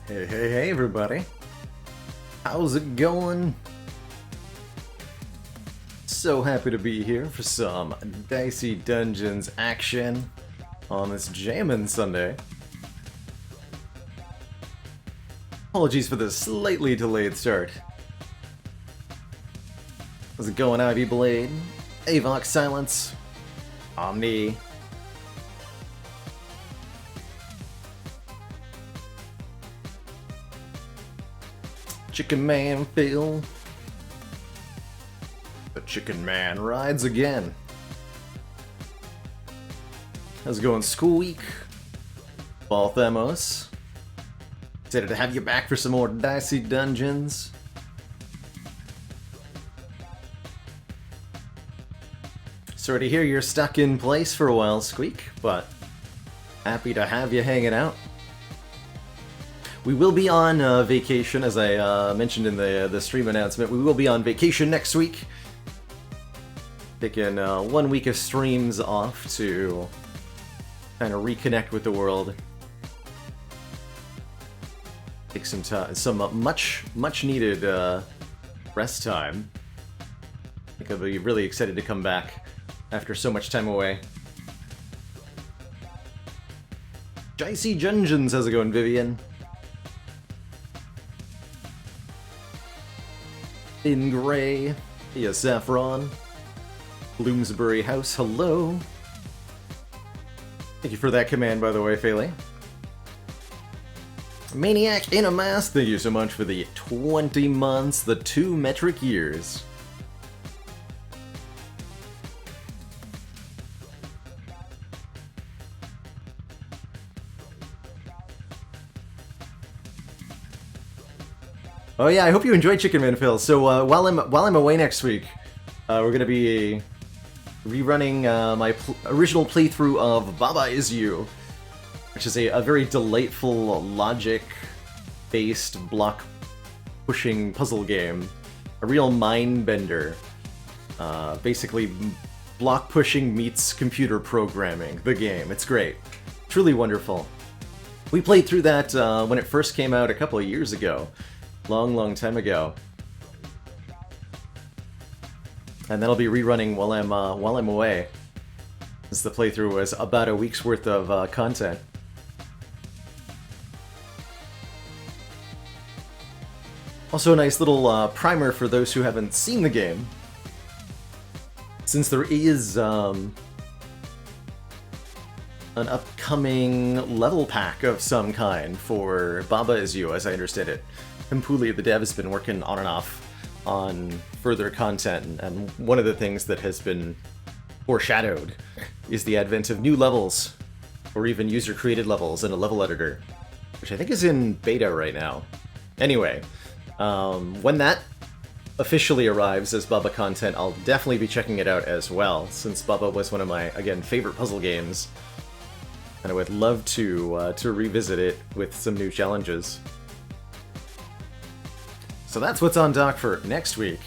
Hey everybody. How's it going? So happy to be here for some Dicey Dungeons action on this Jammin' Sunday. Apologies for the slightly delayed start. How's it going, Ivy Blade? Avox Silence? Omni? Chicken Man Phil. The Chicken Man rides again. How's it going, school week? Balthamos. Excited to have you back for some more Dicey Dungeons. Sorry to hear you're stuck in place for a while, Squeak, but happy to have you hanging out. We will be on vacation, as I mentioned in the stream announcement. We will be on vacation next week. Taking 1 week of streams off to kind of reconnect with the world. Take some much needed rest time. I think I'll be really excited to come back after so much time away. Dicey Dungeons, how's it going, Vivian? In Gray, yeah, Saffron, Bloomsbury House, hello. Thank you for that command, by the way, Phaley. Maniac in a Mask, thank you so much for the 20 months, the 2 metric years. Oh yeah, I hope you enjoyed Chicken Man Phil. So while I'm away next week, we're gonna be rerunning my original playthrough of Baba Is You, which is a very delightful logic-based block-pushing puzzle game, a real mind bender. Basically, block pushing meets computer programming. The game, it's great, truly wonderful. We played through that when it first came out a couple of years ago. Long time ago, and that'll be rerunning while I'm away, since the playthrough was about a week's worth of content. Also, a nice little primer for those who haven't seen the game, since there is an upcoming level pack of some kind for Baba Is You, as I understand it. Puli, the dev, has been working on and off on further content, and one of the things that has been foreshadowed is the advent of new levels, or even user-created levels in a level editor, which I think is in beta right now. Anyway, when that officially arrives as Baba content, I'll definitely be checking it out as well, since Baba was one of my, again, favorite puzzle games, and I would love to revisit it with some new challenges. So that's what's on dock for next week.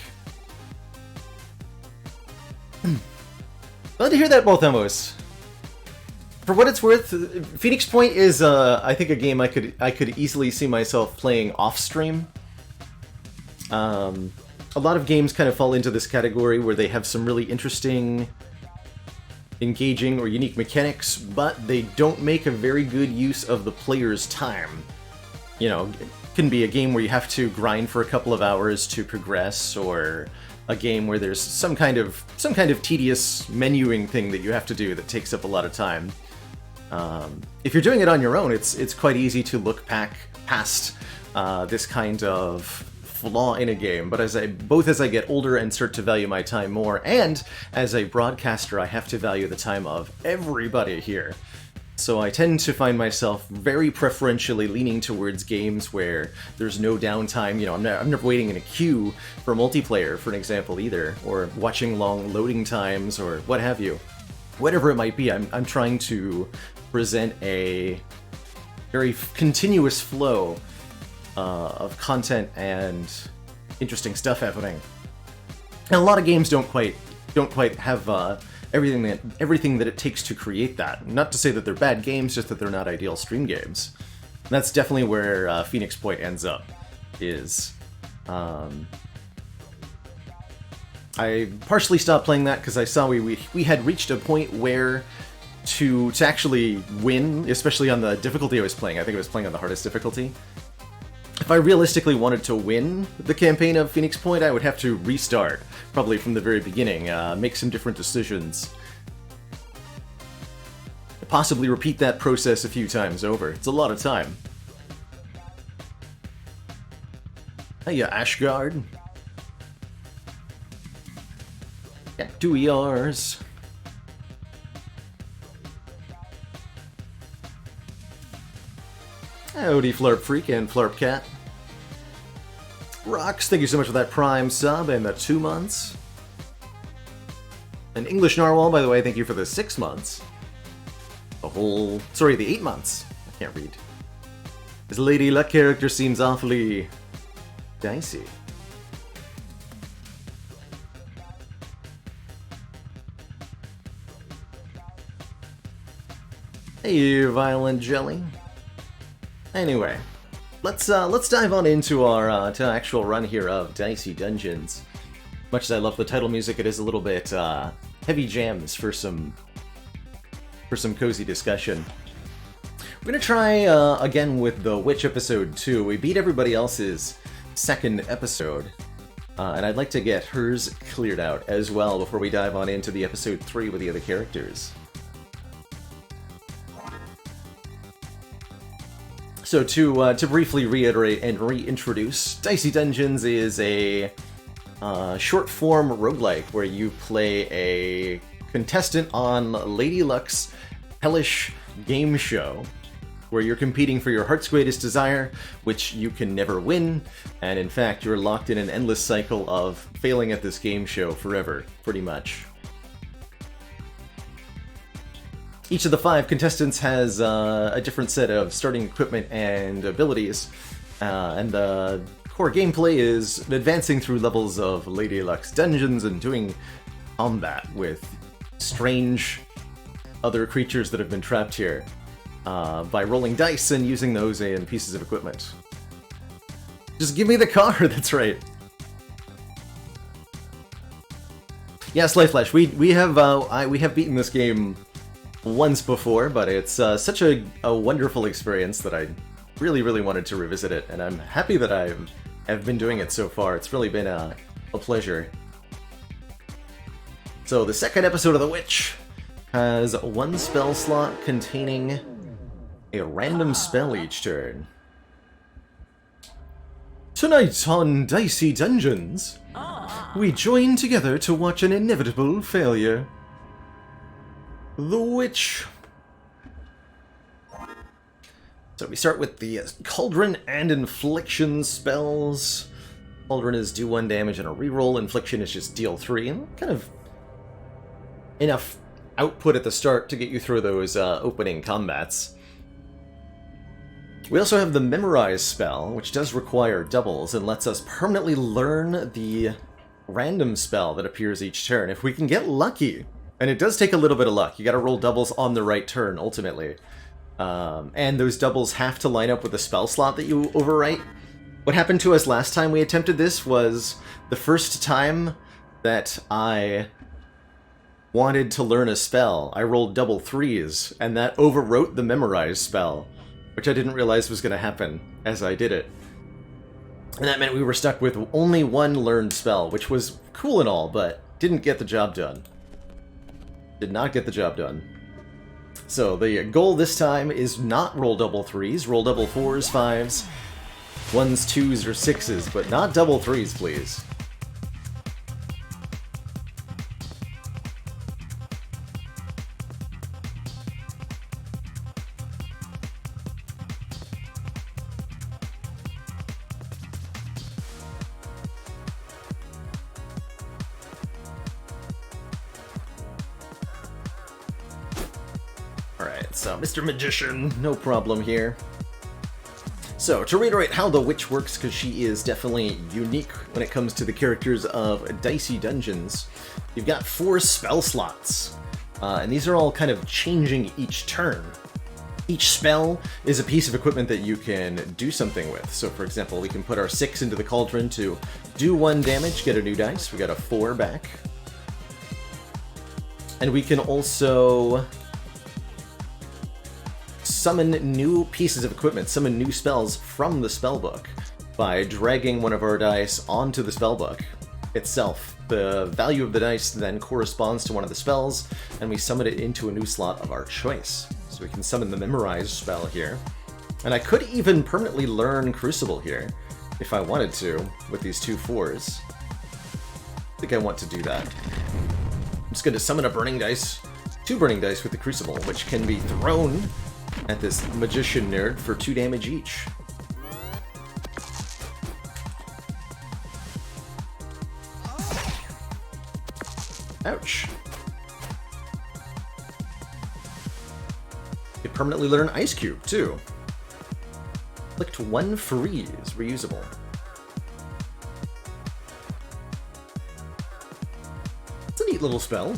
Glad to hear that, Balthamos. For what it's worth, Phoenix Point is, I think, a game I could easily see myself playing off-stream. A lot of games kind of fall into this category where they have some really interesting, engaging, or unique mechanics, but they don't make a very good use of the player's time. You know, can be a game where you have to grind for a couple of hours to progress, or a game where there's some kind of tedious menuing thing that you have to do that takes up a lot of time. If you're doing it on your own, it's quite easy to look past this kind of flaw in a game. But as I get older and start to value my time more, and as a broadcaster, I have to value the time of everybody here. So I tend to find myself very preferentially leaning towards games where there's no downtime. You know, I'm never waiting in a queue for multiplayer, for an example, either, or watching long loading times, or what have you. Whatever it might be, I'm trying to present a very continuous flow of content and interesting stuff happening. And a lot of games don't quite have everything that it takes to create that. Not to say that they're bad games, just that they're not ideal stream games. That's definitely where Phoenix Point ends up, is... I partially stopped playing that because I saw we had reached a point where to actually win, especially on the difficulty I was playing, I think I was playing on the hardest difficulty, if I realistically wanted to win the campaign of Phoenix Point, I would have to restart, probably from the very beginning, make some different decisions. Possibly repeat that process a few times over. It's a lot of time. Hiya, Ashgard. Cactuiars. Howdy, Flarp Freak and Flarp Cat. Rox, thank you so much for that Prime sub and the 2 months. And English Narwhal, by the way, thank you for the 6 months. The 8 months. I can't read. This Lady Luck character seems awfully... dicey. Hey, Violent Jelly. Anyway, let's dive on into our to actual run here of Dicey Dungeons. Much as I love the title music, it is a little bit heavy jams for some cozy discussion. We're gonna try again with the Witch episode 2. We beat everybody else's second episode, and I'd like to get hers cleared out as well before we dive on into the episode 3 with the other characters. So to briefly reiterate and reintroduce, Dicey Dungeons is a short-form roguelike where you play a contestant on Lady Luck's hellish game show, where you're competing for your heart's greatest desire, which you can never win, and in fact you're locked in an endless cycle of failing at this game show forever, pretty much. Each of the 5 contestants has a different set of starting equipment and abilities, and the core gameplay is advancing through levels of Lady Luck's dungeons and doing combat with strange other creatures that have been trapped here by rolling dice and using those in pieces of equipment. Just give me the car, that's right. Yes, Lifeflash, we have beaten this game once before, but it's such a wonderful experience that I really wanted to revisit it, and I'm happy that I have been doing it so far. It's really been a pleasure. So the second episode of The Witch has 1 spell slot containing a random spell each turn. Tonight on Dicey Dungeons, we join together to watch an inevitable failure. The Witch. So we start with the Cauldron and Infliction spells. Cauldron is do 1 damage and a reroll. Infliction is just deal 3. And kind of enough output at the start to get you through those opening combats. We also have the Memorize spell, which does require doubles and lets us permanently learn the random spell that appears each turn. If we can get lucky, and it does take a little bit of luck, you gotta roll doubles on the right turn, ultimately. And those doubles have to line up with the spell slot that you overwrite. What happened to us last time we attempted this was the first time that I wanted to learn a spell, I rolled double 3s, and that overwrote the Memorize spell, which I didn't realize was going to happen as I did it. And that meant we were stuck with only 1 learned spell, which was cool and all, but didn't get the job done. Did not get the job done. So the goal this time is not roll double 3s, roll double 4s, 5s, 1s, 2s, or 6s, but not double 3s, please. Alright, so Mr. Magician, no problem here. So, to reiterate how the Witch works, because she is definitely unique when it comes to the characters of Dicey Dungeons, you've got 4 spell slots, and these are all kind of changing each turn. Each spell is a piece of equipment that you can do something with. So for example, we can put our 6 into the cauldron to do 1 damage, get a new dice. We got a 4 back. And we can also summon new pieces of equipment, summon new spells from the spellbook by dragging one of our dice onto the spellbook itself. The value of the dice then corresponds to one of the spells, and we summon it into a new slot of our choice. So we can summon the Memorize spell here. And I could even permanently learn Crucible here, if I wanted to, with these 2 4s. I think I want to do that. I'm just going to summon a Burning Dice, 2 Burning Dice with the Crucible, which can be thrown at this Magician nerd for 2 damage each. Ouch. You permanently learn Ice Cube, too. Clicked 1 freeze, reusable. It's a neat little spell.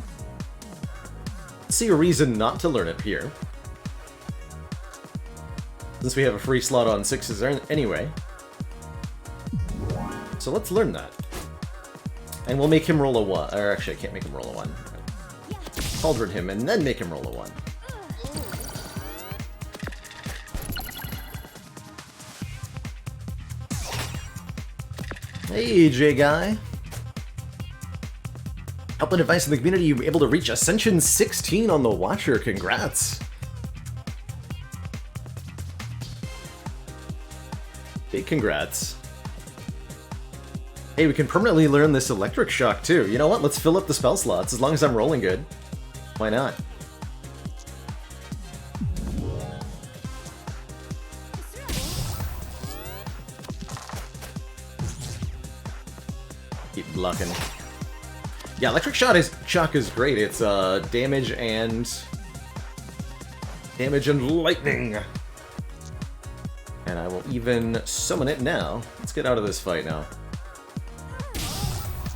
See a reason not to learn it here, since we have a free slot on 6s anyway. So let's learn that. And we'll make him roll a 1. Or actually, I can't make him roll a 1. Cauldron him and then make him roll a 1. Hey, J-Guy. Help and advice in the community, you were able to reach Ascension 16 on the Watcher. Congrats. Big congrats. Hey, we can permanently learn this Electric Shock too. You know what? Let's fill up the spell slots as long as I'm rolling good. Why not? Keep blocking. Yeah, Electric Shock is great. It's damage and lightning. And I will even summon it now. Let's get out of this fight now.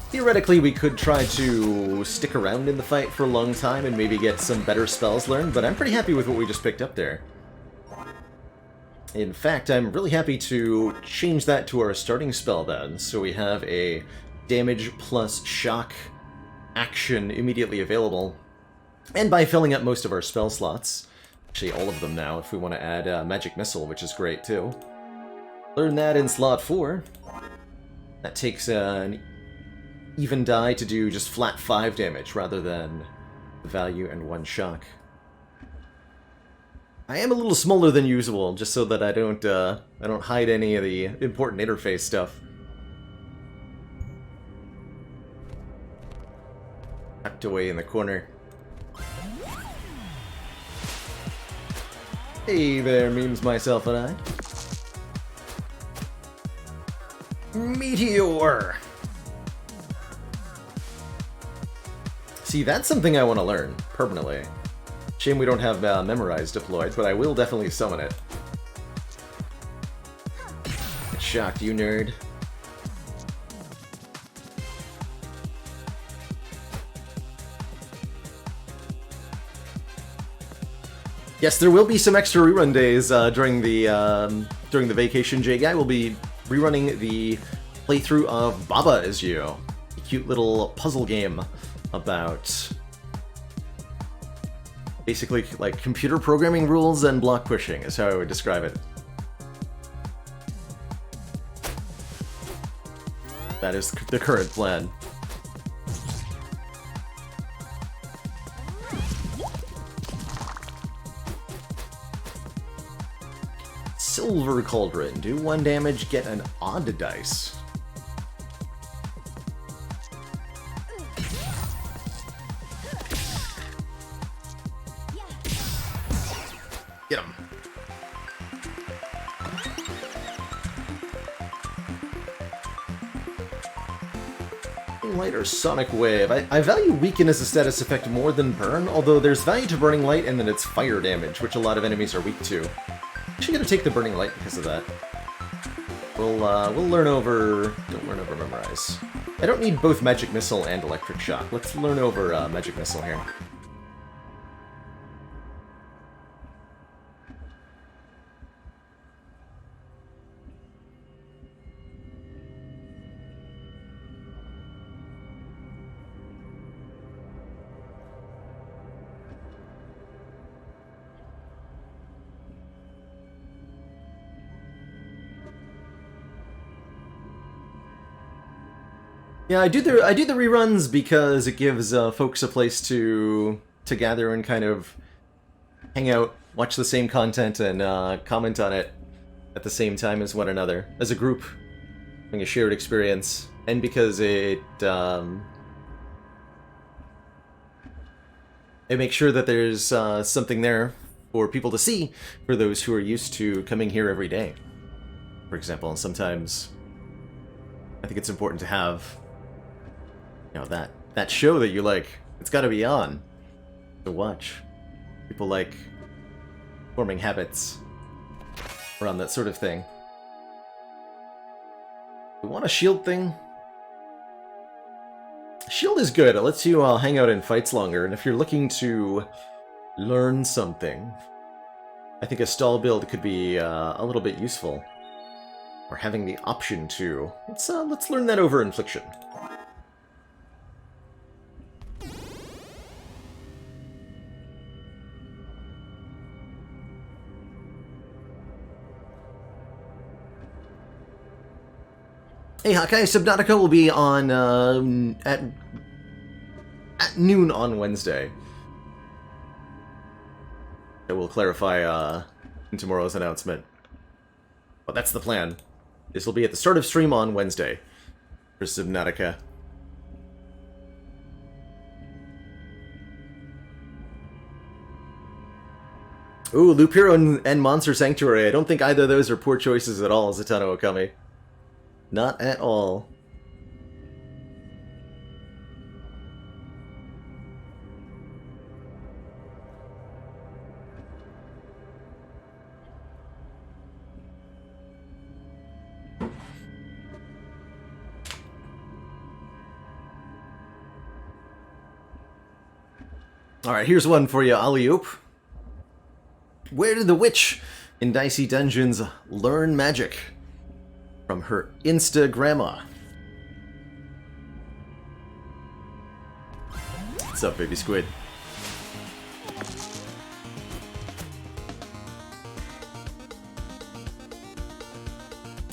Theoretically, we could try to stick around in the fight for a long time and maybe get some better spells learned, but I'm pretty happy with what we just picked up there. In fact, I'm really happy to change that to our starting spell then, so we have a damage plus shock action immediately available. And by filling up most of our spell slots, actually all of them now if we want to add Magic Missile, which is great too. Learn that in slot 4. That takes an even die to do just flat 5 damage rather than the value and 1 shock. I am a little smaller than usual, just so that I don't hide any of the important interface stuff. Tucked away in the corner. Hey there, memes, myself, and I. Meteor! See, that's something I want to learn, permanently. Shame we don't have Memorize deployed, but I will definitely summon it. Get shocked, you nerd. Yes, there will be some extra rerun days during the vacation. J-Guy will be rerunning the playthrough of Baba Is You, a cute little puzzle game about basically like computer programming rules and block pushing is how I would describe it. That is the current plan. Silver Cauldron. Do 1 damage, get an odd dice. Get him. Light or Sonic Wave. I value Weaken as a status effect more than Burn, although there's value to Burning Light and then it's fire damage, which a lot of enemies are weak to. Actually gonna take the Burning Light because of that. We'll learn over... Don't learn over Memorize. I don't need both Magic Missile and Electric Shock. Let's learn over Magic Missile here. Yeah, I do the reruns because it gives folks a place to gather and kind of hang out, watch the same content, and comment on it at the same time as one another, as a group, having a shared experience, and because it makes sure that there's something there for people to see for those who are used to coming here every day, for example. And sometimes I think it's important to have, you know, that show that you like. It's got to be on to watch. People like forming habits around that sort of thing. We want a shield thing. Shield is good. It lets you hang out in fights longer, and if you're looking to learn something, I think a stall build could be a little bit useful. Or having the option to. Let's learn that over Infliction. Hey Hawkeye, Subnautica will be on at noon on Wednesday. I will clarify in tomorrow's announcement. But that's the plan. This will be at the start of stream on Wednesday for Subnautica. Ooh, Loop Hero and Monster Sanctuary. I don't think either of those are poor choices at all, Zatanna Okami. Not at all. Alright, here's one for you, Alley-oop. Where did the witch in Dicey Dungeons learn magic? From her Instagramma. What's up, baby squid?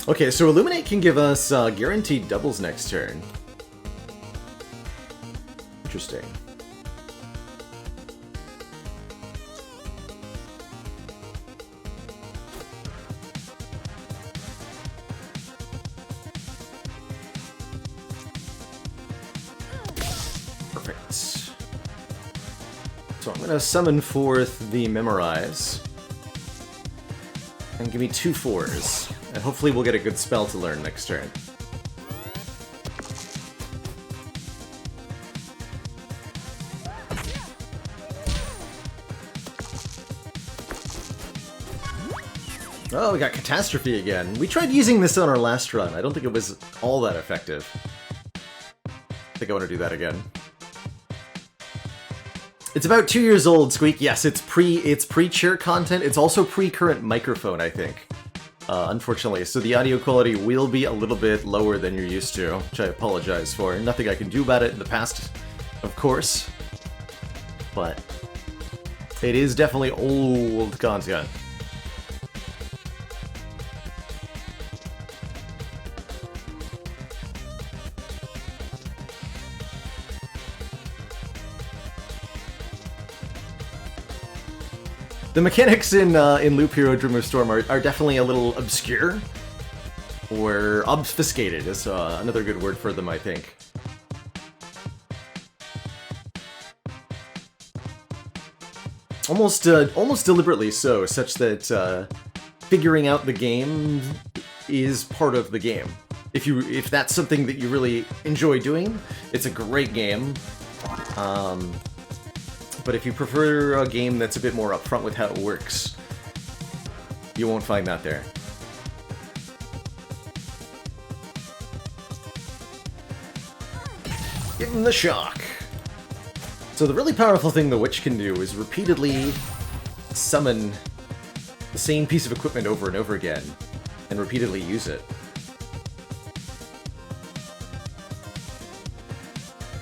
Okay, so Illuminate can give us guaranteed doubles next turn. Interesting. So I'm going to summon forth the Memorize. And give me 2 4s. And hopefully we'll get a good spell to learn next turn. Oh, we got Catastrophe again. We tried using this on our last run. I don't think it was all that effective. I think I want to do that again. It's about 2 years old, Squeak. Yes, it's pre-chair content. It's also pre-current microphone, I think. Unfortunately, so the audio quality will be a little bit lower than you're used to, which I apologize for. Nothing I can do about it in the past, of course. But it is definitely old content. The mechanics in Loop Hero Dream of Storm are definitely a little obscure. Or obfuscated is another good word for them, I think. Almost deliberately so, such that figuring out the game is part of the game. If that's something that you really enjoy doing, it's a great game. But if you prefer a game that's a bit more upfront with how it works, you won't find that there. Give him the shock! So the really powerful thing the Witch can do is repeatedly summon the same piece of equipment over and over again, and repeatedly use it.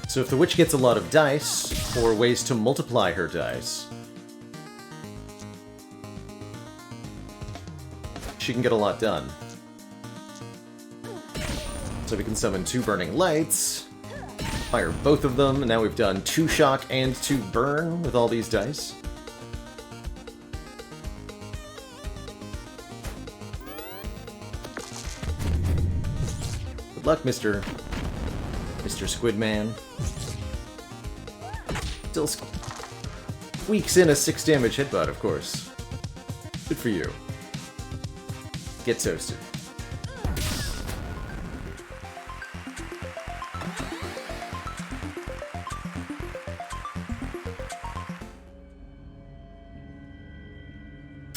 So if the Witch gets a lot of dice, or ways to multiply her dice, she can get a lot done. So we can summon 2 Burning Lights, fire both of them, and now we've done 2 Shock and 2 Burn with all these dice. Good luck, Mr. Squid Man. Still squeaks in a 6 damage headbutt, of course. Good for you. Get toasted.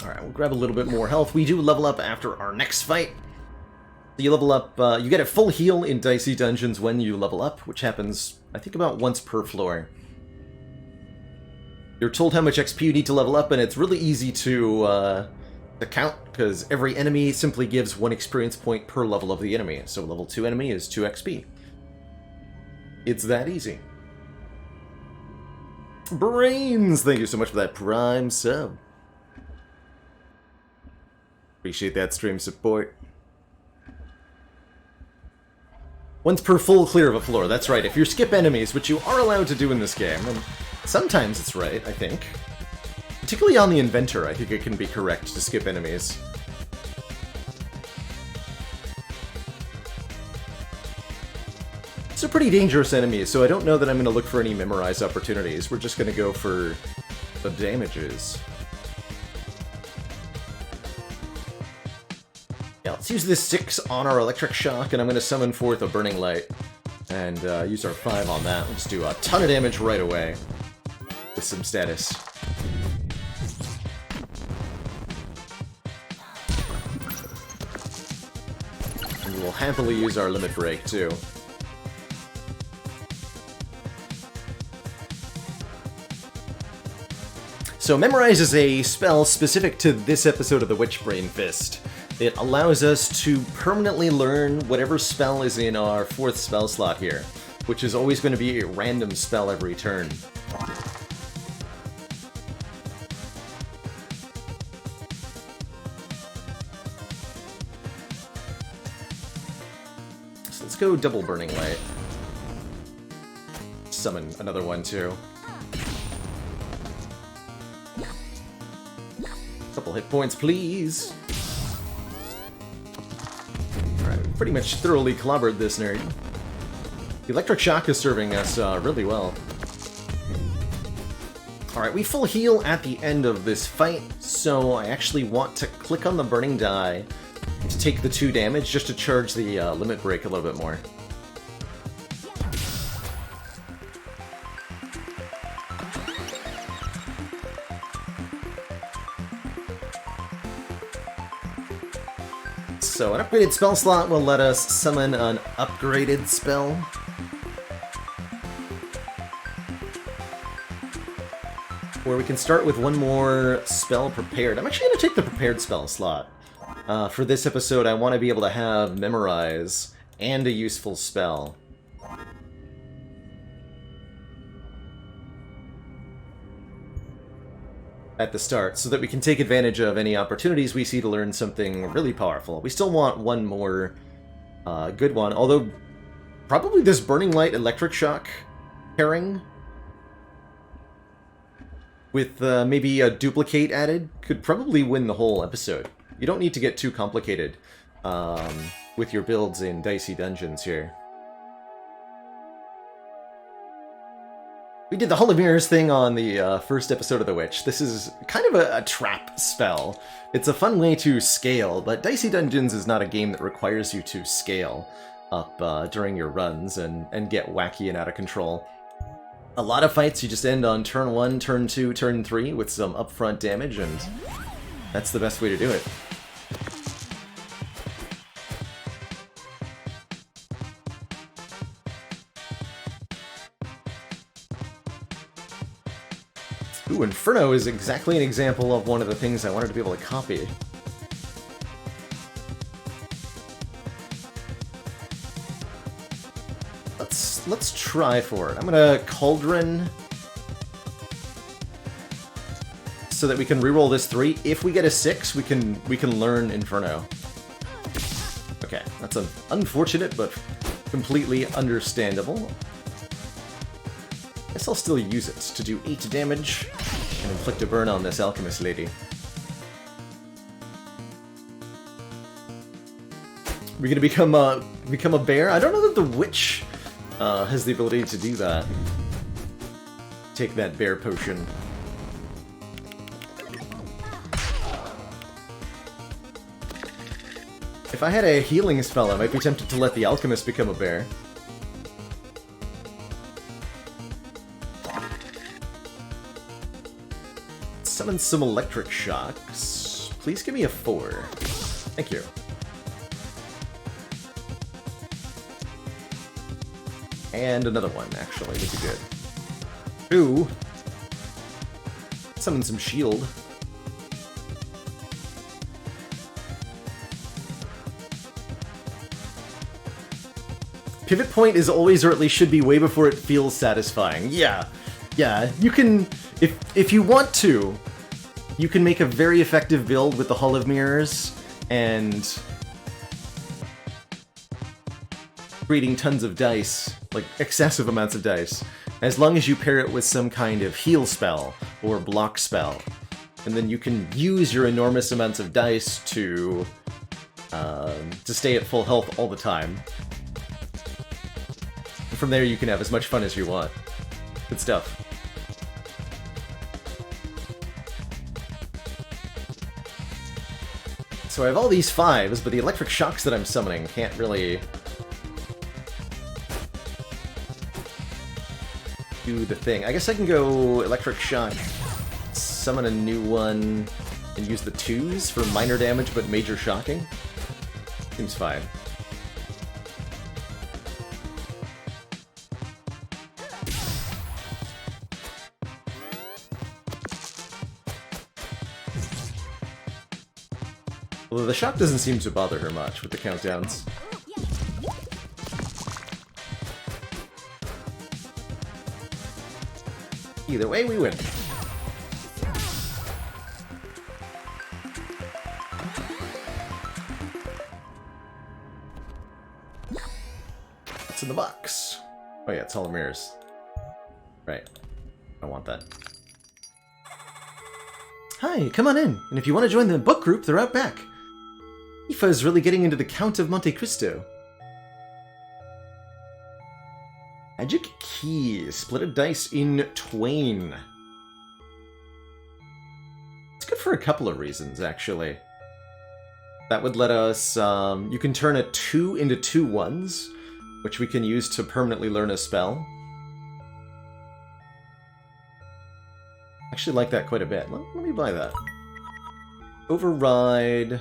Alright, we'll grab a little bit more health. We do level up after our next fight. You level up, you get a full heal in Dicey Dungeons when you level up, which happens, I think, about once per floor. You're told how much XP you need to level up, and it's really easy to count, because every enemy simply gives 1 experience point per level of the enemy. So level 2 enemy is 2 XP. It's that easy. Brains! Thank you so much for that Prime sub. Appreciate that stream support. Once per full clear of a floor, that's right. If you skip enemies, which you are allowed to do in this game, and sometimes it's right, I think. Particularly on the Inventor, I think it can be correct to skip enemies. It's a pretty dangerous enemy, so I don't know that I'm going to look for any memorize opportunities. We're just going to go for the damages. Yeah, let's use this 6 on our Electric Shock, and I'm going to summon forth a Burning Light. And use our 5 on that. Let's do a ton of damage right away. With some status. And we'll happily use our Limit Break, too. So Memorize is a spell specific to this episode of the Witchbrain Fist. It allows us to permanently learn whatever spell is in our 4th spell slot here, which is always going to be a random spell every turn. So let's go double Burning Light. Summon another one too. Couple hit points, please. Pretty much thoroughly clobbered this nerd. The Electric Shock is serving us really well. Alright, we full heal at the end of this fight, so I actually want to click on the Burning Die to take the 2 damage just to charge the Limit Break a little bit more. So an upgraded spell slot will let us summon an upgraded spell. Where we can start with 1 more spell prepared. I'm actually going to take the prepared spell slot. For this episode, I want to be able to have Memorize and a useful spell. At the start, so that we can take advantage of any opportunities we see to learn something really powerful. We still want 1 more good one, although probably this Burning Light Electric Shock pairing with maybe a duplicate added could probably win the whole episode. You don't need to get too complicated with your builds in Dicey Dungeons here. We did the Hall of Mirrors thing on the first episode of The Witch. This is kind of a trap spell. It's a fun way to scale, but Dicey Dungeons is not a game that requires you to scale up during your runs and get wacky and out of control. A lot of fights you just end on turn 1, turn 2, turn 3 with some upfront damage, and that's the best way to do it. Ooh, Inferno is exactly an example of one of the things I wanted to be able to copy. Let's try for it. I'm gonna Cauldron so that we can reroll this 3. If we get a 6, we can learn Inferno. Okay, that's unfortunate, but Completely understandable. Guess I'll still use it to do 8 damage and inflict a burn on this alchemist lady. We're gonna become a bear? I don't know that the witch has the ability to do that. Take that bear potion. If I had a healing spell, I might be tempted to let the alchemist become a bear. Summon some electric shocks. Please give me a 4. Thank you. And another one, actually, would be good. 2. Summon some shield. Pivot point is always, or at least should be, way before it feels satisfying. Yeah, you can, if you want to, you can make a very effective build with the Hall of Mirrors and creating tons of dice, like excessive amounts of dice, as long as you pair it with some kind of heal spell or block spell. And then you can use your enormous amounts of dice to stay at full health all the time. From there, you can have as much fun as you want. Good stuff. So I have all these 5s, but the electric shocks that I'm summoning can't really do the thing. I guess I can go electric shock, summon a new one, and use the 2s for minor damage but major shocking. Seems fine. Although the shock doesn't seem to bother her much with the countdowns. Either way, we win. What's in the box? Oh yeah, it's Hall of Mirrors. Right. I want that. Hi, come on in. And if you want to join the book group, they're out back. Aoife is really getting into the Count of Monte Cristo. Magic key. Split a dice in twain. It's good for a couple of reasons, actually. That would let us... you can turn a 2 into 2 1s, which we can use to permanently learn a spell. I actually like that quite a bit. Let me buy that. Override...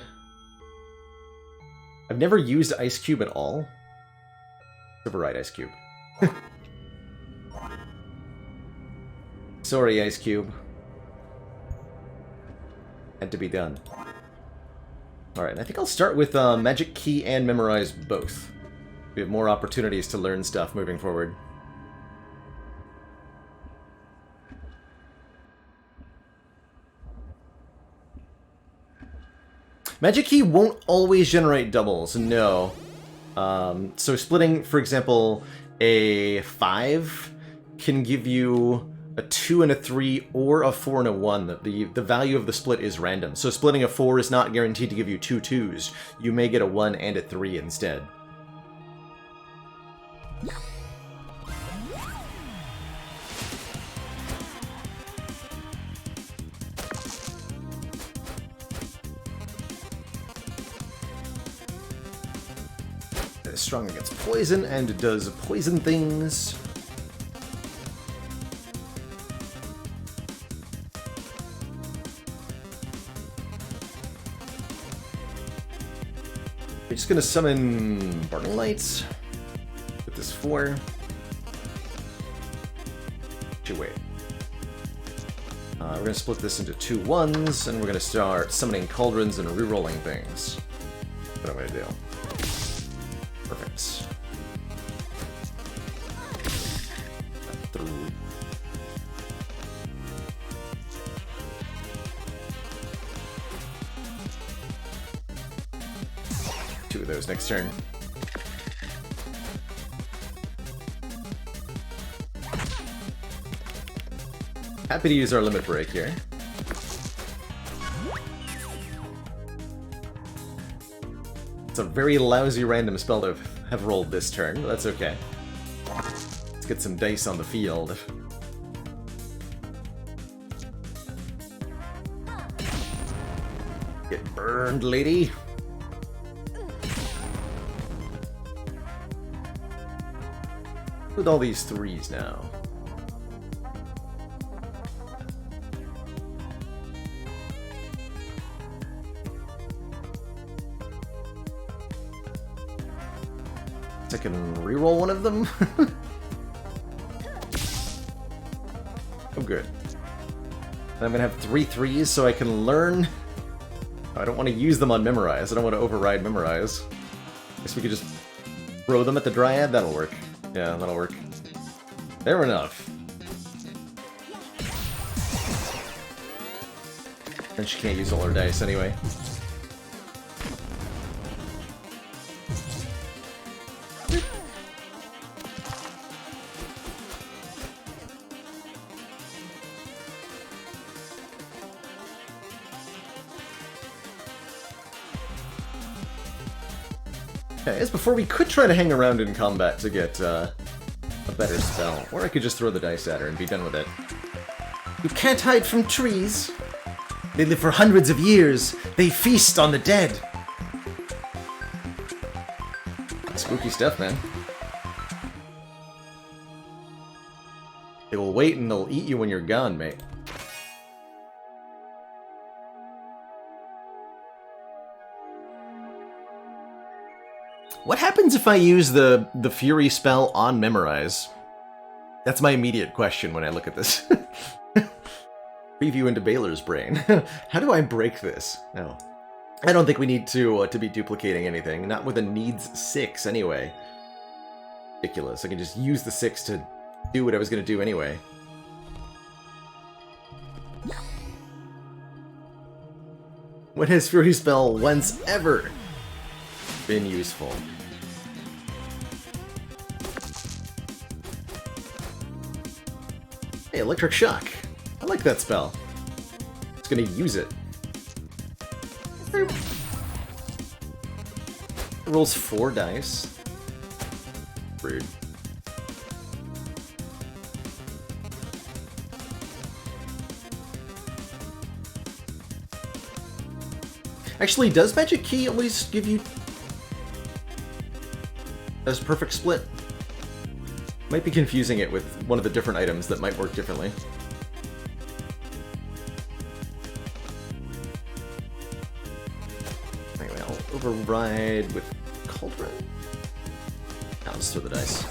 I've never used Ice Cube at all. Override Ice Cube. Sorry, Ice Cube. Had to be done. Alright, I think I'll start with Magic Key and memorize both. We have more opportunities to learn stuff moving forward. Magic Key won't always generate doubles, no. So splitting, for example, a 5 can give you a 2 and a 3 or a 4 and a 1. The value of the split is random. So splitting a 4 is not guaranteed to give you 2 2s. You may get a 1 and a 3 instead. It's strong against poison and does poison things. We're just gonna summon Burning Lights with this 4. Wait. We're gonna split this into 2 1s, and we're gonna start summoning cauldrons and rerolling things. What am I gonna do? Perfect. Two of those next turn. Happy to use our limit break here. It's a very lousy random spell to have rolled this turn, but that's okay. Let's get some dice on the field. Get burned, lady. With all these threes now. I can reroll one of them. Oh, good. And I'm gonna have 3 threes so I can learn. I don't want to use them on Memorize. I don't want to override Memorize. Guess we could just throw them at the Dryad. That'll work. Yeah, that'll work. Fair enough. And she can't use all her dice anyway. Okay, as before, we could try to hang around in combat to get a better spell, or I could just throw the dice at her and be done with it. You can't hide from trees. They live for hundreds of years. They feast on the dead. Spooky stuff, man. They will wait and they'll eat you when you're gone, mate. What happens if I use the Fury spell on Memorize? That's my immediate question when I look at this. Preview into Baylor's brain. How do I break this? No. I don't think we need to be duplicating anything. Not with a needs 6, anyway. Ridiculous. I can just use the 6 to do what I was going to do anyway. When has Fury spell once ever been useful? Hey, Electric Shock. I like that spell. Just gonna use it. It rolls 4 dice. Rude. Actually, does Magic Key always give you as perfect split? Might be confusing it with one of the different items that might work differently. Anyway, I'll override with Cauldron. I'll just throw the dice.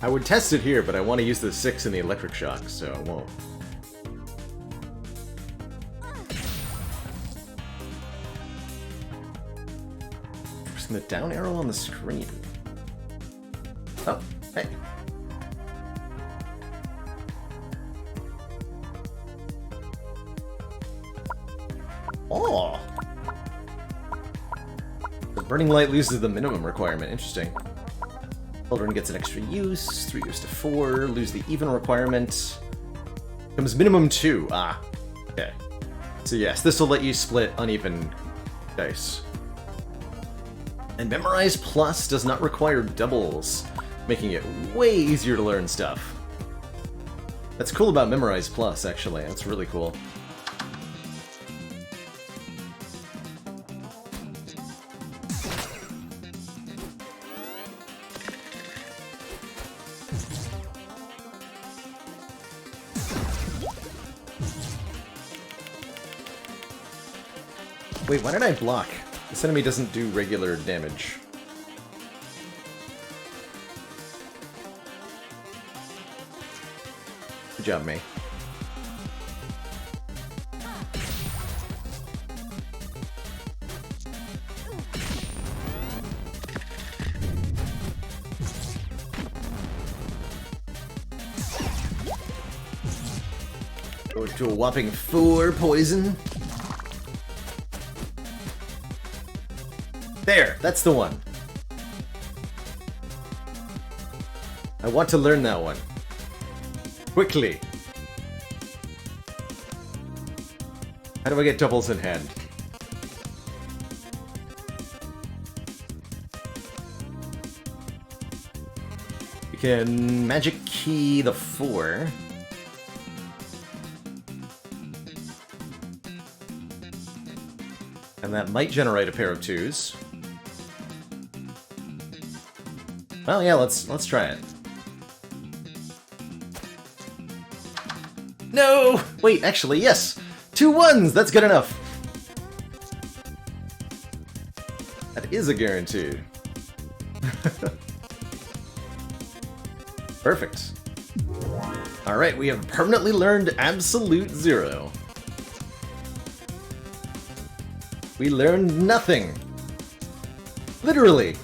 I would test it here, but I want to use the 6 in the Electric Shock, so I won't. Pressing the down arrow on the screen. Oh, hey. Oh! The Burning Light loses the minimum requirement. Interesting. Cauldron gets an extra use, 3 goes to 4, lose the even requirement. Becomes minimum 2. Ah, okay. So yes, this will let you split uneven dice. And Memorize Plus does not require doubles, making it way easier to learn stuff. That's cool about Memorize Plus, actually. That's really cool. Wait, why did I block? This enemy doesn't do regular damage. Good job, May. Go to a whopping 4 poison. There, that's the one. I want to learn that one. Quickly. How do I get doubles in hand? You can magic key the 4. And that might generate a pair of 2s. Well, yeah, let's try it. No! Wait, actually, yes! 2 1s! That's good enough! That is a guarantee. Perfect. Alright, we have permanently learned Absolute Zero. We learned nothing. Literally.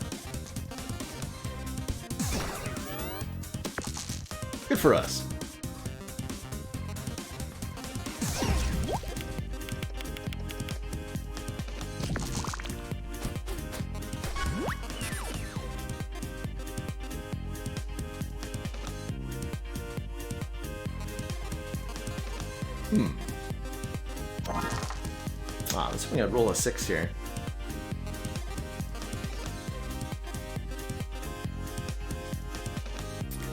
Good for us. Ah, let's bring a roll of 6 here.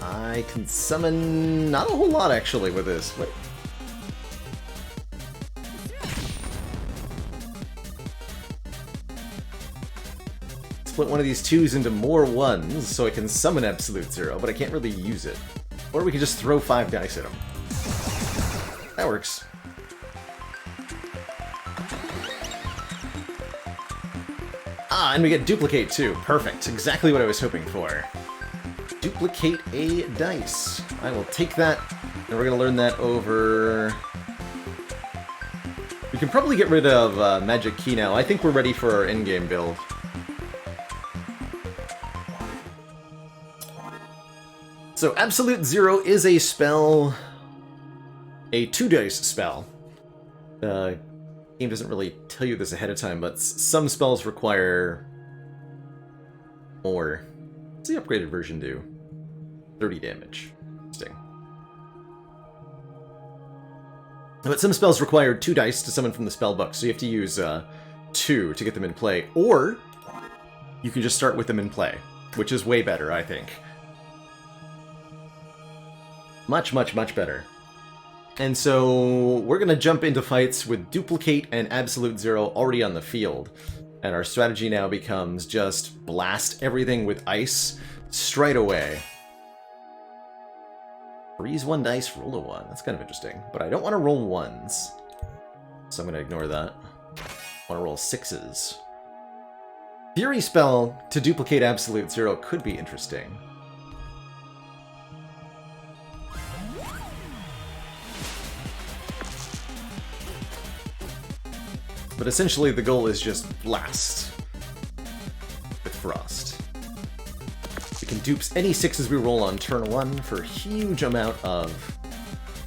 I can summon not a whole lot actually with this. Wait. Split one of these 2s into more 1s so I can summon Absolute Zero, but I can't really use it. Or we can just throw 5 dice at him. That works. Ah, and we get Duplicate too. Perfect. Exactly what I was hoping for. Duplicate a dice. I will take that, and we're going to learn that over... We can probably get rid of Magic Key now. I think we're ready for our in-game build. So Absolute Zero is a spell... a 2-dice spell. The game doesn't really tell you this ahead of time, but some spells require more. What's the upgraded version do? 30 damage. Interesting. But some spells require 2 dice to summon from the spell book, so you have to use 2 to get them in play. Or you can just start with them in play, which is way better, I think. Much, much, much better. And so we're going to jump into fights with Duplicate and Absolute Zero already on the field. And our strategy now becomes just blast everything with ice straight away. Freeze 1 dice, roll a 1. That's kind of interesting. But I don't want to roll 1s. So I'm going to ignore that. I want to roll 6s. Fury spell to duplicate Absolute Zero could be interesting. But essentially the goal is just blast with Frost. We can dupes any 6s we roll on turn 1 for a huge amount of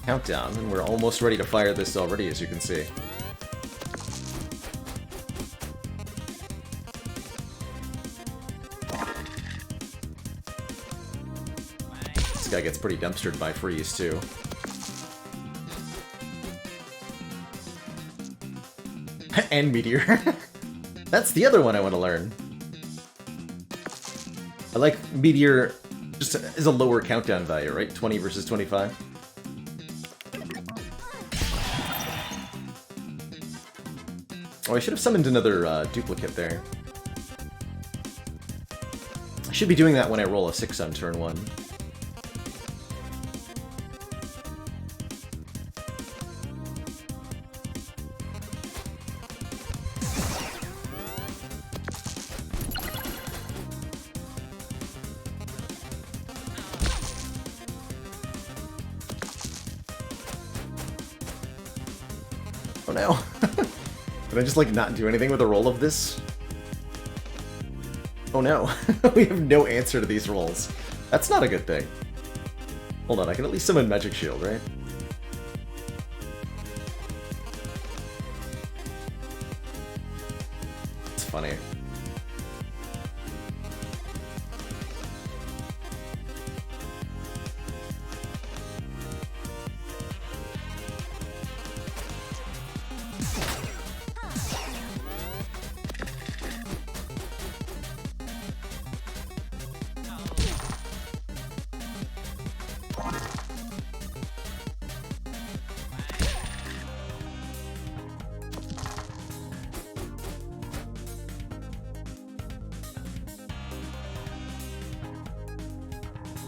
countdown, and we're almost ready to fire this already, as you can see. This guy gets pretty dumpstered by freeze, too. And Meteor. That's the other one I want to learn. I like Meteor just as a lower countdown value, right? 20 versus 25. Oh, I should have summoned another duplicate there. I should be doing that when I roll a 6 on turn 1. Oh no. Did I just, like, not do anything with a roll of this? Oh no. We have no answer to these rolls. That's not a good thing. Hold on, I can at least summon Magic Shield, right? funny.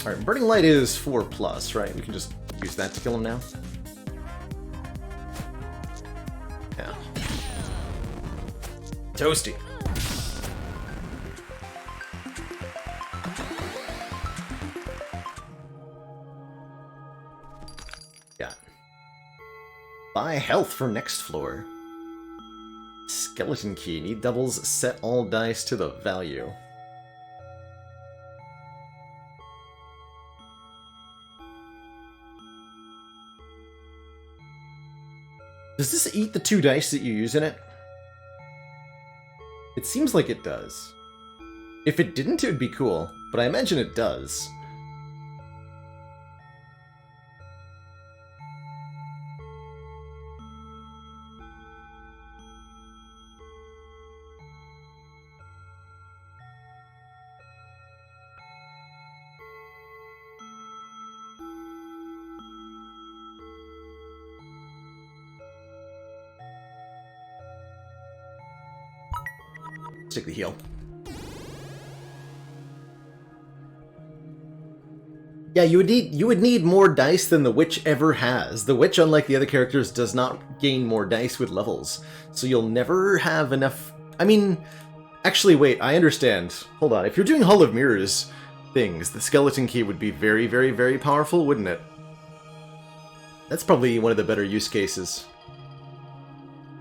Alright, Burning Light is 4+, right? We can just use that to kill him now. Yeah. Toasty. Yeah. Buy health for next floor. Skeleton key. Need doubles. Set all dice to the value. Does this eat the 2 dice that you use in it? It seems like it does. If it didn't, it would be cool, but I imagine it does. Take the heal. Yeah, you would need more dice than the witch ever has. The witch, unlike the other characters, does not gain more dice with levels, so you'll never have enough. I mean, actually, wait. I understand. Hold on. If you're doing Hall of Mirrors things, the skeleton key would be very, very, very powerful, wouldn't it? That's probably one of the better use cases.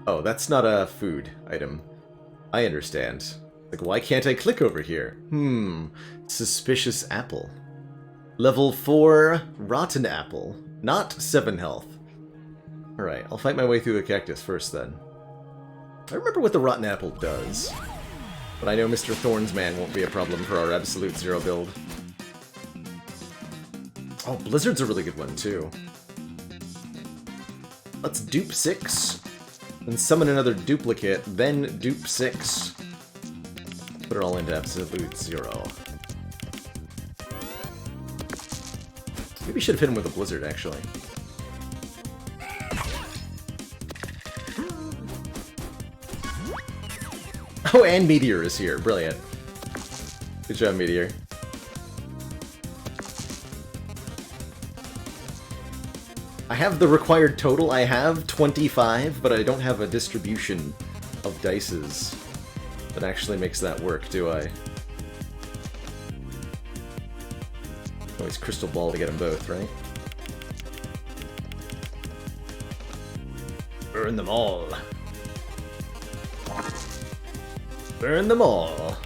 Oh, that's not a food item. I understand. Like, why can't I click over here? Suspicious apple. Level 4, rotten apple. Not 7 health. Alright, I'll fight my way through the cactus first, then. I remember what the rotten apple does. But I know Mr. Thorn's Man won't be a problem for our Absolute Zero build. Oh, Blizzard's a really good one, too. Let's dupe 6. And summon another duplicate, then dupe 6. Put it all into Absolute Zero. Maybe we should have hit him with a Blizzard, actually. Oh, and Meteor is here. Brilliant. Good job, Meteor. I have the required total. I have 25, but I don't have a distribution of dices that actually makes that work, do I? Always crystal ball to get them both, right? Burn them all. Burn them all.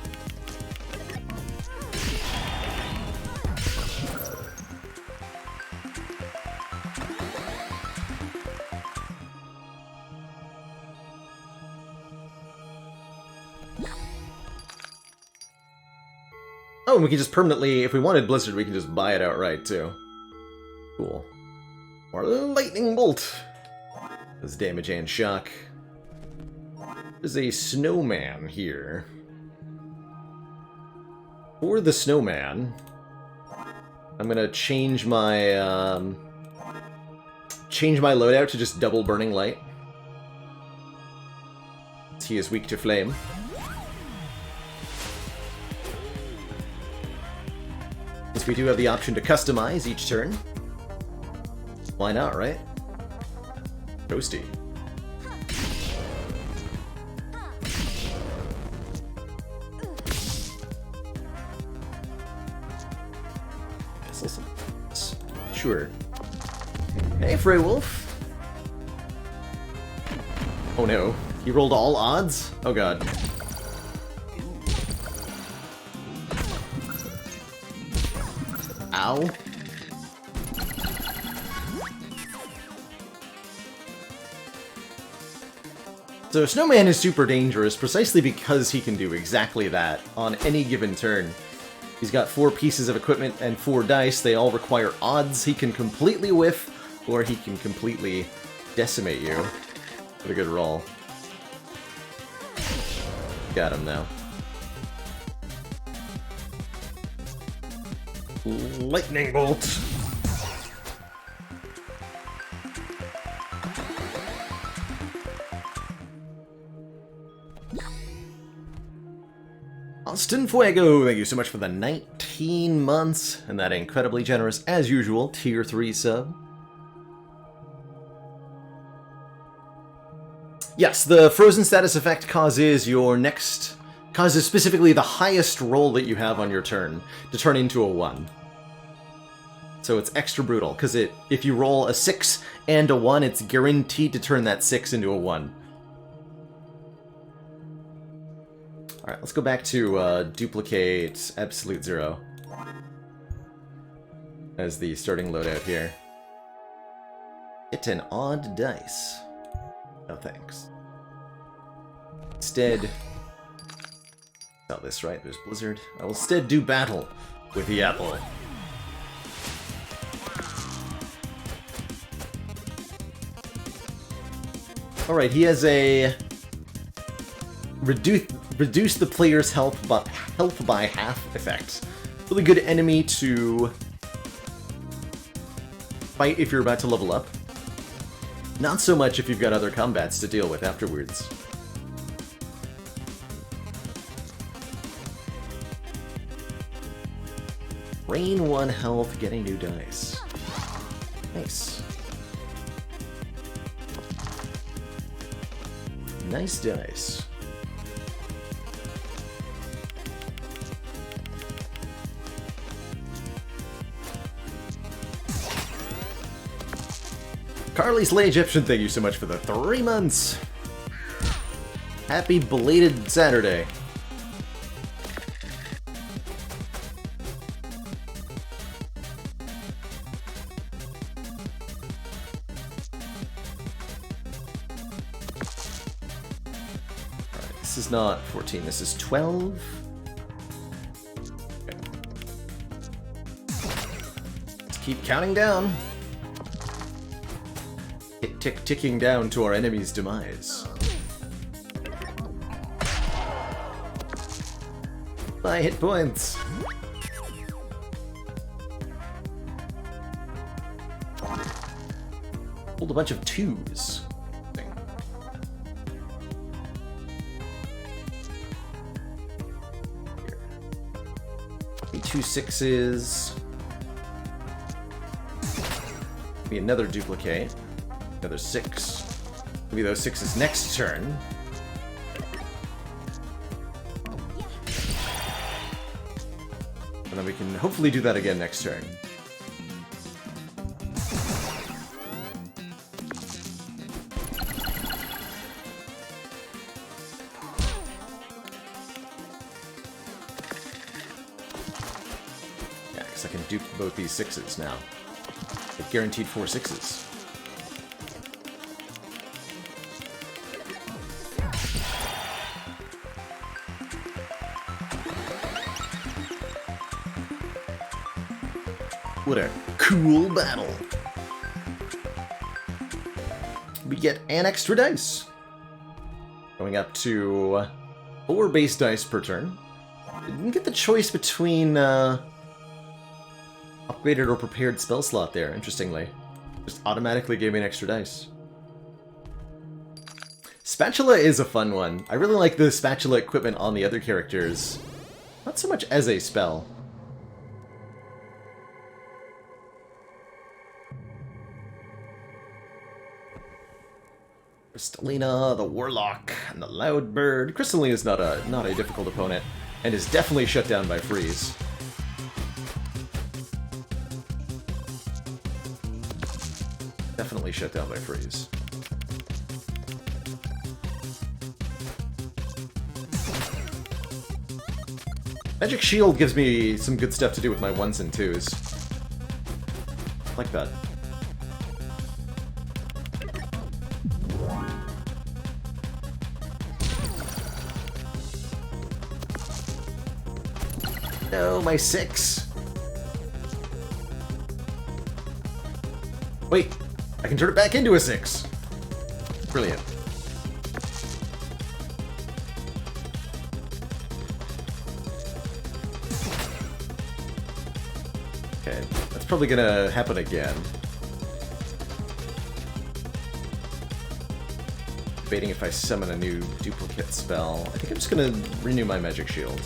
Oh, and we can just permanently, if we wanted Blizzard, we can just buy it outright, too. Cool. Or Lightning Bolt. Does damage and shock. There's a snowman here. For the snowman, I'm gonna change my loadout to just double burning light. He is weak to flame. Since we do have the option to customize each turn, why not, right? Toasty. Sure. Hey, Frey Wolf. Oh no. He rolled all odds? Oh god. Ow. So Snowman is super dangerous precisely because he can do exactly that on any given turn. He's got 4 pieces of equipment and 4 dice. They all require odds. He can completely whiff, or he can completely decimate you with a good roll. Got him now. Lightning bolt! Austin Fuego, thank you so much for the 19 months, and that incredibly generous, as usual, tier 3 sub. Yes, the frozen status effect causes specifically the highest roll that you have on your turn to turn into a 1. So it's extra brutal, because if you roll a 6 and a 1, it's guaranteed to turn that 6 into a 1. Alright, let's go back to duplicate Absolute Zero as the starting loadout here. It's an odd dice. No thanks. Instead, sell this, right? There's Blizzard. I will instead do battle with the apple. Alright, he has a reduce the player's health by half effect. Really good enemy to fight if you're about to level up. Not so much if you've got other combats to deal with afterwards. Rain 1 health, getting new dice. Nice. Nice dice. Carly Slay Egyptian, thank you so much for the 3 months. Happy belated Saturday. Alright, this is not 14, this is 12. Okay. Let's keep counting down. Ticking down to our enemy's demise. My hit points. Hold a bunch of 2s. Here. 2 6s. Be another duplicate. Another 6. Maybe those 6s next turn. And then we can hopefully do that again next turn. Yeah, because I can dupe both these 6s now. With guaranteed 4 6s. What a cool battle. We get an extra dice. Going up to 4 base dice per turn. Didn't get the choice between upgraded or prepared spell slot there, interestingly. Just automatically gave me an extra dice. Spatula is a fun one. I really like the spatula equipment on the other characters. Not so much as a spell. Crystalina, the Warlock, and the Loudbird. Crystalina is not a difficult opponent, and is definitely shut down by freeze. Definitely shut down by freeze. Magic Shield gives me some good stuff to do with my 1s and 2s. Like that. No, my 6. Wait, I can turn it back into a 6. Brilliant. Okay, that's probably gonna happen again. Debating if I summon a new duplicate spell. I think I'm just gonna renew my magic shield.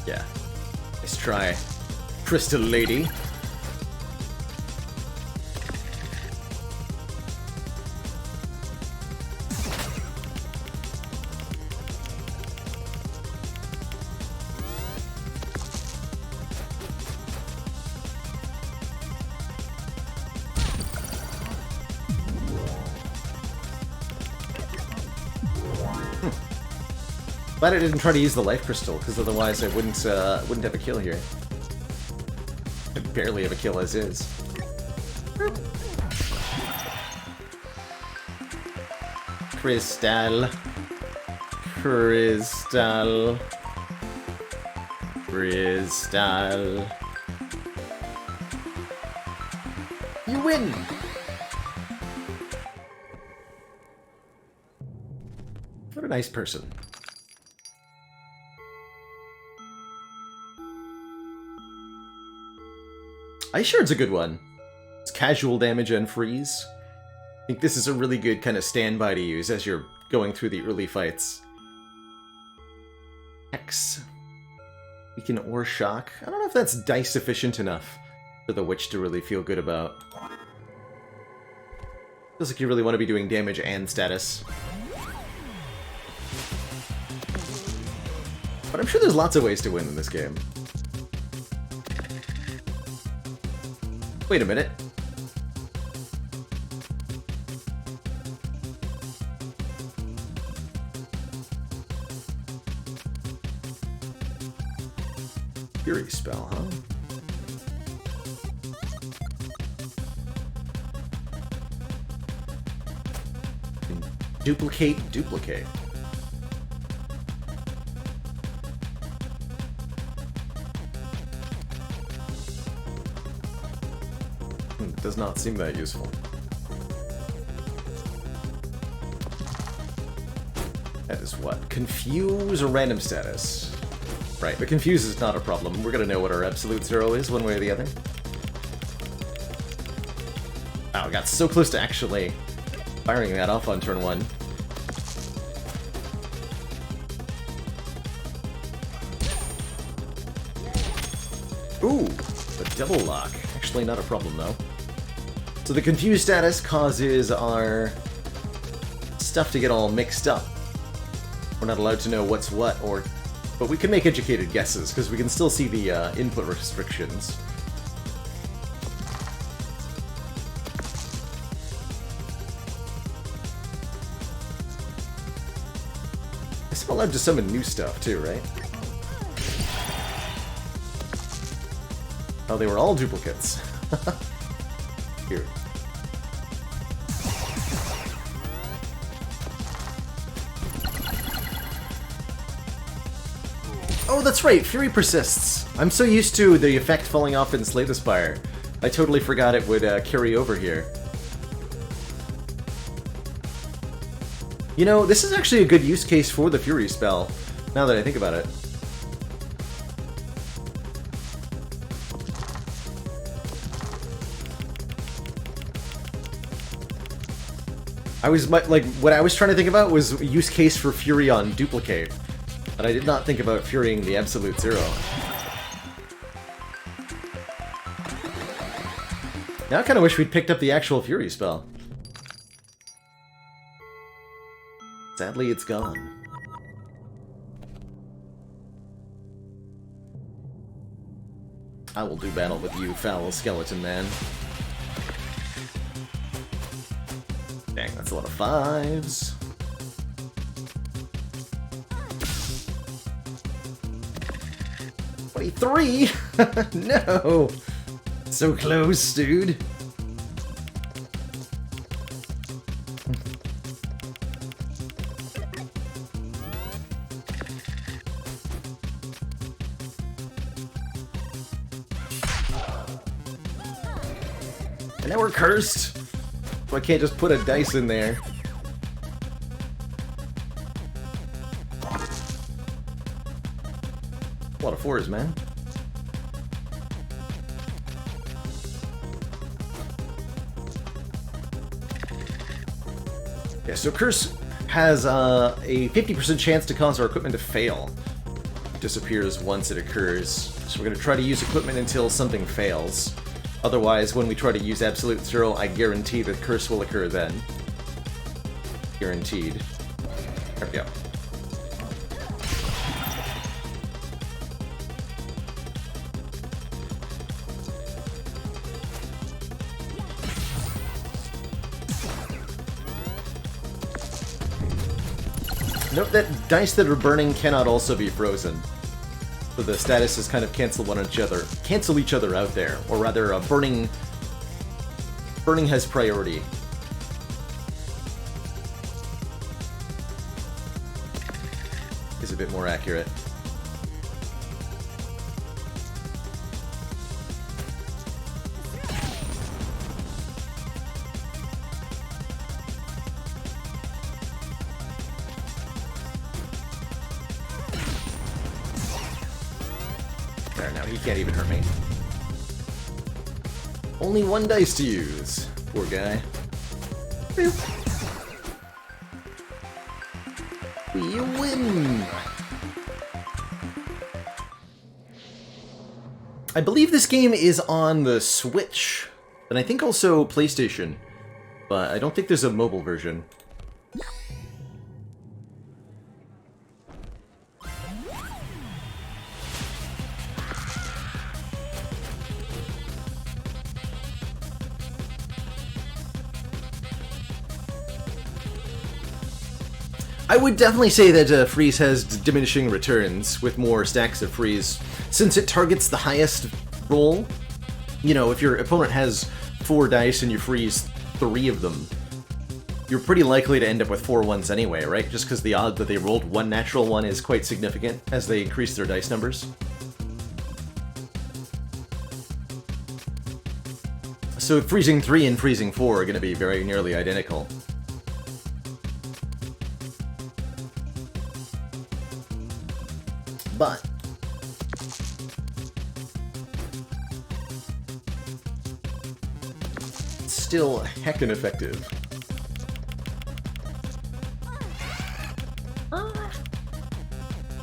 Yeah. Let's try Crystal Lady. Glad I didn't try to use the life crystal, because otherwise I wouldn't have a kill here. I barely have a kill as is. Crystal. Crystal. Crystal. You win! What a nice person. Ice Shard's a good one. It's casual damage and freeze. I think this is a really good kind of standby to use as you're going through the early fights. X. Weaken or shock. I don't know if that's dice efficient enough for the witch to really feel good about. Feels like you really want to be doing damage and status. But I'm sure there's lots of ways to win in this game. Wait a minute. Fury spell, huh? Duplicate, duplicate. Does not seem that useful. That is what? Confuse or random status. Right, but confuse is not a problem. We're gonna know what our absolute zero is one way or the other. Oh, I got so close to actually firing that off on turn 1. Ooh, the double lock. Actually not a problem though. So the confused status causes our stuff to get all mixed up. We're not allowed to know what's what, but we can make educated guesses, because we can still see the input restrictions. I guess I'm allowed to summon new stuff too, right? Oh, they were all duplicates. Here. Oh, that's right, Fury persists. I'm so used to the effect falling off in Slay the Spire. I totally forgot it would carry over here. You know, this is actually a good use case for the Fury spell, now that I think about it. I was, like, what I was trying to think about was use case for Fury on Duplicate. But I did not think about Furying the Absolute Zero. Now I kind of wish we'd picked up the actual Fury spell. Sadly, it's gone. I will do battle with you, foul skeleton man. Dang, that's a lot of 5s. Three? No! So close, dude. And now we're cursed. So I can't just put a dice in there. A lot of fours, man. Yeah, so Curse has a 50% chance to cause our equipment to fail. It disappears once it occurs. So we're going to try to use equipment until something fails. Otherwise, when we try to use Absolute Zero, I guarantee that Curse will occur then. Guaranteed. There we go. Note that dice that are burning cannot also be frozen. So the statuses kind of cancel each other out there. Or rather, burning has priority. Is a bit more accurate. There, now he can't even hurt me. Only one dice to use. Poor guy. We win! I believe this game is on the Switch, and I think also PlayStation, but I don't think there's a mobile version. I would definitely say that Freeze has diminishing returns with more stacks of Freeze, since it targets the highest roll. You know, if your opponent has 4 dice and you freeze 3 of them, you're pretty likely to end up with 4 ones anyway, right? Just because the odd that they rolled 1 natural one is quite significant as they increase their dice numbers. So freezing 3 and freezing 4 are going to be very nearly identical. But still heckin' effective.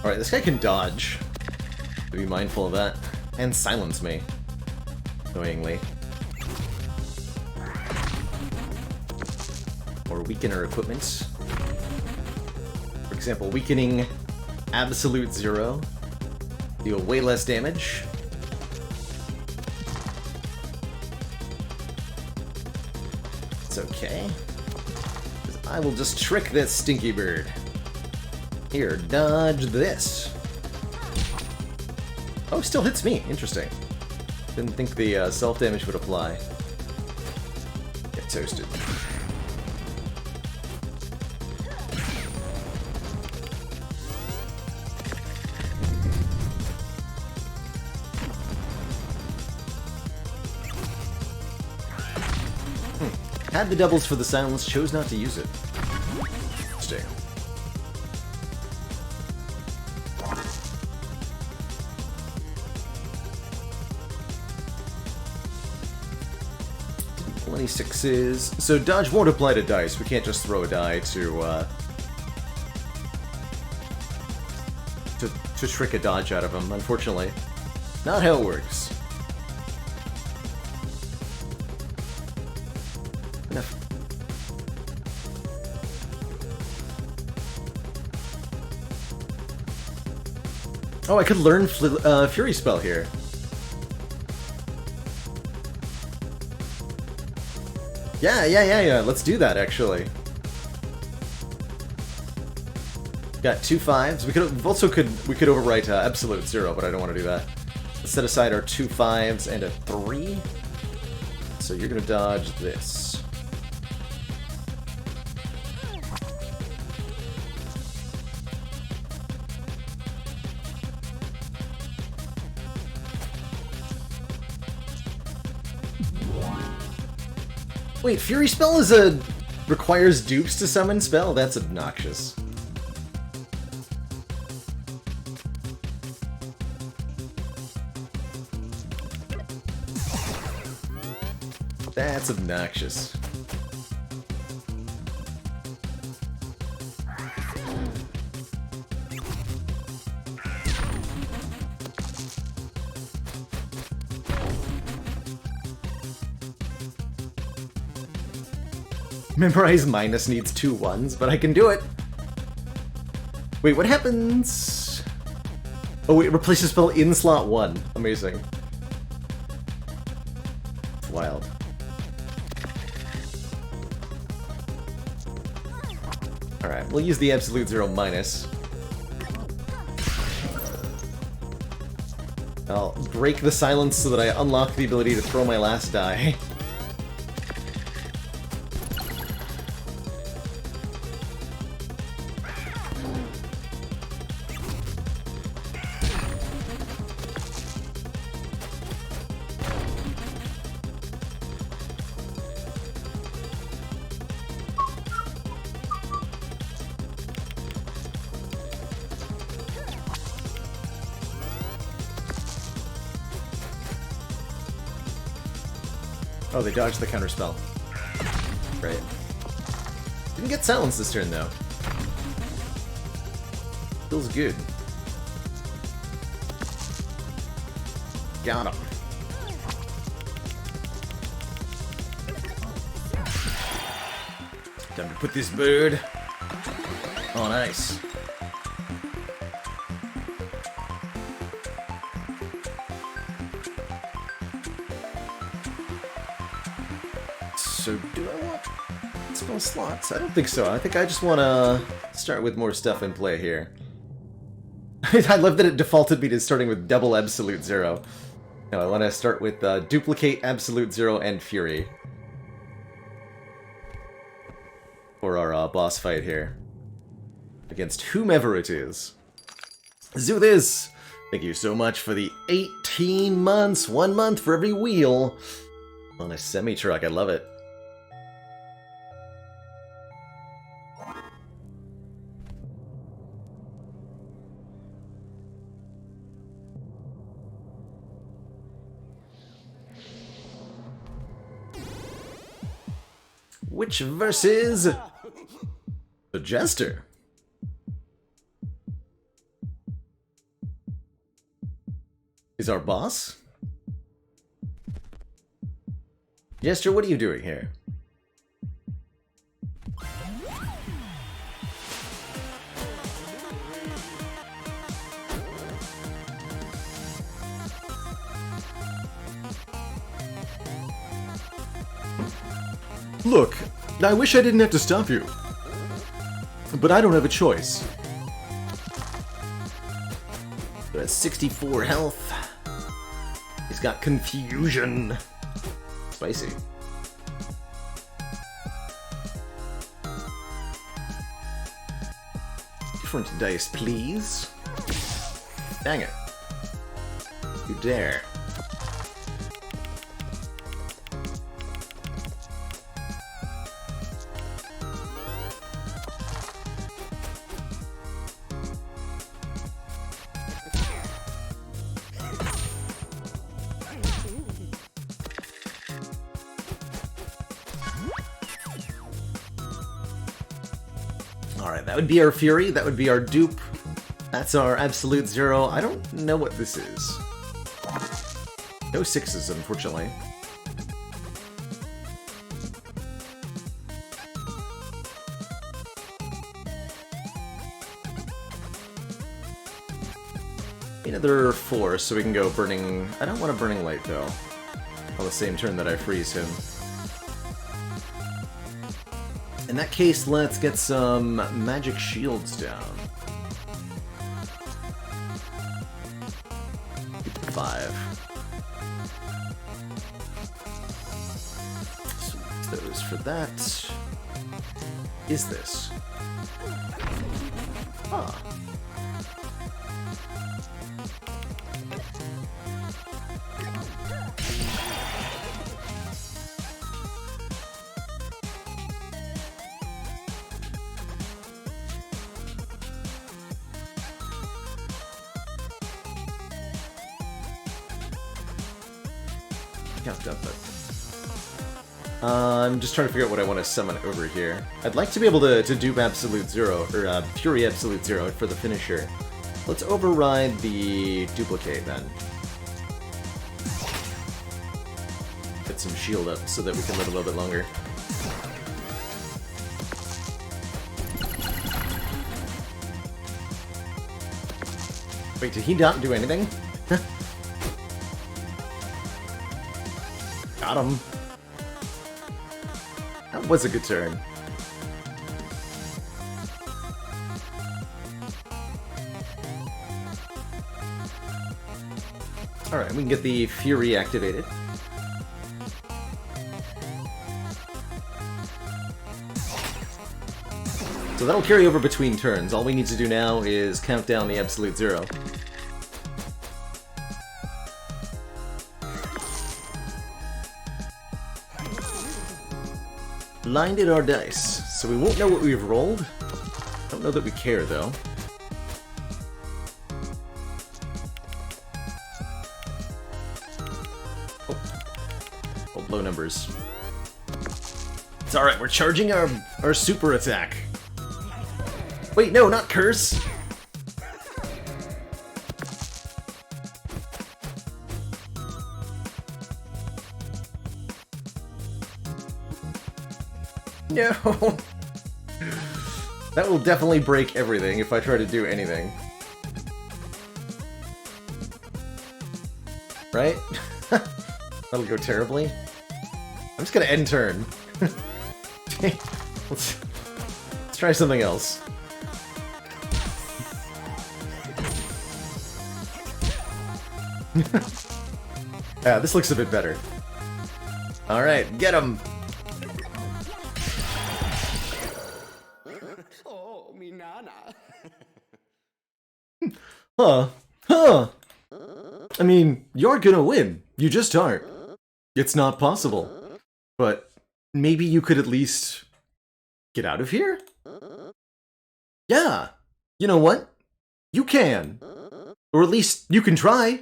Alright, this guy can dodge. Be mindful of that. And silence me. Annoyingly. Or weaken our equipment. For example, weakening Absolute Zero. Deal way less damage. It's okay. 'Cause I will just trick this stinky bird. Here, dodge this. Oh, still hits me. Interesting. Didn't think the self-damage would apply. Get toasted. Had the doubles for the silence, chose not to use it. Interesting. Any sixes. So dodge won't apply to dice. We can't just throw a die to trick a dodge out of them, unfortunately. Not how it works. Enough. Oh, I could learn Fury Spell here. Yeah. Let's do that, actually. Got 2 5s. We could overwrite Absolute Zero, but I don't want to do that. set aside our 2 5s and a 3. So you're gonna dodge this. Wait, Fury Spell is requires dupes to summon spell? That's obnoxious. That's obnoxious. Memorize minus needs 2 1s, but I can do it. Wait, what happens? Oh wait, replace the spell in slot 1. Amazing. It's wild. Alright, we'll use the absolute 0 minus. I'll break the silence so that I unlock the ability to throw my last die. Oh, they dodged the counterspell. Right. Didn't get silenced this turn, though. Feels good. Got him. Time to put this bird. Oh, nice. So, do I want spell slots? I don't think so. I think I just want to start with more stuff in play here. I love that it defaulted me to starting with double absolute 0. No, I want to start with duplicate absolute 0 and fury for our boss fight here against whomever it is. Let's do this. Thank you so much for the 18 months, 1 month for every wheel on a semi-truck. I love it. Which versus the Jester? Is our boss? Jester, what are you doing here? Look, I wish I didn't have to stop you, but I don't have a choice. He has 64 health. He's got confusion. Spicy. Different dice, please. Dang it. You dare. Alright, that would be our Fury, that would be our dupe. That's our absolute 0. I don't know what this is. No 6s, unfortunately. Another 4, so we can go Burning... I don't want a Burning Light, though. On the same turn that I freeze him. In that case, let's get some magic shields down. 5. So those for that. Is this? Ah. I'm just trying to figure out what I want to summon over here. I'd like to be able to dupe Absolute Zero, or Fury Absolute Zero for the finisher. Let's override the duplicate then. Get some shield up so that we can live a little bit longer. Wait, did he not do anything? Got him. That was a good turn. Alright, we can get the Fury activated. So that'll carry over between turns. All we need to do now is count down the Absolute Zero. Blinded our dice, so we won't know what we've rolled. Don't know that we care, though. Oh, low numbers. It's alright, we're charging our super attack. Wait, no, not curse! No! That will definitely break everything if I try to do anything. Right? That'll go terribly. I'm just gonna end turn. let's try something else. Yeah, this looks a bit better. Alright, get him! Huh. I mean, you're gonna win. You just aren't. It's not possible. But maybe you could at least get out of here? Yeah. You know what? You can. Or at least you can try.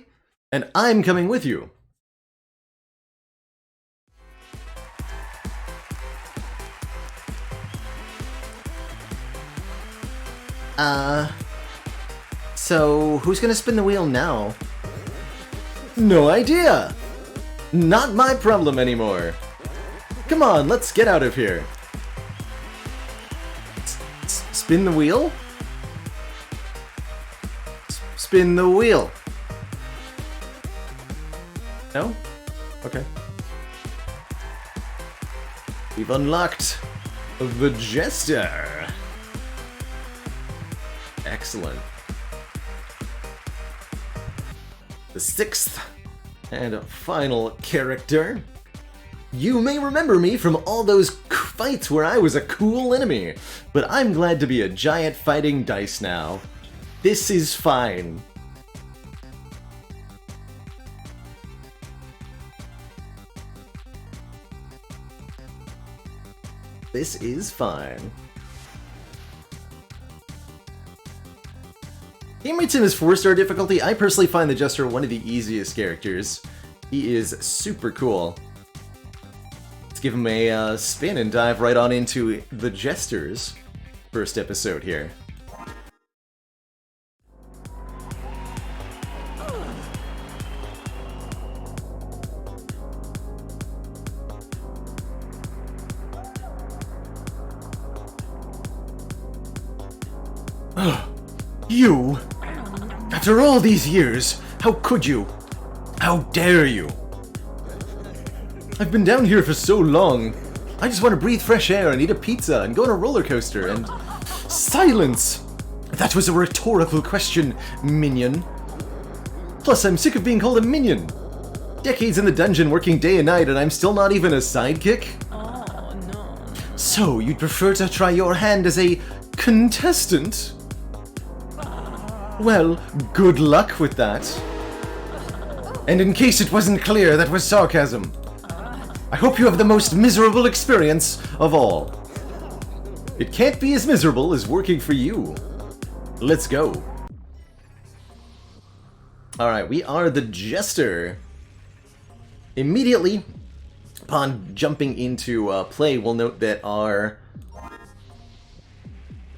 And I'm coming with you. So, who's gonna spin the wheel now? No idea! Not my problem anymore. Come on, let's get out of here. Spin the wheel? Spin the wheel. No? Okay. We've unlocked the Jester. Excellent. The 6th and final character. You may remember me from all those fights where I was a cool enemy, but I'm glad to be a giant fighting dice now. This is fine. This is fine. Game Sim is 4-star difficulty. I personally find the Jester one of the easiest characters. He is super cool. Let's give him a spin and dive right on into the Jester's first episode here. You? After all these years, how could you? How dare you? I've been down here for so long. I just want to breathe fresh air and eat a pizza and go on a roller coaster and... Silence! That was a rhetorical question, minion. Plus, I'm sick of being called a minion. Decades in the dungeon working day and night, and I'm still not even a sidekick? Oh, no. So, you'd prefer to try your hand as a contestant? Well, good luck with that. And in case it wasn't clear, that was sarcasm. I hope you have the most miserable experience of all. It can't be as miserable as working for you. Let's go. Alright, we are the Jester. Immediately upon jumping into play, we'll note that our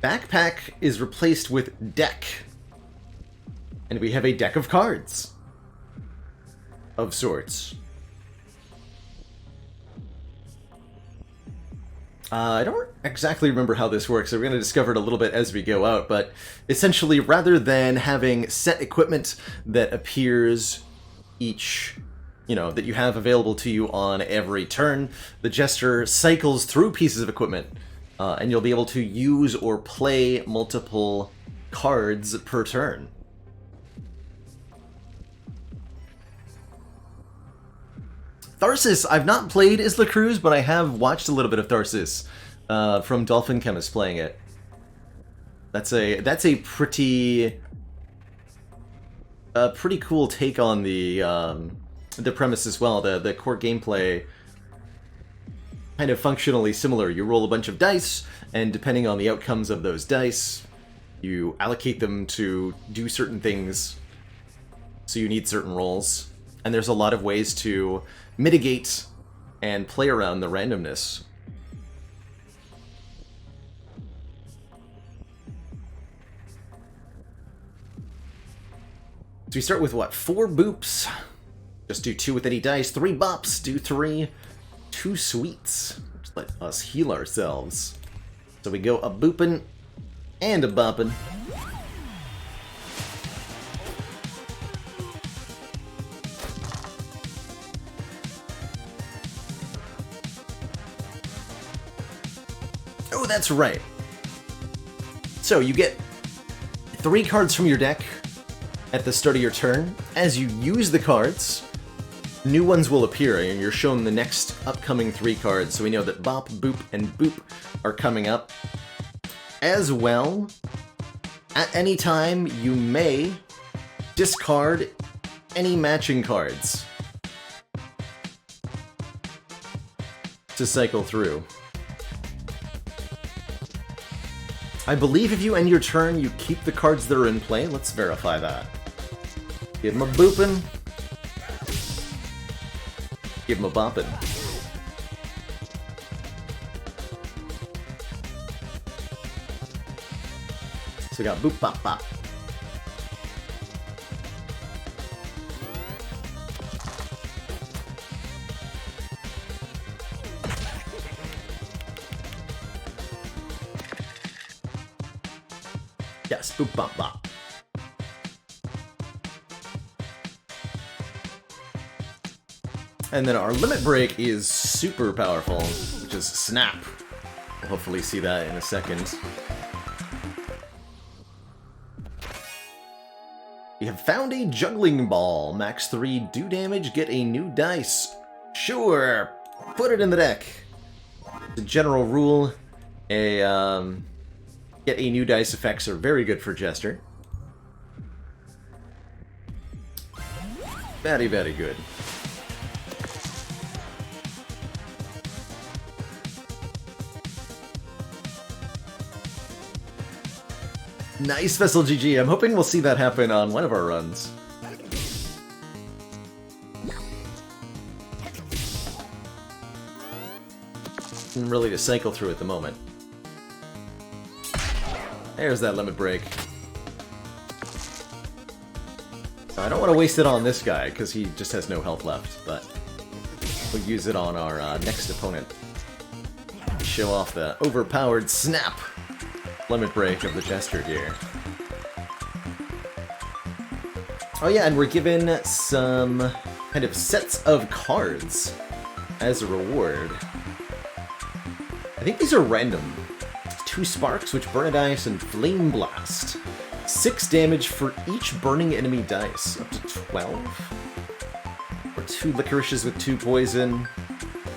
backpack is replaced with deck. And we have a deck of cards. Of sorts. I don't exactly remember how this works, so we're going to discover it a little bit as we go out, but essentially, rather than having set equipment that appears each, that you have available to you on every turn, the Jester cycles through pieces of equipment, and you'll be able to use or play multiple cards per turn. Tharsis, I've not played Isla Cruz, but I have watched a little bit of Tharsis from Dolphin Chemist playing it. That's a pretty cool take on the premise as well. The core gameplay kind of functionally similar. You roll a bunch of dice, and depending on the outcomes of those dice, you allocate them to do certain things. So you need certain rolls, and there's a lot of ways to mitigate and play around the randomness. So we start with what? 4 boops. Just do 2 with any dice. 3 bops. Do 3. 2 sweets. Just let us heal ourselves. So we go a boopin' and a boppin'. Oh, that's right. So you get 3 cards from your deck at the start of your turn. As you use the cards, new ones will appear, and you're shown the next upcoming 3 cards. So we know that Bop, Boop, and Boop are coming up. As well, at any time, you may discard any matching cards to cycle through. I believe if you end your turn, you keep the cards that are in play. Let's verify that. Give him a boopin'. Give him a boppin'. So we got boop, bop, bop. Yes, boop, bop, bop. And then our limit break is super powerful, which is Snap. We'll hopefully see that in a second. We have found a juggling ball. Max 3, do damage, get a new dice. Sure, put it in the deck. The general rule, get a new dice effects are very good for Jester. Very, very good. Nice, Vessel GG. I'm hoping we'll see that happen on one of our runs. And really to cycle through at the moment. There's that limit break. I don't want to waste it on this guy, because he just has no health left, but we'll use it on our next opponent. Show off the overpowered Snap limit break of the Jester here. Oh yeah, and we're given some kind of sets of cards as a reward. I think these are random. 2 Sparks, which burn a dice, and Flame Blast. 6 damage for each burning enemy dice, up to 12. Or 2 licorices with 2 poison.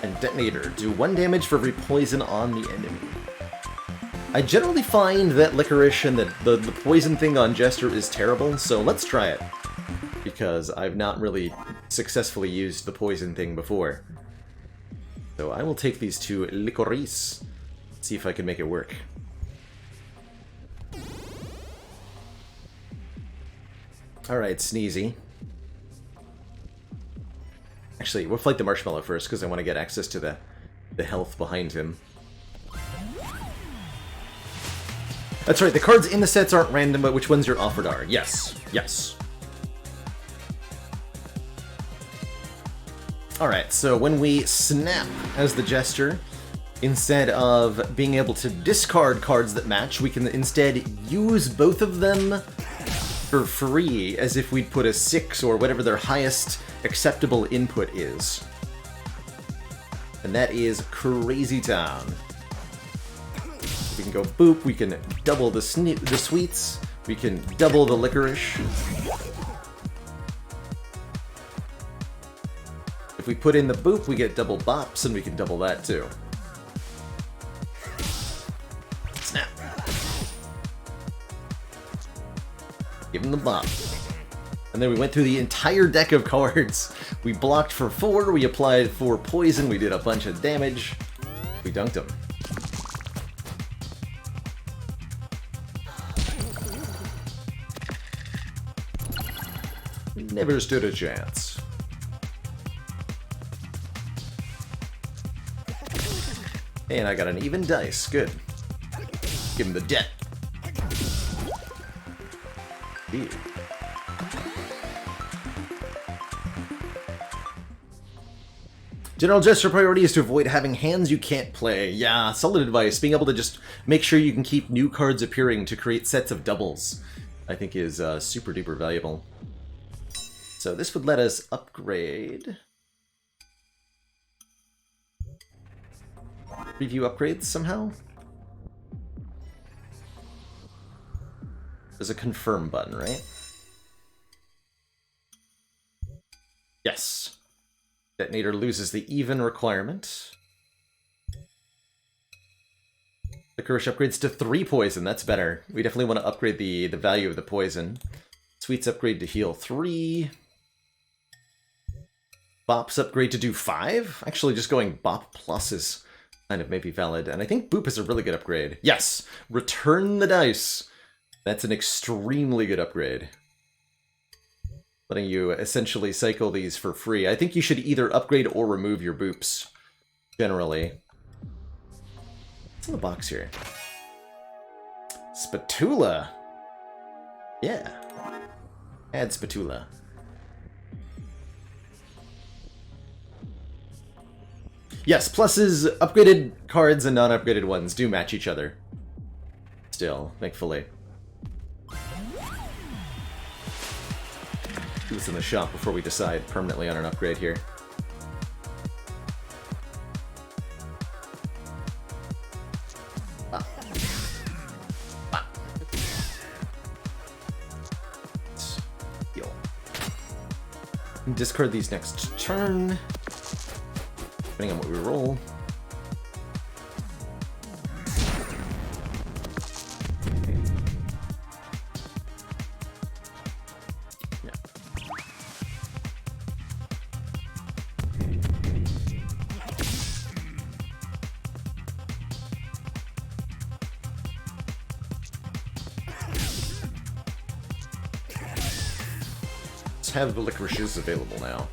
And detonator, do 1 damage for every poison on the enemy. I generally find that licorice and the poison thing on Jester is terrible, so let's try it. Because I've not really successfully used the poison thing before. So I will take these 2 licorice. See if I can make it work. Alright, Sneezy. Actually, we'll fight the Marshmallow first, because I want to get access to the health behind him. That's right, the cards in the sets aren't random, but which ones you're offered are. Yes, yes. Alright, so when we snap as the Jester, instead of being able to discard cards that match, we can instead use both of them for free, as if we'd put a 6 or whatever their highest acceptable input is. And that is crazy town. We can go boop, we can double the sweets, we can double the licorice. If we put in the boop, we get double bops, and we can double that too. Snap. Give him the bop. And then we went through the entire deck of cards. We blocked for 4, we applied 4 poison, we did a bunch of damage. We dunked him. Never stood a chance. And I got an even dice. Good. Give him the debt. Ew. General Jester priority is to avoid having hands you can't play. Yeah, solid advice. Being able to just make sure you can keep new cards appearing to create sets of doubles, I think is super duper valuable. So this would let us upgrade. Preview upgrades somehow? There's a confirm button, right? Yes. Detonator loses the even requirement. Licorice upgrades to 3 poison, that's better. We definitely want to upgrade the value of the poison. Sweets upgrade to heal 3. Bops upgrade to do 5? Actually, just going Bop Plus is kind of maybe valid. And I think Boop is a really good upgrade. Yes! Return the dice! That's an extremely good upgrade. Letting you essentially cycle these for free. I think you should either upgrade or remove your boops, generally. What's in the box here? Spatula! Yeah. Add spatula. Yes, pluses, upgraded cards and non-upgraded ones do match each other. Still, thankfully. Do this in the shop before we decide permanently on an upgrade here. Heal. Discard these next turn, depending on what we roll. Have the licorices available now.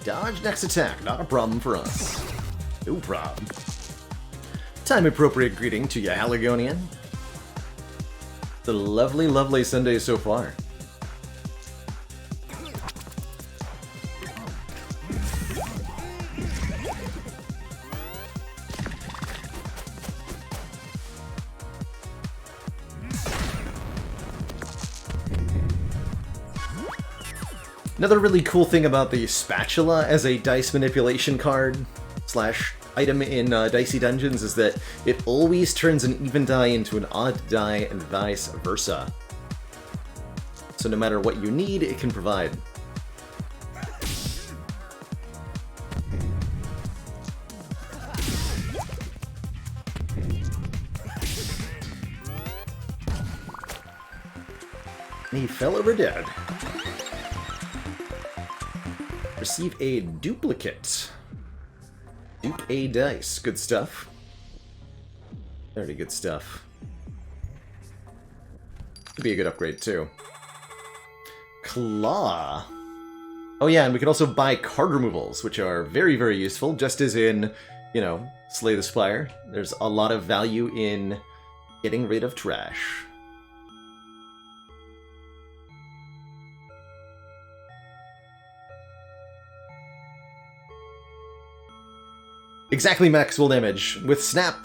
Dodge next attack, not a problem for us. No problem. Time-appropriate greeting to you, Haligonian. It's a lovely, lovely Sunday so far. Another really cool thing about the spatula as a dice manipulation card / item in Dicey Dungeons is that it always turns an even die into an odd die and vice versa. So no matter what you need, it can provide. And he fell over dead. Receive a duplicate. Dupe a dice. Good stuff. Very good stuff. Could be a good upgrade, too. Claw. Oh yeah, and we can also buy card removals, which are very, very useful, just as in, you know, Slay the Spire. There's a lot of value in getting rid of trash. Exactly max will damage. With Snap,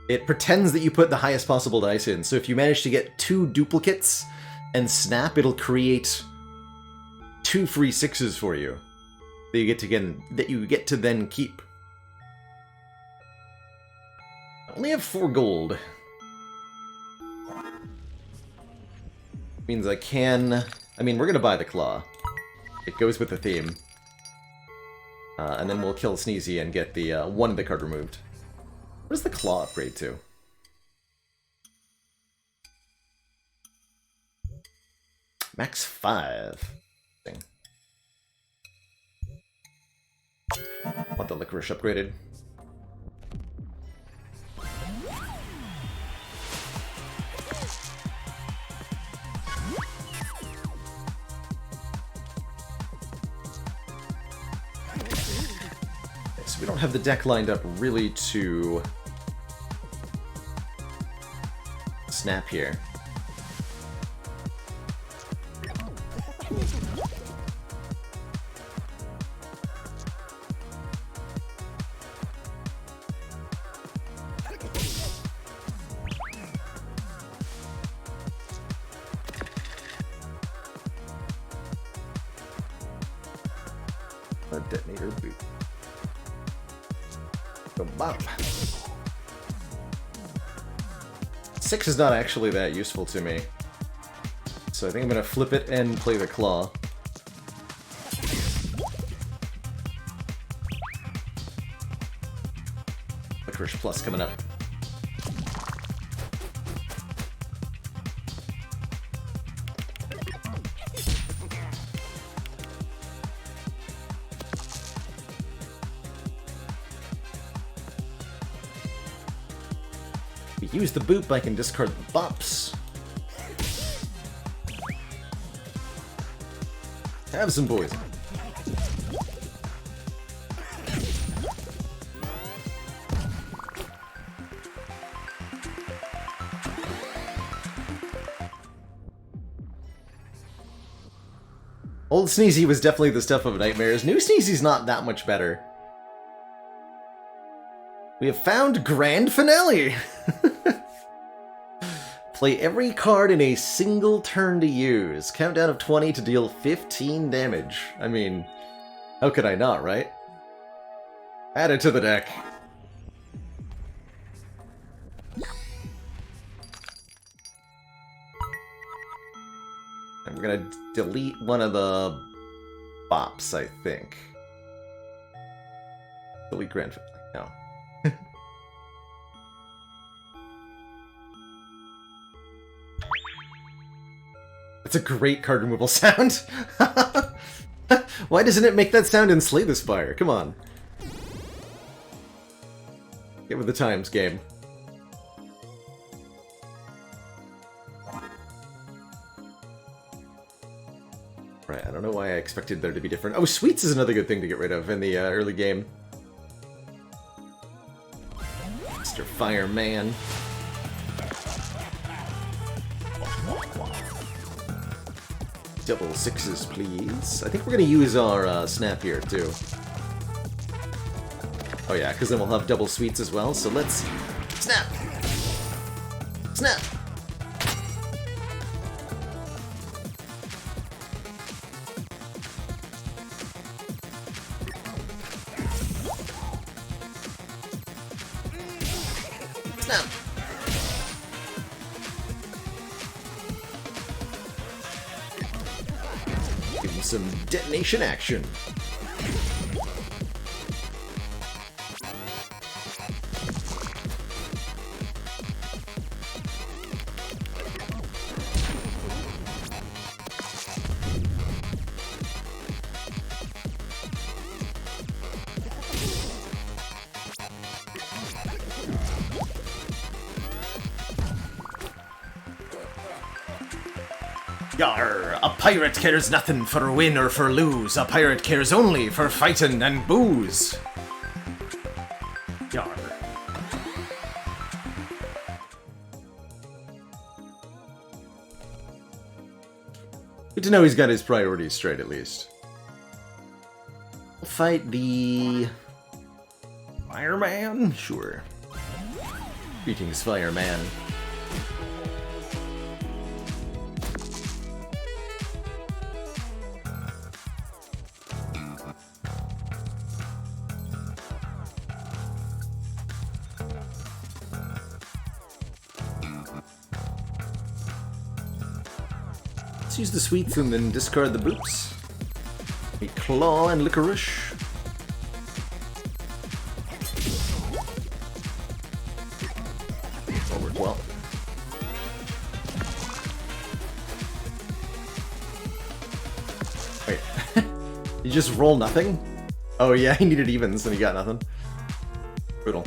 it pretends that you put the highest possible dice in. So if you manage to get 2 duplicates and Snap, it'll create 2 free 6s for you that you get to then keep. I only have 4 gold. Means I can... I mean, we're gonna buy the Claw. It goes with the theme. And then we'll kill Sneezy and get the one of the card removed. What does the Claw upgrade to? Max 5. Want the Licorice upgraded? We don't have the deck lined up really to snap here. A detonator boot. Bop. 6 is not actually that useful to me. So I think I'm gonna flip it and play the Claw. Licorice Plus coming up. Use the boop, I can discard the bops. Have some poison. Old Sneezy was definitely the stuff of nightmares. New Sneezy's not that much better. We have found Grand Finale! Play every card in a single turn to use. Countdown of 20 to deal 15 damage. I mean, how could I not, right? Add it to the deck. And we're gonna delete one of the bops, I think. Delete Grand Finale. No. It's a great card removal sound. Why doesn't it make that sound in Slay the Spire? Come on. Get with the times, game. Right, I don't know why I expected there to be different... Oh, Sweets is another good thing to get rid of in the early game. Mr. Fireman. Double 6s, please. I think we're gonna use our snap here, too. Oh yeah, because then we'll have double sweets as well, so let's... Snap! Snap! Snap! Give him some detonation action. Yar! A pirate cares nothing for win or for lose. A pirate cares only for fightin' and booze. Yar. Good to know he's got his priorities straight, at least. We'll fight the... Fireman? Sure. Greetings, Fireman. Let's use the sweets and then discard the boots. A claw and licorice. That'll work well. Wait. You just roll nothing? Oh yeah, he needed evens and he got nothing. Brutal.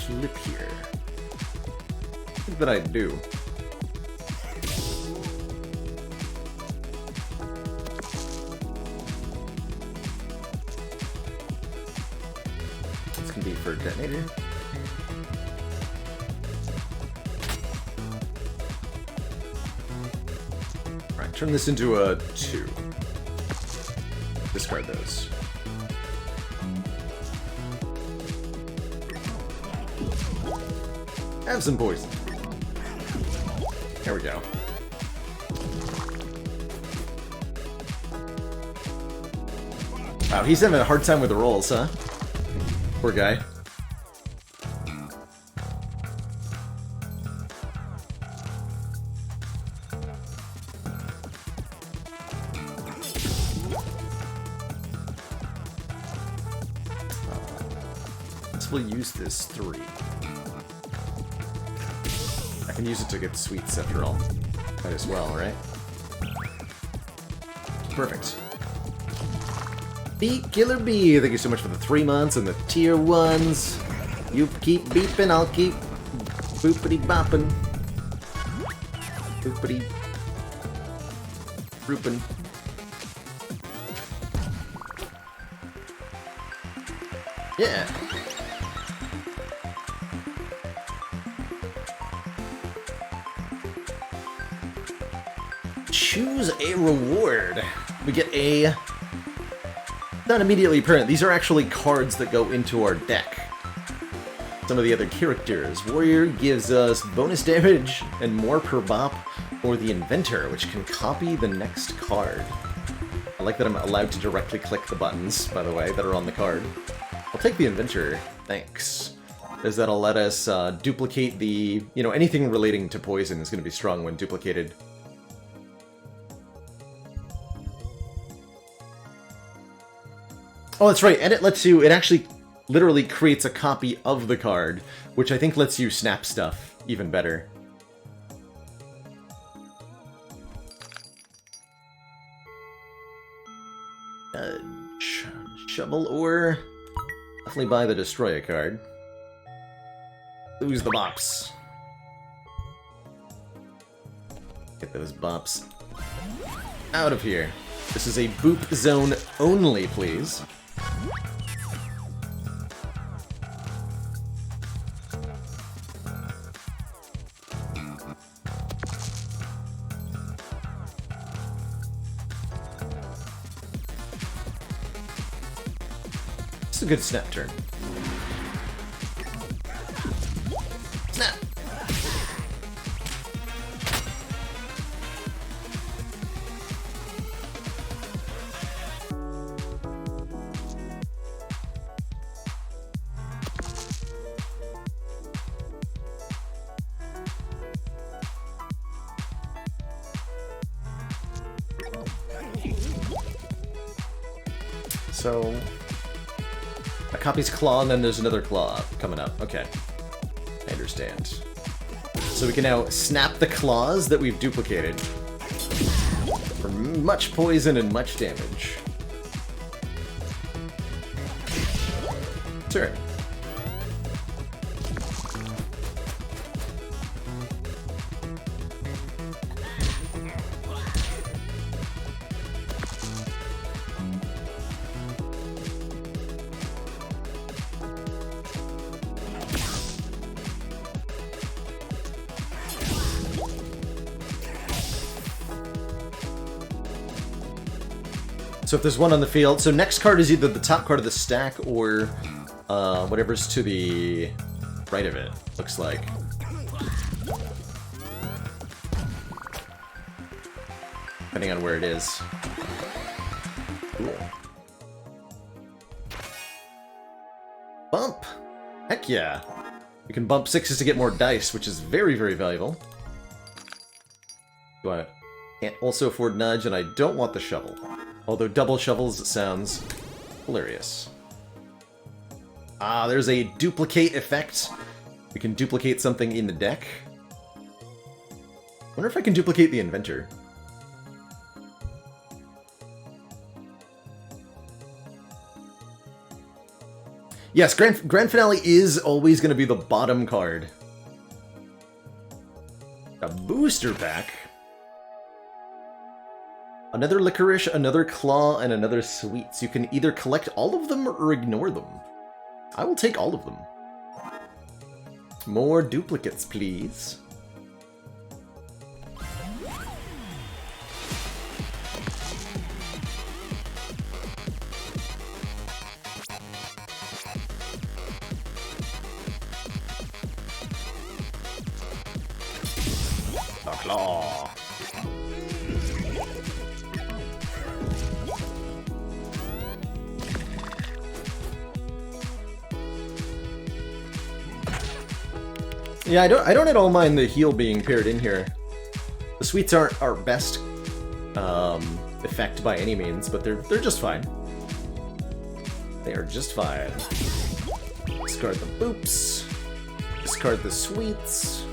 Flip here. I think that I do. This can be for a detonator. Alright, turn this into a 2. Discard those. Have some poison. There we go. Wow, he's having a hard time with the rolls, huh? Poor guy. We'll use this 3. I can use it to get sweets after all. Might as well, right? Perfect. Beat Killer Bee, thank you so much for the 3 months and the tier 1s. You keep beeping, I'll keep boopity bopping. Boopity roopin'. Yeah. Choose a reward. We get a... Not immediately apparent. These are actually cards that go into our deck. Some of the other characters. Warrior gives us bonus damage and more per bop, or the Inventor, which can copy the next card. I like that I'm allowed to directly click the buttons, by the way, that are on the card. I'll take the Inventor, thanks. Because that'll let us duplicate the... You know, anything relating to poison is going to be strong when duplicated. Oh, that's right, and it lets you... It actually literally creates a copy of the card, which I think lets you snap stuff even better. Shovel ore. Definitely buy the Destroy a card. Lose the bops. Get those bops out of here. This is a boop zone only, please. It's a good snap turn. Snap! So... a copy's claw, and then there's another claw coming up. Okay. I understand. So we can now snap the claws that we've duplicated for much poison and much damage. Sure. So if there's one on the field, so next card is either the top card of the stack or whatever's to the right of it, looks like. Depending on where it is. Cool. Bump! Heck yeah! We can bump 6s to get more dice, which is very, very valuable. Do I can't also afford nudge, and I don't want the shovel. Although double shovels sounds hilarious. Ah, there's a duplicate effect. We can duplicate something in the deck. Wonder if I can duplicate the inventor. Yes, Grand Finale is always going to be the bottom card. A booster pack. Another Licorice, another Claw, and another Sweets. You can either collect all of them or ignore them. I will take all of them. More duplicates, please. A claw. Yeah, I don't at all mind the heal being paired in here. The sweets aren't our best effect by any means, but they're just fine. They are just fine. Discard the boops. Discard the sweets.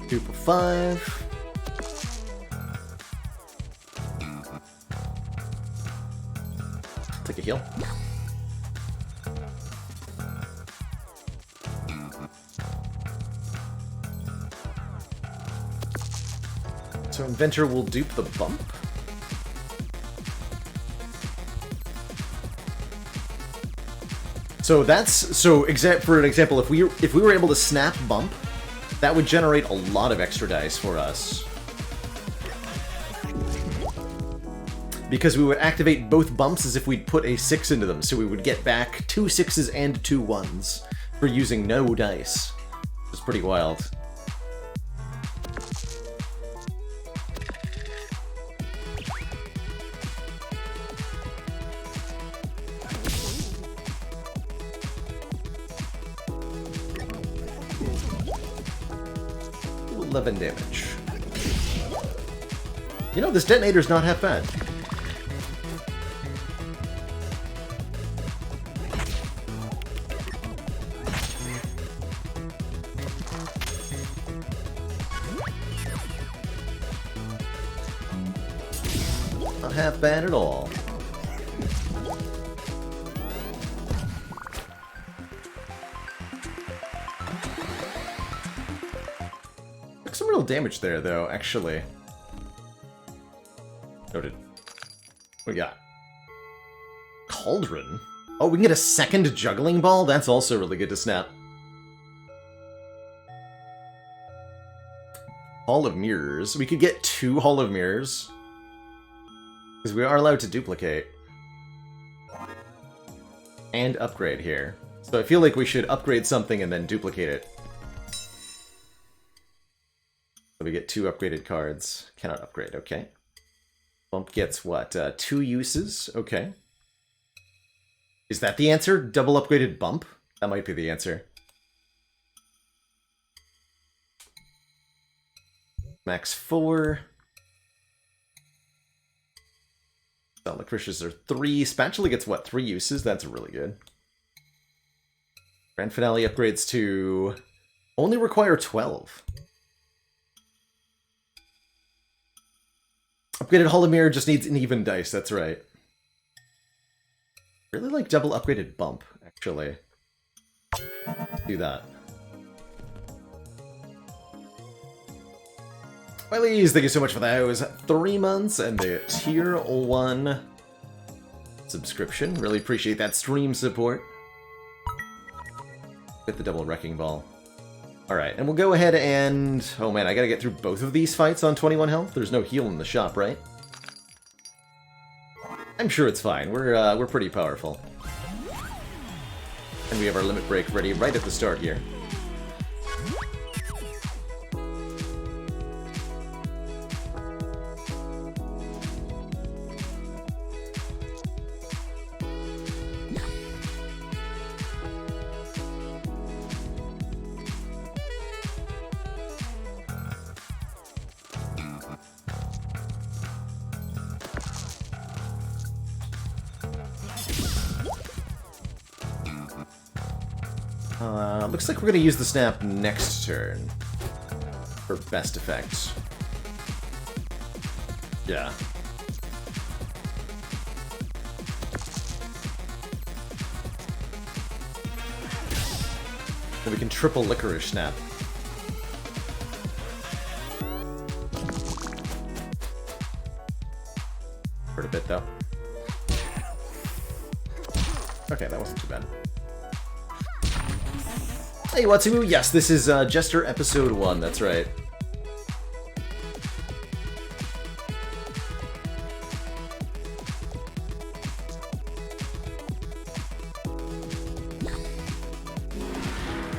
Dupe 5. Take a heal. So Inventor will dupe the bump. So that's for an example, if we were able to snap bump, that would generate a lot of extra dice for us. Because we would activate both bumps as if we'd put a 6 into them, so we would get back 2 6s and 2 1s for using no dice. It's pretty wild. Ooh, 11 damage. You know, this detonator's not half bad. Not half bad at all. Took some real damage there, though, actually. Noted. What we got? Cauldron? Oh, we can get a second juggling ball? That's also really good to snap. Hall of Mirrors. We could get 2 Hall of Mirrors. Because we are allowed to duplicate. And upgrade here. So I feel like we should upgrade something and then duplicate it. So we get 2 upgraded cards. Cannot upgrade, okay. Bump gets what? 2 uses? Okay. Is that the answer? Double upgraded bump? That might be the answer. Max 4. Stout Licorices are 3. Spatula gets, what, 3 uses? That's really good. Grand Finale upgrades to only require 12. Upgraded Hollow Mirror just needs an even dice, that's right. Really like double upgraded Bump, actually. Do that. Wileys, thank you so much for those 3 months and the Tier 1 subscription. Really appreciate that stream support. With the double Wrecking Ball. Alright, and we'll go ahead and... Oh man, I gotta get through both of these fights on 21 health. There's no heal in the shop, right? I'm sure it's fine. We're pretty powerful. And we have our limit break ready right at the start here. Looks like we're going to use the snap next turn for best effect. Yeah. Then we can triple Licorice Snap. Hurt a bit, though. Okay, that wasn't too bad. Hey, Watsumu, yes, this is Jester Episode 1, that's right.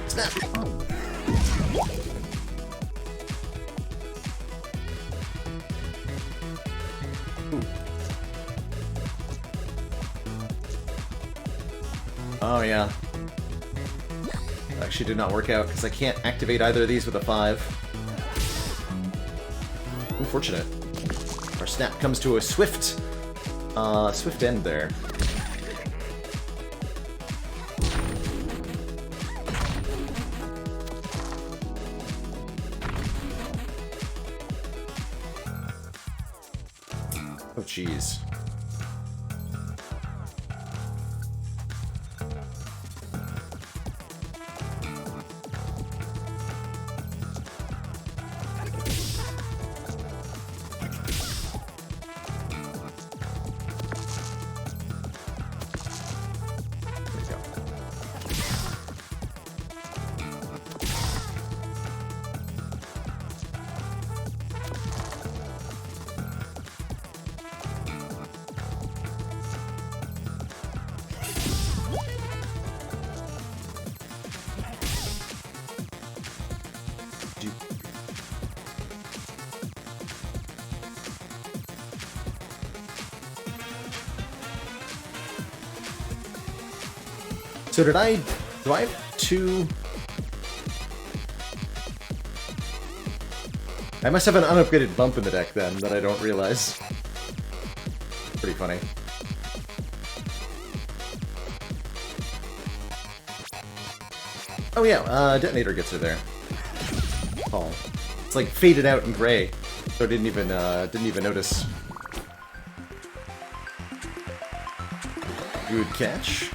Snap! Ooh. Oh, yeah. Actually did not work out because I can't activate either of these with a 5. Unfortunate. Our snap comes to a swift end there. Oh, jeez. So do I have 2? I must have an unupgraded bump in the deck then that I don't realize. Pretty funny. Oh yeah, Detonator gets her there. Oh, it's like faded out in gray, so I didn't even notice. Good catch.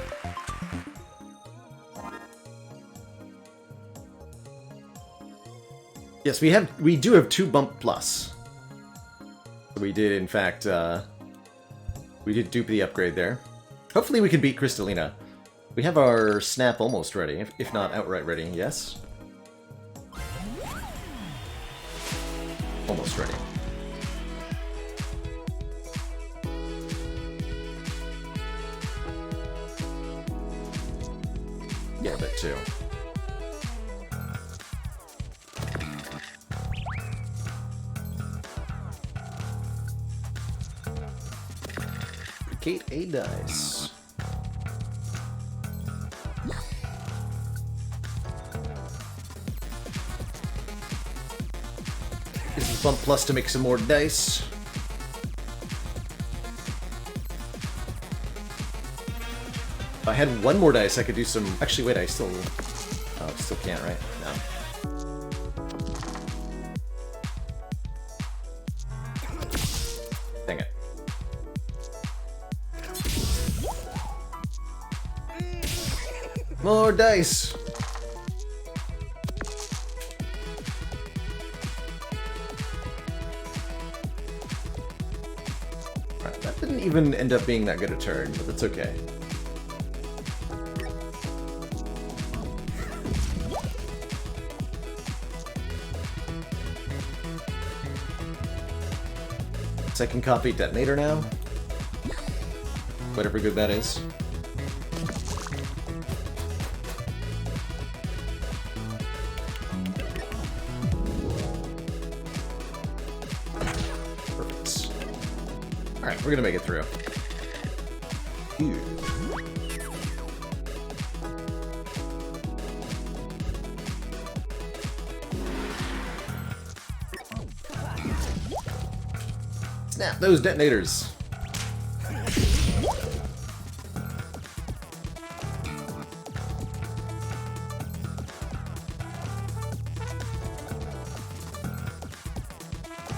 Yes, we do have 2 bump plus. We did, in fact, we did dupe the upgrade there. Hopefully we can beat Crystalina. We have our snap almost ready, if not outright ready, yes? Almost ready. Yeah, I bet too. Kate a dice. This is bump plus to make some more dice. If I had one more dice, I could do some... Actually, wait, I still... Oh, still can't, right? No. Dang it. More dice! Alright, that didn't even end up being that good a turn, but that's okay. Second copy detonator now. Whatever good that is. Perfect. Alright, we're gonna make it through. Ew. Snap those detonators!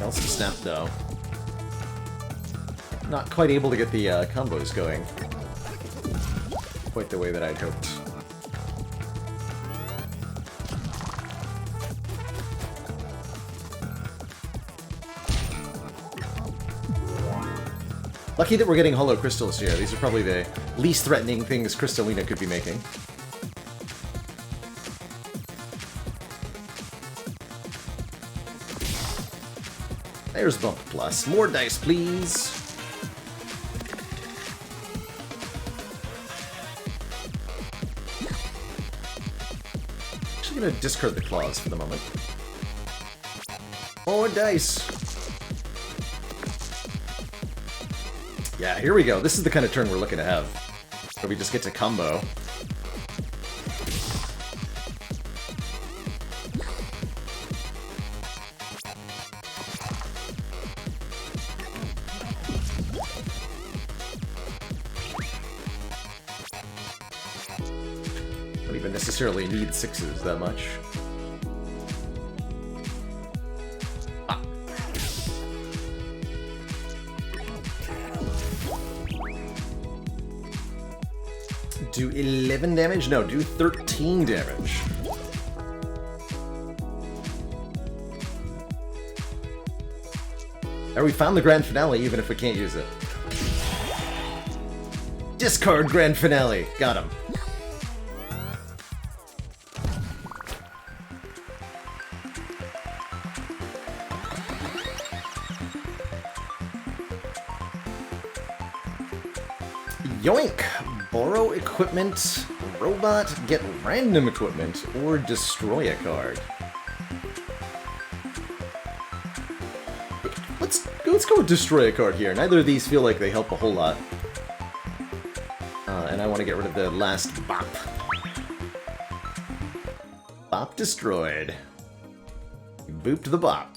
Also snapped though. Not quite able to get the combos going quite the way that I'd hoped. Lucky that we're getting hollow crystals here. These are probably the least threatening things Crystalina could be making. There's Bump Plus. More dice, please. Actually gonna discard the claws for the moment. More dice. Yeah, here we go. This is the kind of turn we're looking to have. Where we just get to combo. Don't even necessarily need sixes that much. Do 11 damage? No, do 13 damage. Are we found the grand finale even if we can't use it? Discard grand finale. Got him. Yoink! Borrow equipment, robot, get random equipment, or destroy a card. Let's go with destroy a card here. Neither of these feel like they help a whole lot. And I want to get rid of the last bop. Bop destroyed. Booped the bop.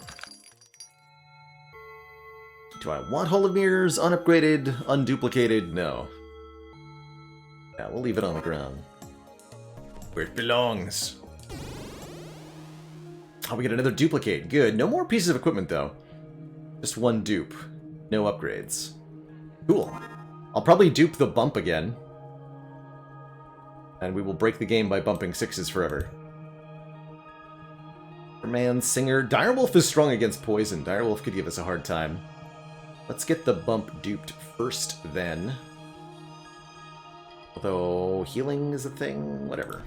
Do I want Hall of Mirrors? Unupgraded? Unduplicated? No. Yeah, we'll leave it on the ground. Where it belongs. Oh, we get another duplicate. Good. No more pieces of equipment, though. Just one dupe. No upgrades. Cool. I'll probably dupe the bump again. And we will break the game by bumping sixes forever. Man, Singer. Direwolf is strong against poison. Direwolf could give us a hard time. Let's get the bump duped first, then. Although, healing is a thing, whatever.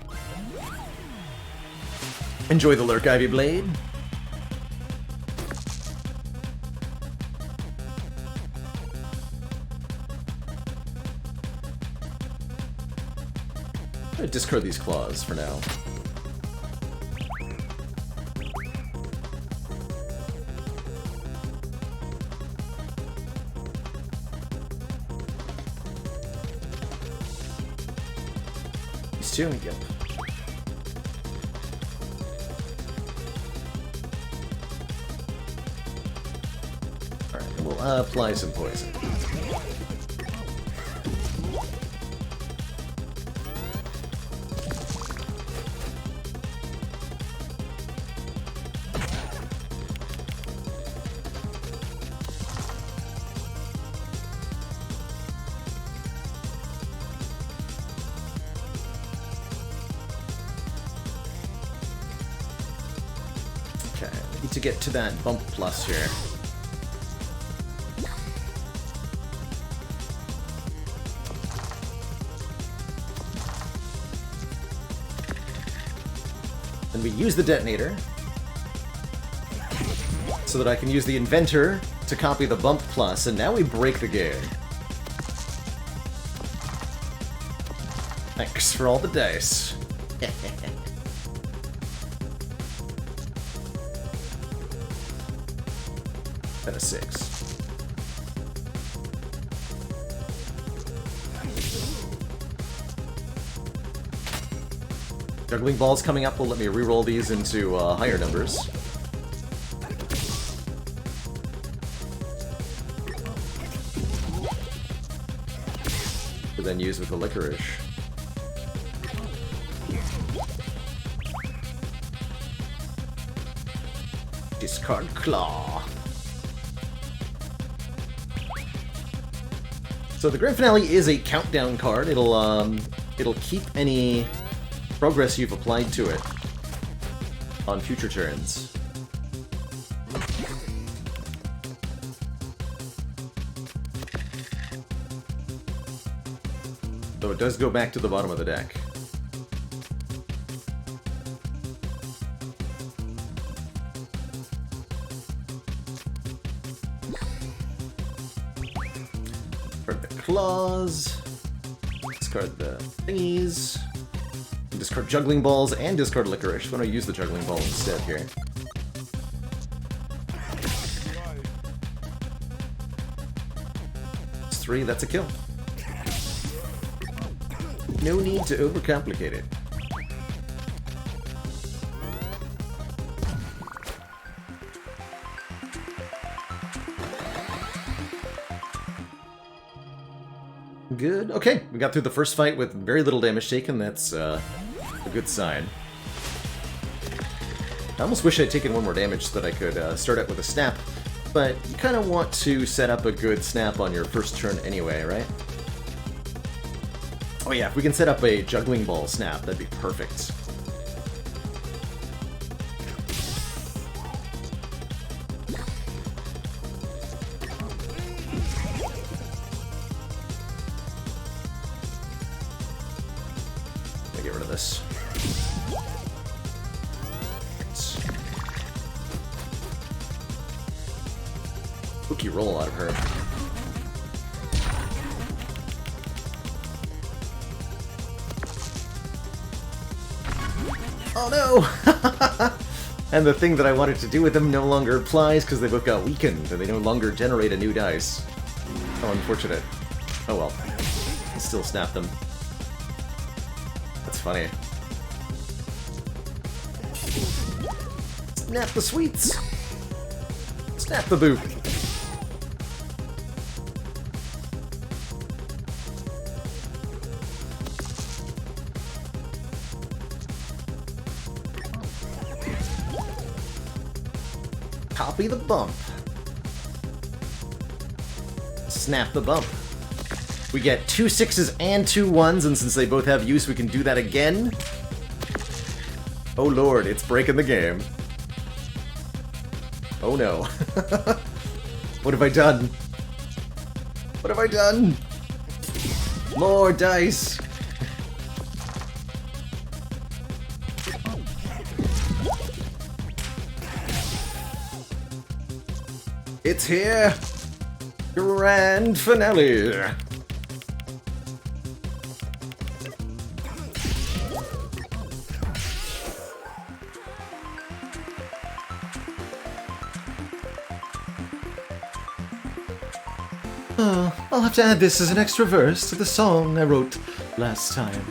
Enjoy the Lurk Ivy Blade. I'm gonna discard these claws for now. Yep. Alright, we'll apply some poison. Okay, need to get to that bump plus here. Then we use the detonator so that I can use the inventor to copy the bump plus, and now we break the game. Thanks for all the dice. And a 6. Juggling balls coming up will let me reroll these into higher numbers. To then use with the licorice. Discard Claw. So the grand finale is a countdown card. It'll keep any progress you've applied to it on future turns. Though it does go back to the bottom of the deck. Discard the claws. Discard the thingies. Discard juggling balls and discard licorice. Why don't I use the juggling ball instead here? It's 3, that's a kill. No need to overcomplicate it. Good. Okay, we got through the first fight with very little damage taken. That's a good sign. I almost wish I'd taken one more damage so that I could start out with a snap, but you kind of want to set up a good snap on your first turn anyway, right? Oh yeah, if we can set up a juggling ball snap, that'd be perfect. Let me get rid of this. Spooky roll out of her. Oh no! And the thing that I wanted to do with them no longer applies because they both got weakened and they no longer generate a new dice. How unfortunate. Oh well. I still snap them. That's funny. Snap the sweets! Snap the boot! Copy the bump. Snap the bump. We get 2 6s and 2 1s, and since they both have use, we can do that again. Oh lord, it's breaking the game. Oh no. What have I done? What have I done? More dice. It's here! Grand finale! I'll have to add this as an extra verse to the song I wrote last time.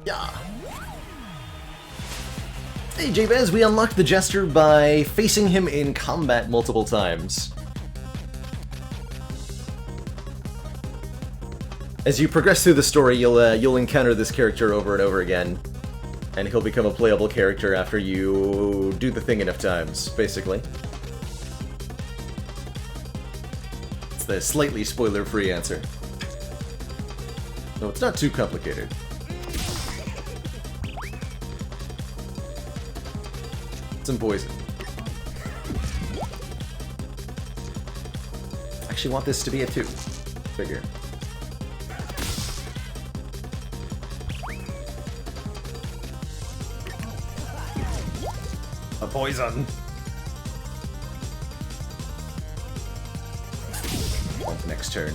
Yeah. Hey Jabez, we unlocked the Jester by facing him in combat multiple times. As you progress through the story, you'll encounter this character over and over again, and he'll become a playable character after you do the thing enough times, basically. That's the slightly spoiler-free answer. No, it's not too complicated. Some poison. I actually want this to be a 2. Figure. A poison. Next turn.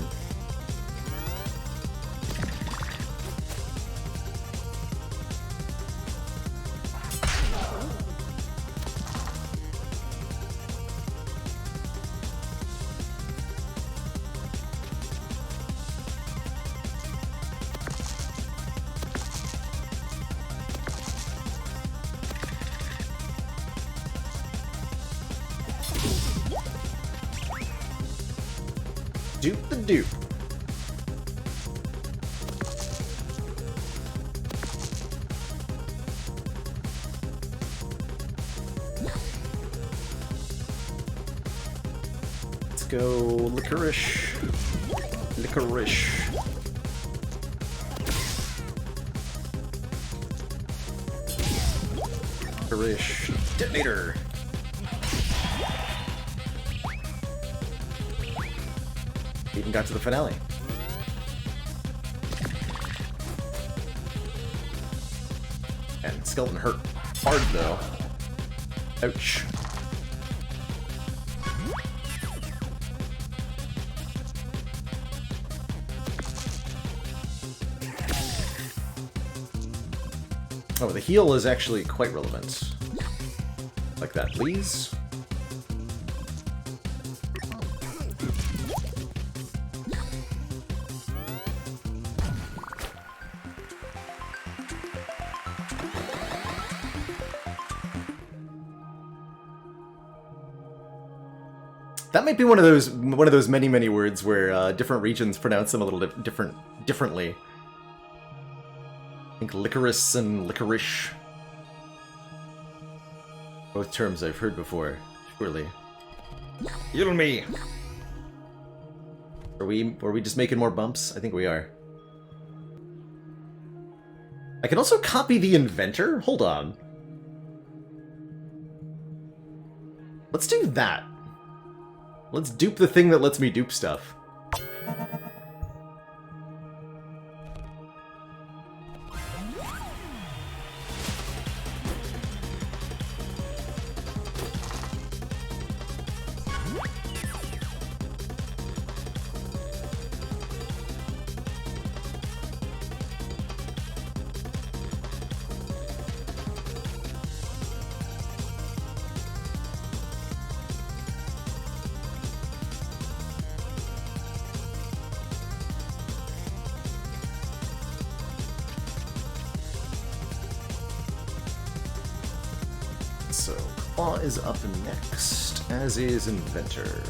Dupe the dupe. Let's go licorice. Licorice. Licorice. Detonator. Even got to the finale. And skeleton hurt hard though. Ouch. Oh, the heal is actually quite relevant. Like that, please. That might be one of those many words where different regions pronounce them a little differently. I think licorice and licorice. Both terms I've heard before, surely. Heal me! Are we just making more bumps? I think we are. I can also copy the inventor? Hold on. Let's do that. Let's dupe the thing that lets me dupe stuff. So, Claw is up next, as is Inventor.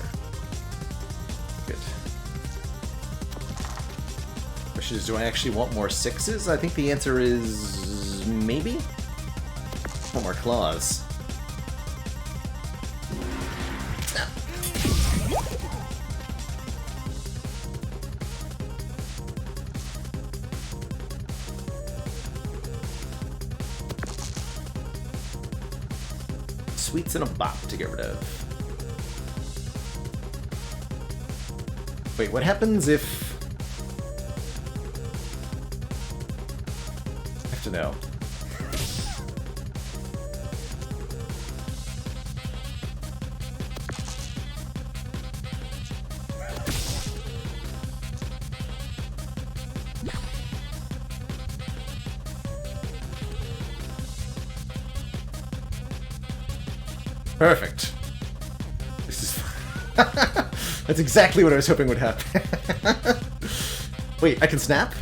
Good. Question is, do I actually want more 6s? I think the answer is... maybe? Want more claws. Sweets and a bop to get rid of. Wait, what happens if... I have to know. Perfect. This is... That's exactly what I was hoping would happen. Wait, I can snap?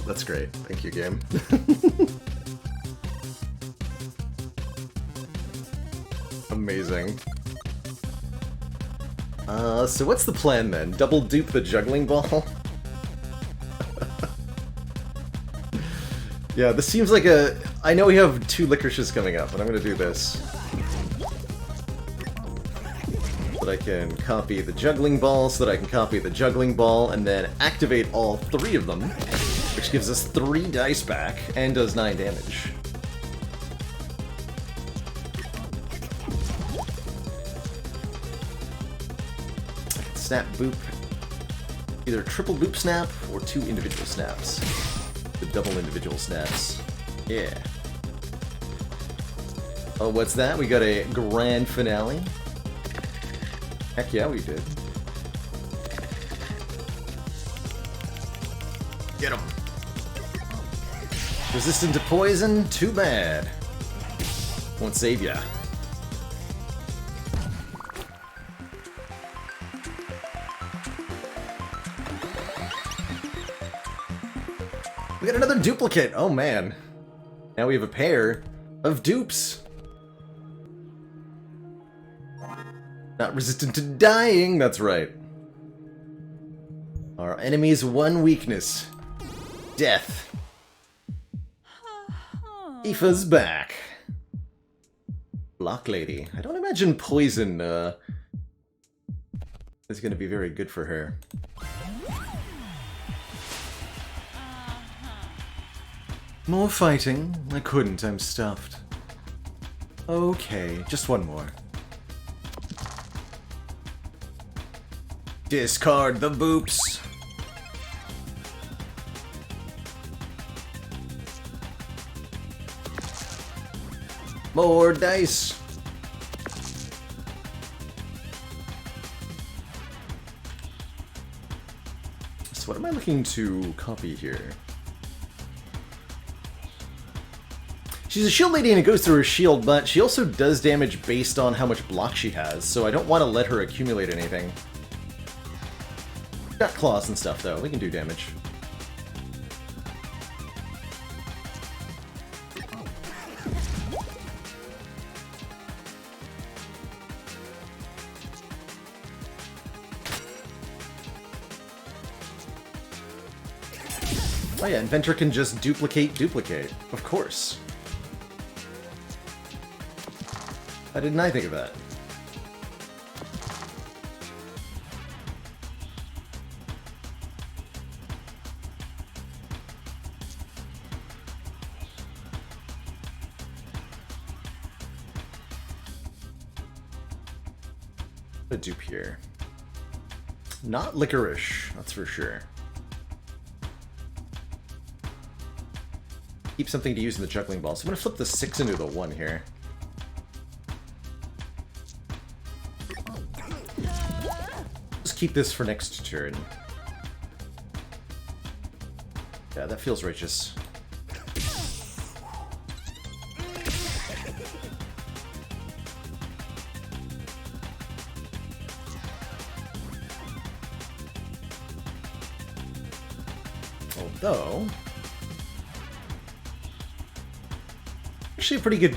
That's great. Thank you, game. Amazing. So what's the plan then? Double dupe the juggling ball? Yeah, this seems like a... I know we have 2 licorices coming up, but I'm gonna do this. So that I can copy the juggling ball, so that I can copy the juggling ball, and then activate all 3 of them, which gives us 3 dice back, and does 9 damage. Snap boop. Either triple boop snap or 2 individual snaps. The double individual snaps. Yeah. Oh, what's that? We got a grand finale? Heck yeah, we did. Get him. Resistant to poison? Too bad. Won't save ya. We got another duplicate! Oh man. Now we have a pair of dupes. Not resistant to dying, that's right. Our enemy's one weakness. Death. Aoife's back. Block Lady. I don't imagine poison is going to be very good for her. More fighting? I couldn't, I'm stuffed. Okay, just one more. Discard the boops. More dice. So what am I looking to copy here? She's a shield lady and it goes through her shield, but she also does damage based on how much block she has, so I don't want to let her accumulate anything. Got claws and stuff, though. We can do damage. Oh yeah, Inventor can just duplicate. Of course. Why didn't I think of that? A dupe here. Not licorice, that's for sure. Keep something to use in the juggling ball. So I'm gonna flip the 6 into the 1 here. Just keep this for next turn. Yeah, that feels righteous. Although, actually a pretty good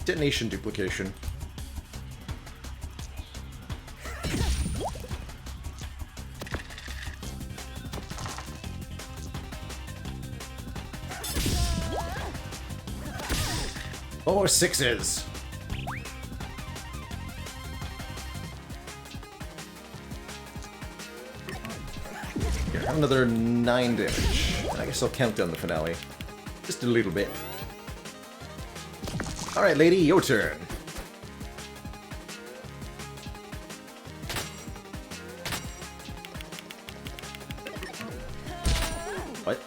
detonation duplication. Or 6s. Here, have another 9 damage. I guess I'll count down the finale. Just a little bit. Alright, lady, your turn. What?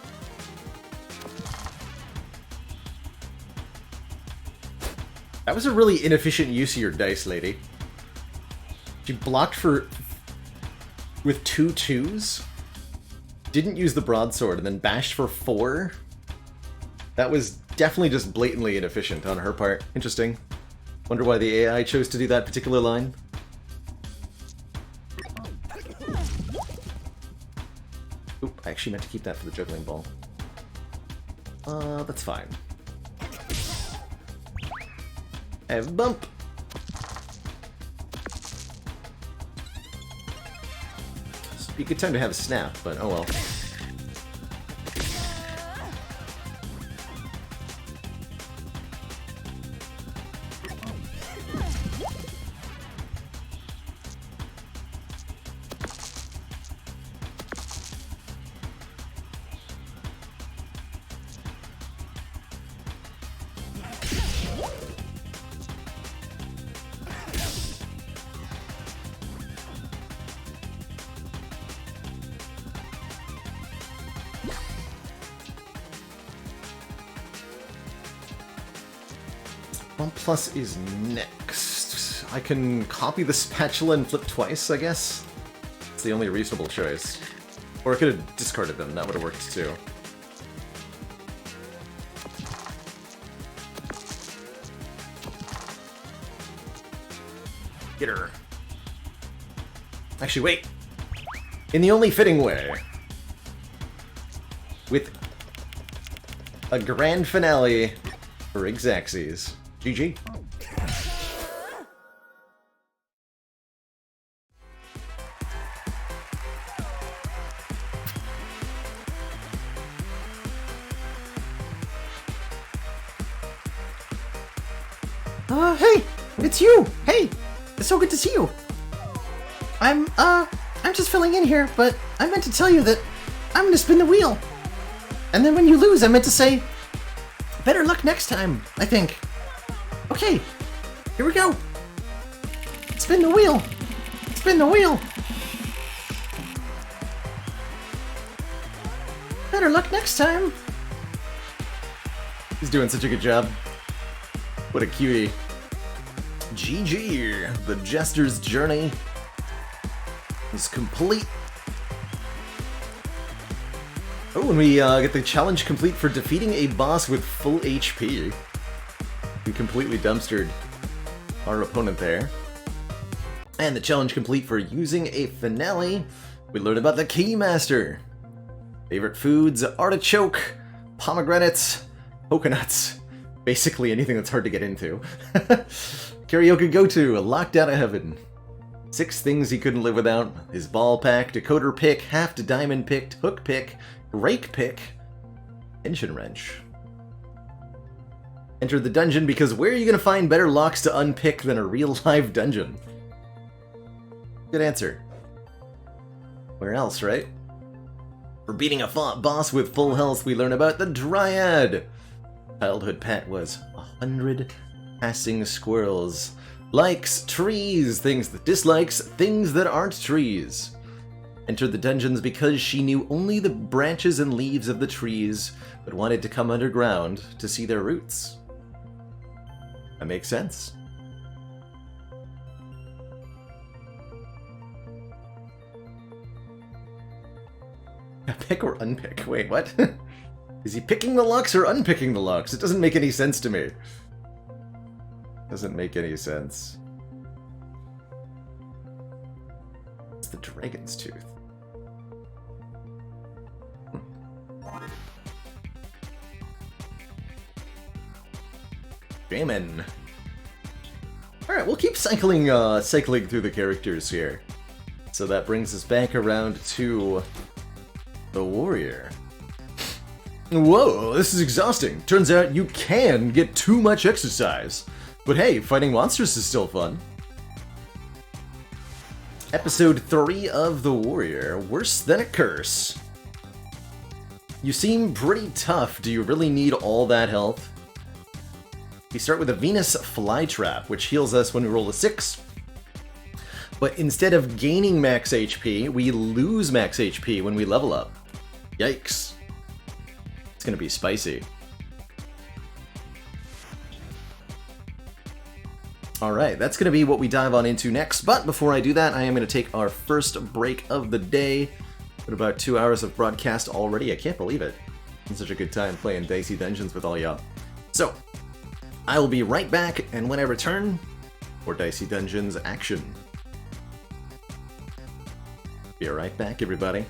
That was a really inefficient use of your dice, lady. She blocked for... with 2 2s? Didn't use the broadsword and then bashed for 4? That was definitely just blatantly inefficient on her part. Interesting. Wonder why the AI chose to do that particular line. Oop, I actually meant to keep that for the juggling ball. That's fine. I have bump. Be a good time to have a snap, but oh well. OnePlus is next. I can copy the spatula and flip twice, I guess. It's the only reasonable choice. Or I could have discarded them, that would have worked too. Get her. Actually, wait! In the only fitting way. With a grand finale for Xaxes. GG. Hey! It's you! Hey! It's so good to see you! I'm just filling in here, but I meant to tell you that I'm gonna spin the wheel! And then when you lose, I meant to say, better luck next time, I think. Okay, here we go. Spin the wheel. Spin the wheel. Better luck next time. He's doing such a good job. What a cutie. GG. The Jester's journey is complete. Oh, and we get the challenge complete for defeating a boss with full HP. We completely dumpstered our opponent there. And the challenge complete for using a finale. We learned about the Keymaster. Favorite foods, artichoke, pomegranates, coconuts. Basically anything that's hard to get into. Karaoke go-to, locked out of heaven. 6 things he couldn't live without. His ball pack, decoder pick, half to diamond pick, hook pick, rake pick, engine wrench. Enter the dungeon because where are you going to find better locks to unpick than a real live dungeon? Good answer. Where else, right? For beating a boss with full health, we learn about the Dryad. Childhood pet was 100 passing squirrels. Likes trees, things that dislikes, things that aren't trees. Entered the dungeons because she knew only the branches and leaves of the trees, but wanted to come underground to see their roots. That makes sense. Pick or unpick? Wait, what? Is he picking the locks or unpicking the locks? It doesn't make any sense to me. Doesn't make any sense. It's the dragon's tooth. Shaman. Alright, we'll keep cycling through the characters here. So that brings us back around to the warrior. Whoa, this is exhausting. Turns out you can get too much exercise. But hey, fighting monsters is still fun. Episode 3 of The Warrior, Worse Than a Curse. You seem pretty tough. Do you really need all that health? We start with a Venus Flytrap, which heals us when we roll a 6. But instead of gaining max HP, we lose max HP when we level up. Yikes. It's gonna be spicy. Alright, that's gonna be what we dive on into next, but before I do that, I am gonna take our first break of the day. Been about 2 hours of broadcast already, I can't believe it. It's such a good time playing Dicey Dungeons with all y'all. So, I will be right back, and when I return, for Dicey Dungeons action. Be right back, everybody.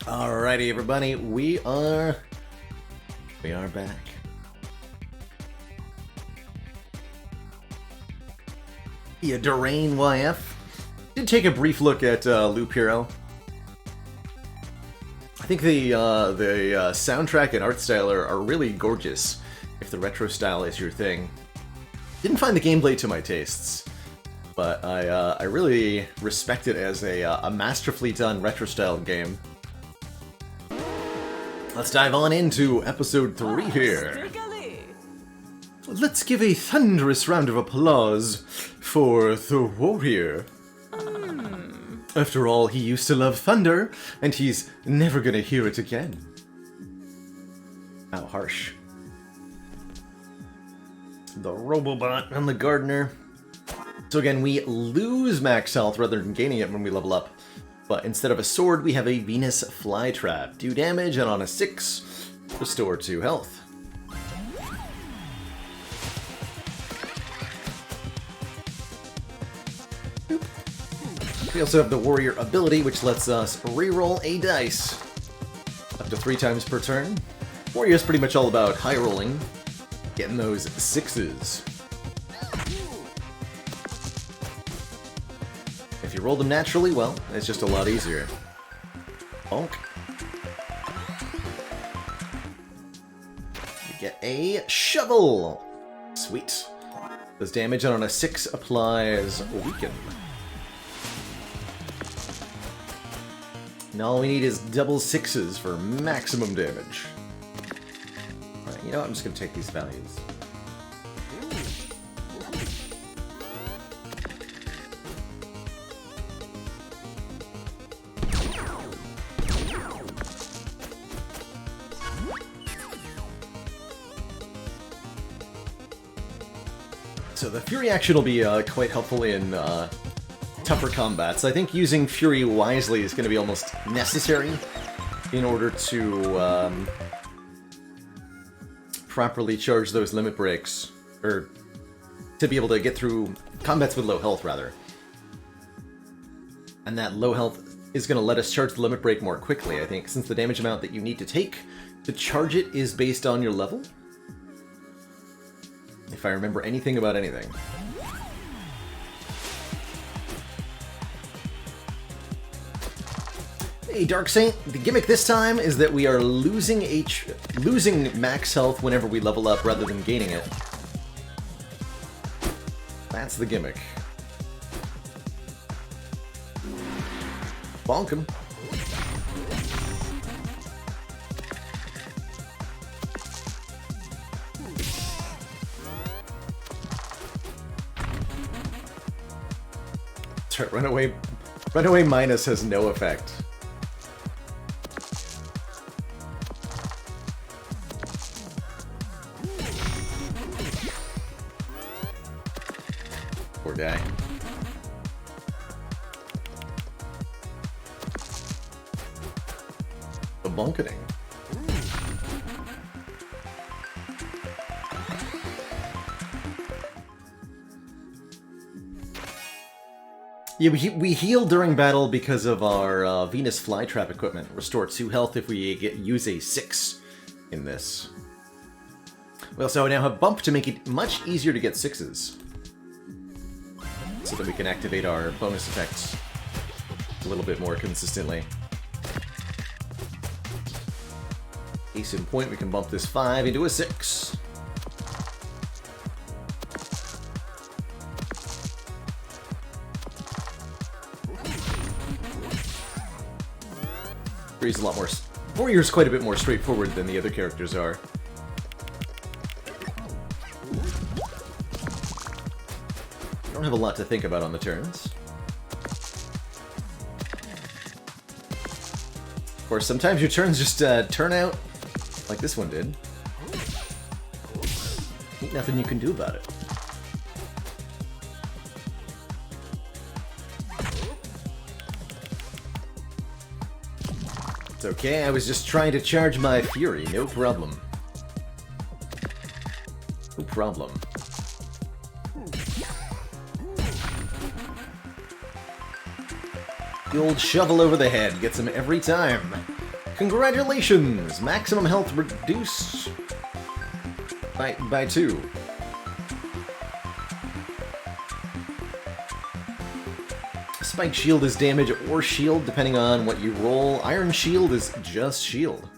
Alrighty, everybody, we are back. Yeah, Durain YF did take a brief look at Loop Hero. I think the soundtrack and art style are really gorgeous. If the retro style is your thing, didn't find the gameplay to my tastes, but I really respect it as a masterfully done retro style game. Let's dive on into episode 3 here. Let's give a thunderous round of applause for the warrior. After all, he used to love thunder, and he's never gonna hear it again. How harsh. The Robobot and the Gardener. So again, we lose max health rather than gaining it when we level up. But instead of a sword, we have a Venus Flytrap. 2 damage, and on a 6, restore 2 health. We also have the Warrior ability, which lets us reroll a dice up to 3 times per turn. Warrior is pretty much all about high rolling, getting those 6s. If you roll them naturally, well, it's just a lot easier. Bonk. You get a shovel! Sweet. Does damage, and on a 6 applies Weaken. And all we need is double 6s for maximum damage. Alright, you know what? I'm just gonna take these values. So the Fury action will be quite helpful in tougher combats. I think using Fury wisely is going to be almost necessary in order to properly charge those limit breaks, or to be able to get through combats with low health, rather. And that low health is going to let us charge the limit break more quickly, I think, since the damage amount that you need to take to charge it is based on your level. If I remember anything about anything. Hey, Dark Saint, the gimmick this time is that we are losing max health whenever we level up rather than gaining it. That's the gimmick. Bonk him. Runaway minus has no effect. Poor guy. The bunketing. Yeah, we heal during battle because of our Venus Flytrap equipment. Restore 2 health if we use a 6 in this. We also now have Bump to make it much easier to get 6s. So that we can activate our bonus effects a little bit more consistently. Case in point, we can bump this 5 into a 6. Warrior's quite a bit more straightforward than the other characters are. You don't have a lot to think about on the turns. Of course, sometimes your turns just turn out like this one did. Ain't nothing you can do about it. It's okay, I was just trying to charge my Fury, no problem. No problem. The old shovel over the head gets him every time. Congratulations! Maximum health reduced by 2. Spike shield is damage or shield, depending on what you roll. Iron shield is just shield.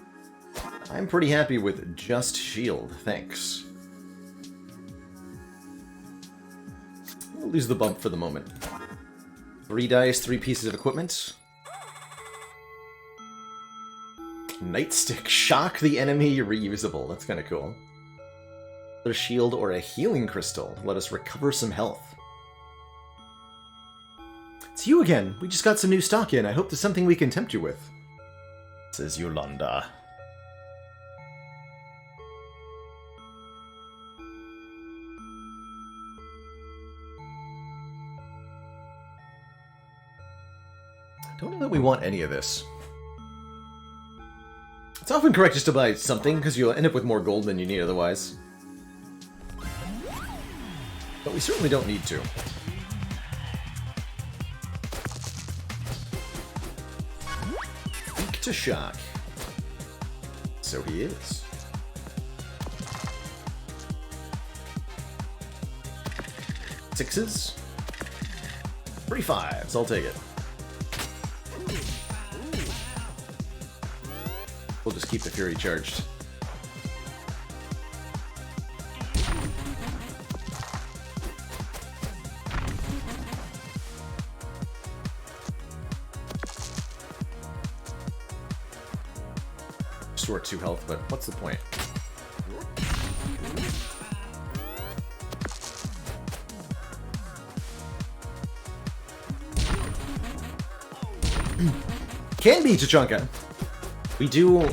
I'm pretty happy with just shield, thanks. We'll lose the bump for the moment. 3 dice, 3 pieces of equipment. Nightstick. Shock the enemy, reusable. That's kind of cool. A shield or a healing crystal. Let us recover some health. It's you again. We just got some new stock in. I hope there's something we can tempt you with. Says Yolanda. I don't know that we want any of this. It's often correct just to buy something, because you'll end up with more gold than you need otherwise. But we certainly don't need to. Weak to shock. So he is. Sixes. 3 5s, I'll take it. We'll just keep the Fury charged. Restore 2 health, but what's the point? Can be Tachanka. We do...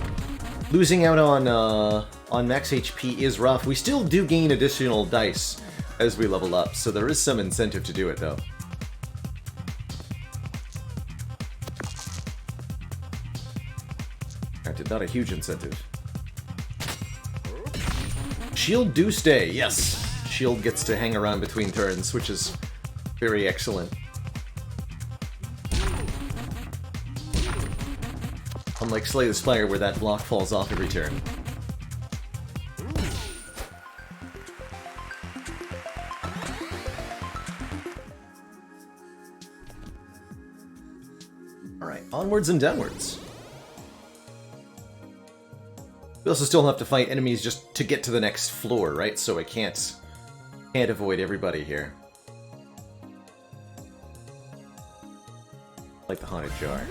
Losing out on max HP is rough. We still do gain additional dice as we level up, so there is some incentive to do it, though. Granted, not a huge incentive. Shield do stay, yes! Shield gets to hang around between turns, which is very excellent. Unlike Slay the Spire, where that block falls off every turn. Alright, onwards and downwards. We also still have to fight enemies just to get to the next floor, right? So I can't avoid everybody here. Like the Haunted Jar.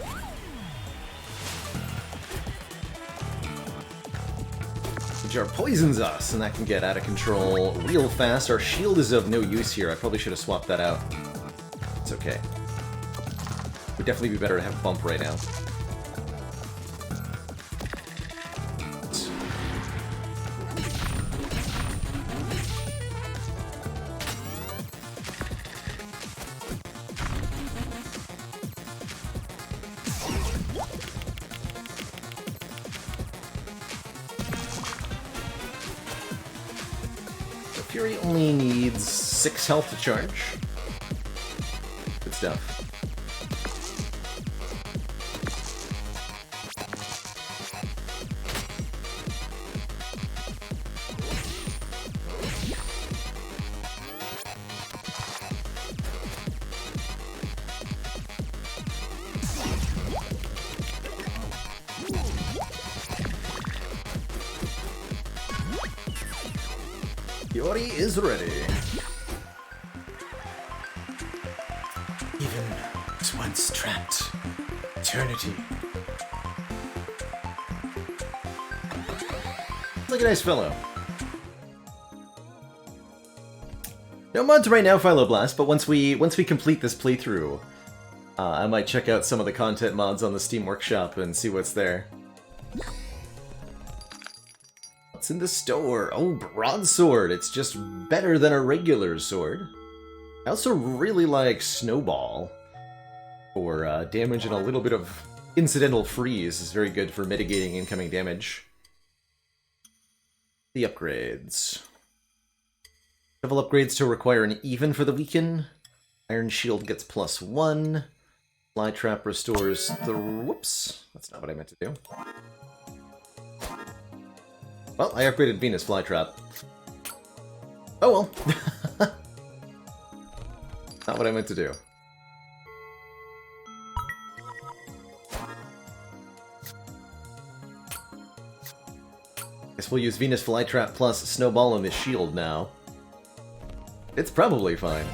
The jar poisons us, and that can get out of control real fast. Our shield is of no use here. I probably should have swapped that out. It's okay. Would definitely be better to have bump right now. Fury only needs 6 health to charge. Good stuff. Fury is ready. Even was once trapped. Eternity. Like a nice fellow. No mods right now, Philo-Blast, but once we complete this playthrough, I might check out some of the content mods on the Steam Workshop and see what's there. What's in the store? Oh, broadsword. It's just better than a regular sword. I also really like Snowball for damage and a little bit of incidental freeze. Is very good for mitigating incoming damage. The upgrades. Several upgrades to require an even for the weaken. Iron Shield gets +1. Fly Trap restores the... Whoops. That's not what I meant to do. Well, I upgraded Venus Flytrap. Oh well. Not what I meant to do. Guess we'll use Venus Flytrap plus Snowball on the shield now. It's probably fine.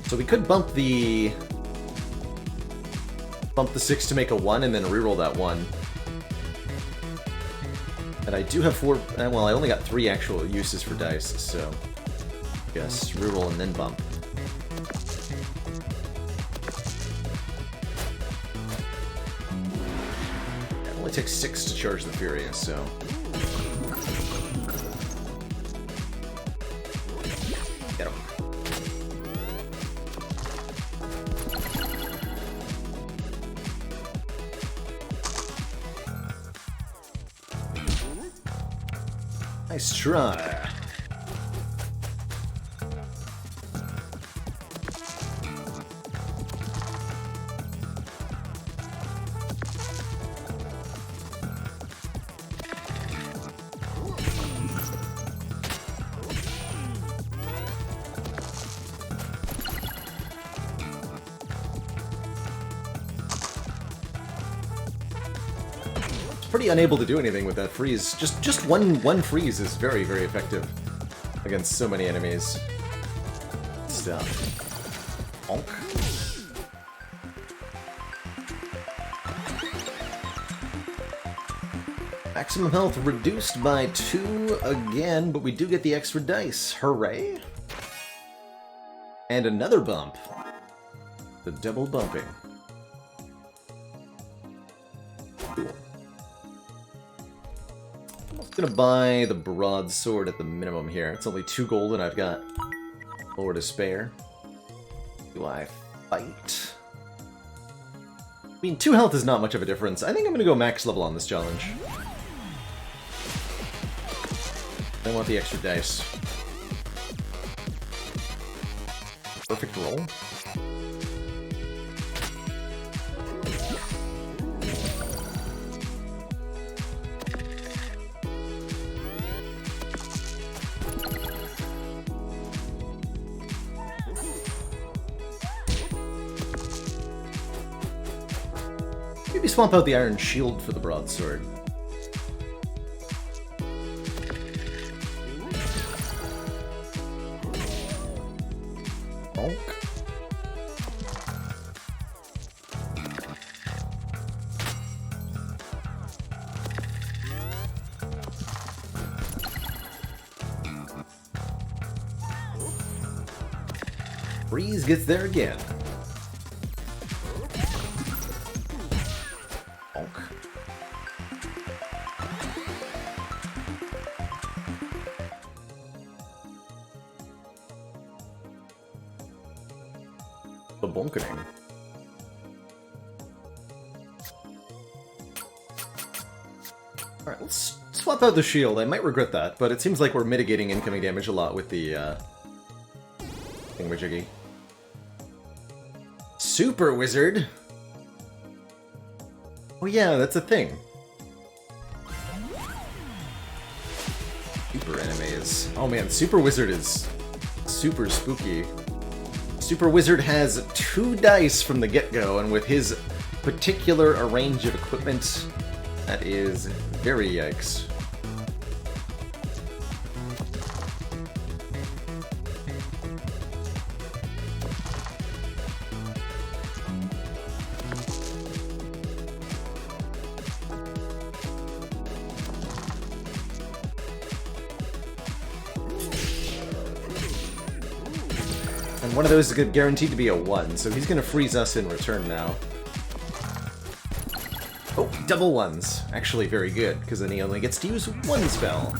So we could bump the 6 to make a 1 and then reroll that 1. And I do have 4, well, I only got 3 actual uses for dice, so I guess reroll and then bump. It only takes 6 to charge the Furious, so... Get him. Nice try. Pretty unable to do anything with that freeze. Just one freeze is very, very effective against so many enemies. Stuff. Bonk. Maximum health reduced by 2 again, but we do get the extra dice. Hooray! And another bump. The double bumping. Cool. I'm gonna buy the broadsword at the minimum here. It's only 2 gold and I've got more to spare. Do I fight? I mean, 2 health is not much of a difference. I think I'm gonna go max level on this challenge. I want the extra dice. Perfect roll. Maybe swap out the iron shield for the broadsword. Bonk. Breeze gets there again. The bonkening. Alright, let's swap out the shield. I might regret that, but it seems like we're mitigating incoming damage a lot with the, thingamajiggy. Super Wizard! Oh yeah, that's a thing. Super enemies. Oh man, Super Wizard is super spooky. Super Wizard has 2 dice from the get-go, and with his particular range of equipment, that is very yikes. And one of those is guaranteed to be a 1, so he's gonna freeze us in return now. Oh, double 1s. Actually very good, because then he only gets to use 1 spell.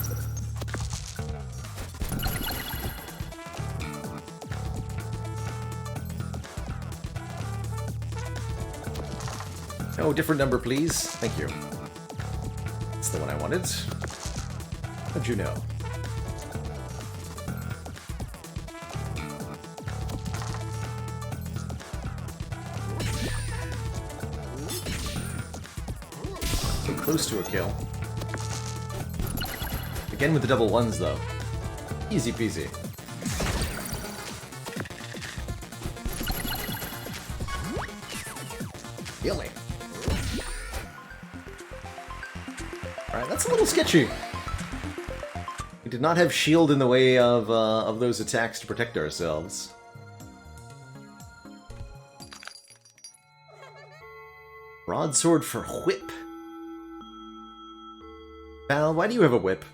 Oh, different number, please. Thank you. That's the one I wanted. How'd you know? So close to a kill. Again with the double ones, though. Easy peasy. Healing. Alright, that's a little sketchy. We did not have shield in the way of those attacks to protect ourselves. Broadsword for whip. Val, why do you have a whip?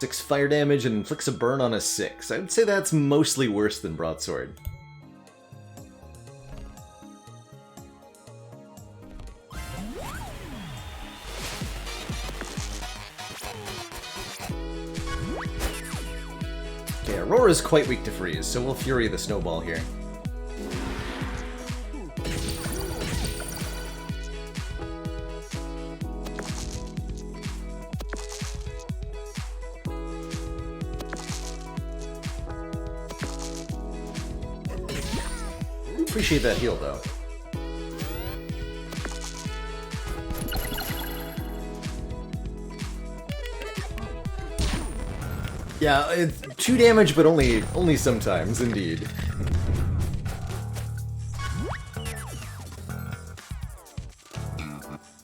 6 fire damage and inflicts a burn on a 6. I would say that's mostly worse than Broadsword. Okay, Aurora's quite weak to freeze, so we'll Fury the Snowball here. Appreciate that heal, though. Yeah, it's 2 damage, but only sometimes, indeed.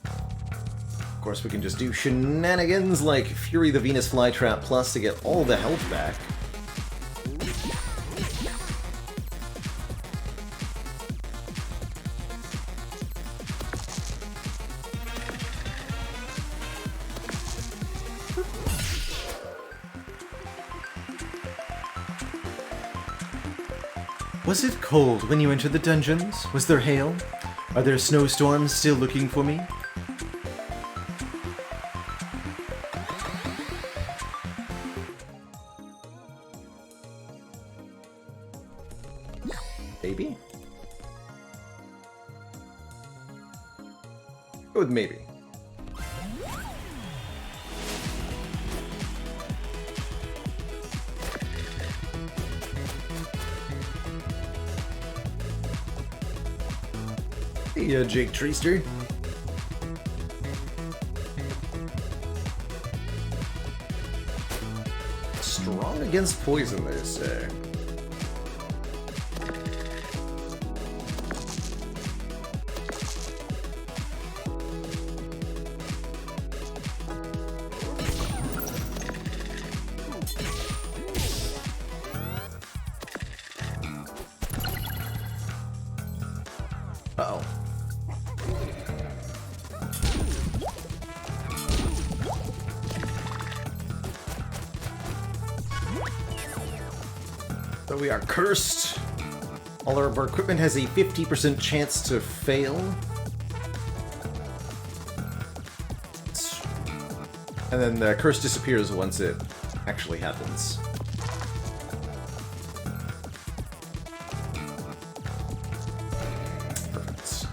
Of course, we can just do shenanigans like Fury the Venus Flytrap Plus to get all the health back. Was it cold when you entered the dungeons? Was there hail? Are there snowstorms still looking for me? Maybe? Go with maybe. Hey, Jake Treester. Strong against poison, they say. Uh-oh. So we are cursed. All of our equipment has a 50% chance to fail. And then the curse disappears once it actually happens. Perfect.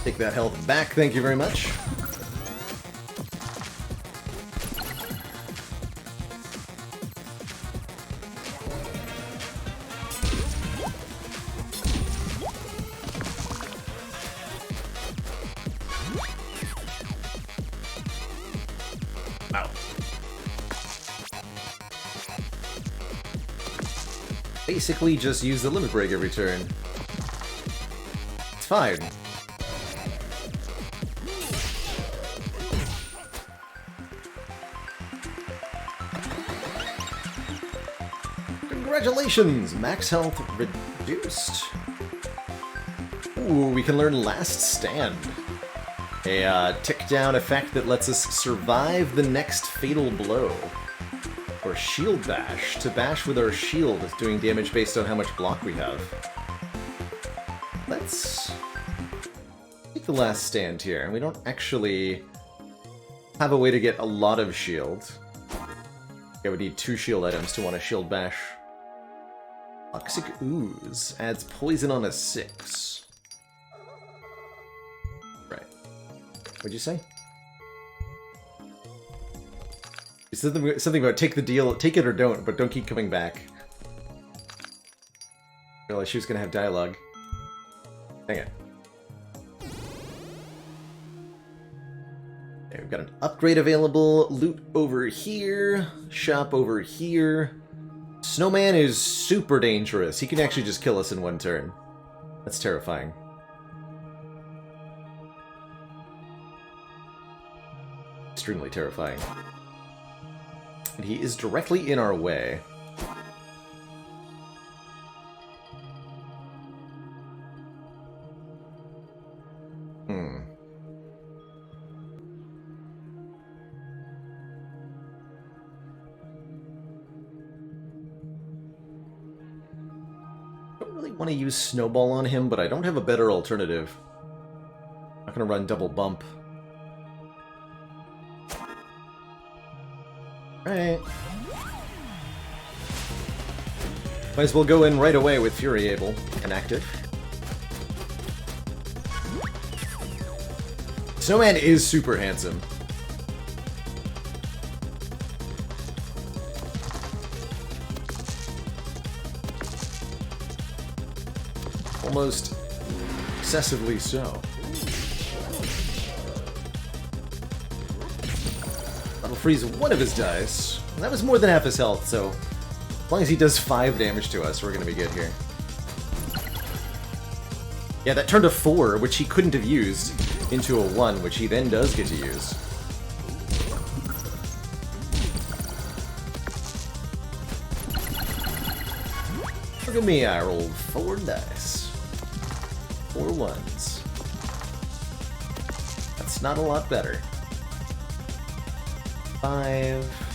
Take that health back, thank you very much. Wow. Basically just use the limit break every turn. It's fine. Congratulations! Max health reduced. Ooh, we can learn Last Stand. A tick-down effect that lets us survive the next fatal blow. Or Shield Bash, to bash with our shield, doing damage based on how much block we have. Let's take the Last Stand here. We don't actually have a way to get a lot of shield. Okay, we need 2 shield items to want a Shield Bash. Toxic Ooze adds poison on a 6. Right. What'd you say? Something about take the deal, take it or don't, but don't keep coming back. I realized she was gonna have dialogue. Dang it. Okay, we've got an upgrade available, loot over here, shop over here. Snowman is super dangerous. He can actually just kill us in one turn. That's terrifying. Extremely terrifying. And he is directly in our way. I want to use Snowball on him, but I don't have a better alternative. I'm not going to run Double Bump. Alright. Might as well go in right away with Fury Able and active. Snowman is super handsome. Almost excessively so. That'll freeze one of his dice. And that was more than half his health, so as long as he does 5 damage to us, we're gonna be good here. Yeah, that turned a 4, which he couldn't have used, into a 1, which he then does get to use. Look at me, I rolled 4 dice. 4 ones. That's not a lot better. 5.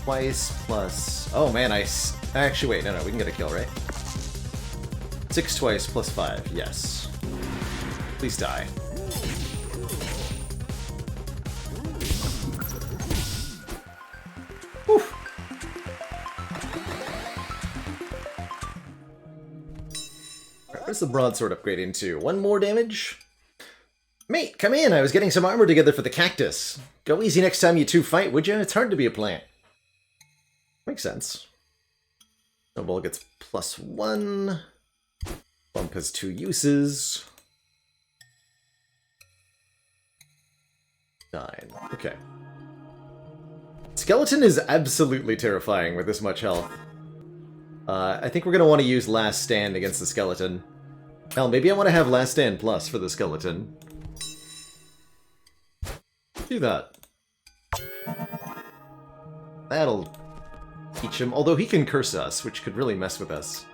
Twice plus... Oh man, actually, wait, no, we can get a kill, right? 6 twice plus 5, yes. Please die. Whew. Where's the broadsword upgrading to? 1 more damage? Mate, come in! I was getting some armor together for the cactus. Go easy next time you two fight, would ya? It's hard to be a plant. Makes sense. Snowball gets +1. Bump has 2 uses. 9. Okay. Skeleton is absolutely terrifying with this much health. I think we're going to want to use Last Stand against the skeleton. Hell, maybe I want to have Last Stand Plus for the skeleton. Do that. That'll teach him, although he can curse us, which could really mess with us.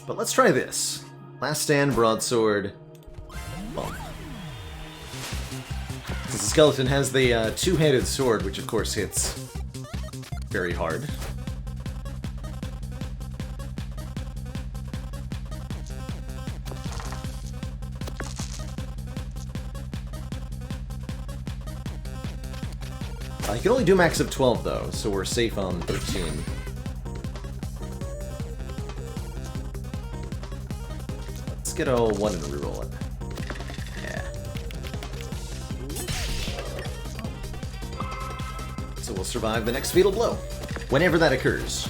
But let's try this. Last Stand, Broadsword, Bump. Since the skeleton has the two-handed sword, which of course hits very hard. You can only do max of 12 though, so we're safe on 13. Let's get a 1 and reroll it. Yeah. So we'll survive the next fatal blow, whenever that occurs.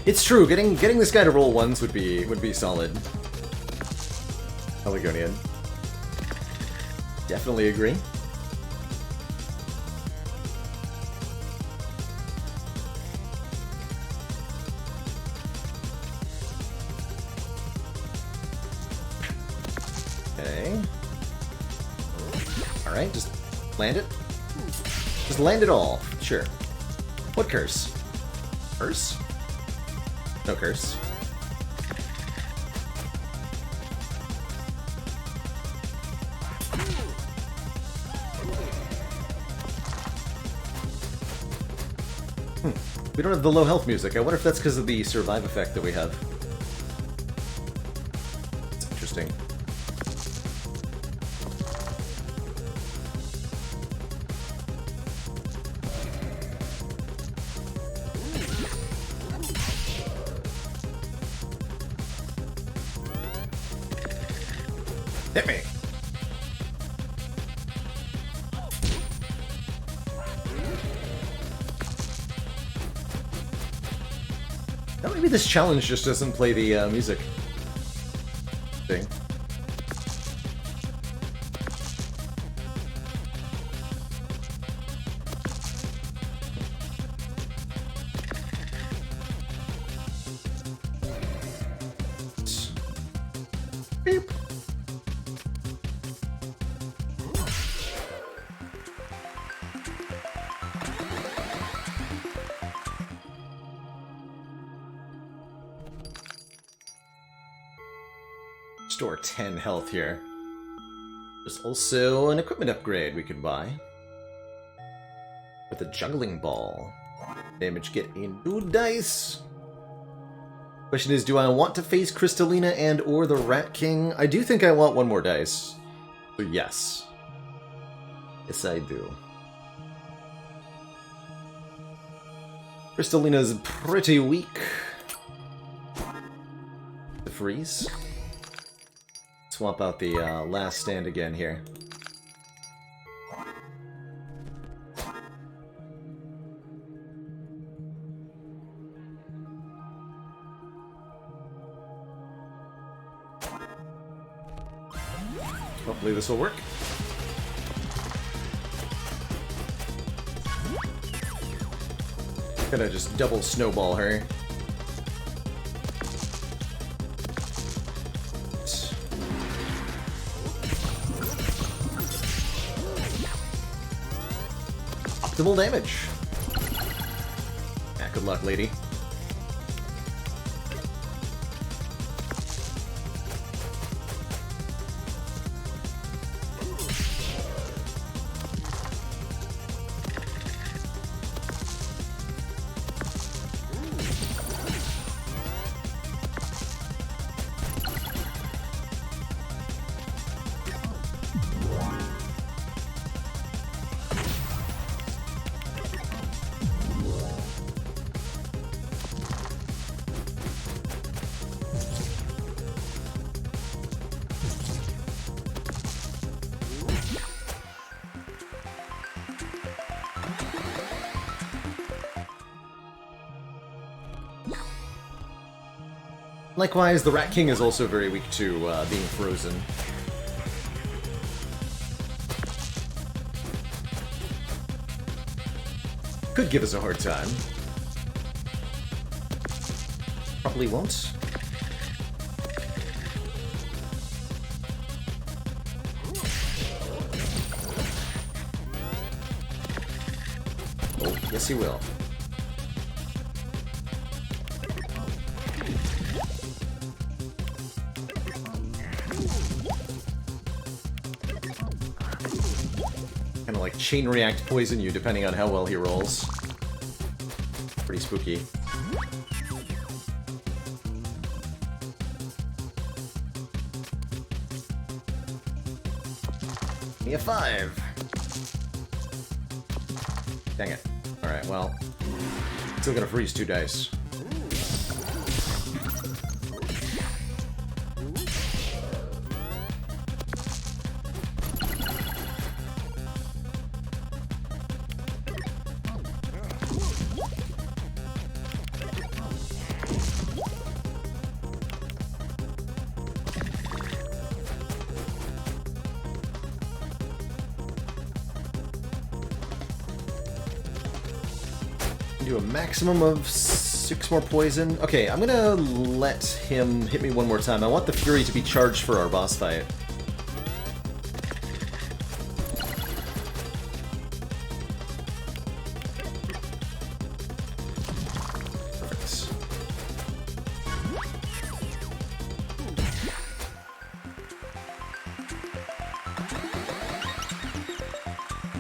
It's true, getting this guy to roll 1s would be solid. Pelargonian. Definitely agree. Okay. Alright, just land it. Just land it all. Sure. What curse? Curse? No curse. We don't have the low health music. I wonder if that's because of the survive effect that we have. It's interesting. Hit me! Now maybe this challenge just doesn't play the music thing. Beep. Store 10 health here. There's also an equipment upgrade we could buy. With a juggling ball. Damage get into dice. Question is, do I want to face Crystalina and or the Rat King? I do think I want one more dice. So yes. Yes, I do. Crystalina's pretty weak. The freeze. Swap out the last stand again here. Hopefully this will work. Gonna just double snowball her. Optimal damage. Yeah, good luck, lady. Likewise, the Rat King is also very weak to being frozen. Could give us a hard time. Probably won't. Oh, yes he will. Kinda like chain react poison you depending on how well he rolls. Pretty spooky. Give me a 5. Dang it. Alright, well. Still gonna freeze 2 dice. Do a maximum of 6 more poison. Okay, I'm gonna let him hit me one more time. I want the Fury to be charged for our boss fight. Perfect.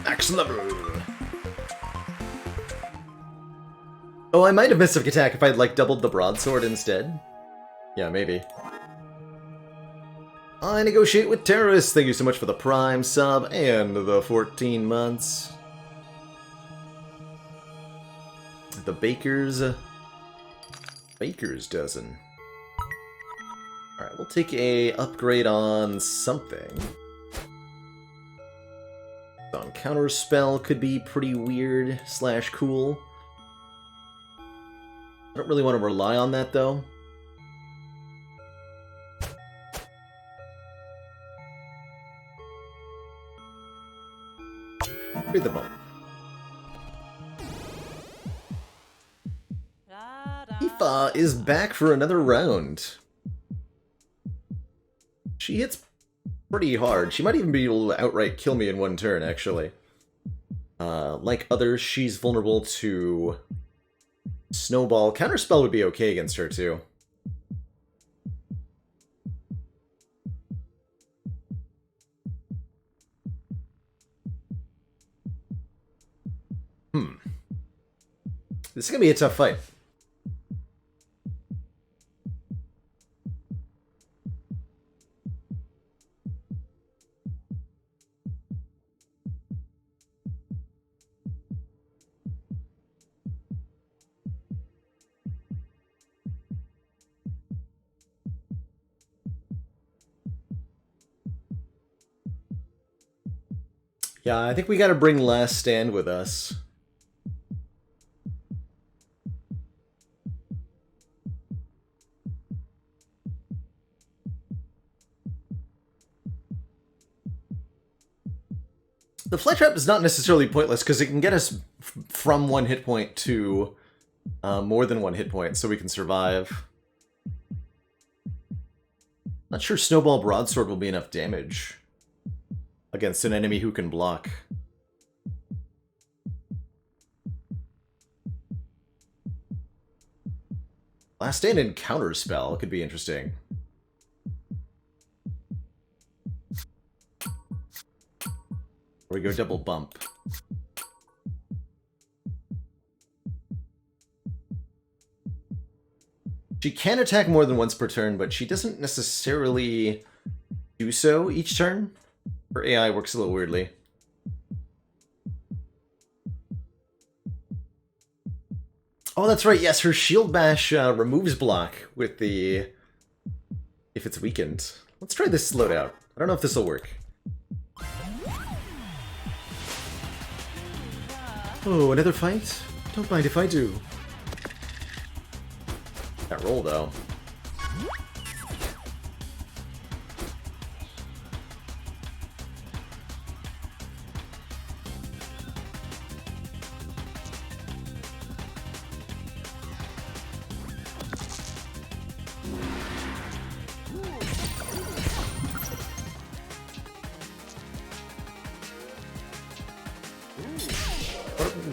Max level! Oh, I might have missed a attack if I'd, like, doubled the broadsword instead. Yeah, maybe. I negotiate with terrorists. Thank you so much for the Prime sub and the 14 months. The Baker's dozen. Alright, we'll take a upgrade on something. On Counterspell could be pretty weird / cool. I don't really want to rely on that, though. Read the bump. Aoife is back for another round. She hits pretty hard. She might even be able to outright kill me in one turn, actually. Like others, she's vulnerable to Snowball. Counterspell would be okay against her, too. This is gonna be a tough fight. Yeah, I think we gotta bring Last Stand with us. The Fly Trap is not necessarily pointless, because it can get us from 1 hit point to more than 1 hit point, so we can survive. Not sure Snowball Broadsword will be enough damage against an enemy who can block. Last Stand and Counterspell could be interesting. Or we go double bump. She can attack more than once per turn, but she doesn't necessarily do so each turn. Her AI works a little weirdly. Oh, that's right, yes, her Shield Bash removes block with the... if it's weakened. Let's try this loadout. I don't know if this will work. Oh, another fight? Don't mind if I do. That roll, though.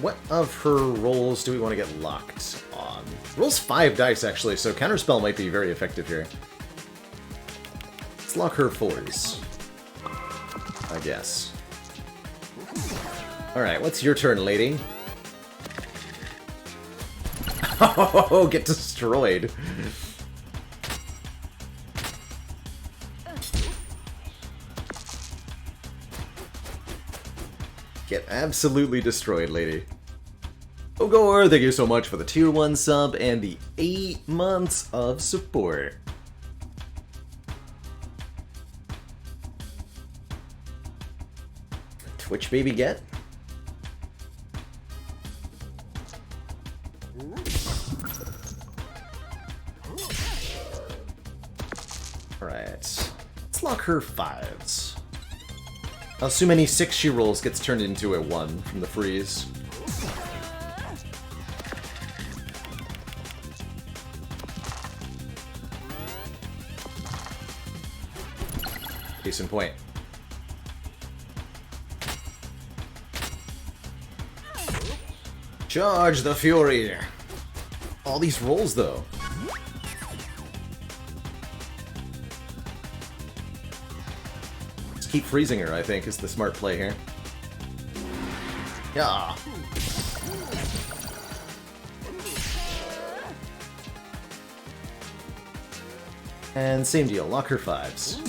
What of her rolls do we want to get locked on? Rolls 5 dice, actually, so Counterspell might be very effective here. Let's lock her 4s. I guess. Alright, what's your turn, lady? Oh, get destroyed. Get absolutely destroyed, lady. Ogor, thank you so much for the tier 1 sub and the 8 months of support. Twitch baby get? Alright. Let's lock her 5s. I'll assume any 6 she rolls gets turned into a 1 from the freeze. Case in point. Charge the Fury! All these rolls, though. Just keep freezing her, I think, is the smart play here. Yeah. And same deal, lock her 5s.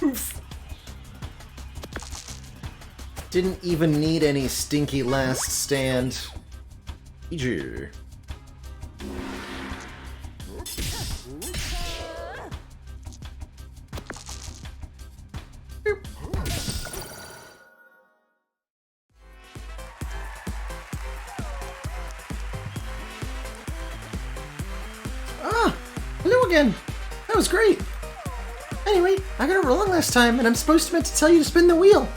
Oof. Didn't even need any stinky last stand. GG. Ah! Hello again! That was great! Anyway, I got it wrong last time, and I'm supposed to meant to tell you to spin the wheel.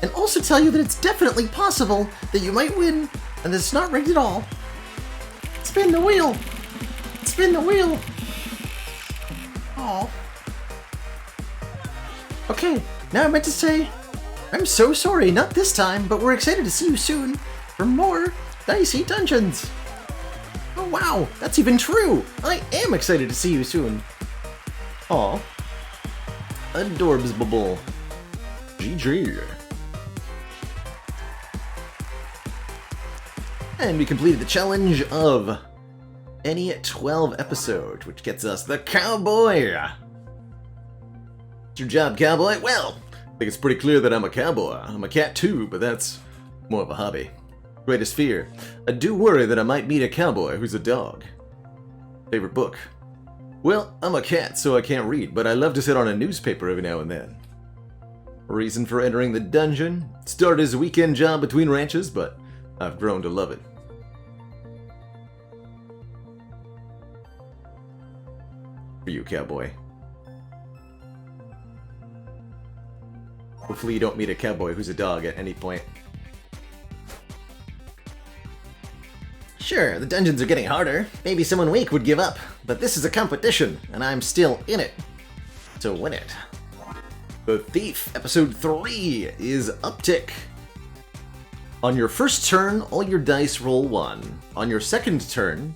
And also tell you that it's definitely possible that you might win, and that it's not rigged at all. Spin the wheel! Spin the wheel! Aww. Okay, now I meant to say, I'm so sorry, not this time, but we're excited to see you soon for more Dicey Dungeons! Oh wow, that's even true! I am excited to see you soon! Aw. Adorbsbubble. GG. And we completed the challenge of any 12 episode, which gets us the cowboy! What's your job, cowboy? Well, I think it's pretty clear that I'm a cowboy. I'm a cat too, but that's more of a hobby. Greatest fear. I do worry that I might meet a cowboy who's a dog. Favorite book? Well, I'm a cat, so I can't read, but I love to sit on a newspaper every now and then. Reason for entering the dungeon? Started as a weekend job between ranches, but I've grown to love it. For you, cowboy. Hopefully you don't meet a cowboy who's a dog at any point. Sure, the dungeons are getting harder. Maybe someone weak would give up, but this is a competition, and I'm still in it to win it. The Thief, Episode 3, is Uptick. On your first turn, all your dice roll 1. On your second turn,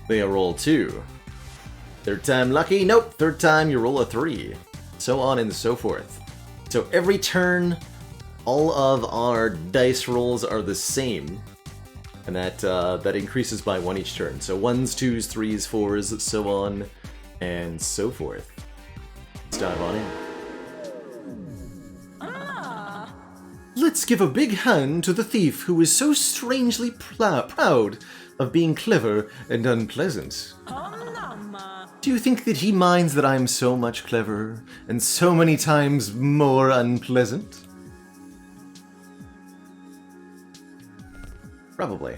they roll 2. Third time lucky? Nope. Third time you roll a 3. So on and so forth. So every turn, all of our dice rolls are the same. And that increases by 1 each turn. So 1s, 2s, 3s, 4s, so on and so forth. Let's dive on in. Let's give a big hand to the thief who is so strangely proud of being clever and unpleasant. Do you think that he minds that I'm so much cleverer and so many times more unpleasant? Probably.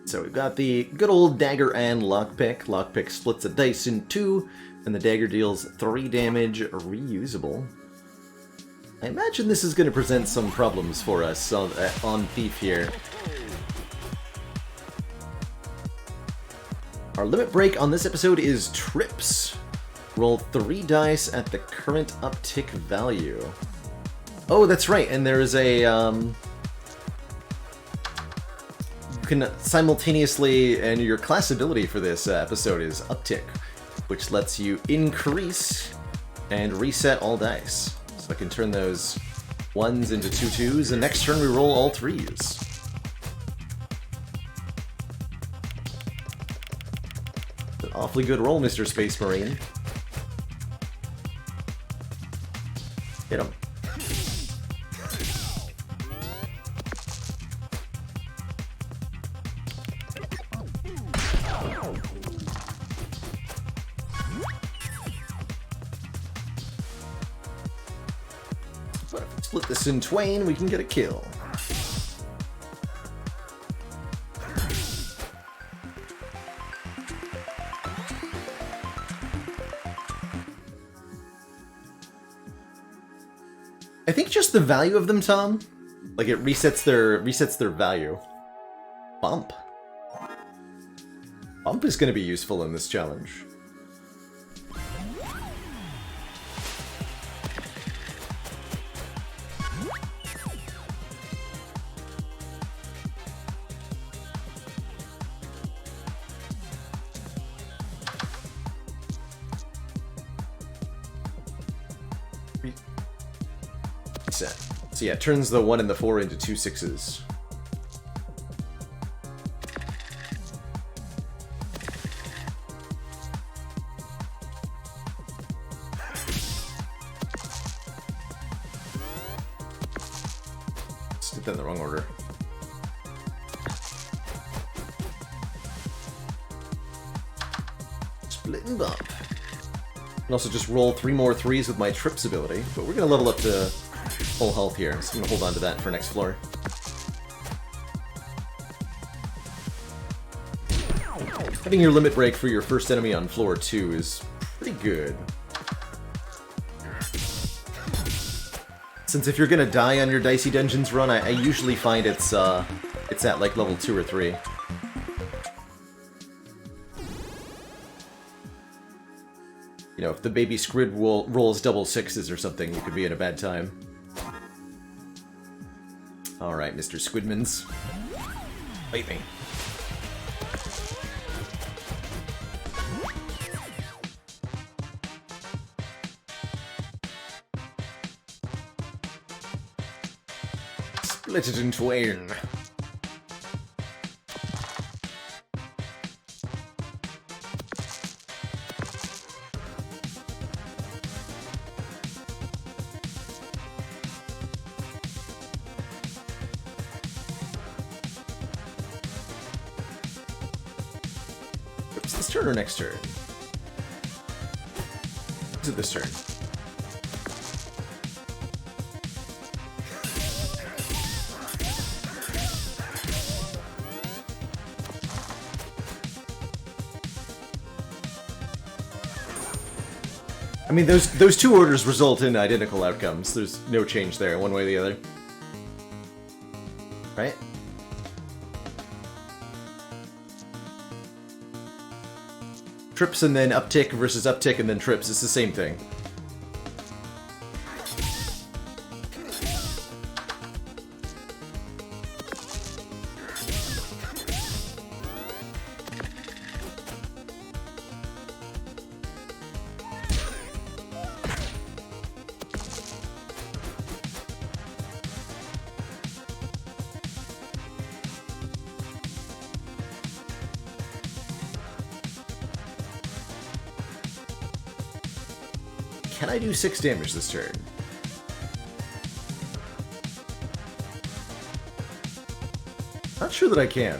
So we've got the good old dagger and lockpick. Lockpick splits a dice in 2, and the dagger deals 3 damage, reusable. I imagine this is going to present some problems for us on Thief here. Our limit break on this episode is trips. Roll 3 dice at the current uptick value. Oh, that's right, and there's a, you can simultaneously, and your class ability for this episode is Uptick, which lets you increase and reset all dice. So I can turn those 1s into 2 2s, and next turn we roll all 3s. An awfully good roll, Mr. Space Marine. Hit him. But if we split this in twain, we can get a kill. I think just the value of them, Tom. Like it resets their value. Bump. Bump is going to be useful in this challenge. Reset. So yeah, it turns the 1 and the 4 into 2 6s. Just did that in the wrong order. Split and bump. And also just roll 3 more 3s with my trips ability, but we're gonna level up to full health here, so I'm gonna hold on to that for next floor. Having your limit break for your first enemy on floor 2 is pretty good. Since if you're gonna die on your Dicey Dungeons run, I usually find it's at like level 2 or 3. You know, if the baby squid rolls double 6s or something, you could be in a bad time. Alright, Mr. Squidmans. Fight me. Split it in twain. Oops, this turn or next turn? Is it this turn? I mean, those two orders result in identical outcomes. There's no change there, one way or the other. Right? Trips and then uptick versus uptick and then trips. It's the same thing. Can I do 6 damage this turn? Not sure that I can.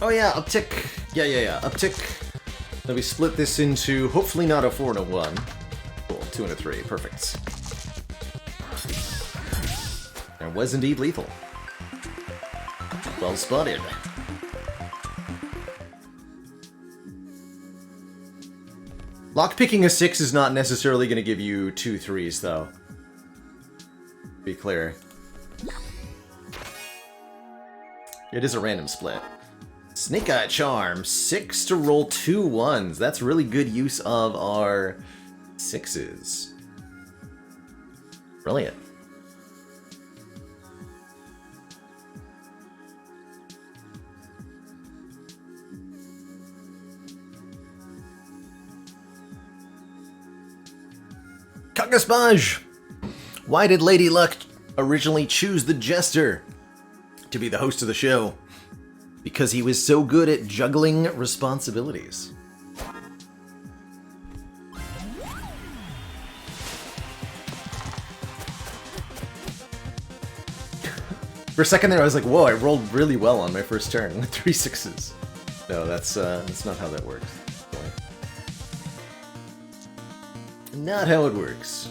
Oh yeah, uptick. Yeah. Uptick. Then we split this into, hopefully not a 4 and a 1. Cool, 2 and a 3. Perfect. And was indeed lethal. Well spotted. Lockpicking a 6 is not necessarily going to give you 2 3s, though. Be clear. It is a random split. Snake Eye Charm, 6 to roll 2 1s. That's really good use of our 6s. Brilliant. Cockespage! Why did Lady Luck originally choose the Jester to be the host of the show? Because he was so good at juggling responsibilities. For a second there, I was like, whoa, I rolled really well on my first turn with 3 6s. No, that's not how that works. Not how it works.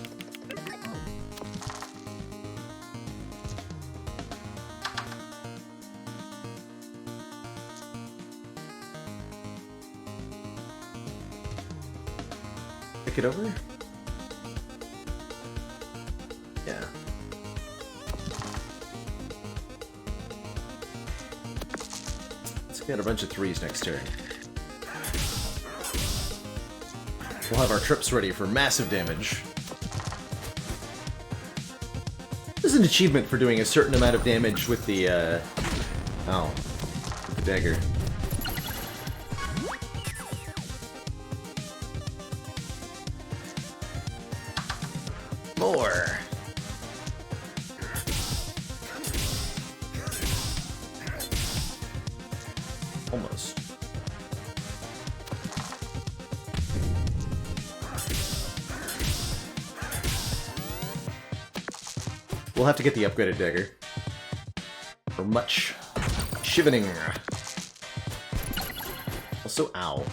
Pick it over? Yeah. Let's get a bunch of 3s next turn. We'll have our trips ready for massive damage. There's an achievement for doing a certain amount of damage with the, with the dagger. More! Almost. We'll have to get the upgraded dagger. For much shivening. Also, ow.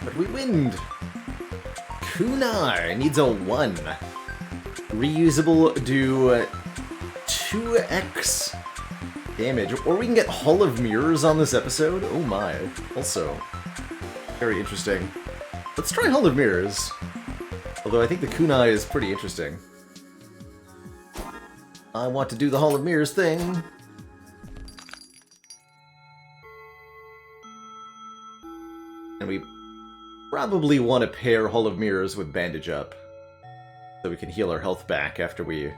But we win! Kunar needs a 1. Reusable, do 2x damage. Or we can get Hall of Mirrors on this episode. Oh my. Also, very interesting. Let's try Hall of Mirrors. Although I think the kunai is pretty interesting. I want to do the Hall of Mirrors thing. And we probably want to pair Hall of Mirrors with Bandage Up. So we can heal our health back after we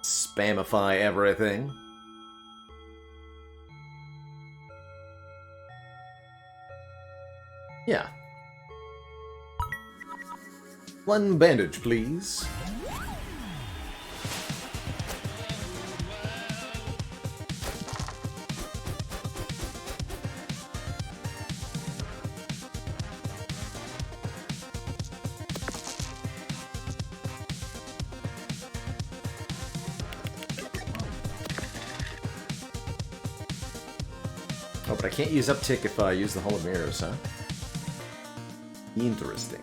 spamify everything. Yeah. 1 bandage, please. Oh, but I can't use uptick if I use the Hall of Mirrors, huh? Interesting.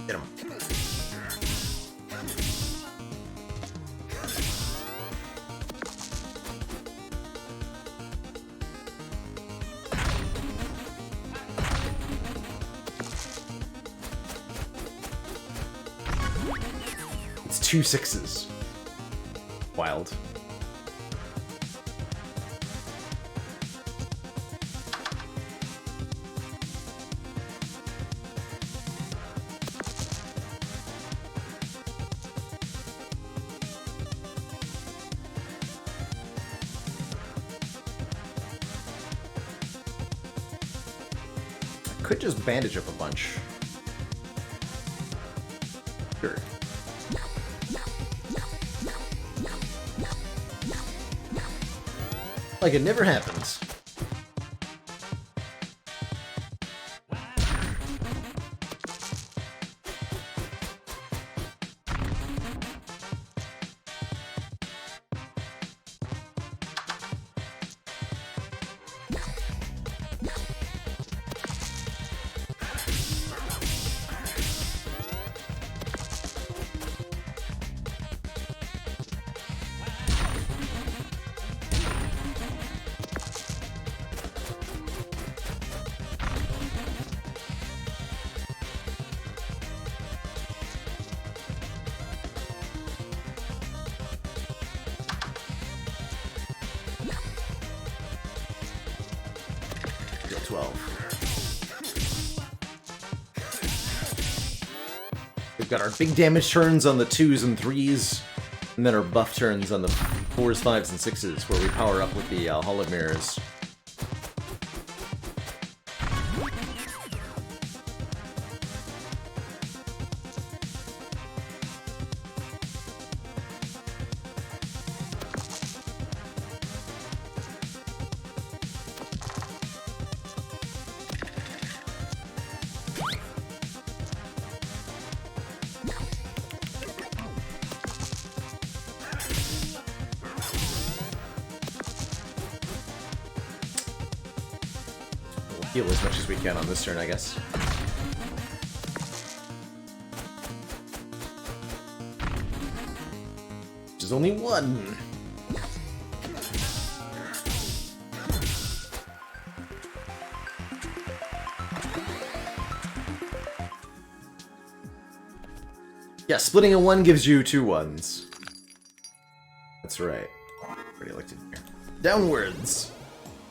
Get him. It's 2 6s. Wild. I could just bandage up a bunch. Sure. Like it never happens. Deal 12. We've got our big damage turns on the 2s and 3s, and then our buff turns on the 4s, 5s, and 6s, where we power up with the Hall of Mirrors. Heal as much as we can on this turn, I guess. is only 1. Yeah, splitting a 1 gives you 2 1s. That's right. Already looked in here. Downwards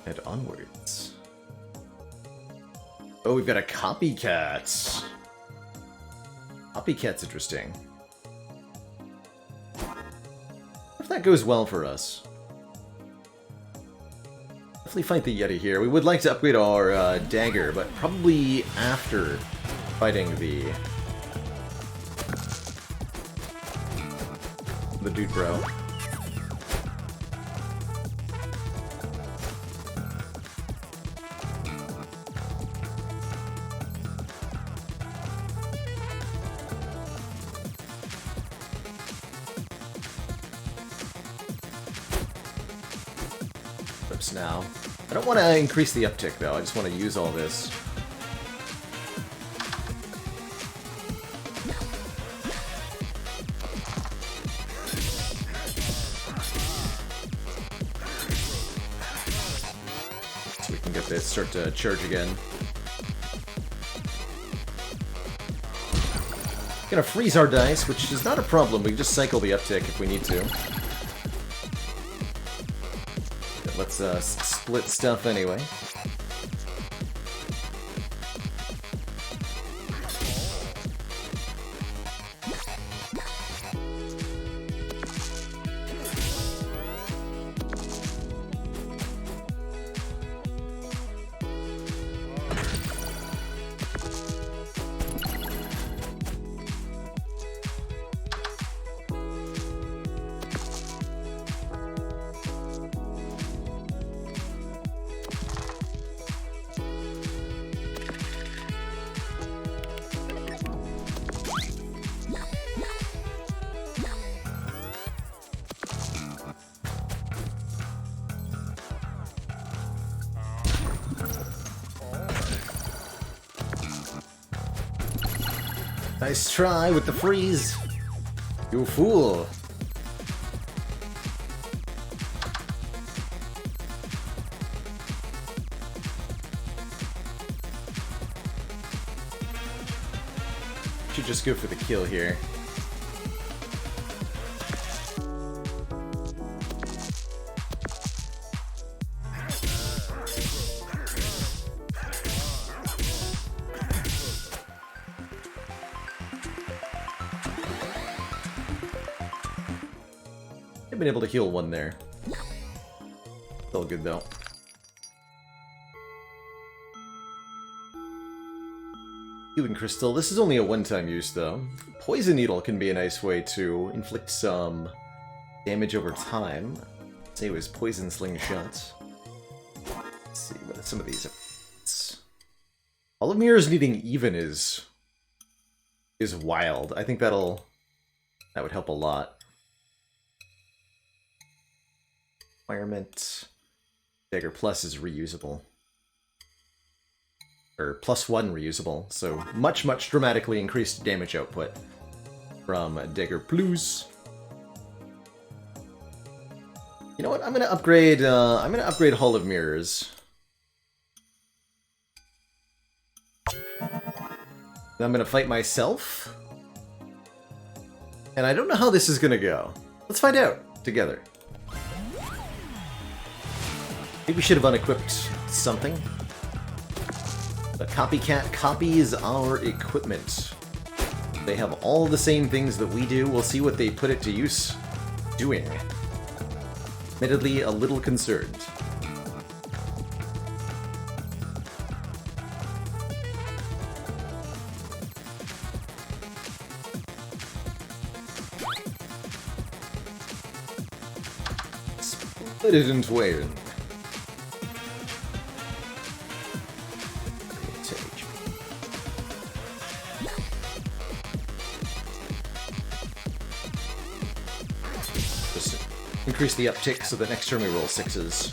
and onwards. Oh, we've got a copycat. Copycat's interesting. If that goes well for us. Definitely fight the Yeti here. We would like to upgrade our dagger, but probably after fighting the dude bro. Oops, now. I don't want to increase the uptick though, I just want to use all this. Start to charge again. Gonna freeze our dice, which is not a problem. We can just cycle the uptick if we need to. Let's split stuff anyway. Nice try with the freeze, you fool. Should just go for the kill here. I've been able to heal 1 there. It's all good though. Healing Crystal. This is only a one-time use though. Poison Needle can be a nice way to inflict some damage over time. Say it was Poison Slingshot. Let's see what some of these are. All of Mirrors needing even is wild. I think that would help a lot. Environment. Dagger Plus is reusable. Or +1 reusable, so much dramatically increased damage output from Dagger Plus. You know what? I'm gonna upgrade Hall of Mirrors. Then I'm gonna fight myself. And I don't know how this is gonna go. Let's find out together. Maybe we should have unequipped something. The Copycat copies our equipment. They have all the same things that we do. We'll see what they put it to use doing. Admittedly, a little concerned. Split it in twain. Increase the uptick so that next turn we roll 6s.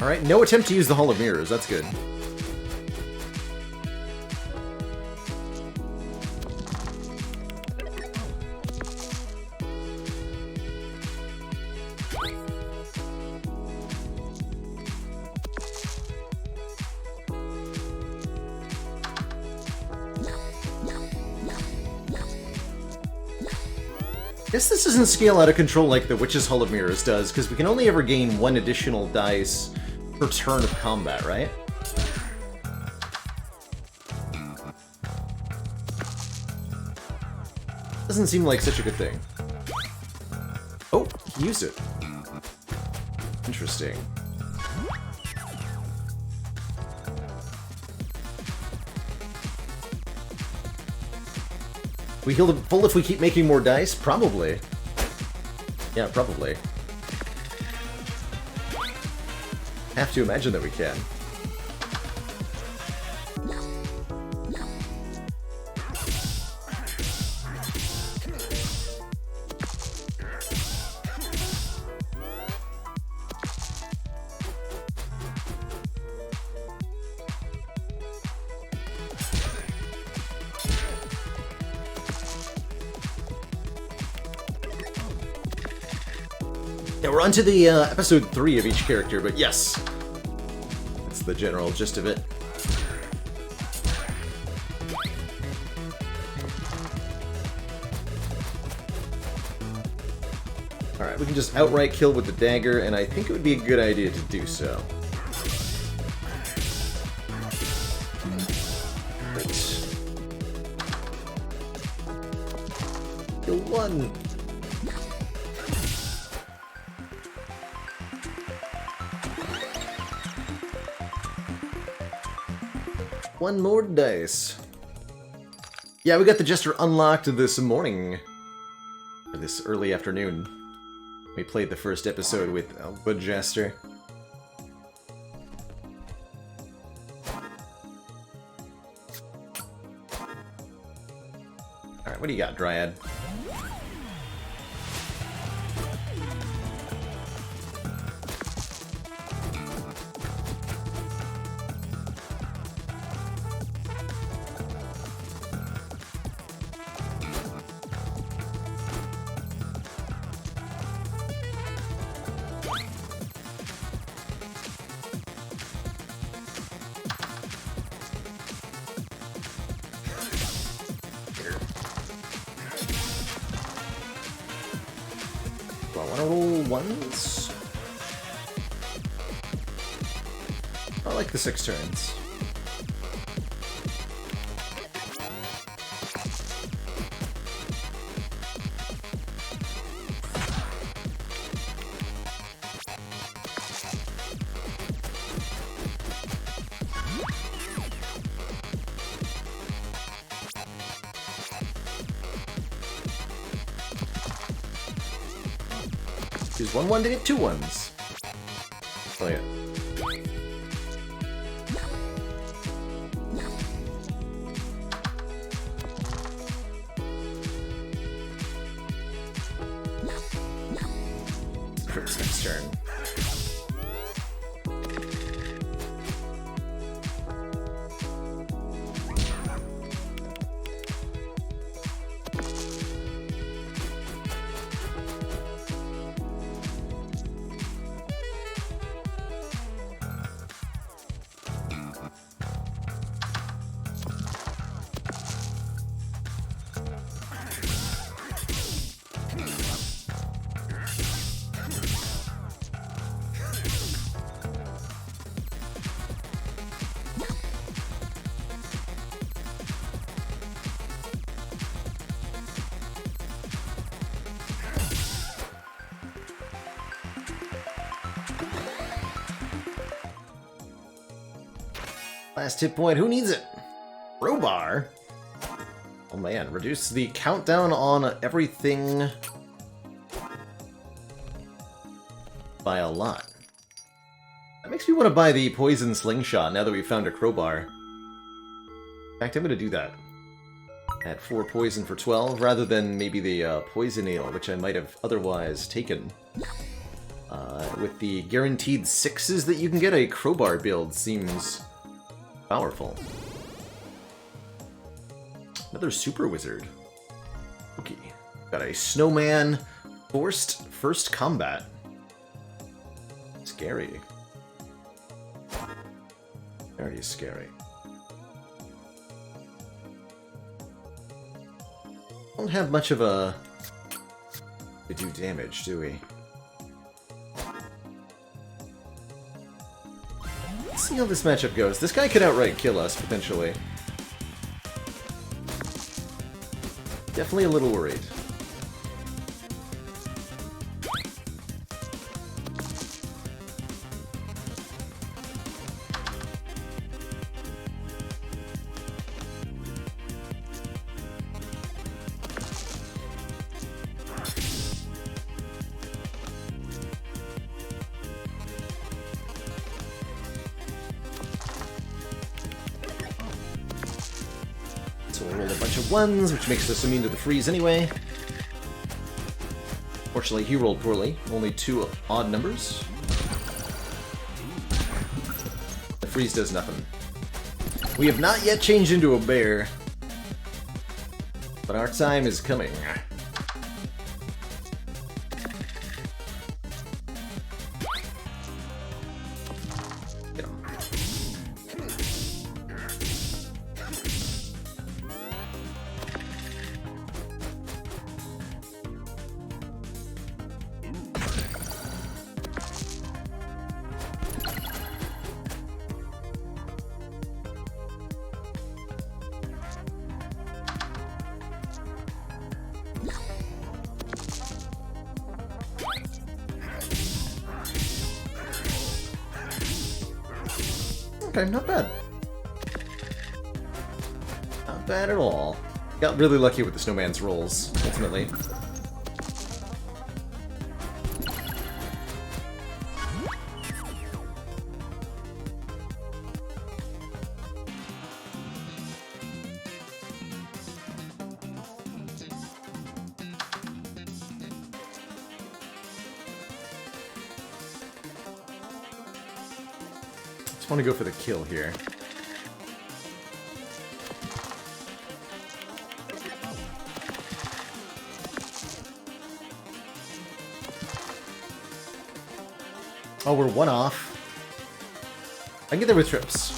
Alright, no attempt to use the Hall of Mirrors, that's good. I guess this doesn't scale out of control like the Witch's Hall of Mirrors does, because we can only ever gain one additional dice per turn of combat, right? Doesn't seem like such a good thing. Oh, he used it. Interesting. We heal it full if we keep making more dice? Probably. Yeah, probably. Have to imagine that we can. Yeah, we're on to the episode 3 of each character, but yes. That's the general gist of it. Alright, we can just outright kill with the dagger, and I think it would be a good idea to do so. Right. Kill one! One more dice. Yeah, we got the Jester unlocked this morning. Or this early afternoon. We played the first episode with the Jester. Alright, what do you got, Dryad? Do I want to roll ones? I like the 6 turns. Use 1-1 to get 2 ones. Oh yeah. First next turn. Last hit point, who needs it? Crowbar? Oh man, reduce the countdown on everything by a lot. That makes me want to buy the poison slingshot now that we've found a crowbar. In fact, I'm going to do that. Add 4 poison for 12, rather than maybe the poison ale, which I might have otherwise taken. with the guaranteed 6s that you can get, a crowbar build seems powerful. Another super wizard. Okay. Got a snowman forced first combat. Scary. Very scary. Don't have much of a to do damage, do we? Let's see how this matchup goes. This guy could outright kill us, potentially. Definitely a little worried. So we'll roll a bunch of ones, which makes us immune to the freeze anyway. Fortunately, he rolled poorly. Only 2 odd numbers. The freeze does nothing. We have not yet changed into a bear, but our time is coming. Get him. Okay, not bad. Not bad at all. Got really lucky with the snowman's rolls, ultimately. I want to go for the kill here. Oh, we're 1 off. I can get there with trips.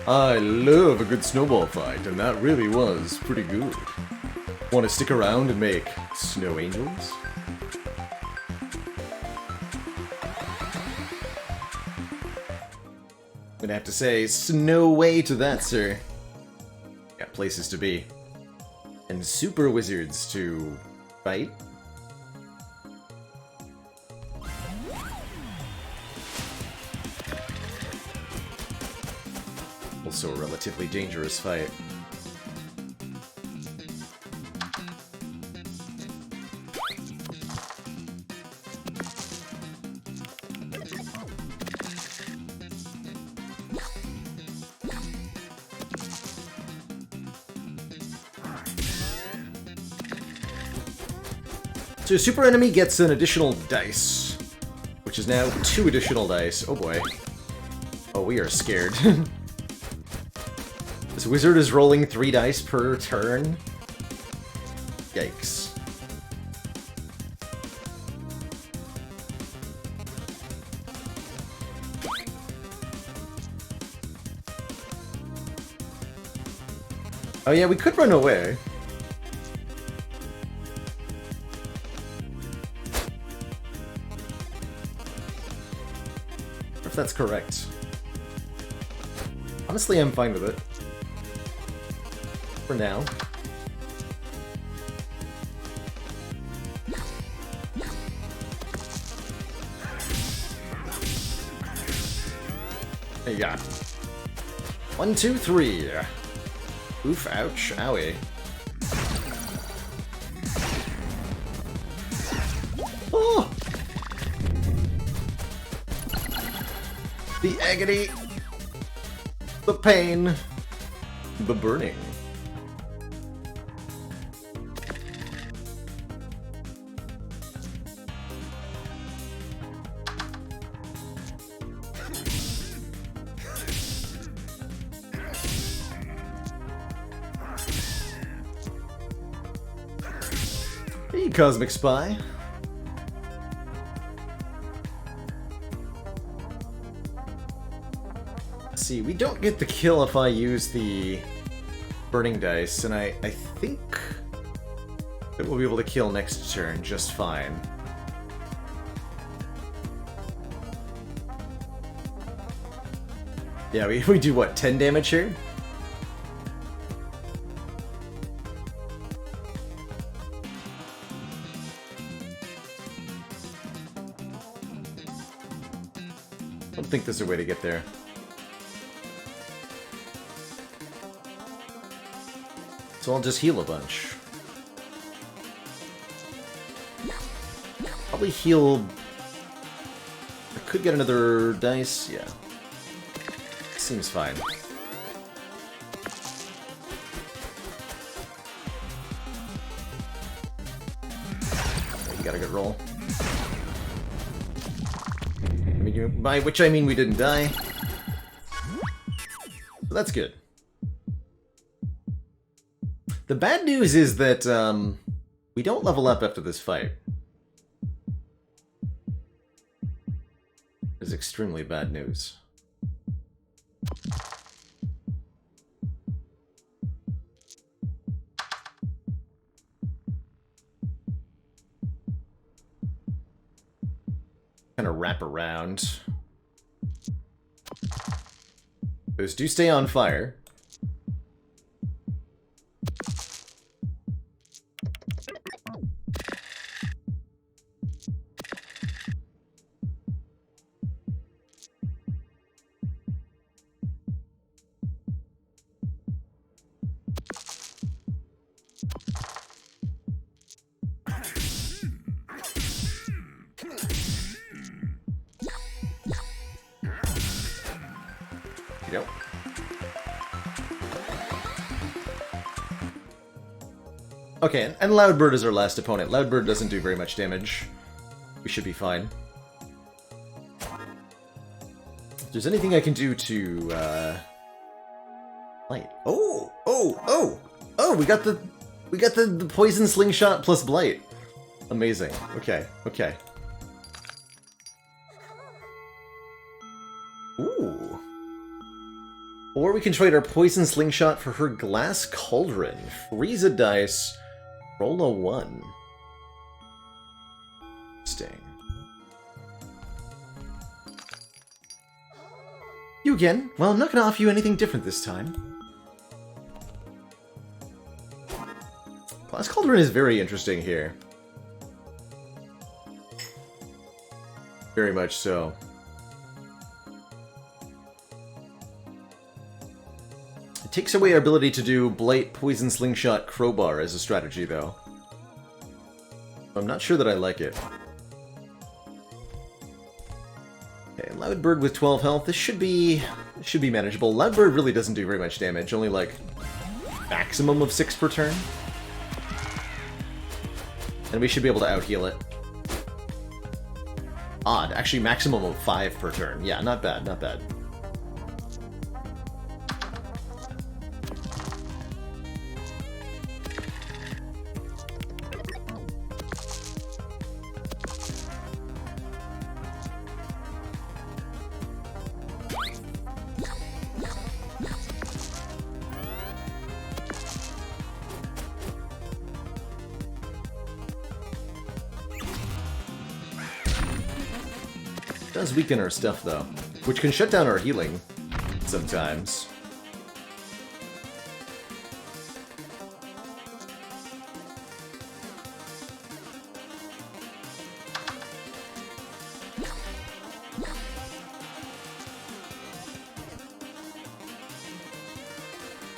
I love a good snowball fight, and that really was pretty good. Want to stick around and make snow angels? I'm gonna have to say, snow way to that, sir. Got places to be. And super wizards to fight. Also a relatively dangerous fight. So super enemy gets an additional dice, which is now 2 additional dice. Oh boy. Oh, we are scared. This wizard is rolling 3 dice per turn. Yikes. Oh yeah, we could run away. If that's correct. Honestly, I'm fine with it. For now. There you go. 1, 2, 3. Oof, ouch, owie. Oh! The agony! The pain. The burning. Hey, Cosmic Spy. See, we don't get the kill if I use the burning dice, and I think that we'll be able to kill next turn just fine. Yeah, we do what, 10 damage here? I don't think there's a way to get there. So I'll just heal a bunch. Probably heal... I could get another dice, yeah. Seems fine. You got a good roll. I mean, by which I mean we didn't die. So that's good. The bad news is that, we don't level up after this fight. It's extremely bad news. Kind of wrap around. Those do stay on fire. Okay, and Loudbird is our last opponent. Loudbird doesn't do very much damage. We should be fine. If there's anything I can do to, Blight. Oh! We got the poison slingshot plus Blight. Amazing. Okay. Ooh. Or we can trade our poison slingshot for her glass cauldron. Freeze a dice. Roll a 1. Sting. You again? Well, I'm not going to offer you anything different this time. Glass Cauldron is very interesting here. Very much so. It takes away our ability to do Blight, Poison Slingshot, Crowbar as a strategy, though. I'm not sure that I like it. Okay, Loudbird with 12 health. This should be manageable. Loudbird really doesn't do very much damage, only like maximum of 6 per turn. And we should be able to out-heal it. Odd, actually maximum of 5 per turn. Yeah, not bad, not bad. Does weaken our stuff, though, which can shut down our healing sometimes.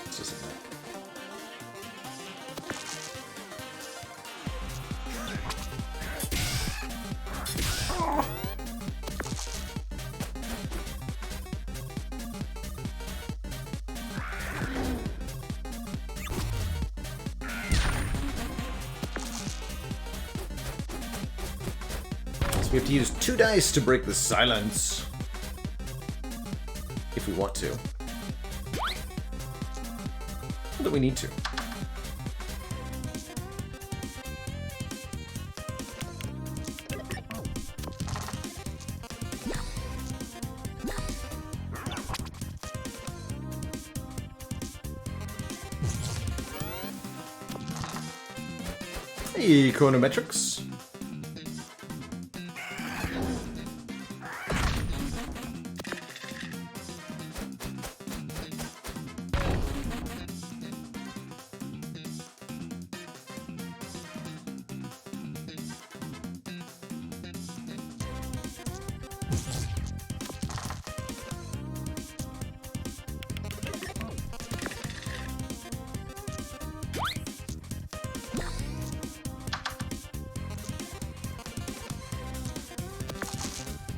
This isn't that. We have to use 2 dice to break the silence. If we want to. Not that we need to. Hey, Chronometrics.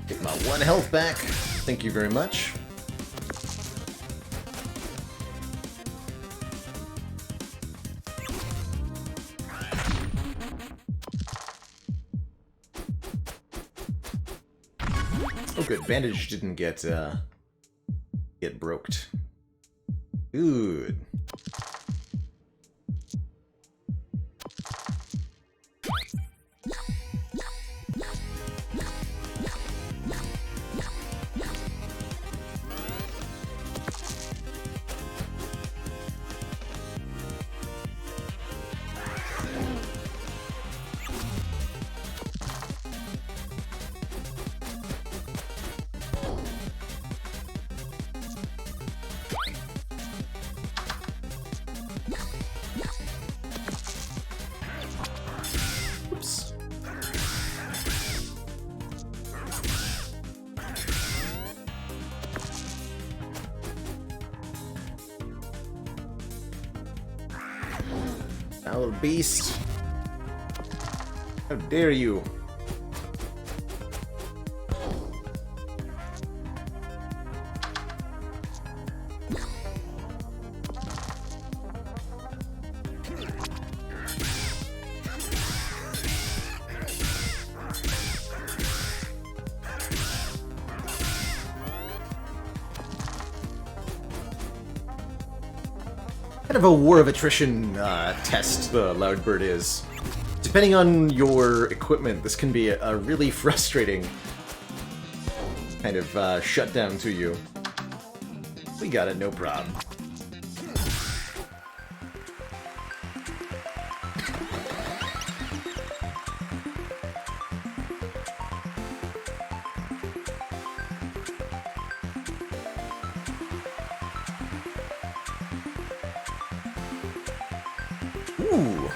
Get my 1 health back. Thank you very much. Oh good, bandage didn't get broked. Good. Oops. Foul beast. How dare you? Kind of a war of attrition test the Loudbird is. Depending on your equipment, this can be a really frustrating kind of shutdown to you. We got it, no problem. Ooh.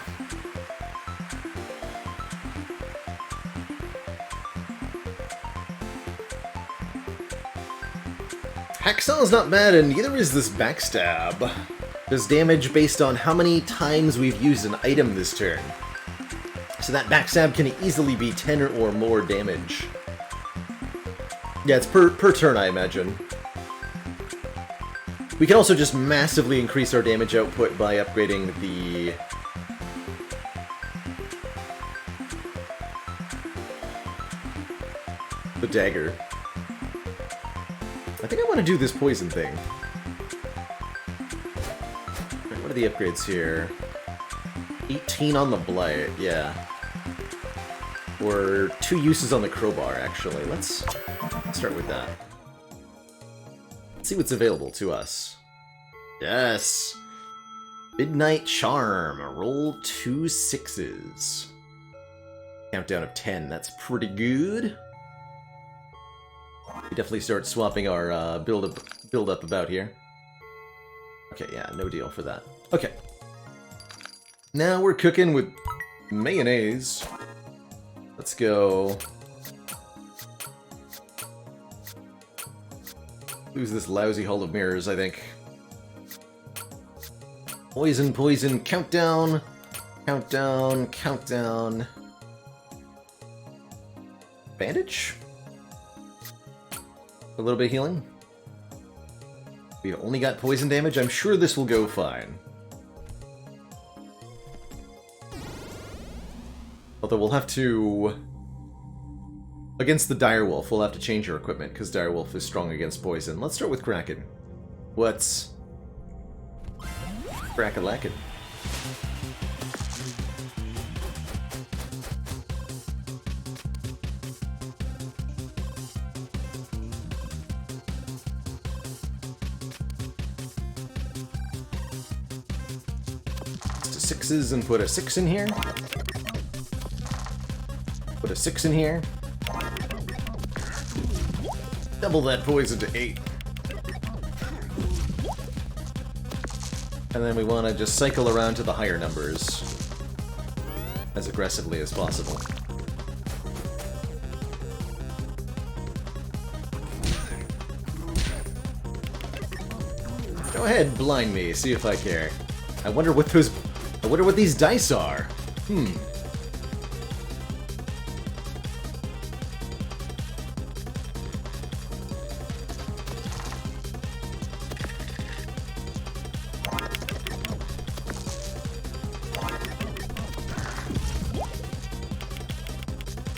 Hacksaw's not bad, and neither is this backstab. Does damage based on how many times we've used an item this turn. So that backstab can easily be 10 or more damage. Yeah, it's per turn, I imagine. We can also just massively increase our damage output by upgrading the dagger. I think I want to do this poison thing. What are the upgrades here? 18 on the blight, yeah. Or 2 uses on the crowbar, actually. Let's start with that. Let's see what's available to us. Yes! Midnight Charm. Roll 2 6s. Countdown of 10. That's pretty good. We definitely start swapping our build up about here. Okay, yeah, no deal for that. Okay. Now we're cooking with mayonnaise. Let's go. Lose this lousy Hall of Mirrors, I think. Poison, poison, countdown. Countdown, countdown. Bandage? A little bit of healing. We only got poison damage. I'm sure this will go fine. Although we'll have to... Against the Direwolf, we'll have to change your equipment, because Direwolf is strong against poison. Let's start with Kraken. What's... Crack-a-lackin'? Sixes and put a 6 in here. Put a 6 in here. Double that poison to 8. And then we want to just cycle around to the higher numbers as aggressively as possible. Go ahead, blind me, see if I care. I wonder what these dice are.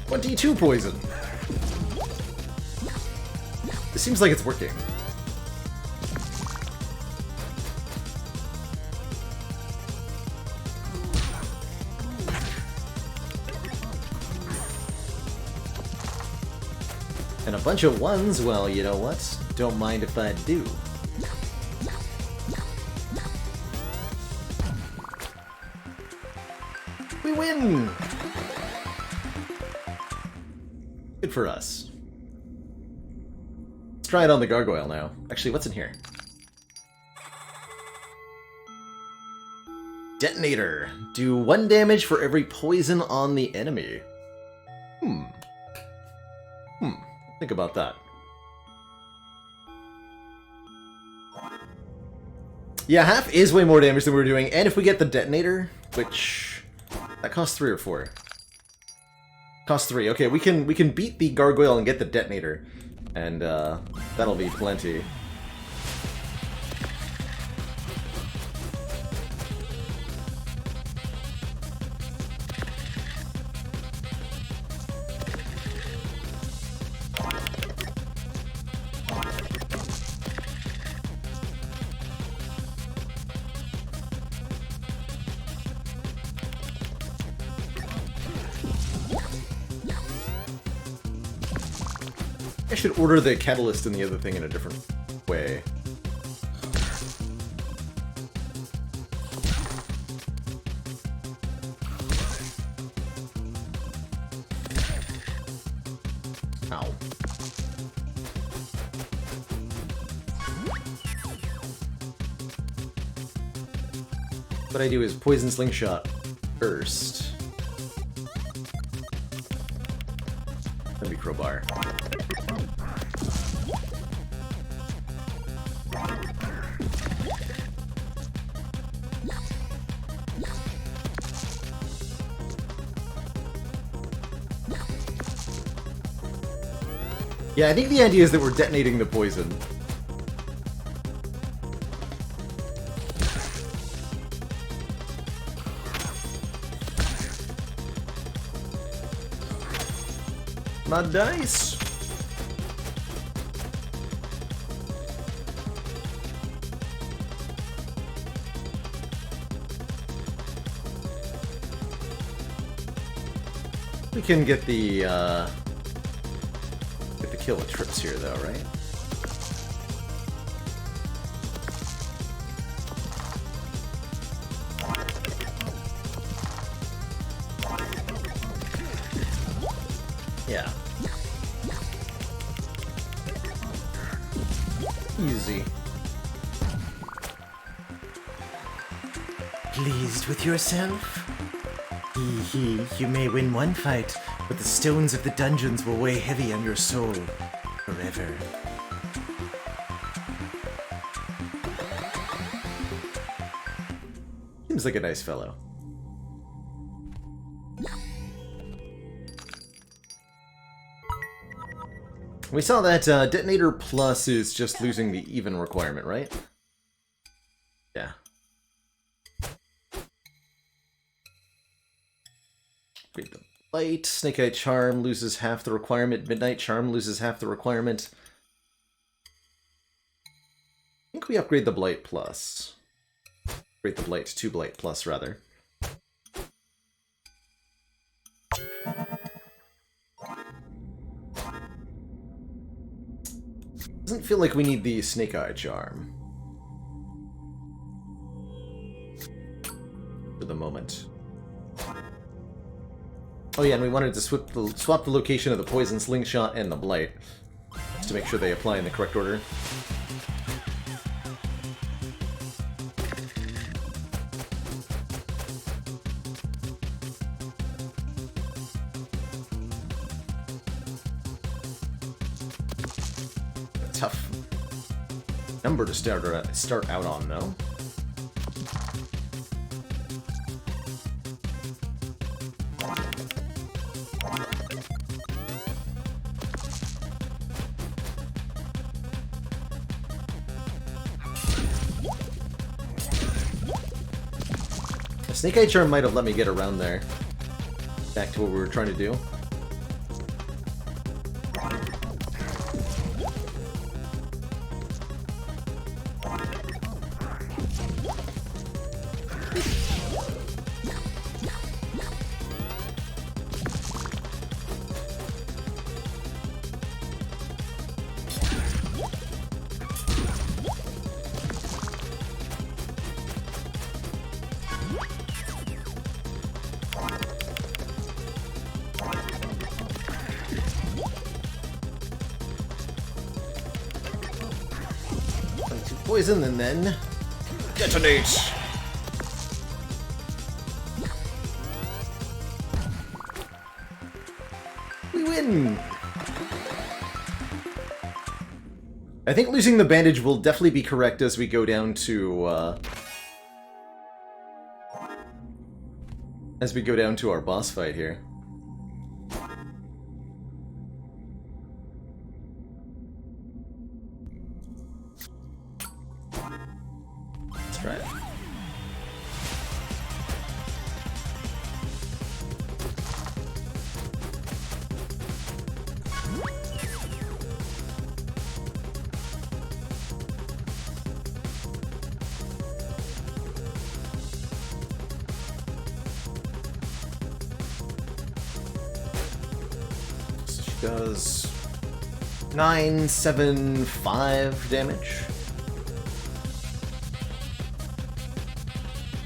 22 poison. It seems like it's working. And a bunch of ones, well, you know what? Don't mind if I do. We win! Good for us. Let's try it on the gargoyle now. Actually, what's in here? Detonator. Do 1 damage for every poison on the enemy. Think about that. Yeah, half is way more damage than we were doing, and if we get the detonator, which... that costs 3 or 4. Costs 3. Okay, we can beat the gargoyle and get the detonator, and that'll be plenty. I should order the catalyst and the other thing in a different way. Ow. What I do is poison slingshot first. Then we crowbar. Yeah, I think the idea is that we're detonating the poison. My dice! We can get the kill with trips here, though, right? Yeah. Easy. Pleased with yourself? You may win one fight, but the stones of the dungeons will weigh heavy on your soul forever. Seems like a nice fellow. We saw that Detonator Plus is just losing the even requirement, right? Yeah. Great. Light, Snake Eye Charm loses half the requirement. Midnight Charm loses half the requirement. I think we upgrade the Blight Plus. Upgrade the Blight to Blight Plus, rather. Doesn't feel like we need the Snake Eye Charm. For the moment. Oh yeah, and we wanted to swap the location of the Poison Slingshot and the Blight. Just to make sure they apply in the correct order. Tough number to start out on, though. Snake Eye Charm might have let me get around there. Back to what we were trying to do. Poison and then detonate. We win. I think losing the bandage will definitely be correct as we go down to our boss fight here. Right. So she does 975 damage.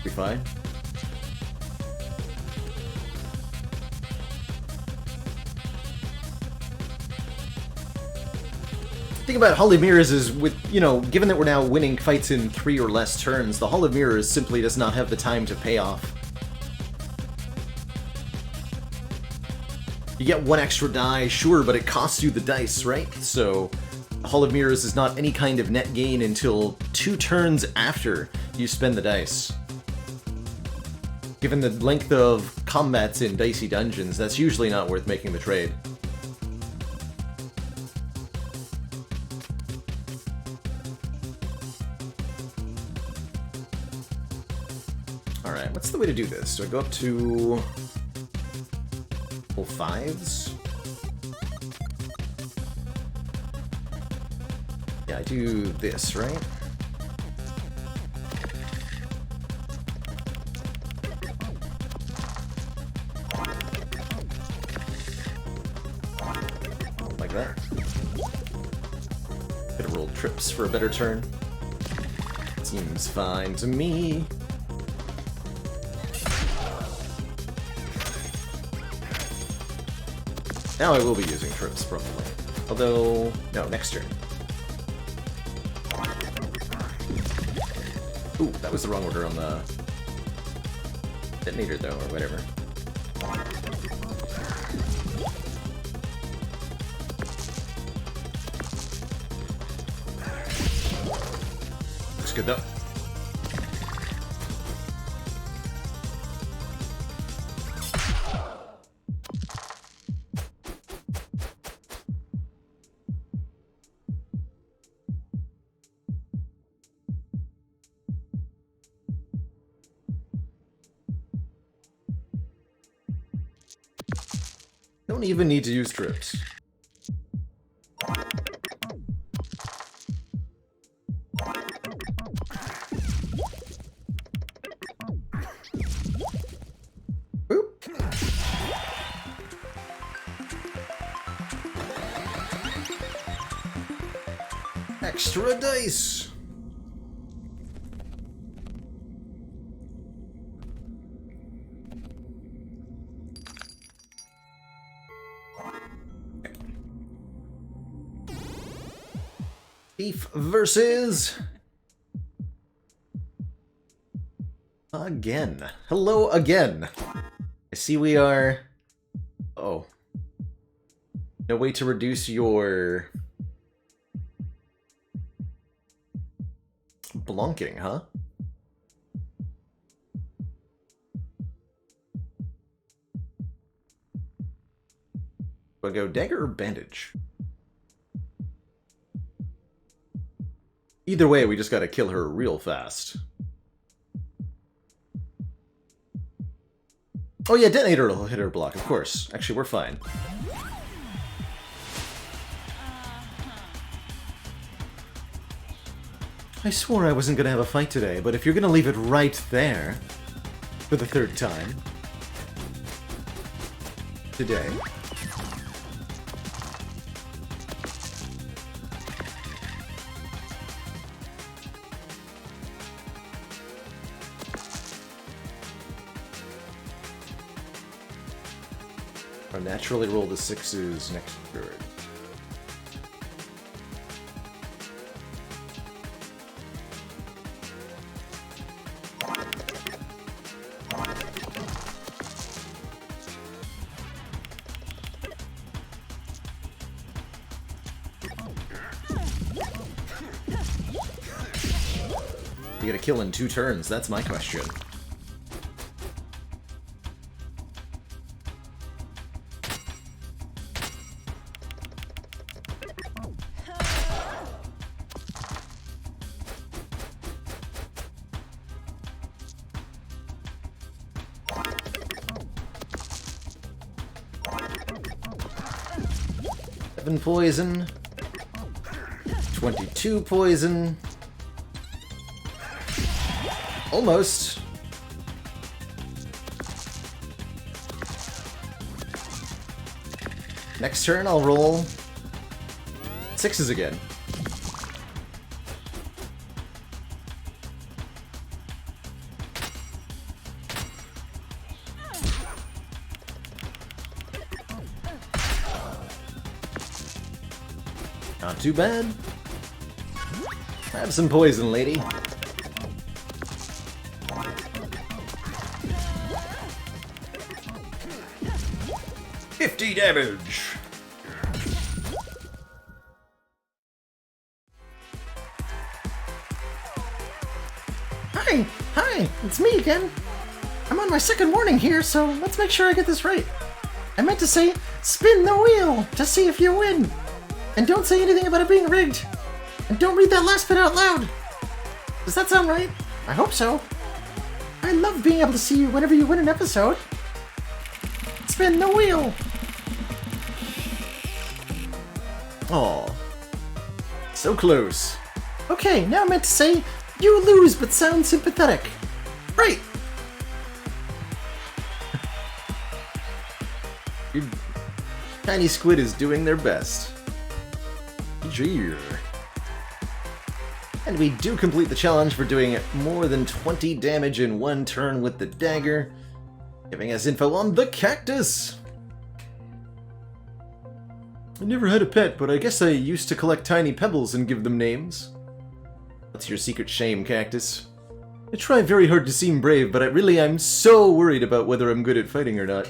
Be fine. The thing about Hall of Mirrors is, with, you know, given that we're now winning fights in 3 or less turns, the Hall of Mirrors simply does not have the time to pay off. You get 1 extra die, sure, but it costs you the dice, right? So, Hall of Mirrors is not any kind of net gain until 2 turns after you spend the dice. Given the length of combats in Dicey dungeons, that's usually not worth making the trade. Alright, what's the way to do this? Do I go up to full 5s? Yeah, I do this, right? Could have rolled trips for a better turn. Seems fine to me. Now I will be using trips, probably. Although, no, next turn. Ooh, that was the wrong order on the detonator, though, or whatever. Looks good, though. don't even need to use trips. Extra dice! Thief versus... Again. Hello again. I see we are... Oh. No way to reduce your... Blunking, huh? Do I go dagger or bandage? Either way, we just gotta kill her real fast. Oh yeah, detonator will hit her block, of course. Actually, we're fine. I swore I wasn't gonna have a fight today, but if you're gonna leave it right there for the third time today. I'll naturally roll the sixes next turn. You get a kill in 2 turns, that's my question. Poison. 22 poison. Almost. Next turn I'll roll 6s again. Not too bad. Have some poison, lady. $50 damage. Hi, it's me again. I'm on my second warning here, so let's make sure I get this right. I meant to say, spin the wheel to see if you win. And don't say anything about it being rigged. And don't read that last bit out loud. Does that sound right? I hope so. I love being able to see you whenever you win an episode. Spin the wheel. Aw. So close. Okay, now I meant to say, you lose but sound sympathetic. Right. Your tiny squid is doing their best. Gee. And we do complete the challenge for doing more than 20 damage in 1 turn with the dagger, giving us info on the cactus. I never had a pet, but I guess I used to collect tiny pebbles and give them names. What's your secret shame, cactus? I try very hard to seem brave, but I'm so worried about whether I'm good at fighting or not.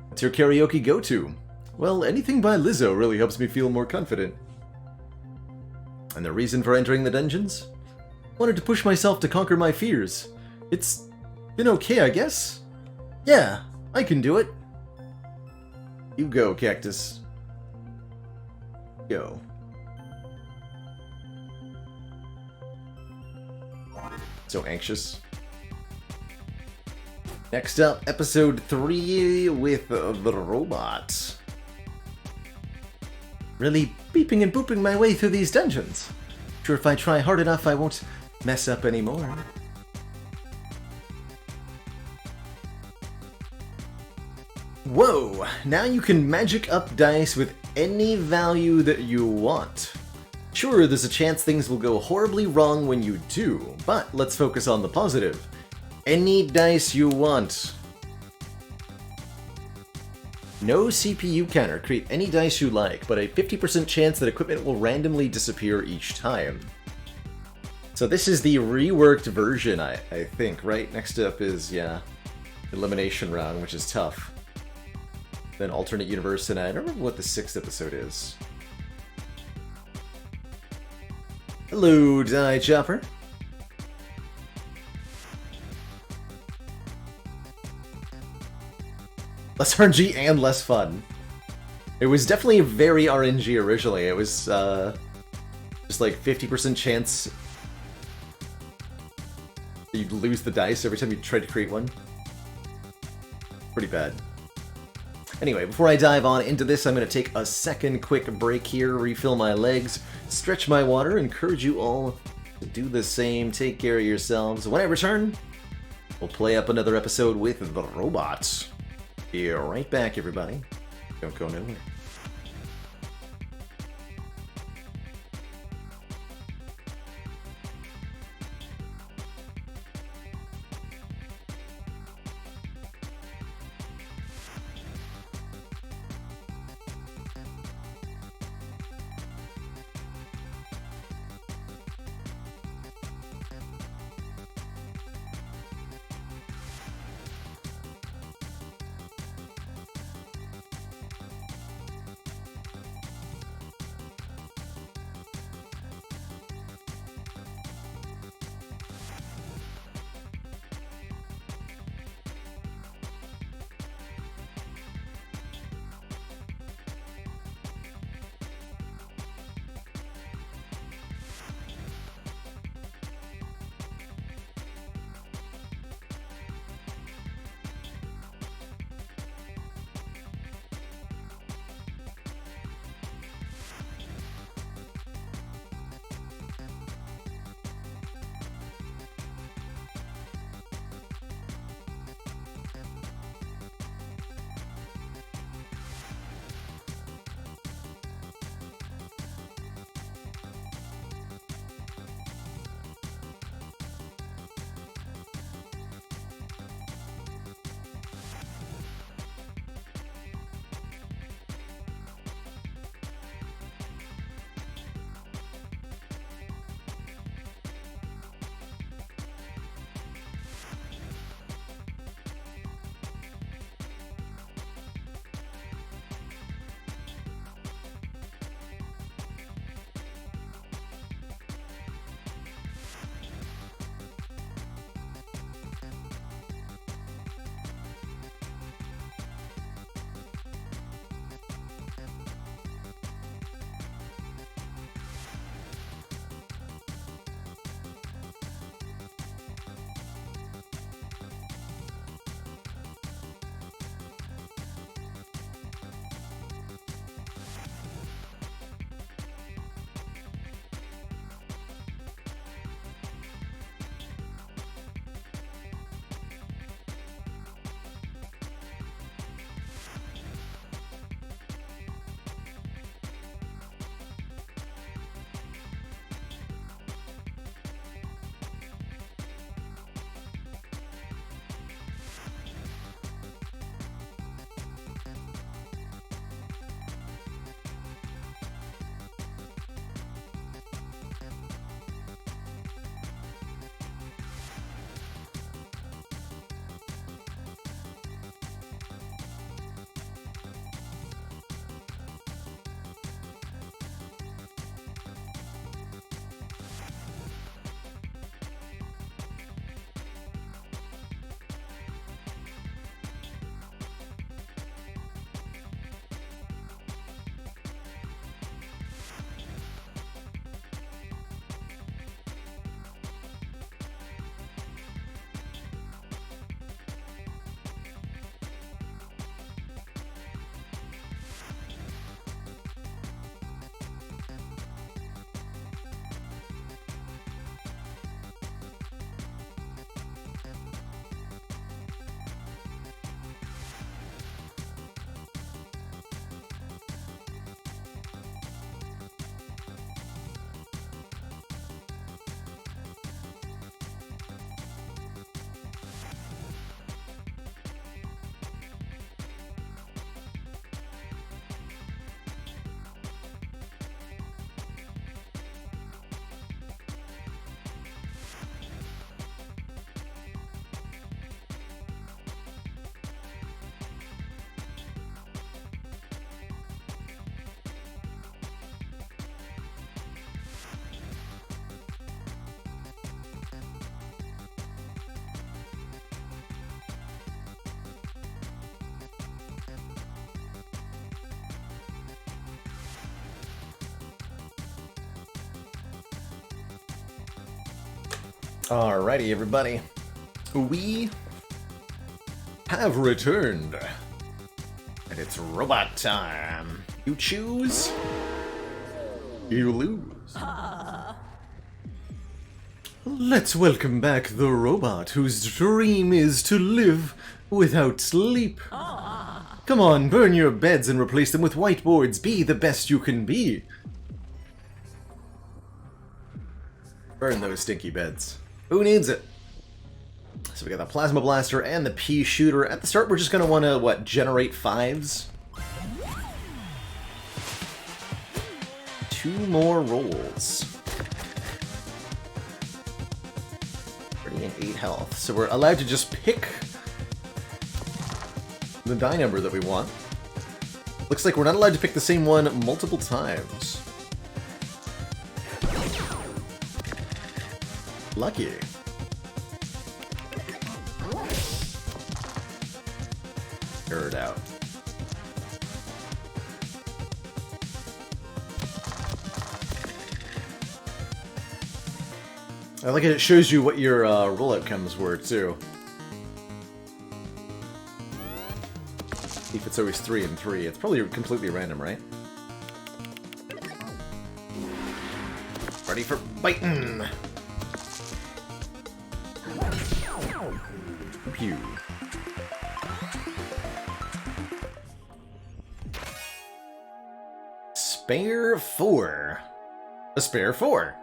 What's your karaoke go-to? Well, anything by Lizzo really helps me feel more confident. And the reason for entering the dungeons? Wanted to push myself to conquer my fears. It's been okay, I guess. Yeah, I can do it. You go, cactus. Go. So anxious. Next up, episode 3 with the robot. Really beeping and booping my way through these dungeons. Sure, if I try hard enough, I won't mess up anymore. Whoa! Now you can magic up dice with any value that you want. Sure, there's a chance things will go horribly wrong when you do, but let's focus on the positive. Any dice you want. No CPU counter. Create any dice you like, but a 50% chance that equipment will randomly disappear each time. So this is the reworked version, I think, right? Next up is, yeah, elimination round, which is tough. Then alternate universe, and I don't remember what the 6th episode is. Hello, Die Chopper. Less RNG and less fun. It was definitely very RNG originally. It was just like 50% chance that you'd lose the dice every time you tried to create one. Pretty bad. Anyway, before I dive on into this, I'm going to take a second quick break here, refill my legs, stretch my water, encourage you all to do the same. Take care of yourselves. When I return, we'll play up another episode with the robots. Be right back, everybody. Don't go nowhere. Alrighty, everybody. We have returned. And it's robot time. You choose, you lose. Let's welcome back the robot whose dream is to live without sleep. Come on, burn your beds and replace them with whiteboards. Be the best you can be. Burn those stinky beds. Who needs it? So we got the Plasma Blaster and the Pea Shooter. At the start, we're just going to want to, what, generate 5s? 2 more rolls. 30 and 8 health. So we're allowed to just pick the die number that we want. Looks like we're not allowed to pick the same one multiple times. Lucky. Air it out. I like it shows you what your roll outcomes were, too. If it's always 3 and 3, it's probably completely random, right? Ready for biting! Pew. Spare 4. A spare 4.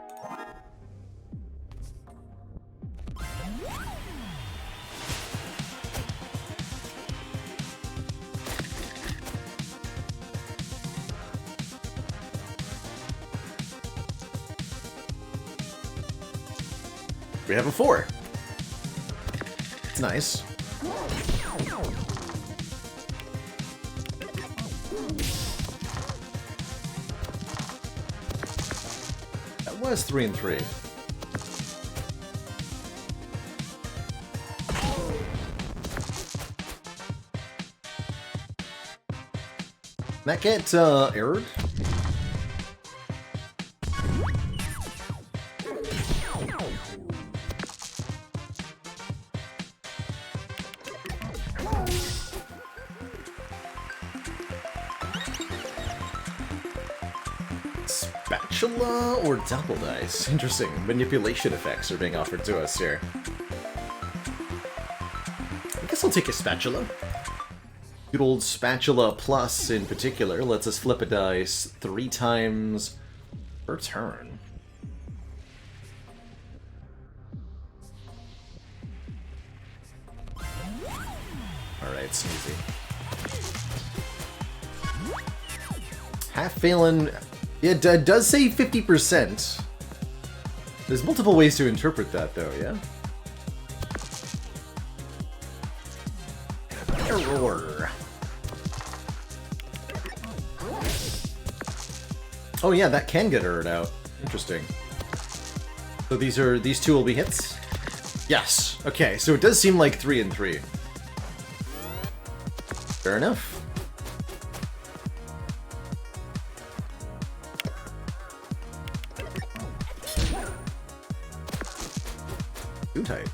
We have a 4. It's nice. That was 3 and 3. That get errored? Spatula or double dice? Interesting. Manipulation effects are being offered to us here. I guess I'll take a spatula. Good old spatula plus, in particular, lets us flip a dice 3 times per turn. Alright, sneezy. Half Phelan. It does say 50%. There's multiple ways to interpret that, though, yeah? Error. Oh yeah, that can get errored out. Interesting. So these 2 will be hits? Yes. Okay, so it does seem like 3 and 3. Fair enough. Too tight.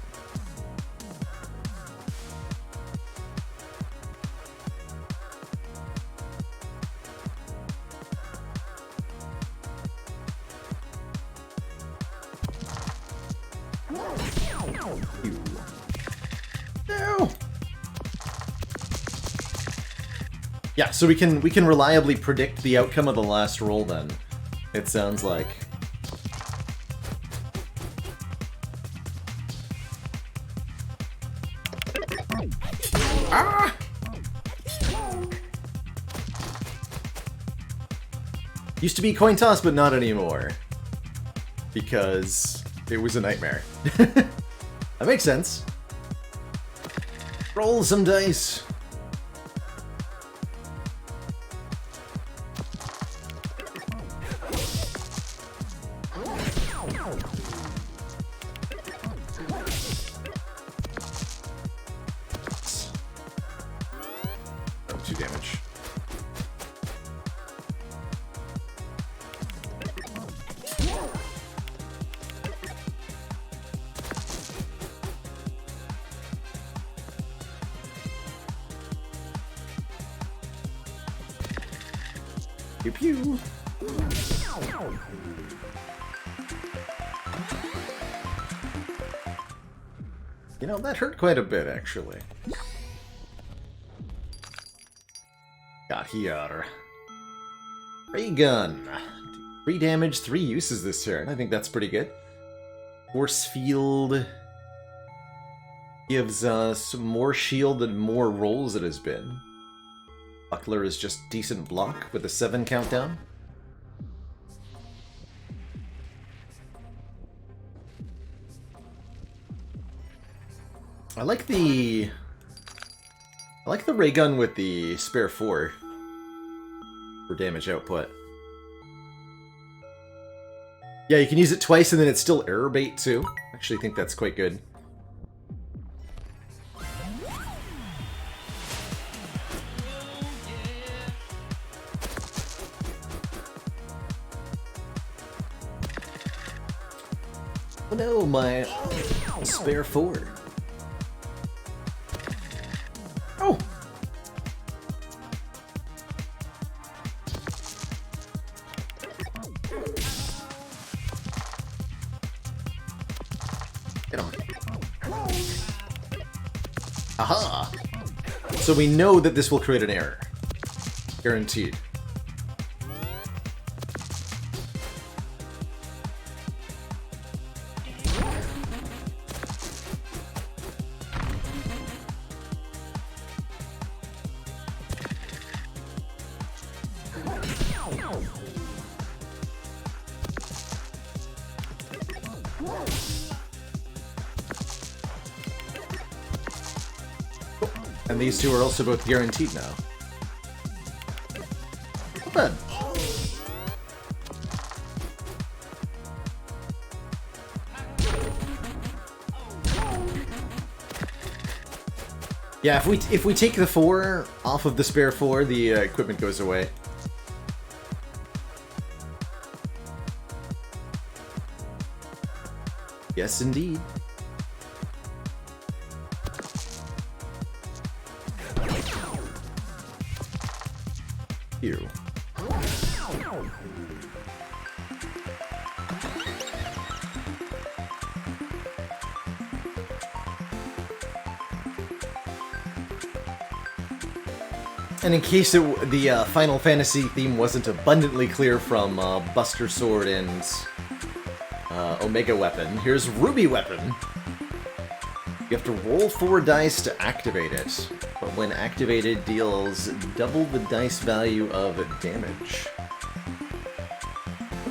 No. Yeah, so we can reliably predict the outcome of the last roll then. It sounds like. Ah! Used to be coin toss, but not anymore. Because it was a nightmare. That makes sense. Roll some dice. Oh, 2 damage. Pew pew. You know, that hurt quite a bit, actually. Got here. Ray gun. 3 damage, 3 uses this turn. I think that's pretty good. Force field gives us more shield and more rolls it has been. Buckler is just decent block with a 7 countdown. I like the ray gun with the spare 4 for damage output. Yeah, you can use it twice and then it's still error bait too. Actually, I think that's quite good. Oh no, my spare 4. Oh! Get on. Aha! So we know that this will create an error. Guaranteed. And these two are also both guaranteed now. Not bad. Yeah, if we take the 4 off of the spare 4, the equipment goes away. Yes, indeed. You. And in case the Final Fantasy theme wasn't abundantly clear from Buster Sword and Omega Weapon, here's Ruby Weapon. You have to roll 4 dice to activate it, but when activated, deals double the dice value of damage. I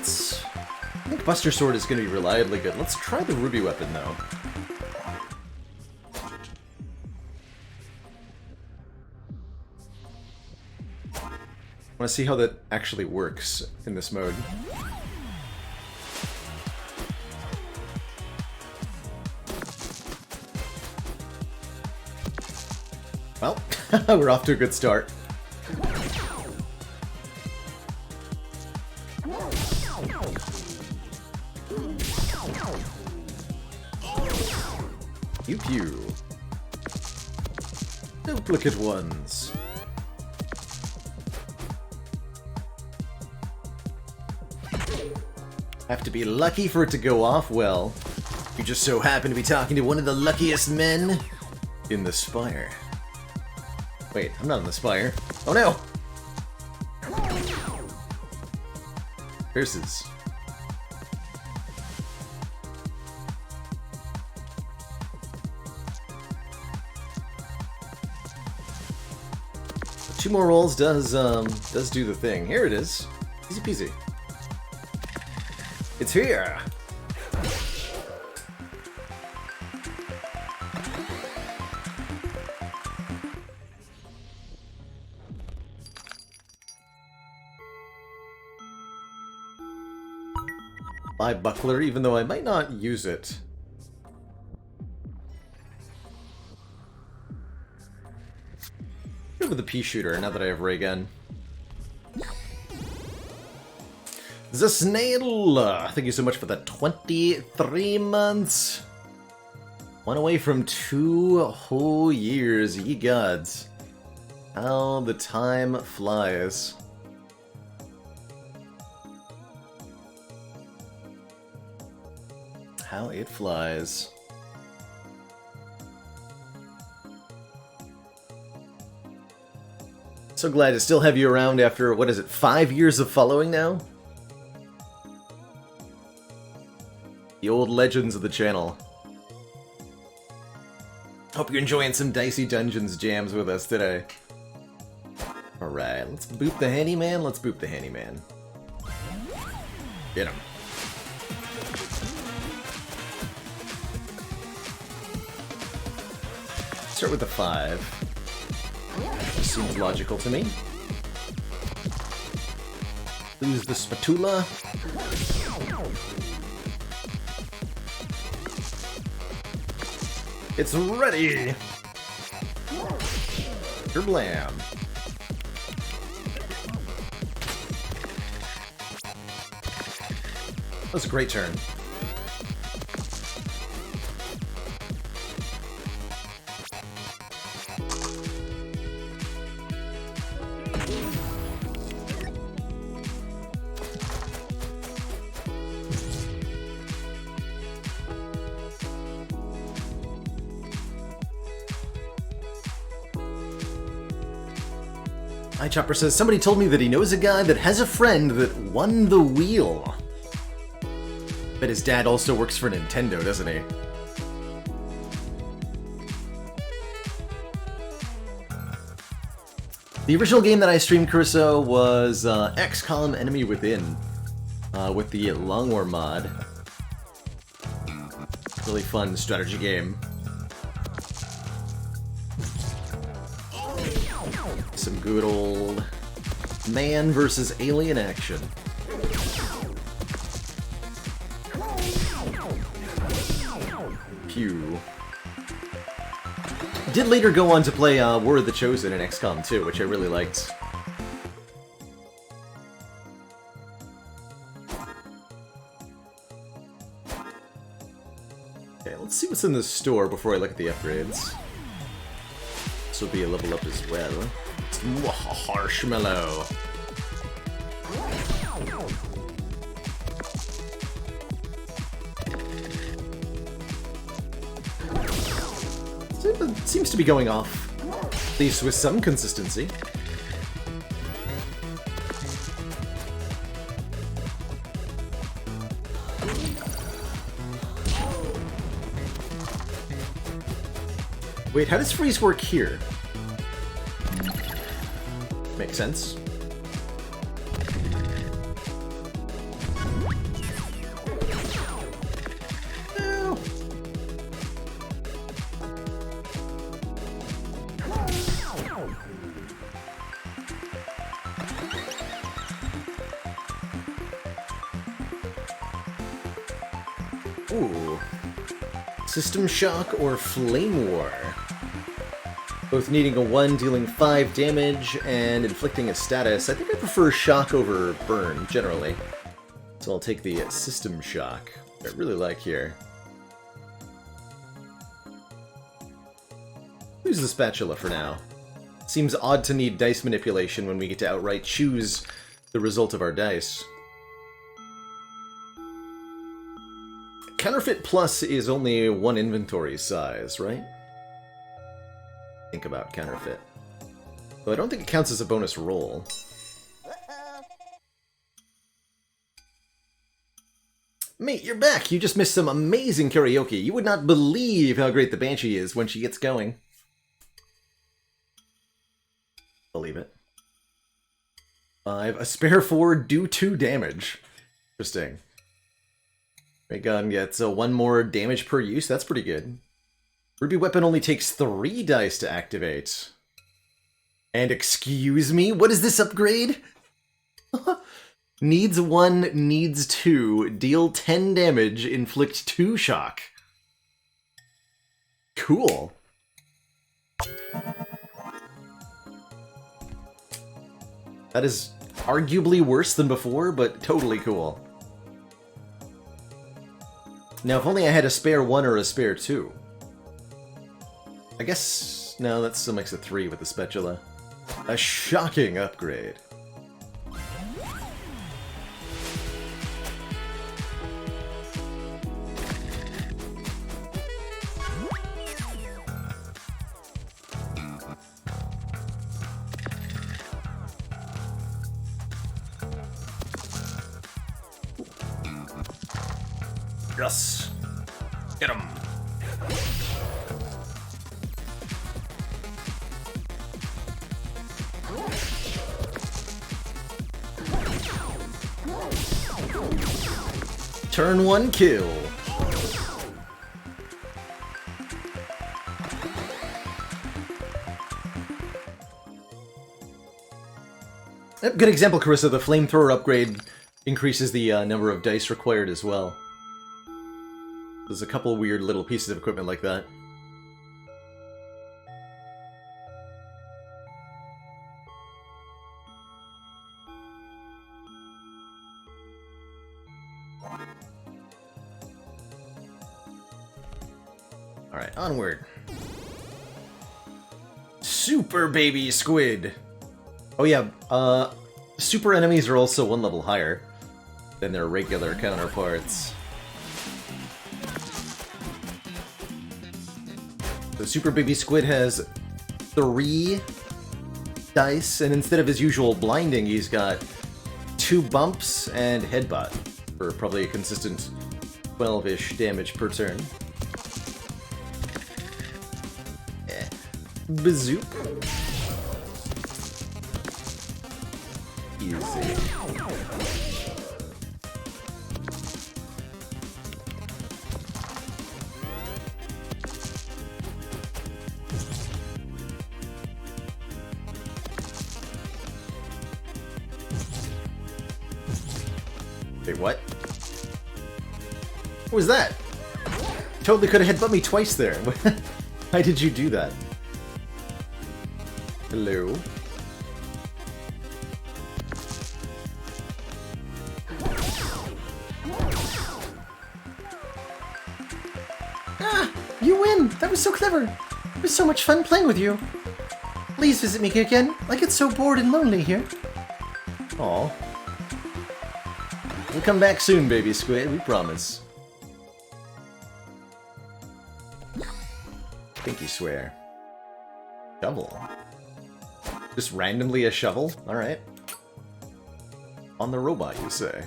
think Buster Sword is going to be reliably good. Let's try the Ruby Weapon, though. I want to see how that actually works in this mode. Well, we're off to a good start. Pew pew. Duplicate ones. Have to be lucky for it to go off? Well, you just so happen to be talking to one of the luckiest men in the Spire. Wait, I'm not in the Spire. Oh no! Curses. Two more rolls does do the thing. Here it is. Easy peasy. It's here! Buy Buckler, even though I might not use it. Go with the pea shooter now that I have ray gun. The Snail! Thank you so much for the 23 months! One away from 2 whole years, ye gods. How the time flies. how it flies. So glad to still have you around after, what is it, 5 years of following now? The old legends of the channel. Hope you're enjoying some Dicey Dungeons jams with us today. Alright, let's boop the handyman. Let's boop the handyman. Get him. Start with the 5. Seems logical to me. Lose the spatula. It's ready! Kerblam. That was a great turn. Chopper says, somebody told me that he knows a guy that has a friend that won the wheel. But his dad also works for Nintendo, doesn't he? The original game that I streamed, Curso, was XCOM Enemy Within, with the Long War mod. Really fun strategy game. Some good old man versus alien action. Pew. Did later go on to play War of the Chosen in XCOM 2, which I really liked. Okay, let's see what's in the store before I look at the upgrades. This will be a level up as well. Marshmallow. Seems to be going off, at least with some consistency. Wait, how does freeze work here? Makes sense. No. Ooh. System Shock or Flame War? Both needing a 1, dealing 5 damage, and inflicting a status. I think I prefer Shock over Burn, generally. So I'll take the System Shock, I really like here. Use the spatula for now. Seems odd to need dice manipulation when we get to outright choose the result of our dice. Counterfeit Plus is only 1 inventory size, right? Think about Counterfeit. Though I don't think it counts as a bonus roll. Mate, you're back! You just missed some amazing karaoke. You would not believe how great the Banshee is when she gets going. Believe it. 5. A spare 4, do 2 damage. Interesting. Ray Gun gets 1 more damage per use. That's pretty good. Ruby Weapon only takes 3 dice to activate. And excuse me, what is this upgrade? Needs 1, needs 2, deal 10 damage, inflict 2 shock. Cool. That is arguably worse than before, but totally cool. Now, if only I had a spare 1 or a spare 2. I guess... no, that still makes it 3 with the spatula. A shocking upgrade. us. Get him. Turn 1 kill. Yep, good example, Carissa. The flamethrower upgrade increases the number of dice required as well. There's a couple weird little pieces of equipment like that. Alright, onward. Super baby squid! Oh yeah, super enemies are also one level higher than their regular counterparts. The super baby squid has 3 dice, and instead of his usual blinding, he's got 2 bumps and headbutt for probably a consistent 12-ish damage per turn. Bazooka. Easy. Wait, what? What was that? Totally could have headbutt me twice there. Why did you do that? Hello? Ah! You win! That was so clever! It was so much fun playing with you! Please visit me again. I get so bored and lonely here. Aw. We'll come back soon, baby squid, we promise. Pinky swear. Shovel. Just randomly a shovel? Alright. On the robot, you say?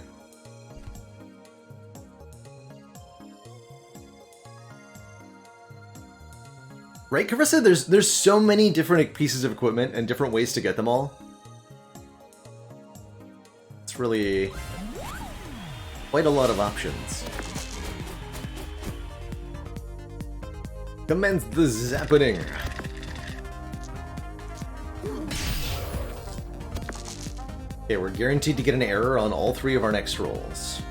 Right, Carissa? There's so many different pieces of equipment and different ways to get them all. It's really quite a lot of options. Commence the zappening. Okay, we're guaranteed to get an error on all 3 of our next rolls.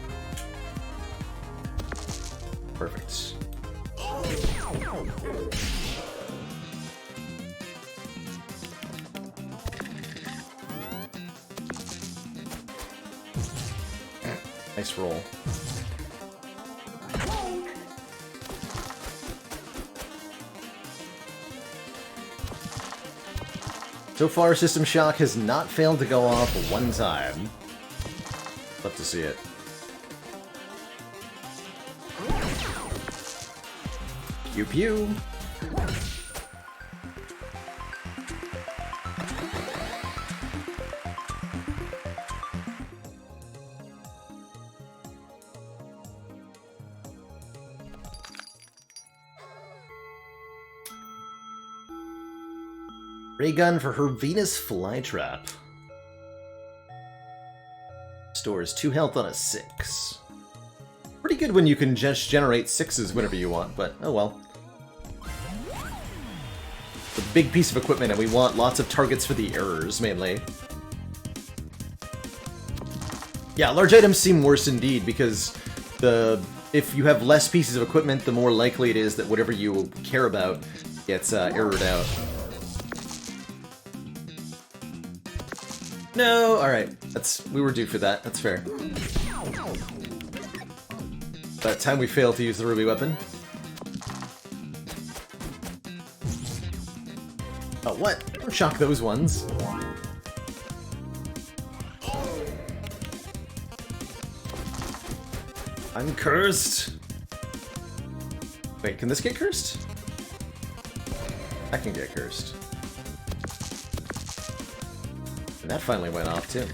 Perfect. Nice roll. So far, System Shock has not failed to go off one time. Love to see it. Pew pew! Ray gun for her Venus flytrap. Stores 2 health on a 6. Pretty good when you can just generate 6s whenever you want, but oh well. It's a big piece of equipment and we want lots of targets for the errors, mainly. Yeah, large items seem worse indeed, because if you have less pieces of equipment, the more likely it is that whatever you care about gets errored out. No, alright. We were due for that. That's fair. That time we failed to use the ruby weapon. Oh, what? Don't shock those ones. I'm cursed. Wait, can this get cursed? I can get cursed. And that finally went off, too.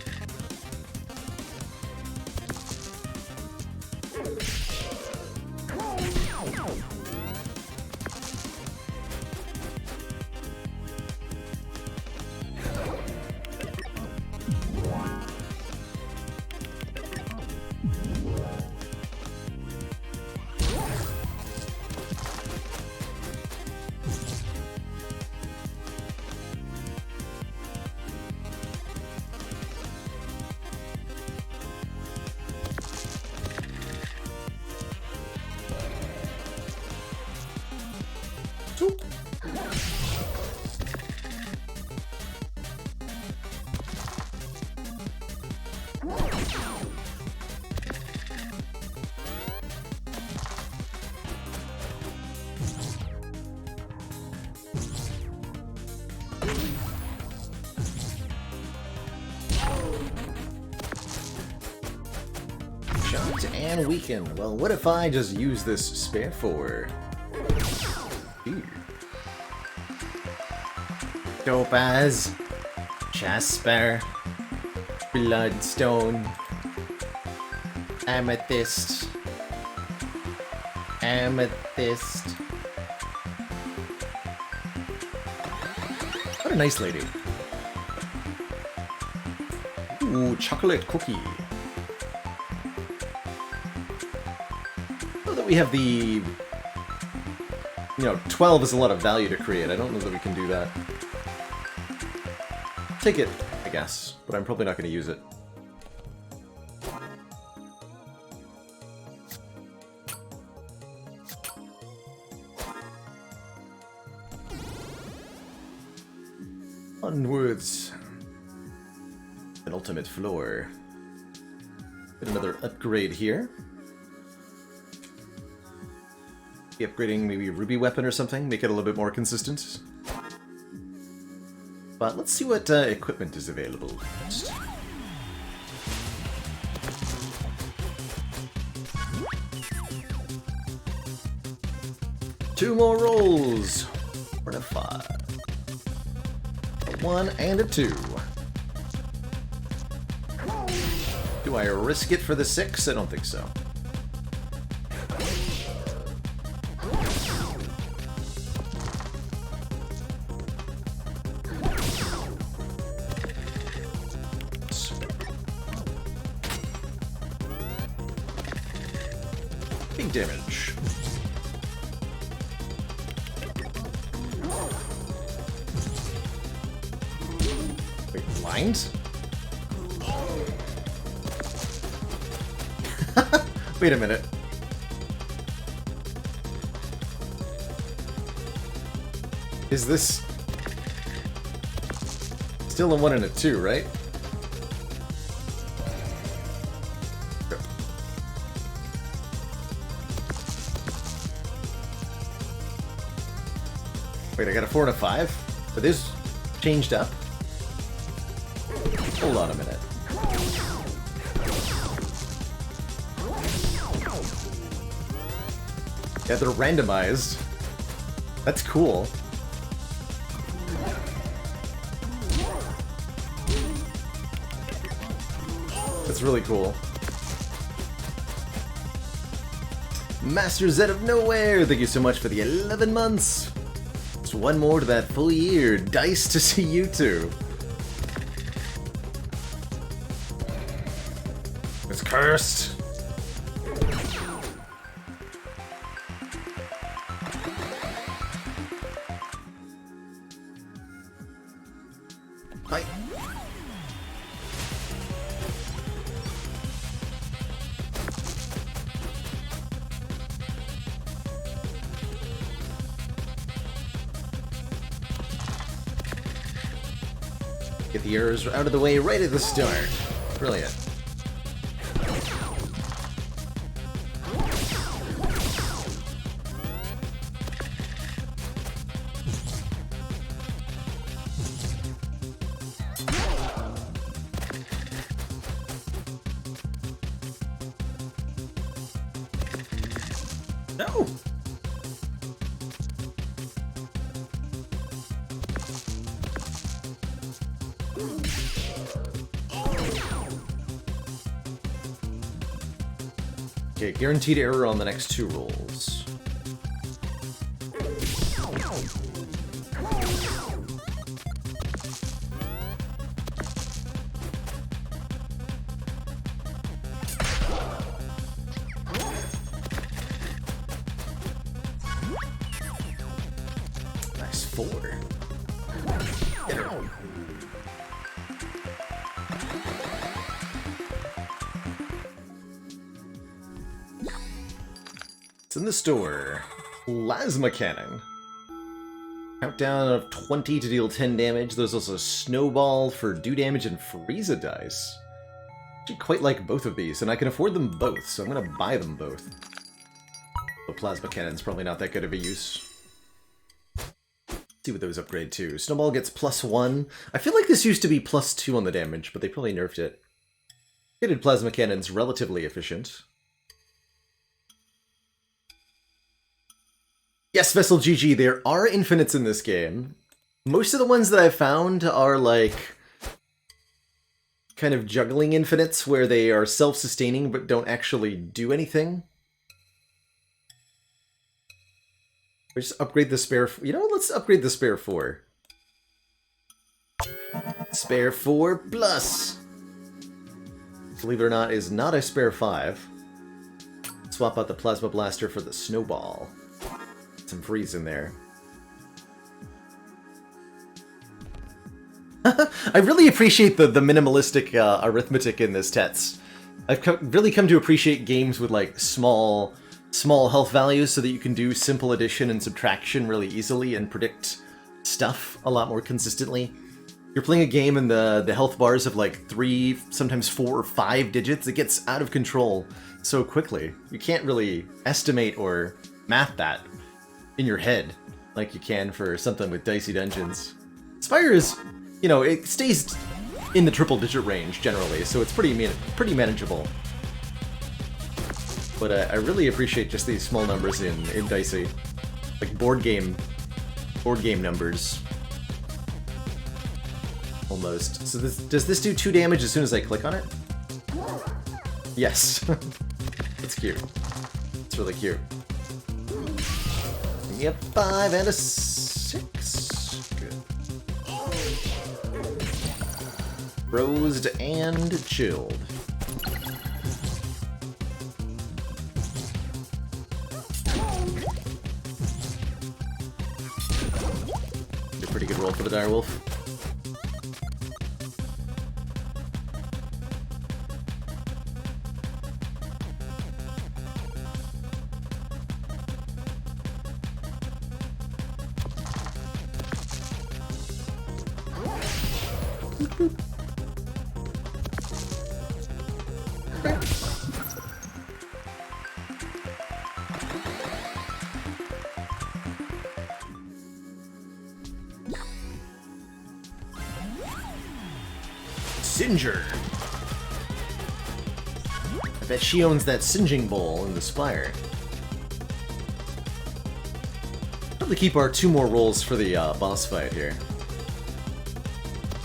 Oop. Shocked and weakened. Well, what if I just use this spare for... Ooh. Topaz, Jasper, Bloodstone, Amethyst, Amethyst. What a nice lady. Ooh, chocolate cookie. Know that we have the... You know, 12 is a lot of value to create. I don't know that we can do that. Take it, I guess, but I'm probably not going to use it. Onwards. An ultimate floor. Get another upgrade here. Be upgrading maybe a ruby weapon or something, make it a little bit more consistent. But let's see what equipment is available first. Two more rolls. 4 and a 5. A 1 and a 2. Do I risk it for the 6? I don't think so. Big damage. Wait, blind? Wait a minute. Is this still a 1 and a 2, right? Wait, I got a 4 and a 5? Are these changed up? Hold on a minute. Yeah, they're randomized. That's cool. That's really cool. Master Zed of Nowhere, thank you so much for the 11 months. Just one more to that full year. Dice to see you too. It's cursed. Hi. Get the errors out of the way right at the start. Brilliant. No! Okay, guaranteed error on the next 2 rolls. Nice 4. It's in the store. Plasma cannon. Countdown of 20 to deal 10 damage. There's also Snowball for do damage and Frieza dice. I quite like both of these, and I can afford them both, so I'm going to buy them both. The Plasma Cannon's probably not that good of a use. See what those upgrade to. Snowball gets +1. I feel like this used to be +2 on the damage, but they probably nerfed it. Hidden Plasma Cannon's relatively efficient. Yes, Vessel GG, there are infinites in this game. Most of the ones that I've found are like kind of juggling infinites where they are self-sustaining but don't actually do anything. Or just upgrade the spare... You know what? Let's upgrade the spare 4. Spare 4 plus! Believe it or not, is not a spare 5. Swap out the Plasma Blaster for the Snowball. Some freeze in there. I really appreciate the minimalistic arithmetic in this Tets. I've really come to appreciate games with like small health values so that you can do simple addition and subtraction really easily and predict stuff a lot more consistently. You're playing a game and the health bars have like 3, sometimes 4 or 5 digits. It gets out of control so quickly. You can't really estimate or math that in your head like you can for something with Dicey Dungeons. Spire is, you know, it stays in the triple-digit range generally, so it's pretty manageable. But I really appreciate just these small numbers in Dicey, like board game numbers. Almost. So does this do 2 damage as soon as I click on it? Yes. That's cute. It's really cute. Yep, 5 and a 6. Good. Frozen and chilled. A pretty good roll for the Direwolf. Singer. I bet she owns that singeing bowl in the Spire. Probably keep our 2 more rolls for the boss fight here.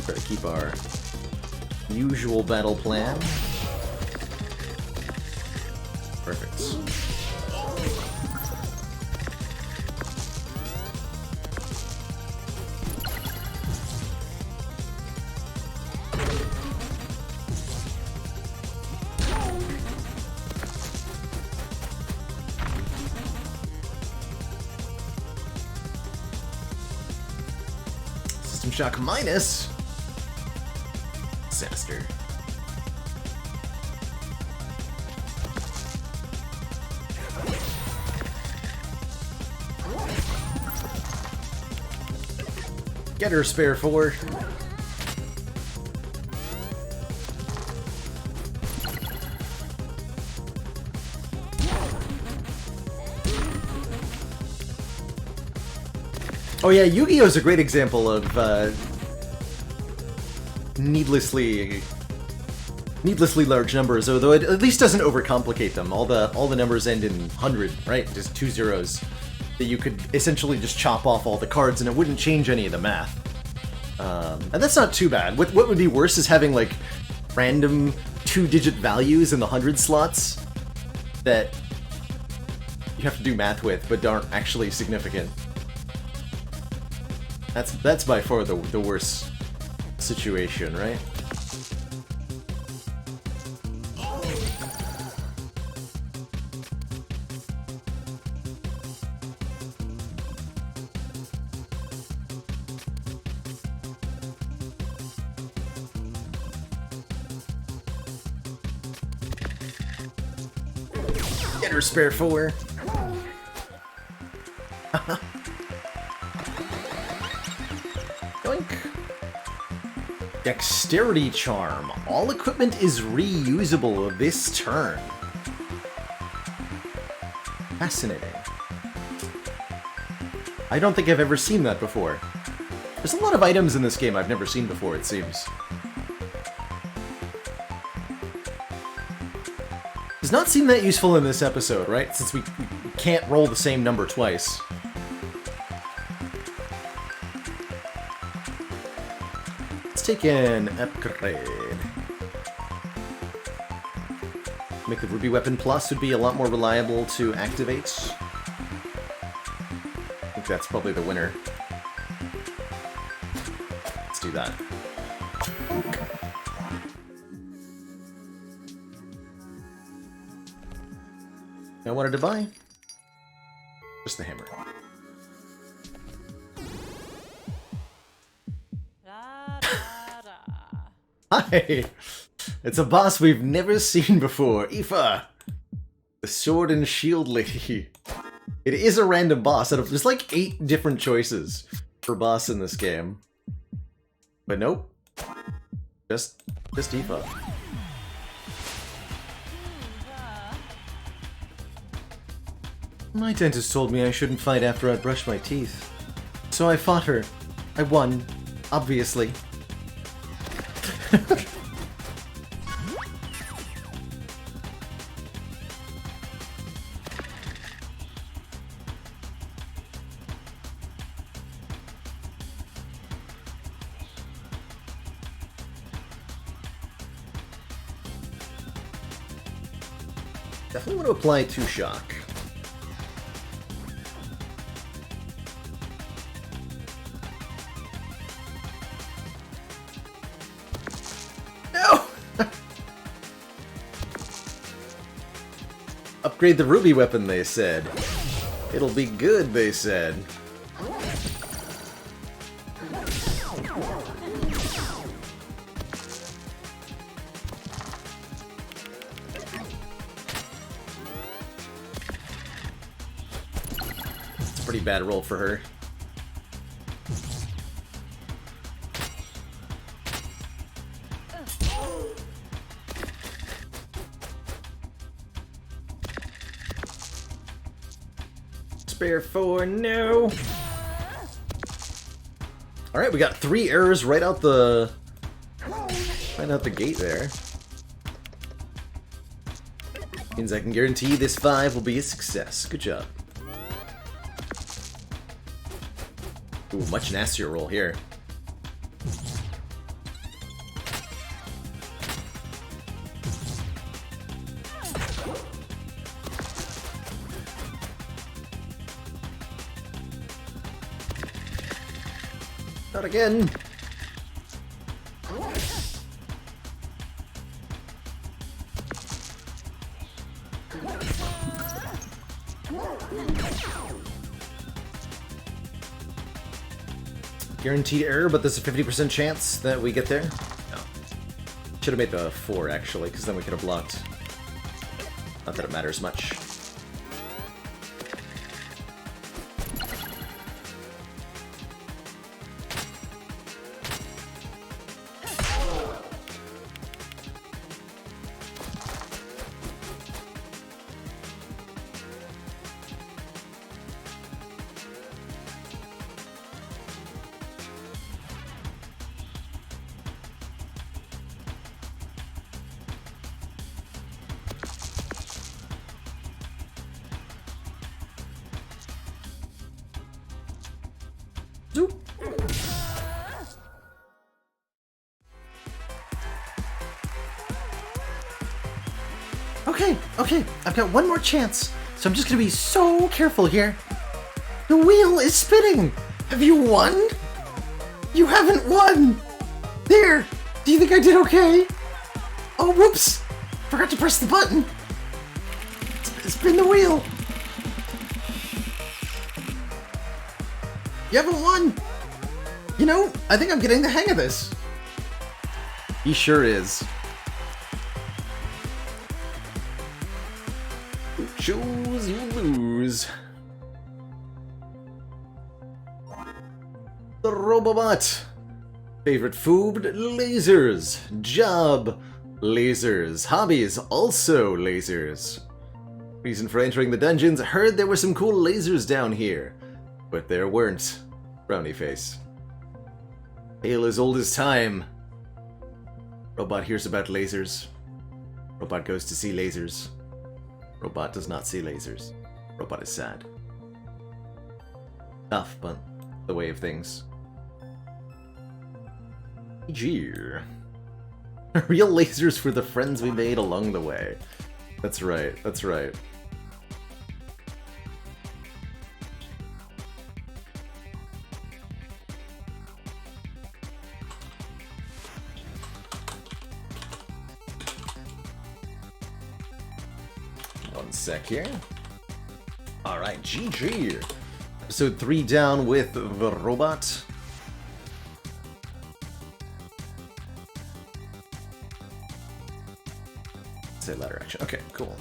Try to keep our usual battle plan. Perfect. System shock minus. Disaster. Get her, spare 4. Oh yeah, Yu-Gi-Oh's a great example of needlessly large numbers, although it at least doesn't overcomplicate them. All the numbers end in 100, right? Just 2 zeros that you could essentially just chop off all the cards and it wouldn't change any of the math. And that's not too bad. What would be worse is having like random 2-digit values in the 100 slots that you have to do math with but aren't actually significant. That's by far the worst situation, right? Get her, spare 4. Yoink. Dexterity Charm. All equipment is reusable this turn. Fascinating. I don't think I've ever seen that before. There's a lot of items in this game I've never seen before, it seems. Does not seem that useful in this episode, right? Since we can't roll the same number twice. Let's take an upgrade. Make the Ruby Weapon Plus would be a lot more reliable to activate. I think that's probably the winner. Let's do that. I wanted to buy just the hammer. Hi! It's a boss we've never seen before. Aoife! The Sword and Shield Lady. It is a random boss. There's like 8 different choices for boss in this game. But nope. Just Aoife. My dentist told me I shouldn't fight after I brushed my teeth. So I fought her. I won, obviously. Definitely want to apply 2 shock. Upgrade the Ruby Weapon, they said. It'll be good, they said. It's a pretty bad roll for her. Spare 4, no! Alright, we got 3 errors right out the gate there. Means I can guarantee this 5 will be a success. Good job. Ooh, much nastier roll here. Not again! Guaranteed error, but there's a 50% chance that we get there. No. Should have made the 4, actually, because then we could have blocked. Not that it matters much. Okay, I've got one more chance, so I'm just gonna be so careful here. The wheel is spinning! Have you won? You haven't won! There! Do you think I did okay? Oh, whoops! Forgot to press the button! Spin the wheel! You haven't won! You know, I think I'm getting the hang of this. He sure is. Choose, you lose. The Robobot. Favorite food? Lasers. Job? Lasers. Hobbies? Also lasers. Reason for entering the dungeons? Heard there were some cool lasers down here. But there weren't. Brownie face. Tale as old as time. Robot hears about lasers. Robot goes to see lasers. Robot does not see lasers. Robot is sad. Tough, but the way of things. Gee. Real lasers for the friends we made along the way. That's right, that's right. One sec here. Alright, GG. Episode 3 down with the robot. Say ladder action. Okay, cool.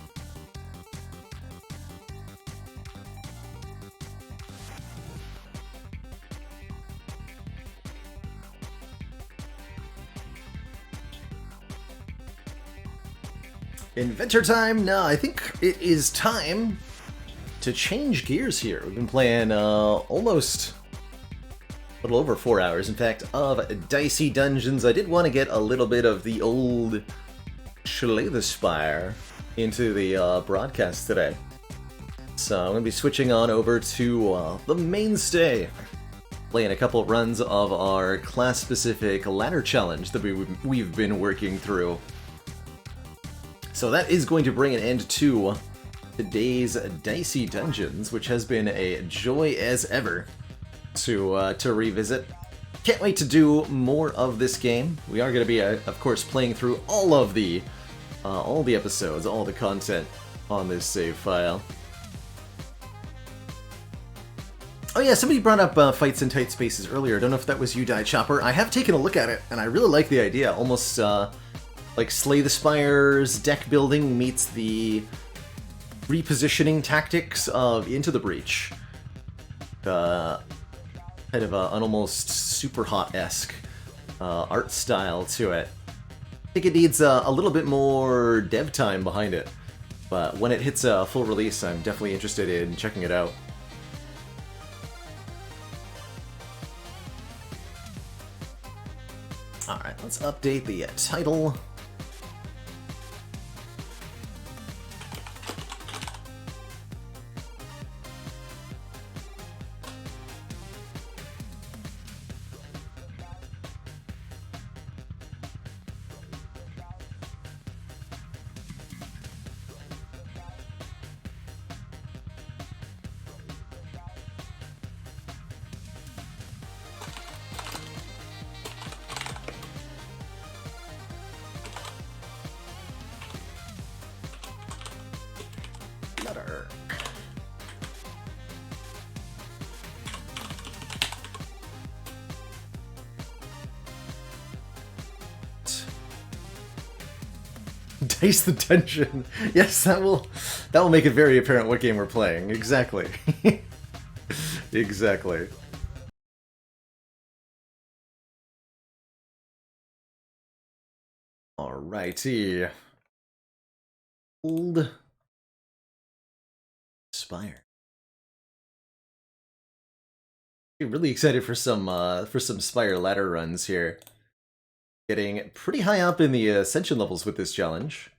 Inventor time? No, I think it is time to change gears here. We've been playing almost a little over 4 hours, in fact, of Dicey Dungeons. I did want to get a little bit of the old Slay the Spire into the broadcast today. So I'm going to be switching on over to the mainstay, playing a couple runs of our class-specific ladder challenge that we've been working through. So that is going to bring an end to today's Dicey Dungeons, which has been a joy as ever to revisit. Can't wait to do more of this game. We are going to be, of course, playing through all the episodes, all the content on this save file. Oh yeah, somebody brought up fights in tight spaces earlier. I don't know if that was you, Die Chopper. I have taken a look at it, and I really like the idea. Almost like Slay the Spire's deck building meets the repositioning tactics of Into the Breach. Kind of an almost super hot-esque art style to it. I think it needs a little bit more dev time behind it, but when it hits a full release, I'm definitely interested in checking it out. Alright, let's update the title. Dice the tension. Yes, that will make it very apparent what game we're playing. Exactly. Exactly. Alrighty. Old Spire. I'm really excited for some Spire ladder runs here. Getting pretty high up in the ascension levels with this challenge.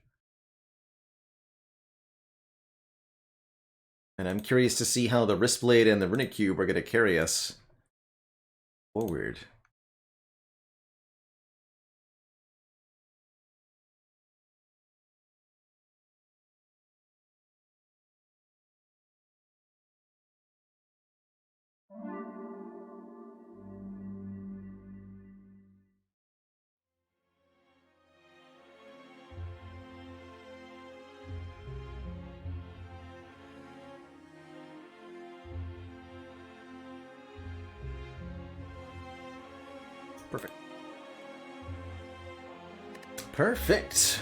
And I'm curious to see how the Wristblade and the Runic Cube are going to carry us forward. Perfect. Perfect.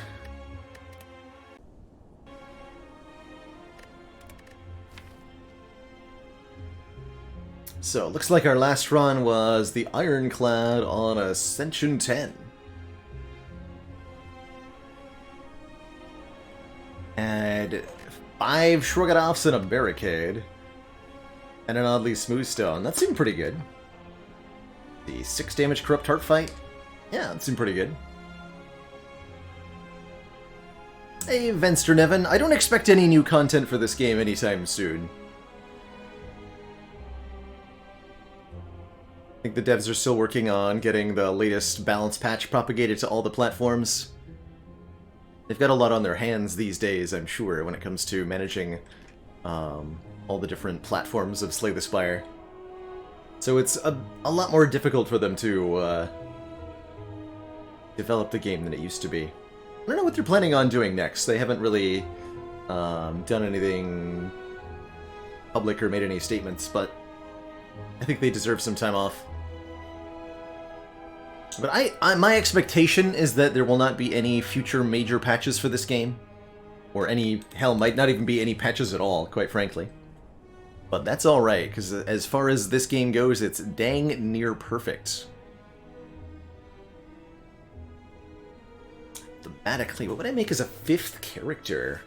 So, looks like our last run was the Ironclad on Ascension 10. And 5 Shrugadovs and a Barricade. And an oddly smooth stone. That seemed pretty good. The 6 damage Corrupt Heart fight. Yeah, that seemed pretty good. Hey, Venster Nevin. I don't expect any new content for this game anytime soon. I think the devs are still working on getting the latest balance patch propagated to all the platforms. They've got a lot on their hands these days, I'm sure, when it comes to managing all the different platforms of Slay the Spire. So it's a lot more difficult for them to develop the game than it used to be. I don't know what they're planning on doing next. They haven't really done anything public or made any statements, but I think they deserve some time off. But my expectation is that there will not be any future major patches for this game. Or any, hell, might not even be any patches at all, quite frankly. But that's alright, because as far as this game goes, it's dang near perfect. Thematically, what would I make as a 5th character?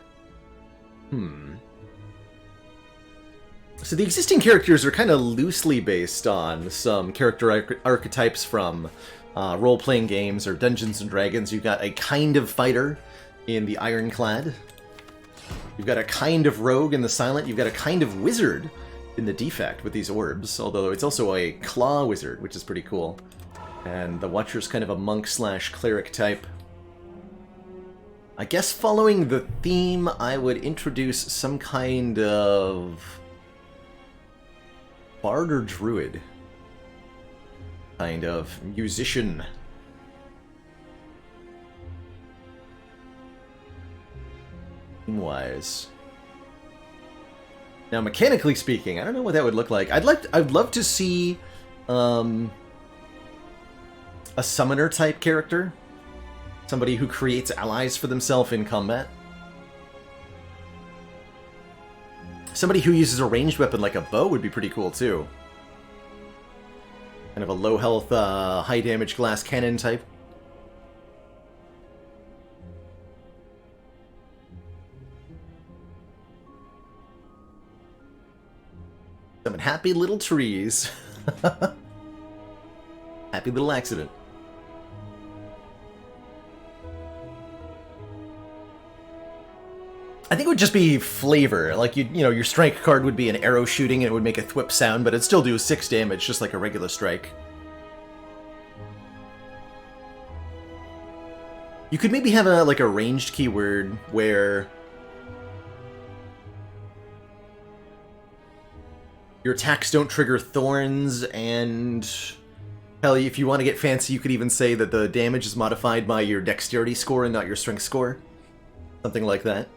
So the existing characters are kind of loosely based on some character archetypes from role-playing games or Dungeons & Dragons. You've got a kind of fighter in the Ironclad. You've got a kind of rogue in the Silent. You've got a kind of wizard in the Defect with these orbs, although it's also a claw wizard, which is pretty cool. And the Watcher's kind of a monk/cleric type. I guess following the theme, I would introduce some kind of bard or druid. Kind of musician. Wise. Now, mechanically speaking, I don't know what that would look like. I'd love to see a summoner type character, somebody who creates allies for themselves in combat. Somebody who uses a ranged weapon like a bow would be pretty cool too. Kind of a low health, high damage glass cannon type. Some happy little trees. Happy little accident. I think it would just be flavor. Like, you know, your strike card would be an arrow shooting and it would make a thwip sound, but it'd still do 6 damage, just like a regular strike. You could maybe have a ranged keyword where your attacks don't trigger thorns, and hell, if you want to get fancy, you could even say that the damage is modified by your dexterity score and not your strength score. Something like that.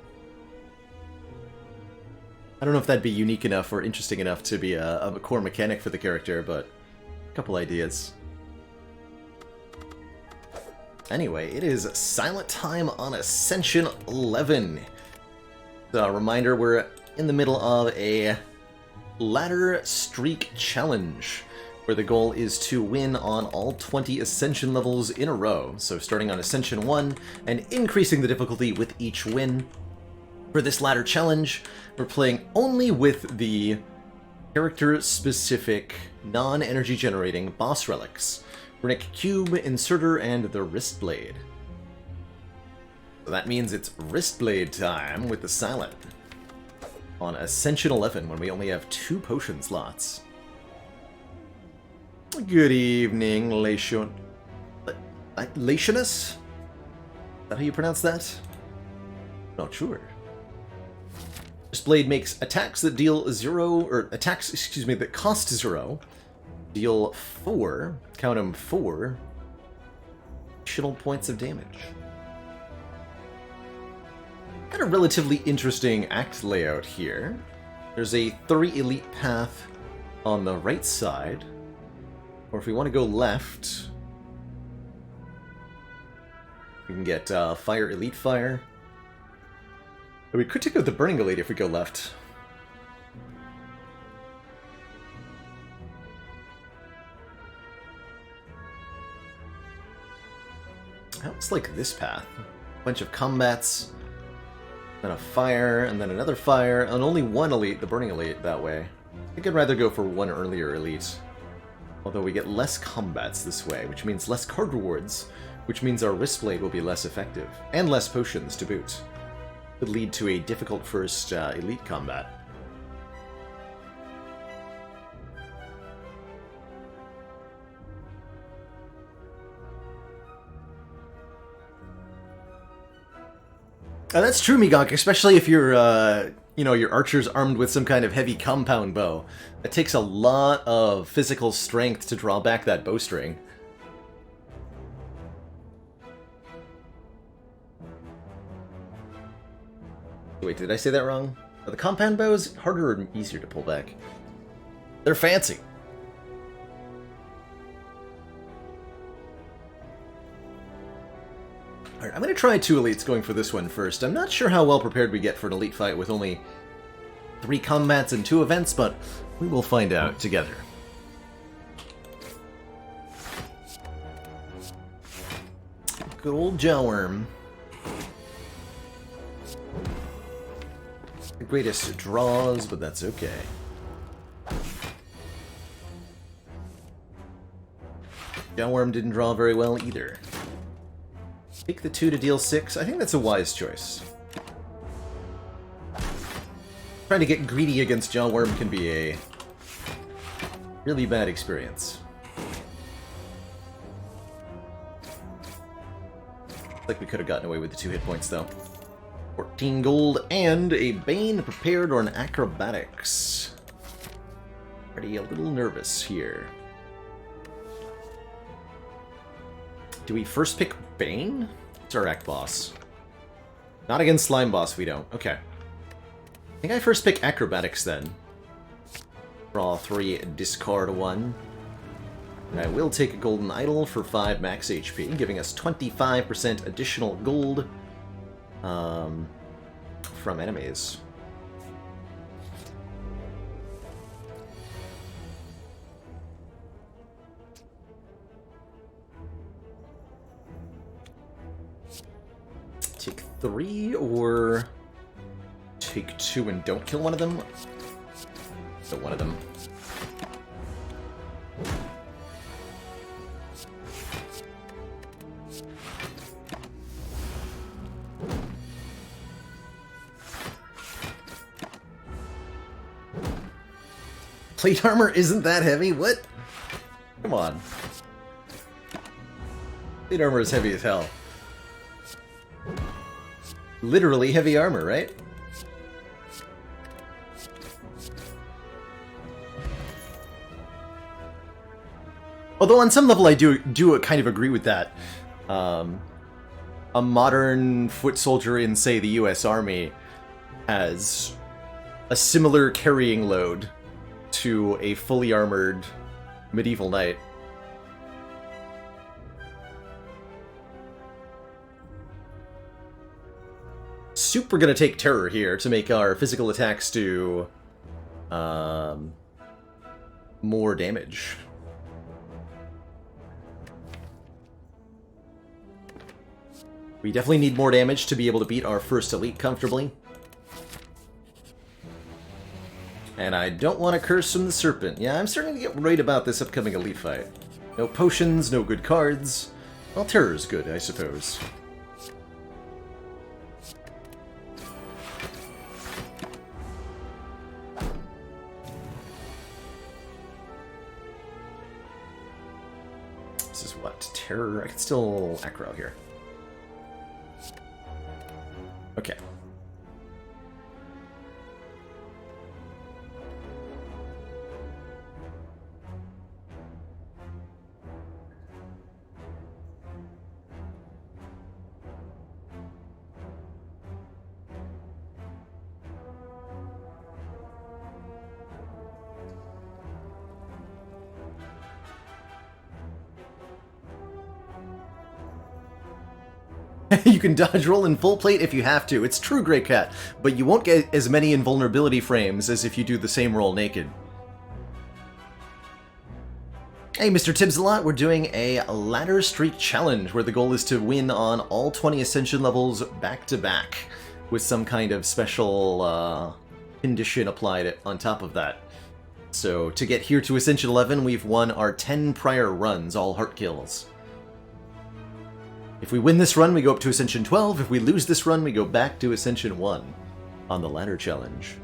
I don't know if that'd be unique enough or interesting enough to be a core mechanic for the character, but a couple ideas. Anyway, it is Silent Time on Ascension 11. A reminder, we're in the middle of a ladder streak challenge, where the goal is to win on all 20 Ascension levels in a row. So starting on Ascension 1 and increasing the difficulty with each win. For this ladder challenge, we're playing only with the character-specific, non-energy generating boss relics. Runic Cube, Inserter, and the Wristblade. So that means it's Wristblade time with the Silent. On Ascension 11, when we only have 2 potion slots. Good evening, Lationus? Is that how you pronounce that? Not sure. This blade makes attacks that deal 0, or attacks, excuse me, that cost 0, deal 4, count them 4, additional points of damage. Got a relatively interesting act layout here. There's a 3 elite path on the right side, or if we want to go left, we can get Fire Elite Fire. But we could take out the Burning Elite if we go left. I almost like this path. Bunch of combats, then a fire, and then another fire, and only one elite, the burning elite, that way. I think I'd rather go for one earlier elite. Although we get less combats this way, which means less card rewards, which means our Wristblade will be less effective, and less potions to boot. Could lead to a difficult first elite combat. That's true, Migok, especially if you're, your archer's armed with some kind of heavy compound bow. It takes a lot of physical strength to draw back that bowstring. Wait, did I say that wrong? Are the compound bows harder or easier to pull back? They're fancy. Alright, I'm going to try 2 elites going for this one first. I'm not sure how well prepared we get for an elite fight with only 3 combats and 2 events, but we will find out together. Good old Jawworm. The greatest draws, but that's okay. Jawworm didn't draw very well either. Take the 2 to deal 6. I think that's a wise choice. Trying to get greedy against Jawworm can be a really bad experience. Like we could have gotten away with the 2 hit points, though. 14 gold and a Bane prepared or an Acrobatics. Already a little nervous here. Do we first pick Bane? It's our Act Boss. Not against Slime Boss, we don't. Okay. I think I first pick Acrobatics then. Draw 3, discard 1. And I will take a Golden Idol for 5 max HP, giving us 25% additional gold from enemies. Take 3 or take 2 and don't kill one of them? Kill one of them. Plate armor isn't that heavy? What? Come on. Plate armor is heavy as hell. Literally heavy armor, right? Although on some level I do kind of agree with that. A modern foot soldier in, say, the US Army has a similar carrying load to a fully armored medieval knight. Super gonna take terror here to make our physical attacks do more damage. We definitely need more damage to be able to beat our first elite comfortably. And I don't want to curse from the serpent. Yeah, I'm starting to get worried about this upcoming elite fight. No potions, no good cards. Well, terror's good, I suppose. This is what? Terror? I can still aggro here. Okay. You can dodge roll in full plate if you have to. It's true, Grey Cat, but you won't get as many invulnerability frames as if you do the same roll naked. Hey, Mr. Tibbs-a-lot, we're doing a ladder streak challenge where the goal is to win on all 20 Ascension levels back-to-back with some kind of special condition applied on top of that. So to get here to Ascension 11, we've won our 10 prior runs, all heart kills. If we win this run, we go up to Ascension 12. If we lose this run, we go back to Ascension 1 on the ladder challenge.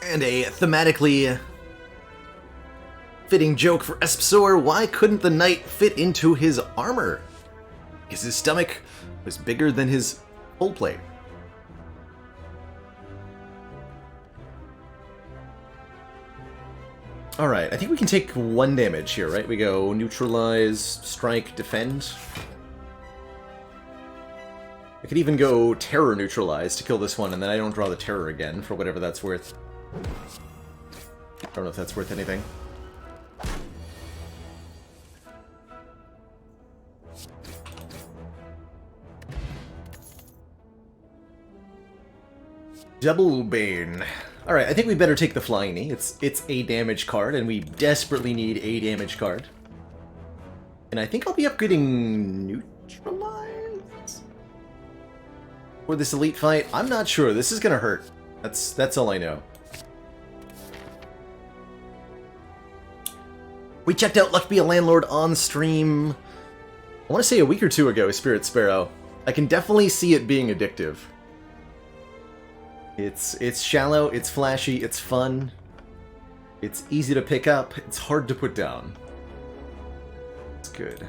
And a thematically fitting joke for Espsor, why couldn't the knight fit into his armor? Because his stomach was bigger than his full plate. Alright, I think we can take 1 damage here, right? We go neutralize, strike, defend. I could even go terror neutralize to kill this one, and then I don't draw the terror again, for whatever that's worth. I don't know if that's worth anything. Double Bane. Alright, I think we better take the Flying Knee. It's a damage card, and we desperately need a damage card. And I think I'll be upgrading neutralize for this elite fight. I'm not sure. This is gonna hurt. That's all I know. We checked out Luck Be a Landlord on stream, I want to say a week or two ago, Spirit Sparrow. I can definitely see it being addictive. It's shallow, it's flashy, it's fun. It's easy to pick up, it's hard to put down. It's good.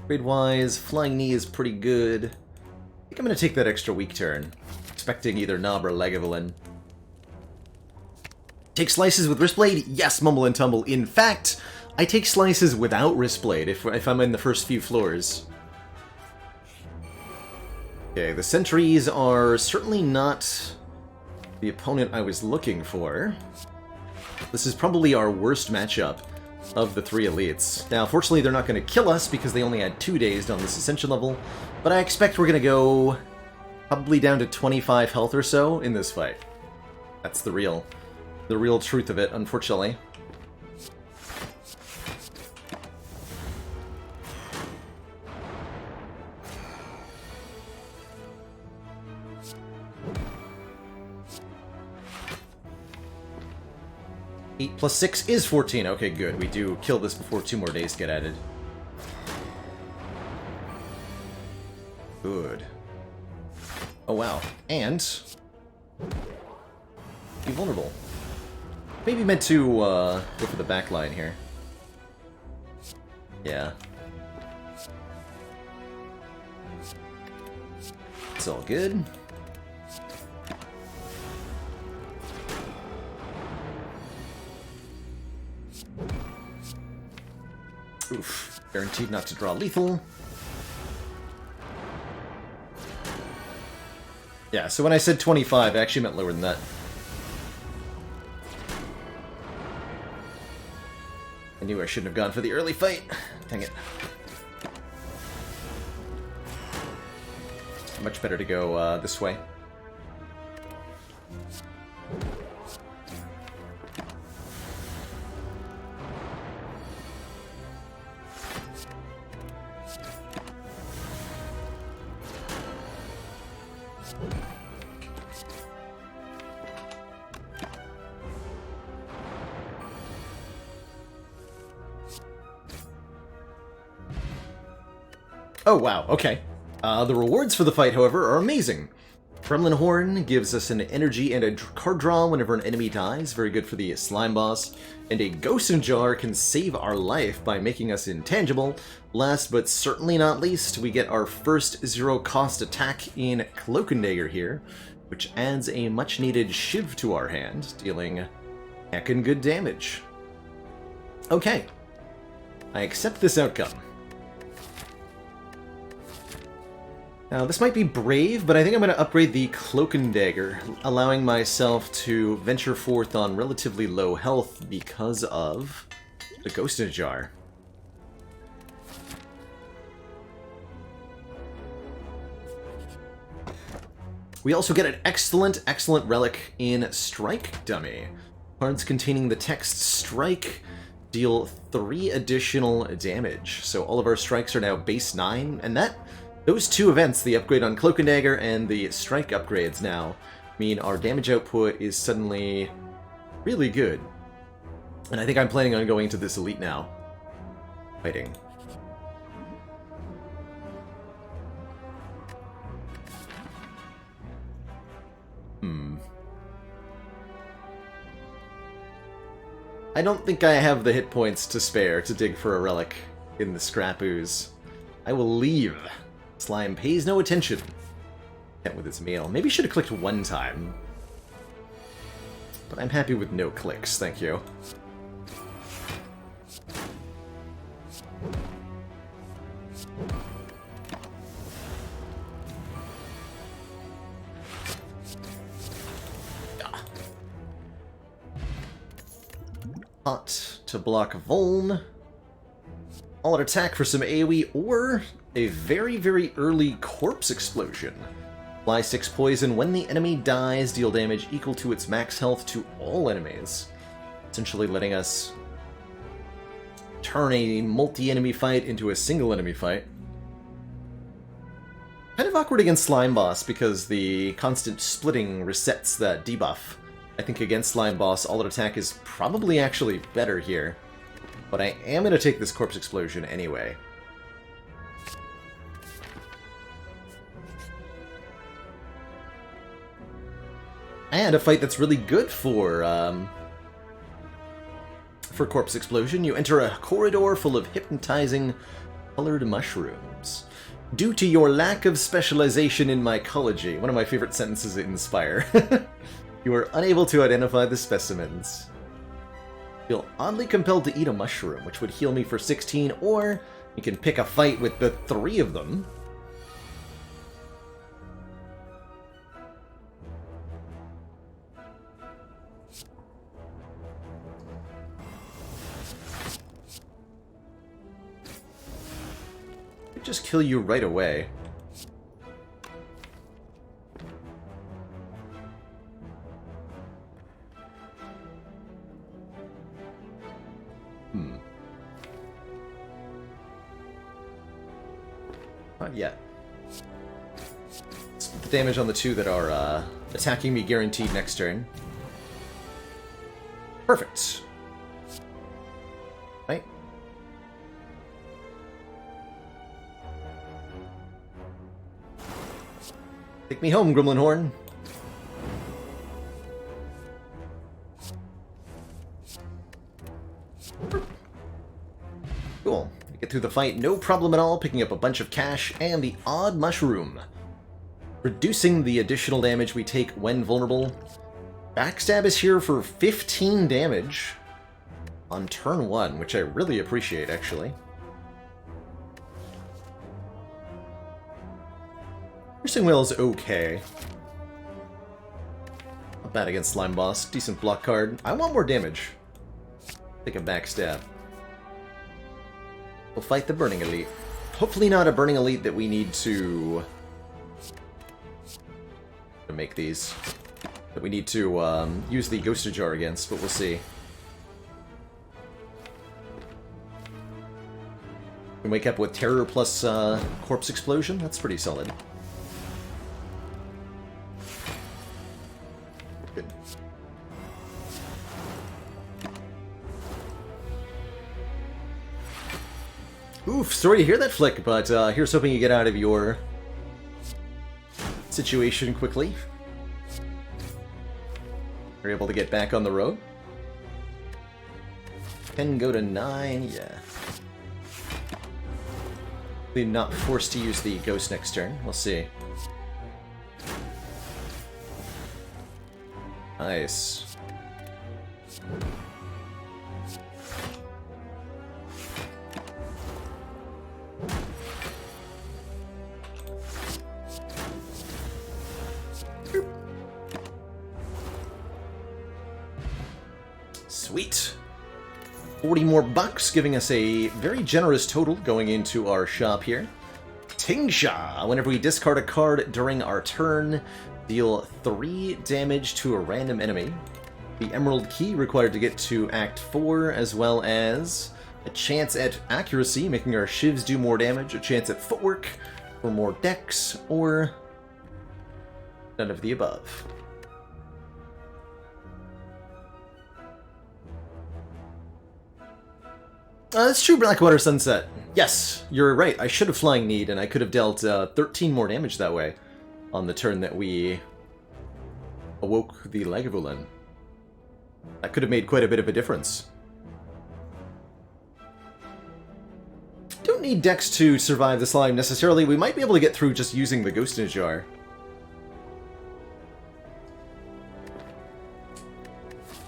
Grade-wise, Flying Knee is pretty good. I think I'm going to take that extra weak turn, expecting either Knob or Lagavulin. Take slices with Wristblade? Yes, Mumble and Tumble. In fact, I take slices without Wristblade if I'm in the first few floors. Okay, the sentries are certainly not the opponent I was looking for. This is probably our worst matchup of the 3 elites. Now, fortunately, they're not going to kill us because they only had 2 dazed on this Ascension level, but I expect we're going to go probably down to 25 health or so in this fight. That's the real truth of it, unfortunately. Eight plus 6 is 14. Okay, good. We do kill this before 2 more days get added. Good. Oh, wow. And be vulnerable. Maybe meant to go for the back line here. Yeah. It's all good. Oof. Guaranteed not to draw lethal. Yeah, so when I said 25, I actually meant lower than that. I knew I shouldn't have gone for the early fight. Dang it. Much better to go this way. Oh, wow, okay. The rewards for the fight, however, are amazing. Gremlin Horn gives us an energy and a card draw whenever an enemy dies, very good for the slime boss. And a Ghost Jar can save our life by making us intangible. Last but certainly not least, we get our first zero-cost attack in Cloak and Dagger here, which adds a much-needed Shiv to our hand, dealing heckin' good damage. Okay, I accept this outcome. Now, this might be brave, but I think I'm going to upgrade the Cloak and Dagger, allowing myself to venture forth on relatively low health because of the Ghost Jar. We also get an excellent, excellent relic in Strike Dummy. Cards containing the text Strike deal 3 additional damage. So all of our strikes are now base 9, and those two events, the upgrade on Cloak and Dagger and the Strike upgrades now, mean our damage output is suddenly really good. And I think I'm planning on going to this elite now. Fighting. I don't think I have the hit points to spare to dig for a relic in the Scrap Ooze. I will leave. Slime pays no attention. Can't with its meal. Maybe should have clicked one time. But I'm happy with no clicks, thank you. Hot to block Vuln. All-out attack for some AoE, or a very, very early Corpse Explosion. Apply 6 poison. When the enemy dies, deal damage equal to its max health to all enemies. Essentially letting us turn a multi-enemy fight into a single enemy fight. Kind of awkward against Slime Boss because the constant splitting resets that debuff. I think against Slime Boss, all-out attack is probably actually better here. But I am going to take this Corpse Explosion anyway. And a fight that's really good for Corpse Explosion. You enter a corridor full of hypnotizing colored mushrooms. Due to your lack of specialization in mycology, one of my favorite sentences in Inspire, you are unable to identify the specimens. Feel oddly compelled to eat a mushroom, which would heal me for 16, or you can pick a fight with the 3 of them. Just kill you right away. Not yet. Let's put the damage on the 2 that are attacking me guaranteed next turn. Perfect. Right. Take me home, Gremlin Horn. Cool. Get through the fight, no problem at all, picking up a bunch of cash and the odd mushroom. Reducing the additional damage we take when vulnerable. Backstab is here for 15 damage on turn 1, which I really appreciate, actually. Piercing Whale is okay. Not bad against Slime Boss. Decent block card. I want more damage. Take a backstab. We'll fight the Burning Elite. Hopefully not a Burning Elite that we need to make these. That we need to use the Ghost Jar against, but we'll see. We wake up with Terror plus Corpse Explosion. That's pretty solid. Good. Oof, sorry to hear that, Flick, but here's hoping you get out of your situation quickly. We're able to get back on the road. 10 go to 9, yeah. We're not forced to use the ghost next turn. We'll see. Nice. Sweet. 40 more bucks, giving us a very generous total going into our shop here. Tingsha. Whenever we discard a card during our turn, deal 3 damage to a random enemy. The Emerald Key required to get to Act 4, as well as a chance at accuracy, making our shivs do more damage, a chance at footwork for more dex, or none of the above. That's true, Blackwater Sunset. Yes, you're right. I should have Flying Need, and I could have dealt 13 more damage that way on the turn that we awoke the Lagavulin. That could have made quite a bit of a difference. Don't need Dex to survive the slime necessarily. We might be able to get through just using the Ghost in a Jar.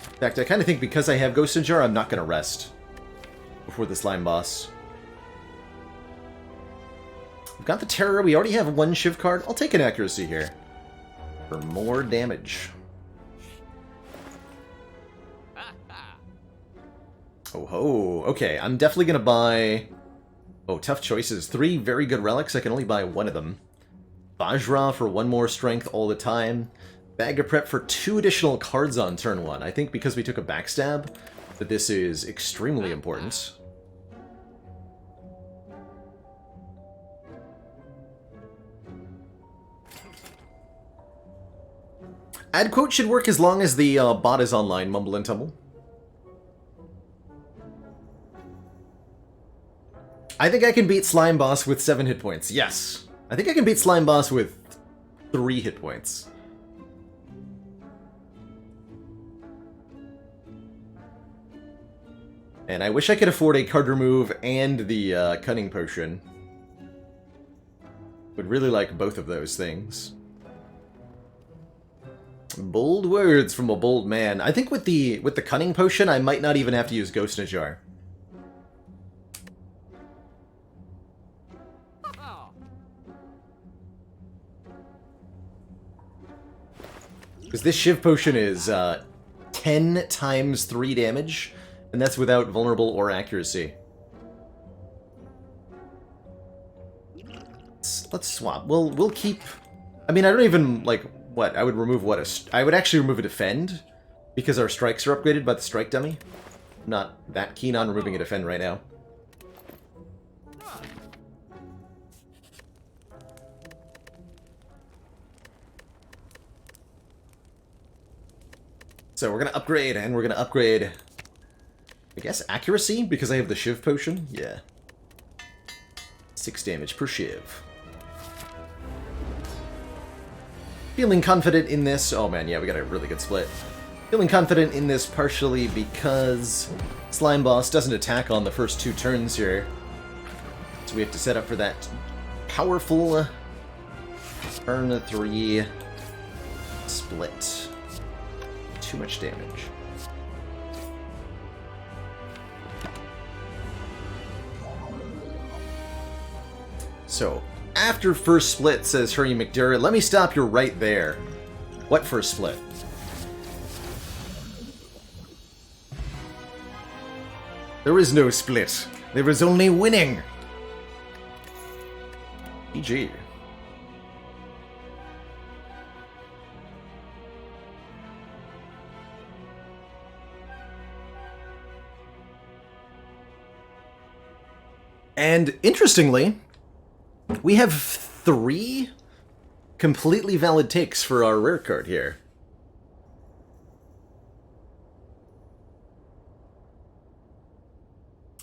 In fact, I kind of think because I have Ghost in a Jar, I'm not going to rest before the slime boss. We've got the Terror. We already have 1 Shiv card. I'll take an accuracy here for more damage. Oh ho. Okay, I'm definitely going to buy... Oh, tough choices. 3 very good relics. I can only buy 1 of them. Vajra for 1 more strength all the time. Bag of Prep for 2 additional cards on turn 1. I think because we took a backstab, that this is extremely important. Ad quote should work as long as the bot is online, Mumble and Tumble. I think I can beat Slime Boss with 7 hit points. Yes. I think I can beat Slime Boss with 3 hit points. And I wish I could afford a card remove and the Cunning Potion. Would really like both of those things. Bold words from a bold man. I think with the Cunning Potion, I might not even have to use Ghost in a Jar. Because this Shiv Potion is 10 times 3 damage, and that's without vulnerable or accuracy. Let's swap. We'll keep... I mean, I don't even, like, what? I would remove what? I would actually remove a Defend, because our strikes are upgraded by the Strike Dummy. I'm not that keen on removing a Defend right now. So we're going to upgrade, and we're going to upgrade, I guess, accuracy, because I have the Shiv Potion? Yeah. 6 damage per Shiv. Feeling confident in this... Oh man, yeah, we got a really good split. Feeling confident in this partially because Slime Boss doesn't attack on the first 2 turns here. So we have to set up for that powerful turn 3 split. Too much damage. So, after first split, says Hurry McDurrett. Let me stop you right there. What first split? There is no split. There is only winning. GG. And interestingly, we have 3 completely valid takes for our rare card here.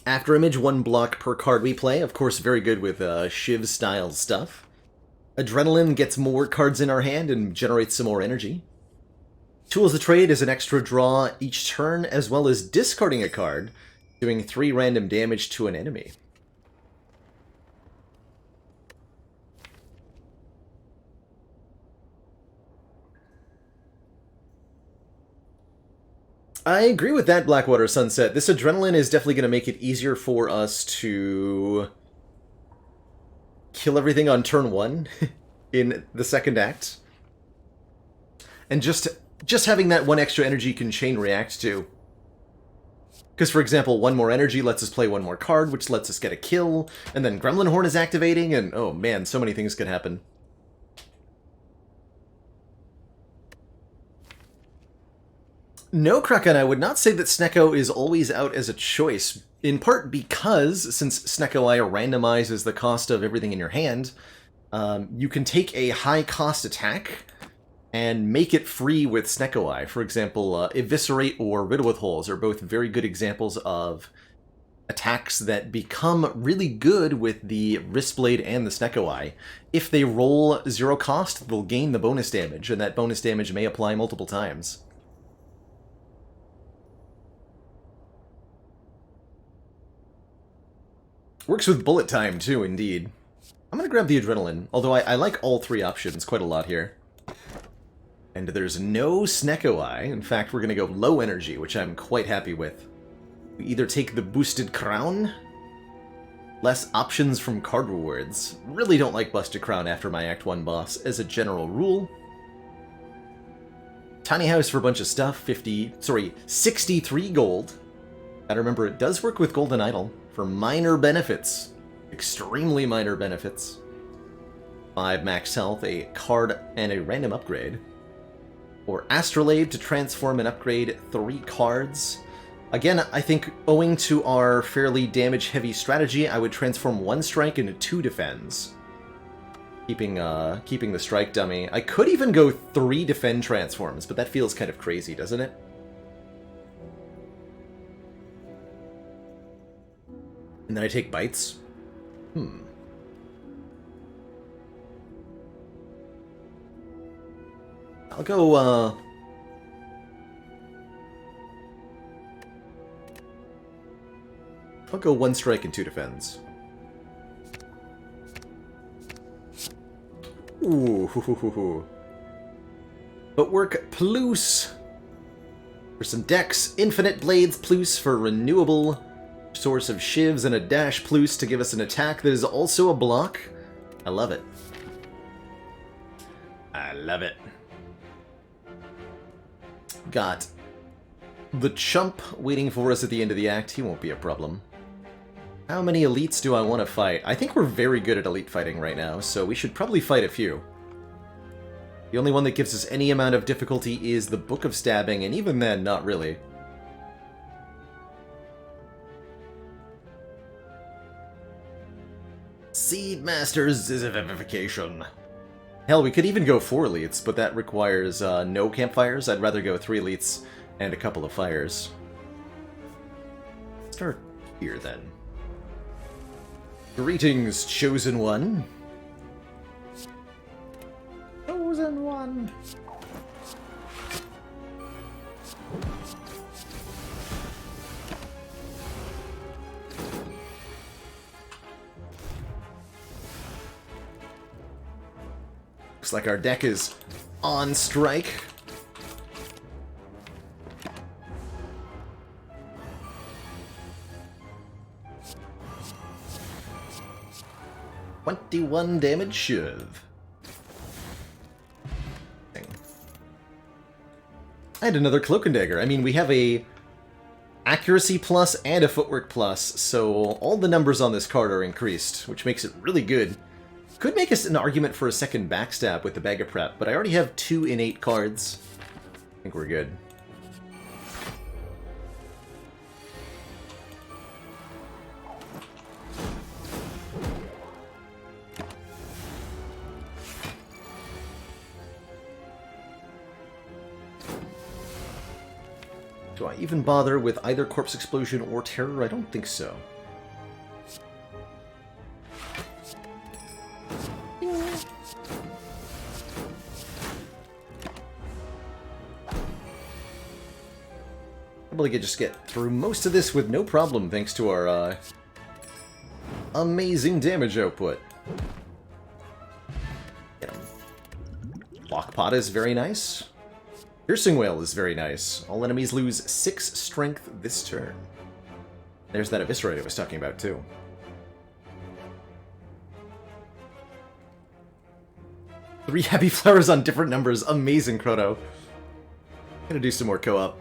After image, 1 block per card we play. Of course, very good with Shiv-style stuff. Adrenaline gets more cards in our hand and generates some more energy. Tools of Trade is an extra draw each turn, as well as discarding a card, doing 3 random damage to an enemy. I agree with that, Blackwater Sunset. This Adrenaline is definitely going to make it easier for us to kill everything on turn 1 in the second act. And just having that 1 extra energy can chain react to. Because, for example, 1 more energy lets us play 1 more card, which lets us get a kill, and then Gremlin Horn is activating, and oh man, so many things could happen. No, Kraken, I would not say that Snecko is always out as a choice, in part because, since Snecko Eye randomizes the cost of everything in your hand, you can take a high-cost attack and make it free with Snecko Eye. For example, Eviscerate or Riddle with Holes are both very good examples of attacks that become really good with the Wristblade and the Snecko Eye. If they roll 0 cost, they'll gain the bonus damage, and that bonus damage may apply multiple times. Works with bullet time, too, indeed. I'm gonna grab the Adrenaline, although I like all 3 options quite a lot here. And there's no Snecko Eye. In fact, we're gonna go low energy, which I'm quite happy with. We either take the Boosted Crown, less options from card rewards. Really don't like Busted Crown after my Act 1 boss, as a general rule. Tiny House for a bunch of stuff, 63 gold. Gotta remember, it does work with Golden Idol for minor benefits. Extremely minor benefits. 5 max health, a card, and a random upgrade. Or Astrolabe to transform and upgrade 3 cards. Again, I think owing to our fairly damage-heavy strategy, I would transform 1 strike into 2 defends. Keeping the strike dummy. I could even go 3 defend transforms, but that feels kind of crazy, doesn't it? And then I take bites? I'll go, I'll go 1 strike and 2 defends. Ooh, Footwork plus. For some decks, Infinite Blades plus for renewable source of shivs, and a dash plus to give us an attack that is also a block. I love it. I love it. Got the chump waiting for us at the end of the act. He won't be a problem. How many elites do I want to fight? I think we're very good at elite fighting right now, so we should probably fight a few. The only one that gives us any amount of difficulty is the Book of Stabbing, and even then, not really. Seed Masters Zizification. Hell, we could even go 4 elites, but that requires no campfires. I'd rather go 3 elites and a couple of fires. Start here, then. Greetings, Chosen One. Chosen One. Looks like our deck is on strike. "21 damage shove." I had another Cloak and Dagger. I mean, we have a accuracy plus and a footwork plus, so all the numbers on this card are increased, which makes it really good. Could make us an argument for a second backstab with the Bag of Prep, but I already have 2 innate cards. I think we're good. Do I even bother with either Corpse Explosion or Terror? I don't think so. Probably could just get through most of this with no problem thanks to our amazing damage output. Get him. Block Pot is very nice. Piercing Wail is very nice. All enemies lose 6 strength this turn. There's that Eviscerate I was talking about, too. Three Happy Flowers on different numbers. Amazing, Chrono. Gonna do some more co-op.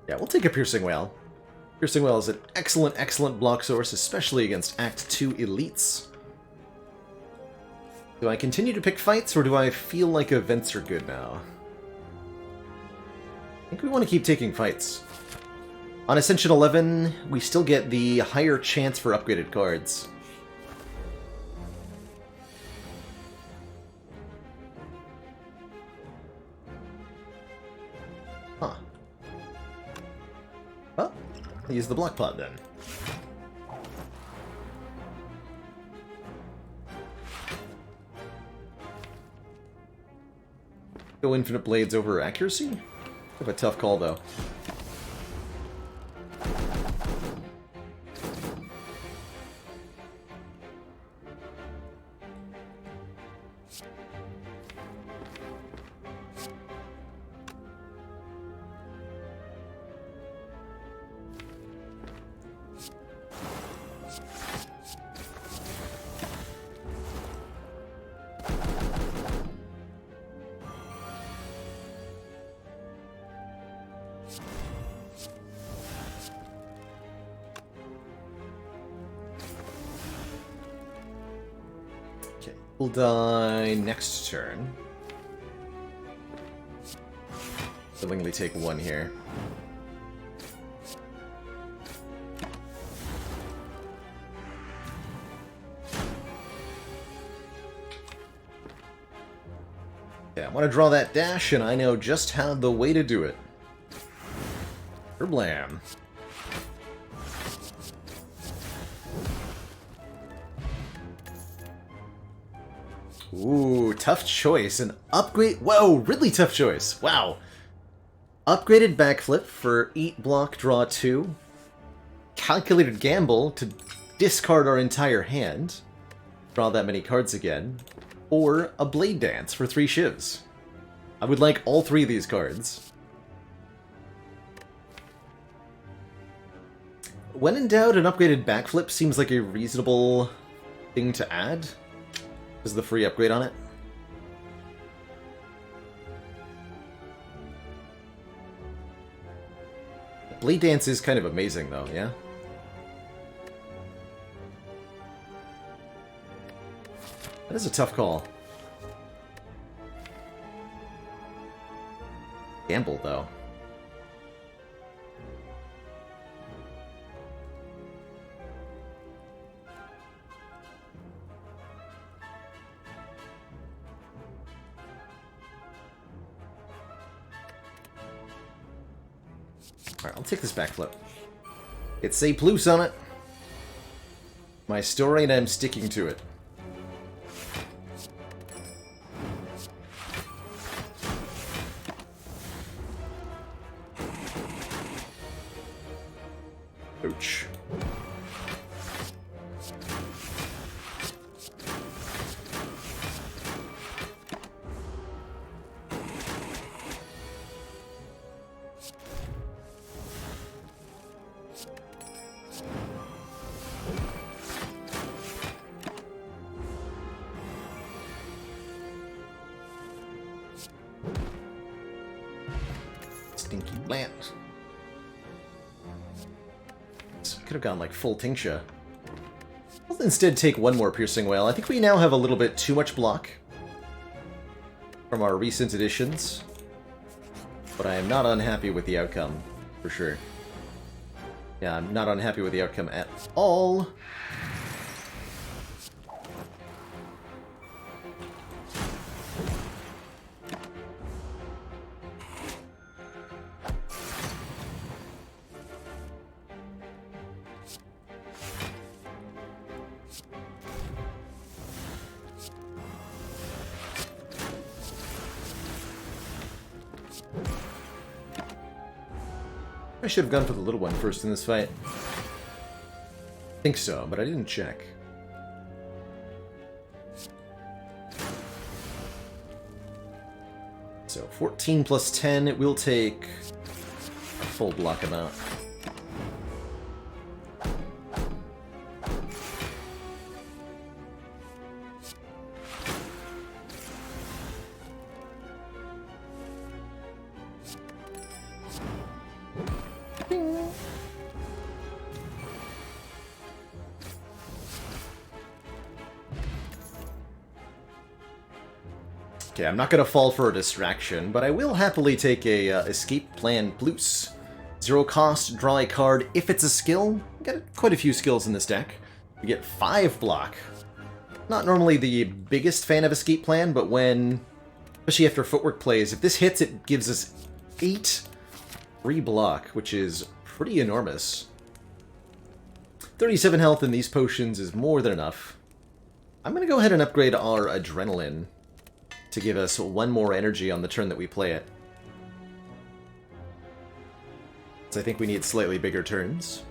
Yeah, we'll take a Piercing Wail. Piercing Wail is an excellent, excellent block source, especially against Act 2 elites. Do I continue to pick fights, or do I feel like events are good now? I think we want to keep taking fights. On Ascension 11, we still get the higher chance for upgraded cards. Huh. Well, I'll use the Block Pot then. Go Infinite Blades over accuracy? Bit of a tough call, though. We'll die next turn. Willingly take one here. Yeah, I want to draw that dash, and I know just how the way to do it. Blam. Ooh, tough choice. An upgrade. Whoa, really tough choice. Wow. Upgraded backflip for eat block, draw 2. Calculated gamble to discard our entire hand. Draw that many cards again. Or a blade dance for 3 shivs. I would like all 3 of these cards. When in doubt, an upgraded backflip seems like a reasonable thing to add. Is the free upgrade on it? Blade Dance is kind of amazing, though, yeah? That is a tough call. Gamble, though. Alright, I'll take this backflip. It's say plus on it. My story, and I'm sticking to it. Ouch. Stinky plant. Could have gone like full tincture. I'll instead take one more Piercing Wail. I think we now have a little bit too much block from our recent additions, but I am not unhappy with the outcome, for sure. Yeah, I'm not unhappy with the outcome at all. I should have gone for the little one first in this fight. I think so, but I didn't check. So 14 plus 10, it will take a full block amount. Okay, I'm not gonna fall for a distraction, but I will happily take a Escape Plan Plus. 0 cost, draw a card if it's a skill. Got quite a few skills in this deck. We get 5 block. Not normally the biggest fan of Escape Plan, but when, especially after Footwork plays, if this hits, it gives us 8 free block, which is pretty enormous. 37 health in these potions is more than enough. I'm gonna go ahead and upgrade our Adrenaline to give us 1 more energy on the turn that we play it. So I think we need slightly bigger turns.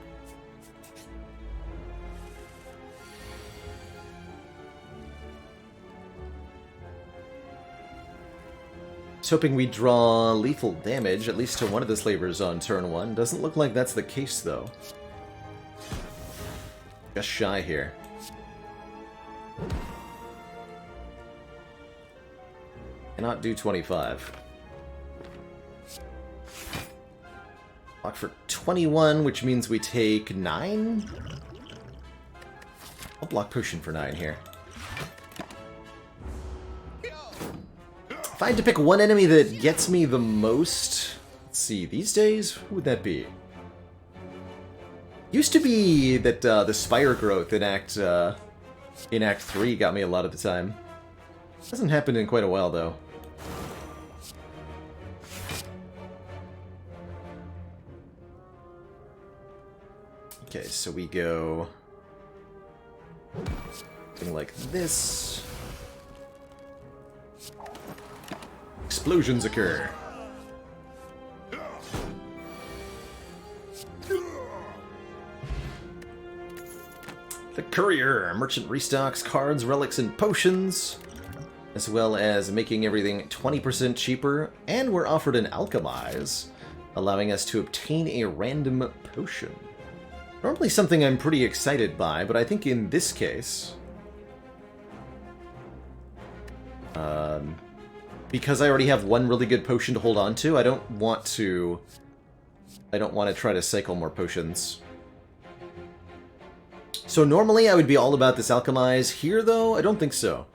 Just hoping we draw lethal damage, at least to one of the slavers on turn 1. Doesn't look like that's the case, though. Just shy here. Cannot do 25. Block for 21, which means we take 9? I'll block potion for 9 here. If I had to pick one enemy that gets me the most... Let's see, these days, who would that be? Used to be that the Spire Growth in Act 3 got me a lot of the time. Hasn't happened in quite a while, though. Okay, so we go something like this. Explosions occur. The Courier. Merchant restocks cards, relics, and potions, as well as making everything 20% cheaper, and we're offered an Alchemize, allowing us to obtain a random potion. Normally something I'm pretty excited by, but I think in this case, because I already have one really good potion to hold on to, I don't want to try to cycle more potions. So normally I would be all about this Alchemize. Here, though, I don't think so.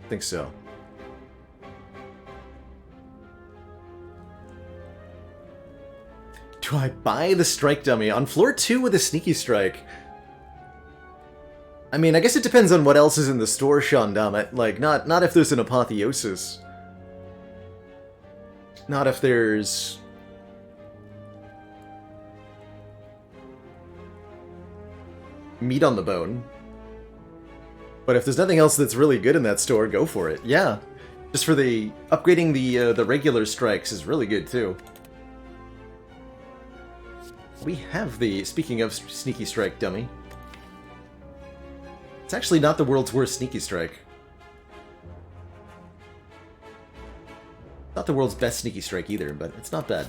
I think so. Do I buy the Strike Dummy on floor 2 with a Sneaky Strike? I mean, I guess it depends on what else is in the store, Shandammit. Like, not if there's an Apotheosis. Not if there's... meat on the bone. But if there's nothing else that's really good in that store, go for it. Yeah. Just for the... upgrading the regular strikes is really good, too. We have the... speaking of Sneaky Strike Dummy. It's actually not the world's worst Sneaky Strike. Not the world's best Sneaky Strike either, but it's not bad.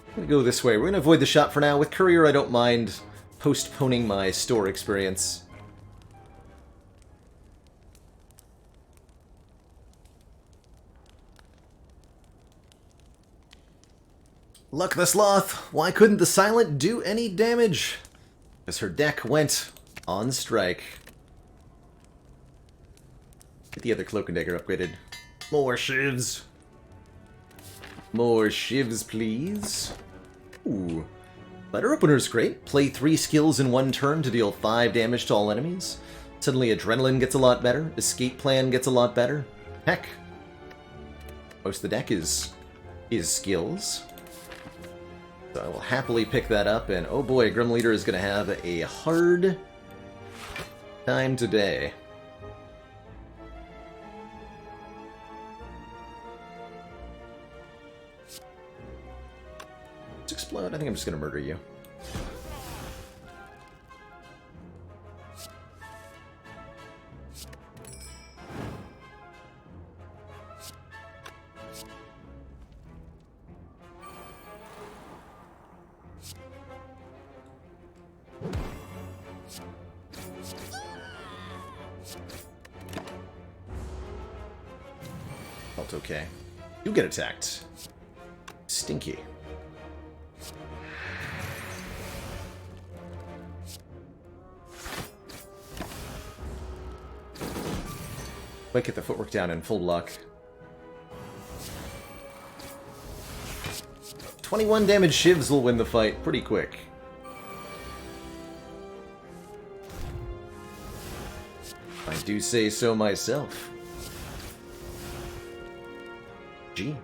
I'm gonna go this way. We're gonna avoid the shop for now. With Courier, I don't mind postponing my store experience. Luck the Sloth! Why couldn't the Silent do any damage? Because her deck went on strike. Get the other Cloak and Dagger upgraded. More shivs! More shivs, please. Ooh. Letter Opener's great. Play 3 skills in 1 turn to deal 5 damage to all enemies. Suddenly Adrenaline gets a lot better. Escape Plan gets a lot better. Heck. Most of the deck is skills. So I will happily pick that up, and oh boy, Grim Leader is going to have a hard time today. Let's explode. I think I'm just gonna murder you. Felt okay. You get attacked. Stinky. Might get the footwork down in full block. 21 damage shivs will win the fight pretty quick. I do say so myself. G.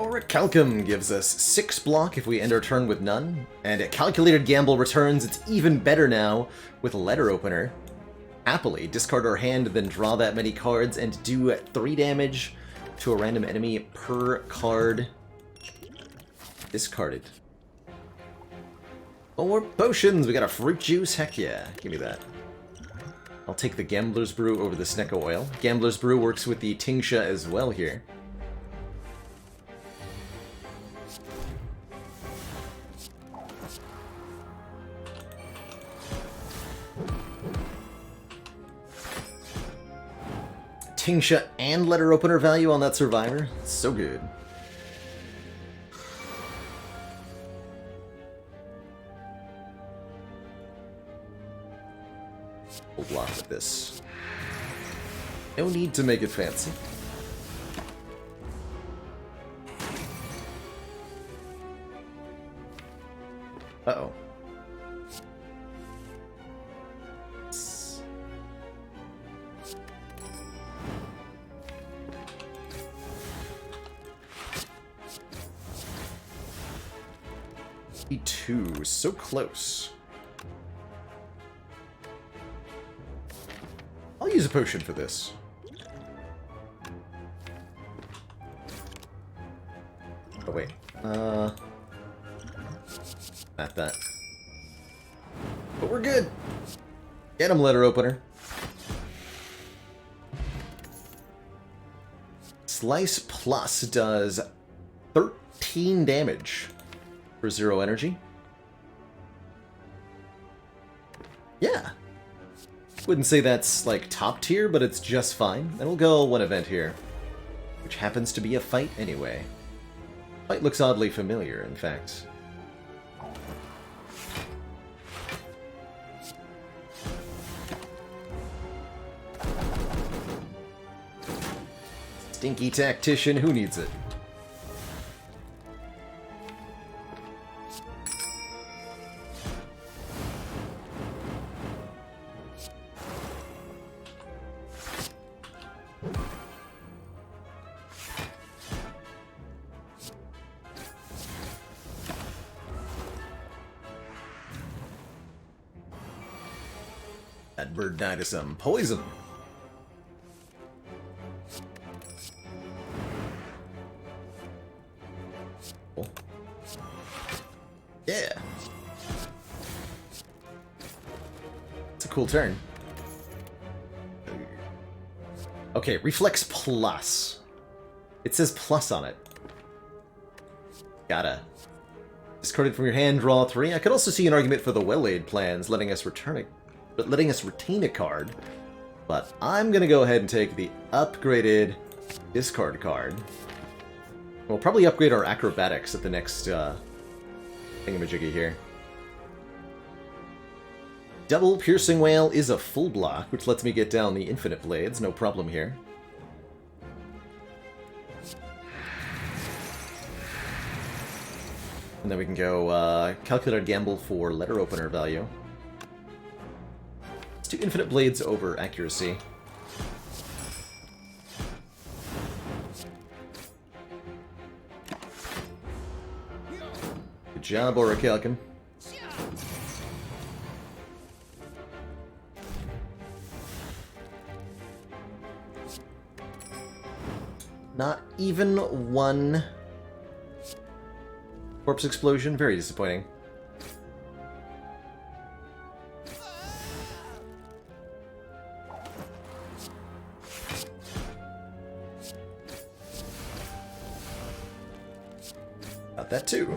Orichalcum gives us 6 block if we end our turn with none, and a Calculated Gamble returns it's even better now with Letter Opener. Happily, discard our hand, then draw that many cards, and do 3 damage to a random enemy per card discarded. More potions! We got a fruit juice? Heck yeah, give me that. I'll take the Gambler's Brew over the Snecko Oil. Gambler's Brew works with the Tingsha as well here. Tingsha and Letter Opener value on that Survivor. So good. We'll block with this. No need to make it fancy. Uh-oh. E2, so close. I'll use a potion for this. Oh wait, not that. But we're good. Get him, Letter Opener. Slice Plus does 13 damage for 0 energy. Yeah. Wouldn't say that's, like, top tier, but it's just fine. And we'll go one event here, which happens to be a fight anyway. Fight looks oddly familiar, in fact. Stinky Tactician, who needs it? That bird died of some poison. Oh. Yeah. It's a cool turn. Okay, Reflex Plus. It says plus on it. Gotta. Discard it from your hand, draw 3. I could also see an argument for the Well-Laid plans, letting us retain a card. But I'm gonna go ahead and take the upgraded discard card. We'll probably upgrade our acrobatics at the next thingamajiggy here. Double Piercing Wail is a full block, which lets me get down the Infinite Blades, no problem here. And then we can go Calculated Gamble for Letter Opener value. Let's do Infinite Blades over Accuracy. Good job, Orichalcum. Not even one corpse explosion. Very disappointing. Got that too.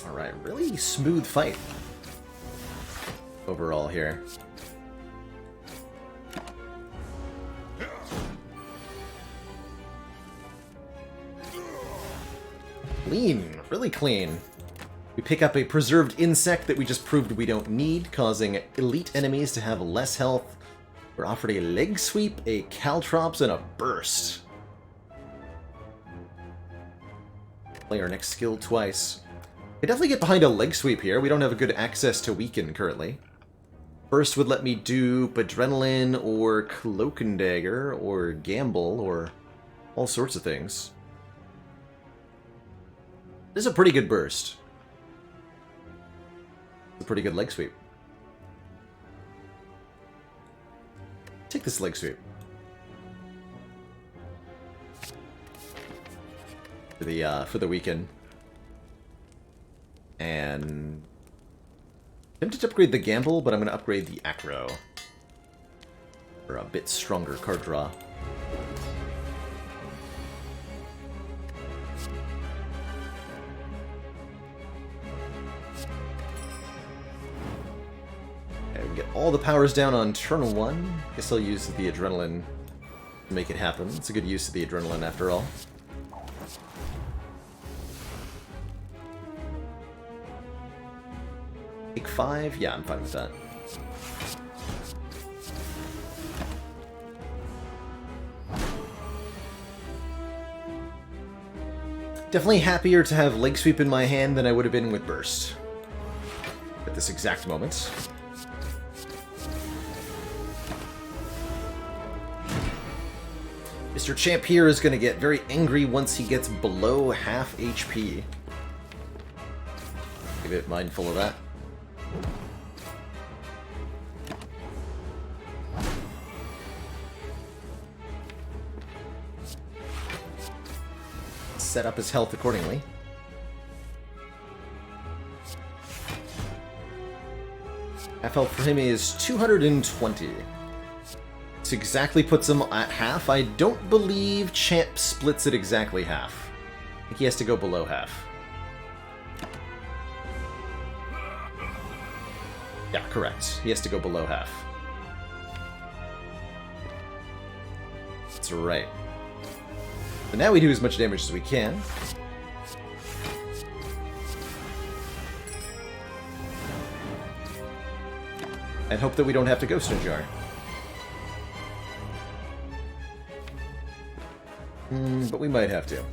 Alright, really smooth fight overall here. Clean, really clean. We pick up a preserved insect that we just proved we don't need, causing elite enemies to have less health. We're offered a leg sweep, a caltrops, and a burst. Play our next skill twice. I definitely get behind a leg sweep here. We don't have a good access to weaken currently. Burst would let me do Adrenaline or Cloak and Dagger or Gamble or all sorts of things. This is a pretty good burst. It's a pretty good leg sweep. Take this leg sweep. For the weekend. And I'm tempted to upgrade the Gamble, but I'm gonna upgrade the Acro. For a bit stronger card draw. Get all the powers down on turn 1. Guess I'll use the Adrenaline to make it happen. It's a good use of the Adrenaline after all. Take 5? Yeah, I'm fine with that. Definitely happier to have Leg Sweep in my hand than I would have been with Burst. At this exact moment. Mr. Champ here is going to get very angry once he gets below half HP. Be a bit mindful of that. Set up his health accordingly. Half health for him is 220. This exactly puts him at half. I don't believe Champ splits it exactly half. I think he has to go below half. Yeah, correct. He has to go below half. That's right. But now we do as much damage as we can. And hope that we don't have to Ghost in Jar. But we might have to.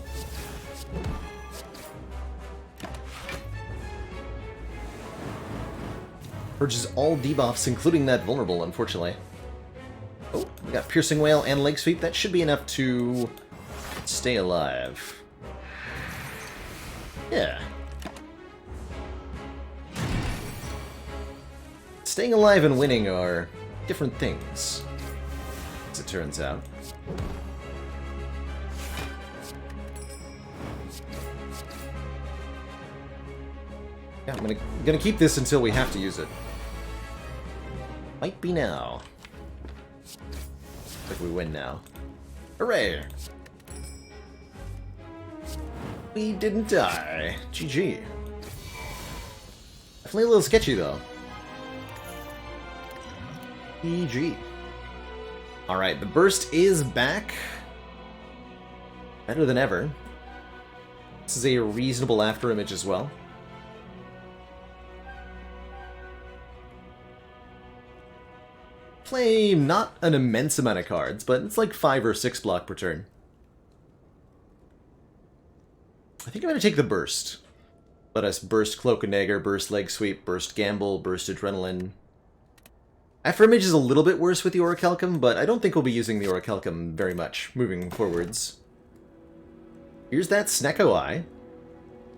Purges all debuffs, including that vulnerable, unfortunately. Oh, we got Piercing Wail and Leg Sweep. That should be enough to stay alive. Yeah. Staying alive and winning are different things, as it turns out. Yeah, I'm gonna keep this until we have to use it. Might be now. Looks like we win now. Hooray! We didn't die. GG. Definitely a little sketchy, though. GG. Alright, the burst is back. Better than ever. This is a reasonable afterimage as well. Play not an immense amount of cards, but it's like 5 or 6 block per turn. I think I'm going to take the burst. Let us burst Cloak and Dagger, burst Leg Sweep, burst Gamble, burst Adrenaline. Afterimage is a little bit worse with the Orichalcum, but I don't think we'll be using the Orichalcum very much moving forwards. Here's that Snecko Eye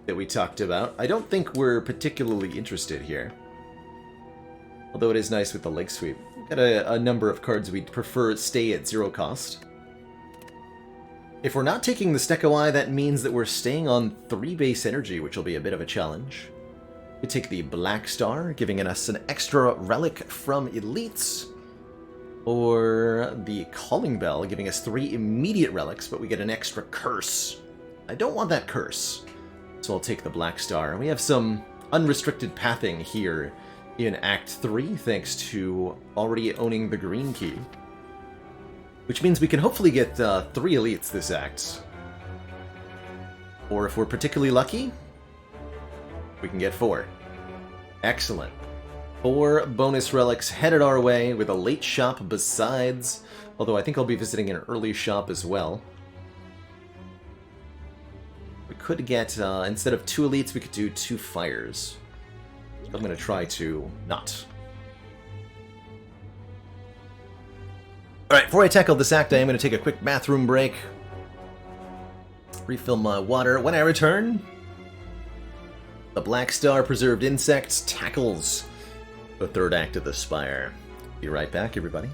that we talked about. I don't think we're particularly interested here. Although it is nice with the leg sweep. We've got a number of cards we'd prefer stay at 0 cost. If we're not taking the Stegoai, that means that we're staying on 3 base energy, which will be a bit of a challenge. We take the Black Star, giving us an extra relic from elites. Or the Calling Bell, giving us 3 immediate relics, but we get an extra curse. I don't want that curse, so I'll take the Black Star. We have some unrestricted pathing here in Act 3, thanks to already owning the green key. Which means we can hopefully get 3 elites this act. Or if we're particularly lucky, we can get 4. Excellent. 4 bonus relics headed our way with a late shop besides, although I think I'll be visiting an early shop as well. We could get, instead of 2 elites, we could do 2 fires. I'm going to try to not. Alright, before I tackle this act, I am going to take a quick bathroom break. Refill my water. When I return, the Black Star Preserved Insects tackles the 3rd act of the Spire. Be right back, everybody.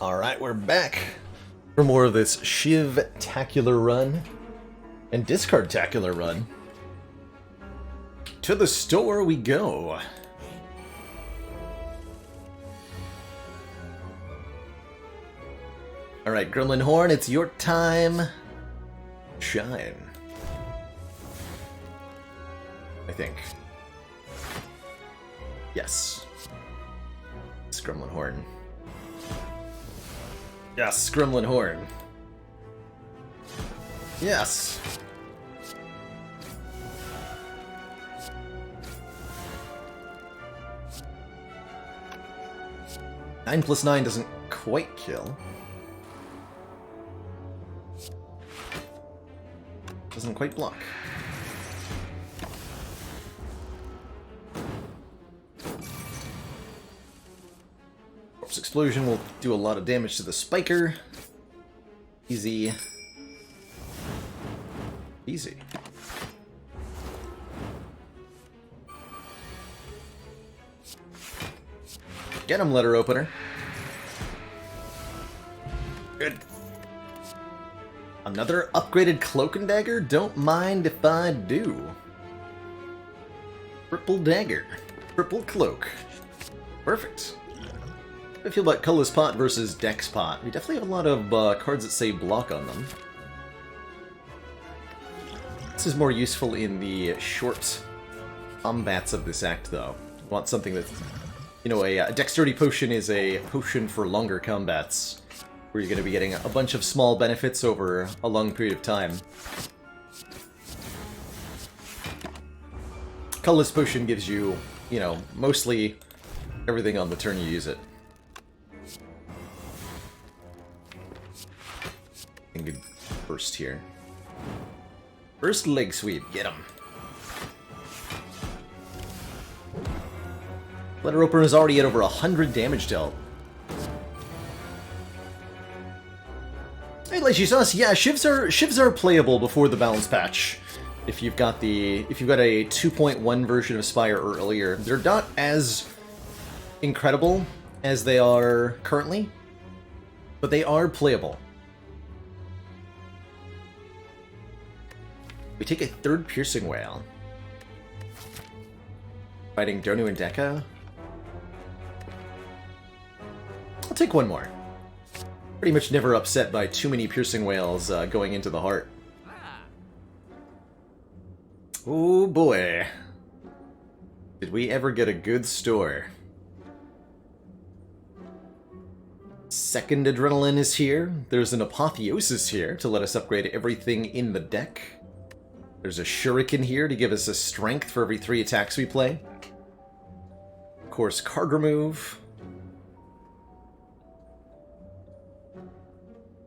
Alright, we're back for more of this Shiv-tacular run and Discard-tacular run. To the store we go. Alright, Gremlin Horn, it's your time. Shine. I think. Yes. It's Gremlin Horn. Yes, Gremlin Horn. Yes. Nine plus 9 doesn't quite kill. Doesn't quite block. Corpse Explosion will do a lot of damage to the spiker. Easy. Easy. Get him, letter opener. Good. Another upgraded Cloak and Dagger? Don't mind if I do. Triple Dagger. Triple Cloak. Perfect. I feel about Colorless Pot versus Dex Pot. We definitely have a lot of cards that say block on them. This is more useful in the short combats of this act, though. You want something that's, you know, a Dexterity Potion is a potion for longer combats, where you're going to be getting a bunch of small benefits over a long period of time. Colorless Potion gives you, you know, mostly everything on the turn you use it. And good burst here. First leg sweep, get him. Letter Opener is already at over 100 damage dealt. Hey, Lychee Sauce, yeah, shivs are playable before the balance patch. If you've got a 2.1 version of Spire or earlier, they're not as incredible as they are currently, but they are playable. We take a third Piercing Whale. Fighting Donu and Deka. I'll take one more. Pretty much never upset by too many Piercing Whales going into the heart. Oh boy. Did we ever get a good store? Second Adrenaline is here. There's an Apotheosis here to let us upgrade everything in the deck. There's a Shuriken here to give us a strength for every 3 attacks we play. Of course, card remove.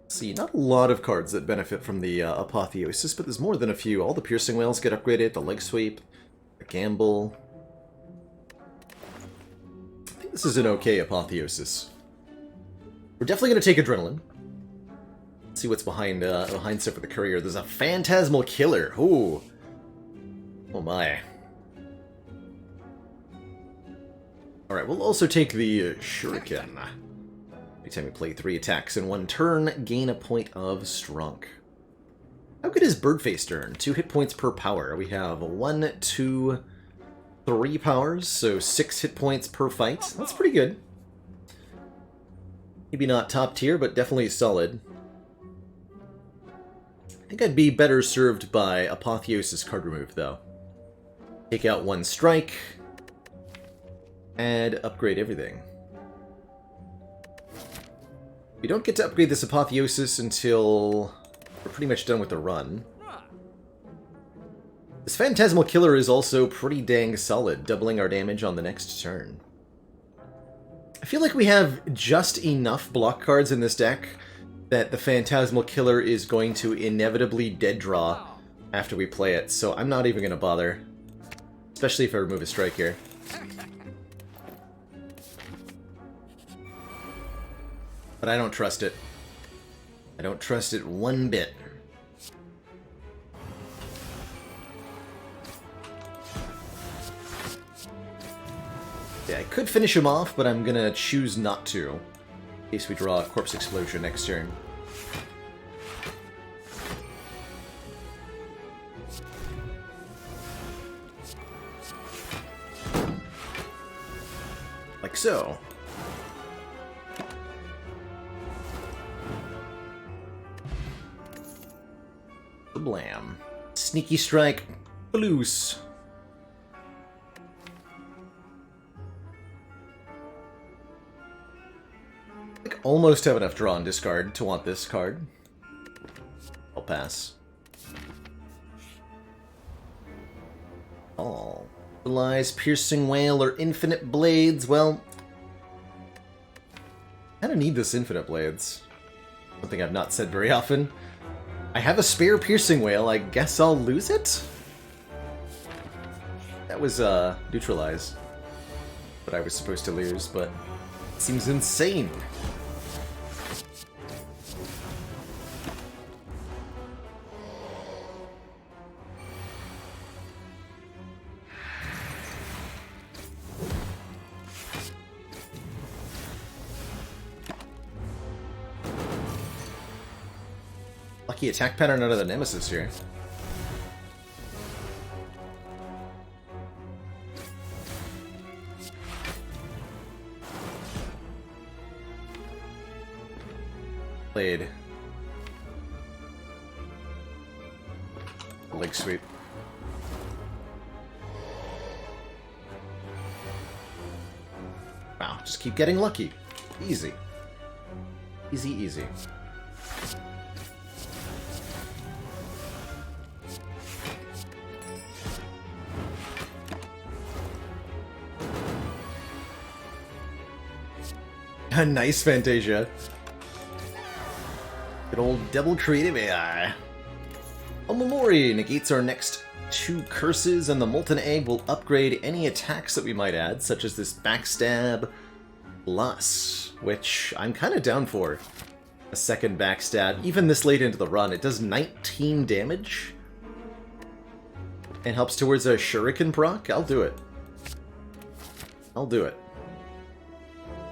See, not a lot of cards that benefit from the Apotheosis, but there's more than a few. All the Piercing Whales get upgraded, the Leg Sweep, the Gamble. I think this is an okay Apotheosis. We're definitely going to take Adrenaline. Let's see what's behind stuff with the Courier. There's a Phantasmal Killer. Ooh. Oh my. Alright, we'll also take the Shuriken. Anytime we play 3 attacks in 1 turn, gain a point of Strunk. How good is Birdface turn? 2 hit points per power. We have 1, 2, 3 powers, so 6 hit points per fight. That's pretty good. Maybe not top tier, but definitely solid. I think I'd be better served by Apotheosis card remove, though. Take out 1 strike, and upgrade everything. We don't get to upgrade this Apotheosis until we're pretty much done with the run. This Phantasmal Killer is also pretty dang solid, doubling our damage on the next turn. I feel like we have just enough block cards in this deck that the Phantasmal Killer is going to inevitably dead draw after we play it, so I'm not even going to bother. Especially if I remove a strike here. But I don't trust it. I don't trust it one bit. Yeah, I could finish him off, but I'm gonna choose not to. In case we draw a Corpse Explosion next turn. Like so. Blam. Sneaky Strike. Loose. Like almost have enough draw and discard to want this card. I'll pass. Oh. Lies, Piercing Wail, or Infinite Blades. Well, I kinda need this Infinite Blades. Something I've not said very often. I have a spare Piercing Wail, I guess I'll lose it? That was, neutralize. What I was supposed to lose, but it seems insane. Lucky attack pattern out of the Nemesis here. Played. Leg sweep. Wow, just keep getting lucky. Easy. Easy, easy. A nice Fantasia. Good old double creative AI. Omamori negates our next 2 curses, and the Molten Egg will upgrade any attacks that we might add, such as this Backstab Plus, which I'm kind of down for. A second Backstab, even this late into the run. It does 19 damage and helps towards a Shuriken proc. I'll do it. I'll do it.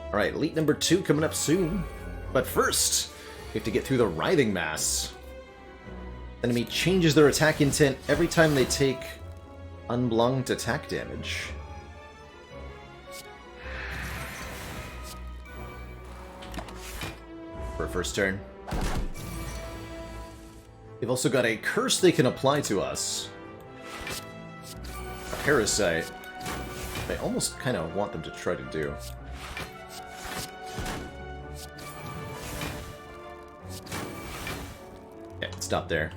Alright, Elite number 2 coming up soon. But first, we have to get through the Writhing Mass. Enemy changes their attack intent every time they take unblocked attack damage. For a first turn. They've also got a curse they can apply to us. A Parasite. I almost kind of want them to try to do. Yeah, stop there.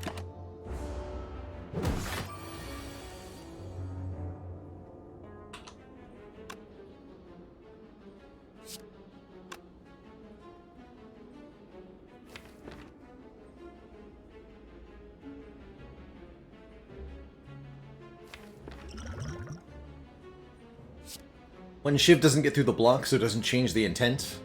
When Shiv doesn't get through the block, so it doesn't change the intent.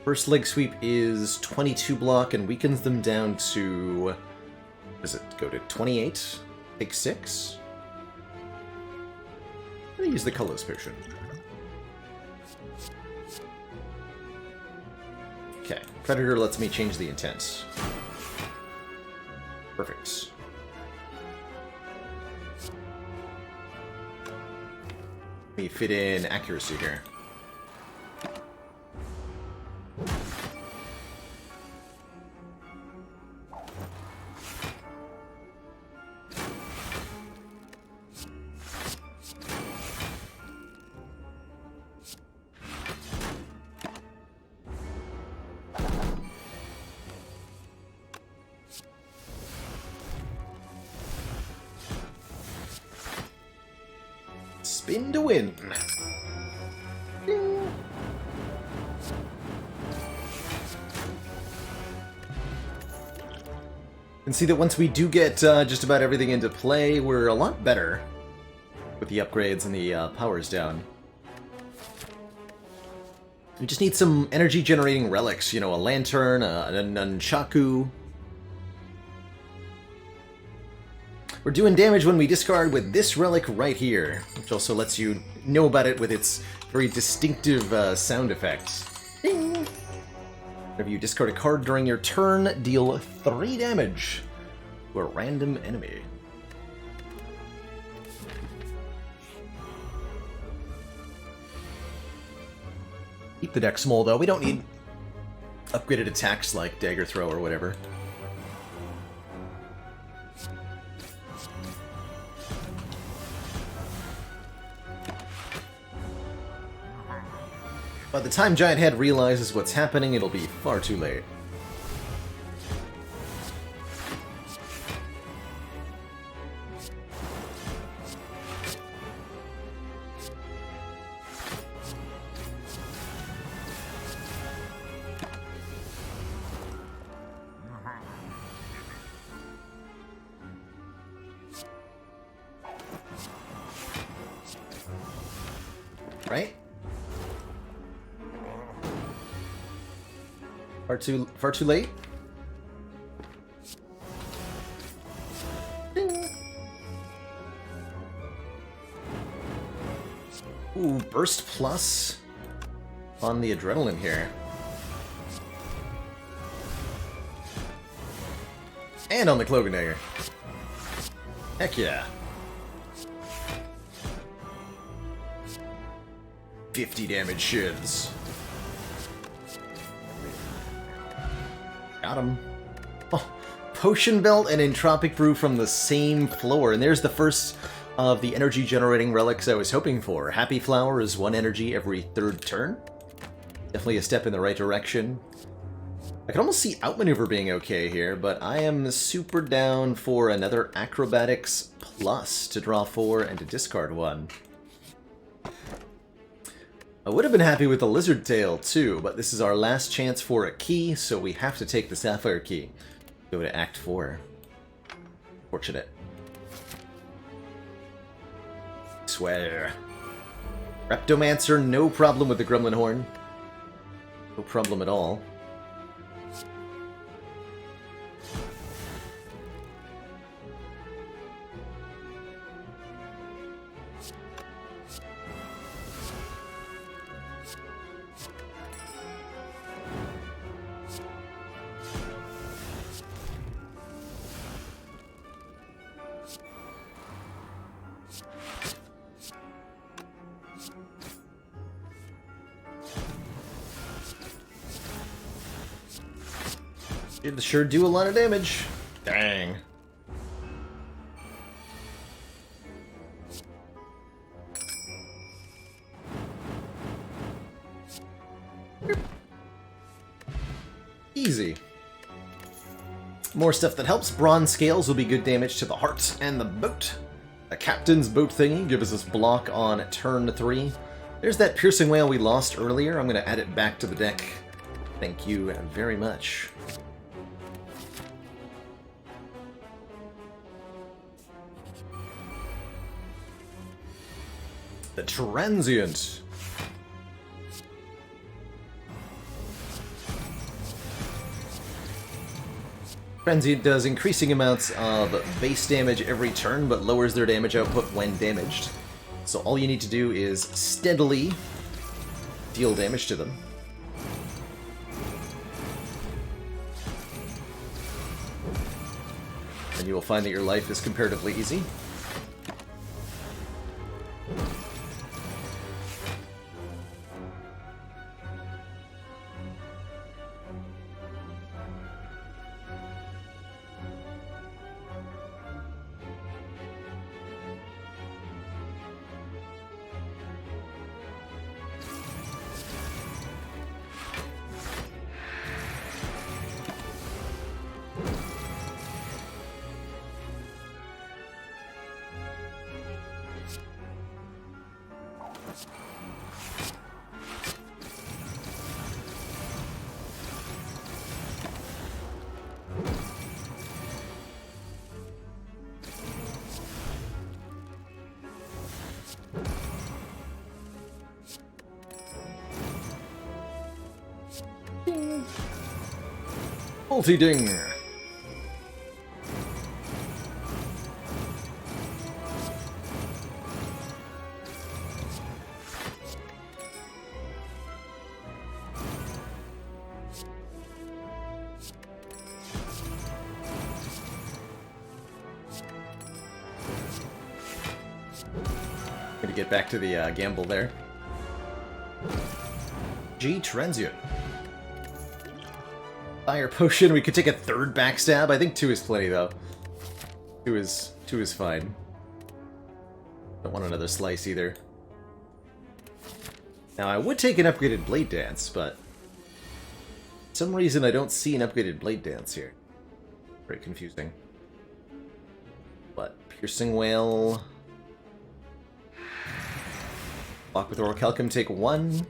First leg sweep is 22 block and weakens them down to... What does it go to? 28? Take 6? I'm gonna use the colorless potion. Okay, Predator lets me change the intent. Perfect. Let me fit in accuracy here. Spin to win. And see that once we do get just about everything into play, we're a lot better with the upgrades and the powers down. We just need some energy generating relics, you know, a lantern, a nunchaku. We're doing damage when we discard with this relic right here, which also lets you know about it with its very distinctive sound effects. Ding! Whenever you discard a card during your turn, deal 3 damage to a random enemy. Keep the deck small, though. We don't need upgraded attacks like Dagger Throw or whatever. By the time Giant Head realizes what's happening, it'll be far too late. Right? Far too late? Ding. Ooh, Burst Plus on the Adrenaline here. And on the Cloak and Dagger. Heck yeah. 50 damage shivs. Got him. Oh, Potion Belt and Entropic Brew from the same floor. And there's the first of the energy generating relics I was hoping for. Happy Flower is 1 energy every 3rd turn. Definitely a step in the right direction. I can almost see Outmaneuver being okay here, but I am super down for another Acrobatics Plus to draw 4 and to discard 1. I would have been happy with the Lizard Tail too, but this is our last chance for a key, so we have to take the Sapphire Key. Go to Act 4. Fortunate. Swear. Reptomancer, no problem with the Gremlin Horn. No problem at all. Did sure do a lot of damage. Dang. Easy. More stuff that helps. Bronze Scales will be good damage to the heart and the boat. A Captain's Boat thingy gives us block on turn 3. There's that Piercing Whale we lost earlier. I'm going to add it back to the deck. Thank you very much. The Transient. Transient does increasing amounts of base damage every turn, but lowers their damage output when damaged. So all you need to do is steadily deal damage to them. And you will find that your life is comparatively easy. Multi-ding! Gonna get back to the gamble there. G Transient. Fire Potion, we could take a third backstab. I think 2 is plenty, though. 2 is fine. Don't want another slice, either. Now, I would take an upgraded Blade Dance, but... for some reason, I don't see an upgraded Blade Dance here. Very confusing. But, Piercing Wail... Block with Orichalcum, take 1.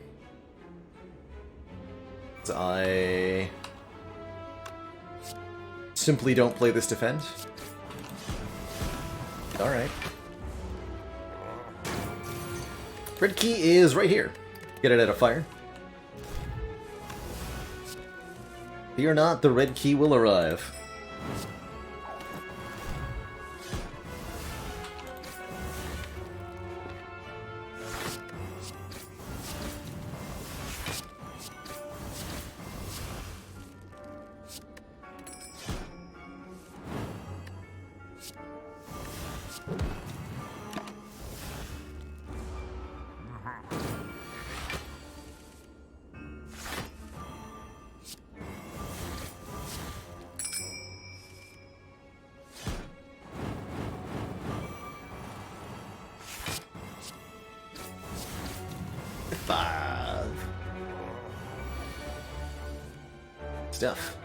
So I... simply don't play this defend. Alright. Red key is right here. Get it out of fire. Fear not, the red key will arrive. Stuff.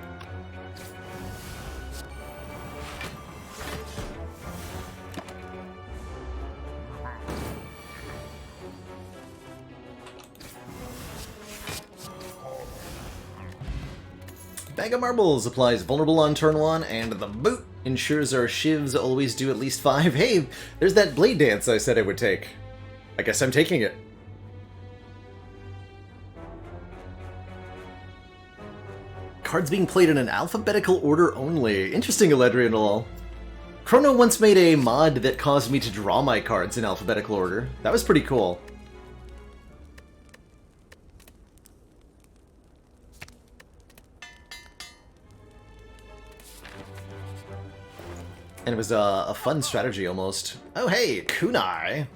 Bag of Marbles applies vulnerable on turn 1, and the boot ensures our shivs always do at least 5. Hey, there's that Blade Dance I said I would take. I guess I'm taking it. Cards being played in an alphabetical order only. Interesting, Eledrianol. Chrono once made a mod that caused me to draw my cards in alphabetical order. That was pretty cool. And it was a fun strategy, almost. Oh hey, Kunai!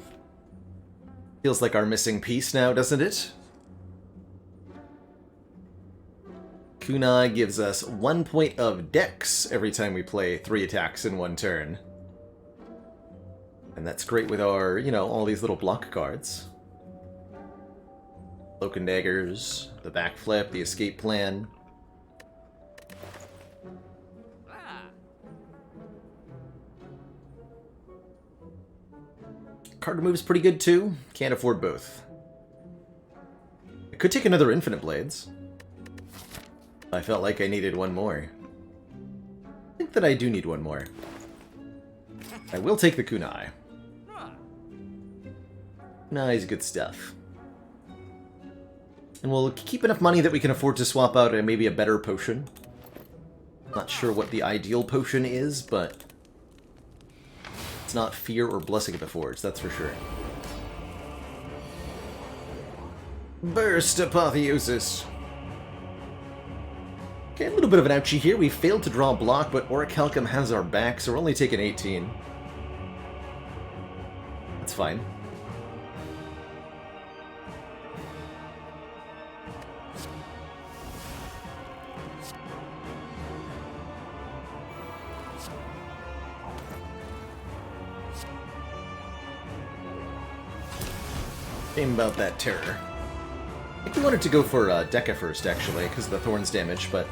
Feels like our missing piece now, doesn't it? Kunai gives us 1 point of dex every time we play 3 attacks in 1 turn. And that's great with our, you know, all these little block cards. Cloak and Daggers, the backflip, the escape plan. Card move's pretty good too. Can't afford both. I could take another Infinite Blades. I felt like I needed one more. I think that I do need one more. I will take the Kunai. Kunai's good stuff. And we'll keep enough money that we can afford to swap out maybe a better potion. Not sure what the ideal potion is, but it's not Fear or Blessing of the Forge, that's for sure. Burst Apotheosis. Okay, a little bit of an ouchie here. We failed to draw a block, but Orichalcum has our back, so we're only taking 18. That's fine. Shame about that terror. I think we wanted to go for Deca first, actually, because of the Thorns damage, but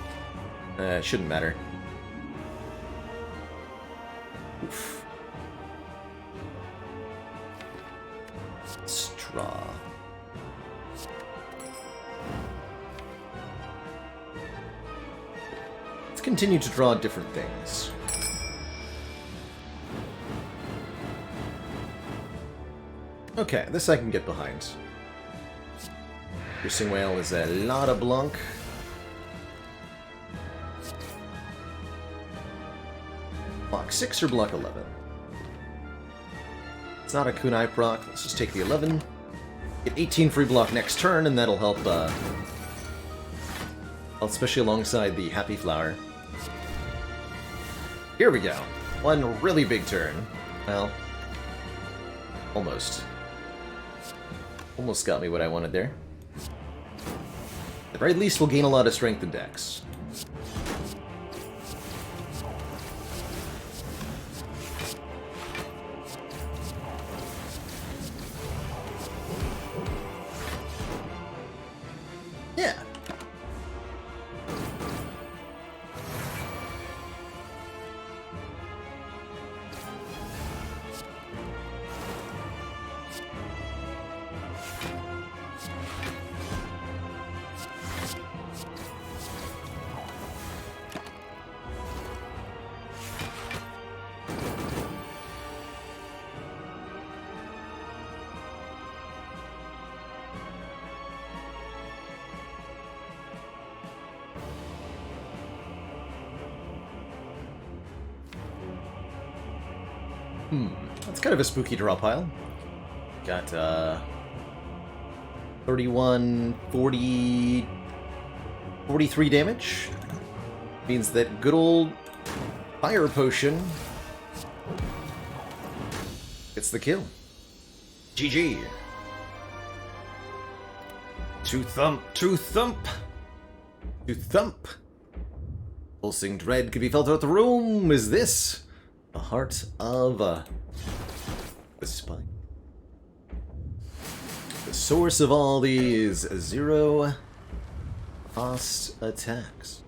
it shouldn't matter. Oof. Straw. Let's continue to draw different things. Okay, this I can get behind. Piercing Wail is a lot of Blanc. Block 6 or block 11? It's not a Kunai proc, let's just take the 11. Get 18 free block next turn, and that'll help, especially alongside the Happy Flower. Here we go. One really big turn. Well, almost. Almost got me what I wanted there. At the very least, we'll gain a lot of strength and dex. Yeah. That's kind of a spooky draw pile. Got 31, 40, 43 damage. Means that good old fire potion gets the kill. GG. To thump, to thump, to thump. Pulsing dread can be felt throughout the room. Is this the heart of the spine? The source of all these zero cost attacks.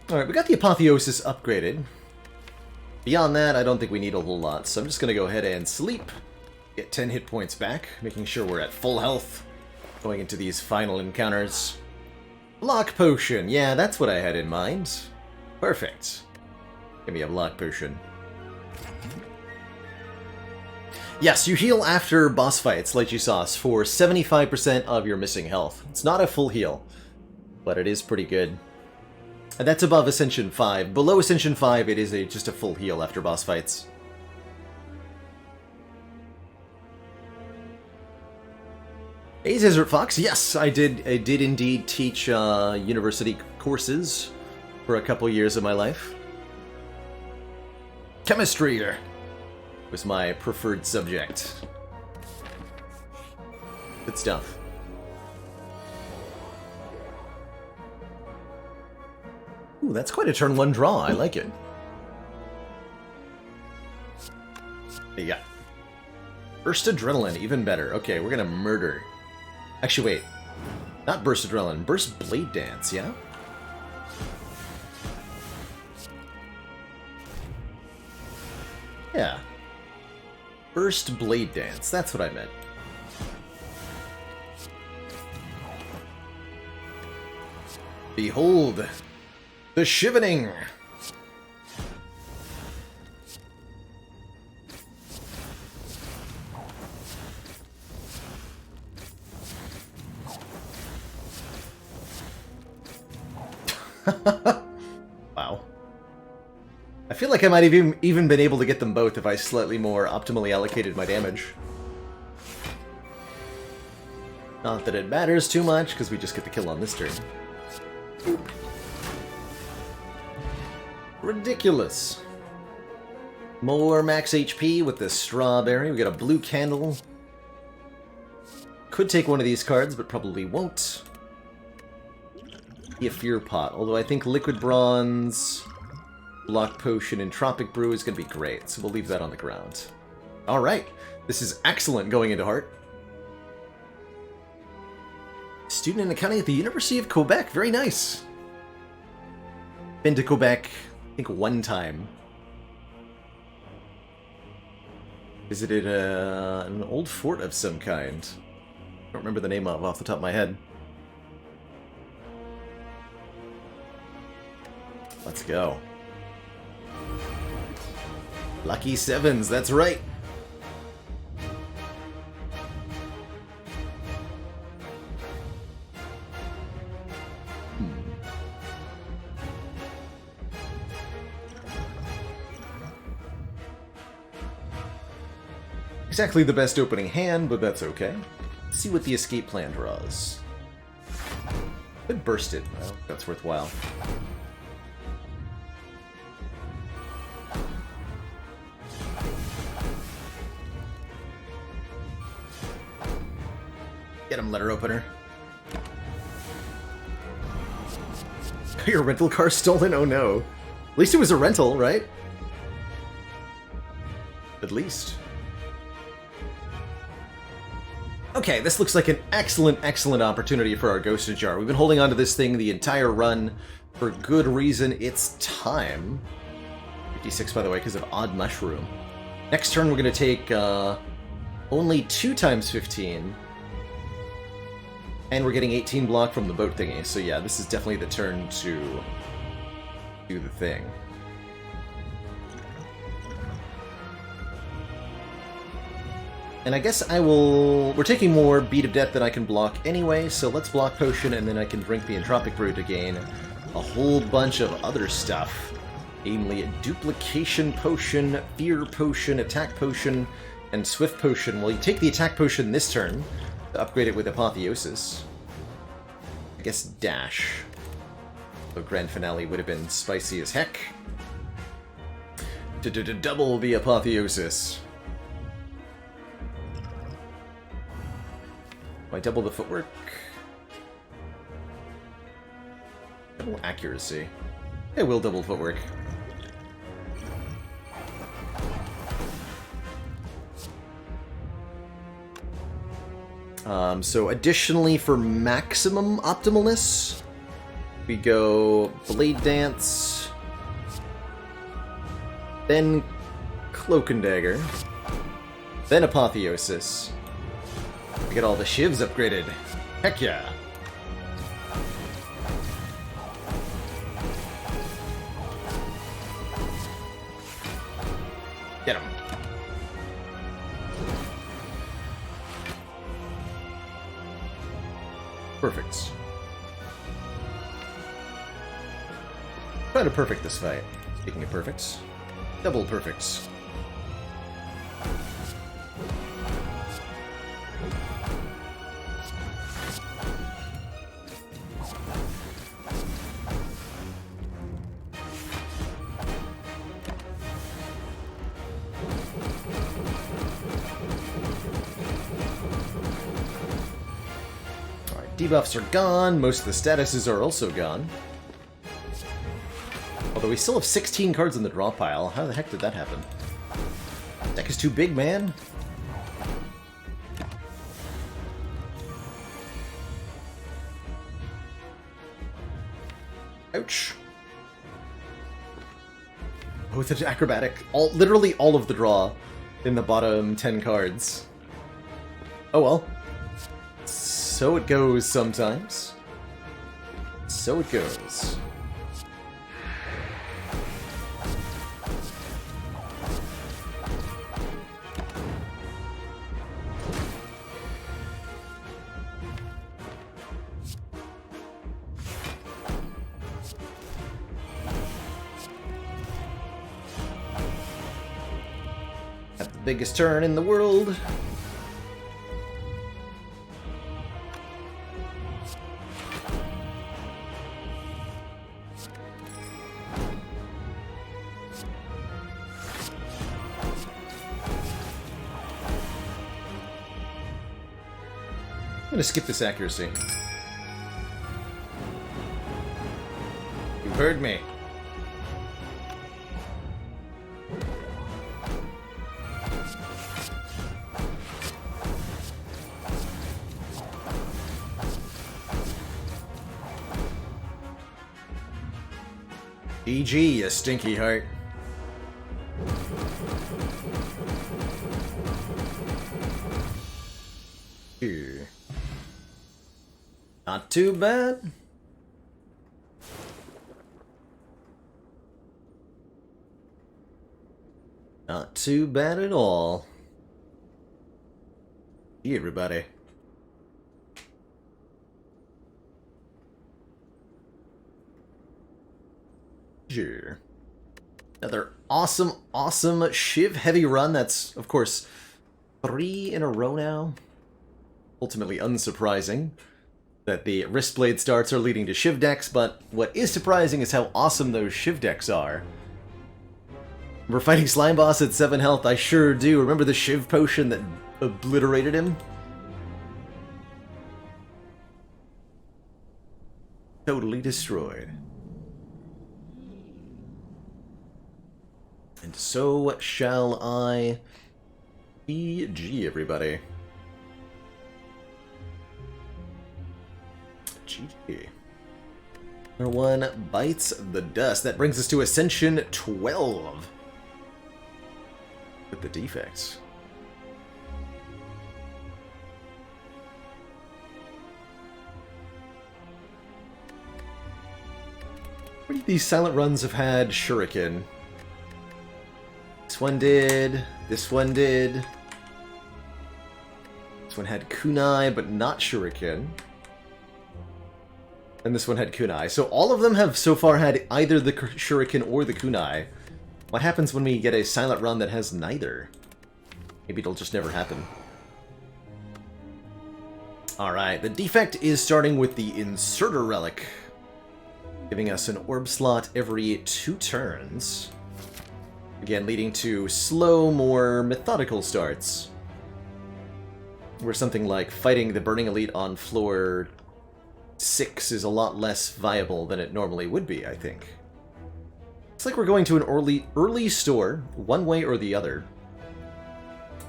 Alright, we got the Apotheosis upgraded. Beyond that, I don't think we need a whole lot, so I'm just going to go ahead and sleep. Get 10 hit points back, making sure we're at full health going into these final encounters. Block Potion, yeah, that's what I had in mind. Perfect. Give me a Block Potion. Yes, you heal after boss fights, Lychee Sauce, for 75% of your missing health. It's not a full heal, but it is pretty good. And that's above Ascension 5. Below Ascension 5, it is just a full heal after boss fights. Hey, Desert Fox, yes, I did indeed teach university courses for a couple years of my life. Chemistry was my preferred subject. Good stuff. Ooh, that's quite a turn 1 draw. I like it. Yeah. Burst Adrenaline, even better. Okay, we're gonna murder. Actually, wait. Not Burst Adrenaline. Burst Blade Dance, yeah? Yeah. Burst Blade Dance. That's what I meant. Behold, the Shivening. Wow. I feel like I might have even been able to get them both if I slightly more optimally allocated my damage. Not that it matters too much, because we just get the kill on this turn. Oop. Ridiculous. More max HP with the strawberry. We got a blue candle. Could take one of these cards, but probably won't. Be a Fear Pot, although I think Liquid Bronze, Block Potion, and Tropic Brew is going to be great, so we'll leave that on the ground. Alright, this is excellent going into Heart. Student in accounting at the University of Quebec, very nice. Been to Quebec, I think, one time. Visited an old fort of some kind. I don't remember the name of off the top of my head. Let's go. Lucky sevens, that's right. Exactly the best opening hand, but that's okay. Let's see what the escape plan draws. Could burst it. Well, that's worthwhile. Get him, letter opener. Your rental car stolen? Oh no. At least it was a rental, right? At least. Okay, this looks like an excellent, excellent opportunity for our Ghost Jar. We've been holding on to this thing the entire run for good reason. It's time. 56, by the way, because of Odd Mushroom. Next turn, we're going to take only 2 times 15. And we're getting 18 block from the boat thingy. So yeah, this is definitely the turn to do the thing. And I guess I will... We're taking more Beat of Death than I can block anyway, so let's block Potion, and then I can drink the Entropic Brew to gain a whole bunch of other stuff. Namely, a Duplication Potion, Fear Potion, Attack Potion, and Swift Potion. Well, you take the Attack Potion this turn to upgrade it with Apotheosis. I guess Dash. The Grand Finale would have been spicy as heck. Double the Apotheosis. I double the footwork. Double accuracy. I will double footwork. So additionally for maximum optimalness, we go Blade Dance, then Cloak and Dagger, then Apotheosis. We get all the shivs upgraded. Heck yeah! Get him. Perfect. Trying to perfect this fight. Speaking of perfects, double perfects. Debuffs are gone, most of the statuses are also gone. Although we still have 16 cards in the draw pile. How the heck did that happen? Deck is too big, man. Ouch. Oh, it's an acrobatic. Literally all of the draw in the bottom 10 cards. Oh well. So it goes sometimes. So it goes. At the biggest turn in the world. I'm gonna skip this accuracy. You heard me. GG, you stinky heart. Here. Not too bad. Not too bad at all. Hey, everybody. Sure. Another awesome, awesome Shiv-heavy run. That's, of course, 3 in a row now. Ultimately unsurprising that the Wristblade starts are leading to Shiv decks, but what is surprising is how awesome those Shiv decks are. We're fighting Slime Boss at 7 health, I sure do. Remember the Shiv potion that obliterated him? Totally destroyed. And so shall I. GG, everybody. GG. Number 1 bites the dust. That brings us to Ascension 12. With the defects. These silent runs have had Shuriken. This one did. This one did. This one had Kunai, but not Shuriken. And this one had Kunai. So all of them have so far had either the Shuriken or the Kunai. What happens when we get a silent run that has neither? Maybe it'll just never happen. Alright, the defect is starting with the Inserter Relic, giving us an orb slot every 2 turns. Again, leading to slow, more methodical starts. Where something like fighting the Burning Elite on floor 6 is a lot less viable than it normally would be, I think. It's like we're going to an early store, one way or the other.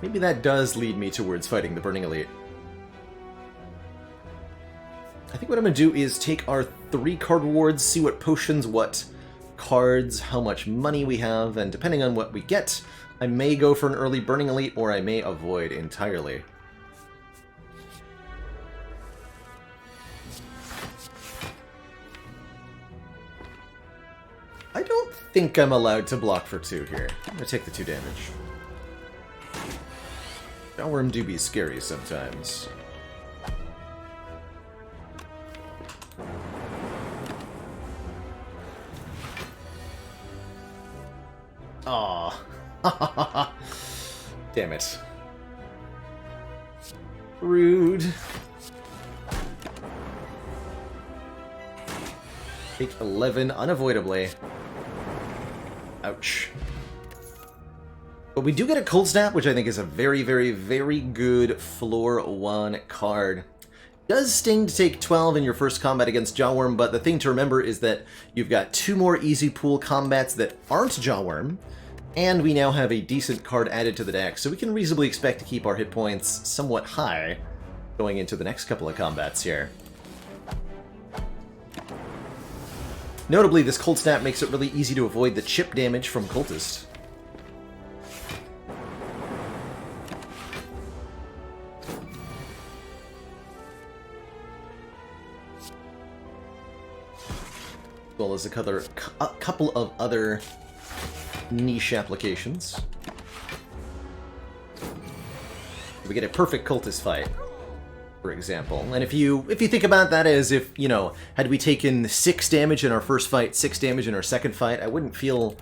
Maybe that does lead me towards fighting the Burning Elite. I think what I'm going to do is take our 3 card rewards, see what potions, what cards, how much money we have, and depending on what we get, I may go for an early Burning Elite, or I may avoid entirely. I don't think I'm allowed to block for 2 here. I'm going to take the 2 damage. Shellworm do be scary sometimes. Aw. Damn it. Rude. Take 11 unavoidably. Ouch. But we do get a Cold Snap, which I think is a very, very, very good floor 1 card. Does sting to take 12 in your first combat against Jawworm, but the thing to remember is that you've got 2 more easy pool combats that aren't Jawworm, and we now have a decent card added to the deck, so we can reasonably expect to keep our hit points somewhat high going into the next couple of combats here. Notably, this Cold Snap makes it really easy to avoid the chip damage from Cultist. As well as a couple of other niche applications. We get a perfect Cultist fight, for example. And if you think about that as if, you know, had we taken 6 damage in our first fight, 6 damage in our second fight, I wouldn't feel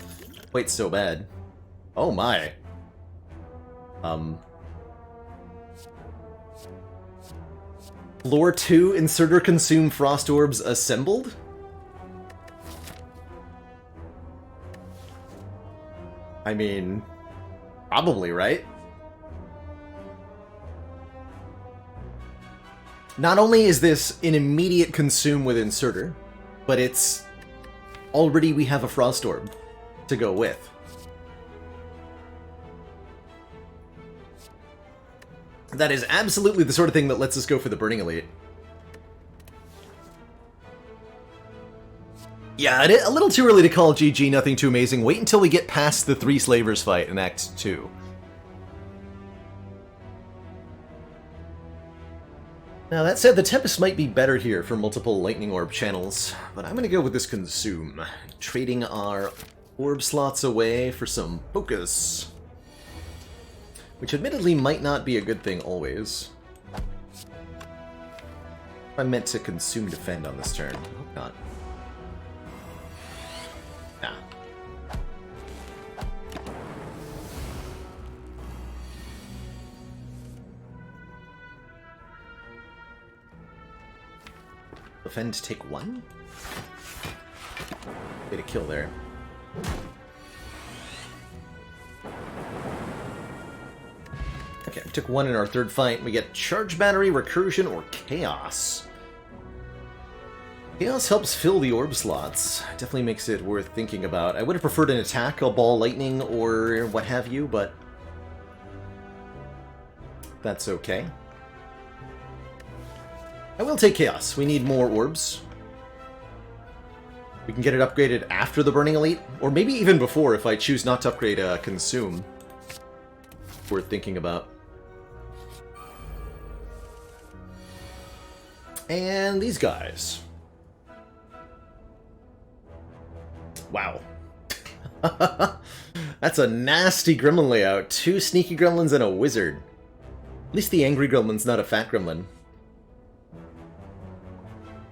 quite so bad. Oh my. Floor 2, Inserter Consume Frost Orbs assembled? I mean, probably, right? Not only is this an immediate consume with Inserter, but it's already we have a Frost Orb to go with. That is absolutely the sort of thing that lets us go for the Burning Elite. Yeah, a little too early to call GG, nothing too amazing. Wait until we get past the 3 Slavers fight in Act 2. Now, that said, the Tempest might be better here for multiple Lightning Orb channels, but I'm going to go with this Consume, trading our orb slots away for some Focus, which admittedly might not be a good thing always. I meant to Consume Defend on this turn. I hope not. Nah. Defend to take 1? Get a kill there. Okay, we took 1 in our 3rd fight. We get Charge Battery, Recursion, or Chaos. Chaos helps fill the orb slots. Definitely makes it worth thinking about. I would have preferred an attack, a ball lightning, or what have you, but that's okay. I will take Chaos. We need more orbs. We can get it upgraded after the Burning Elite, or maybe even before if I choose not to upgrade Consume. Worth thinking about. And these guys. Wow. That's a nasty gremlin layout. 2 sneaky gremlins and a wizard. At least the angry gremlin's not a fat gremlin.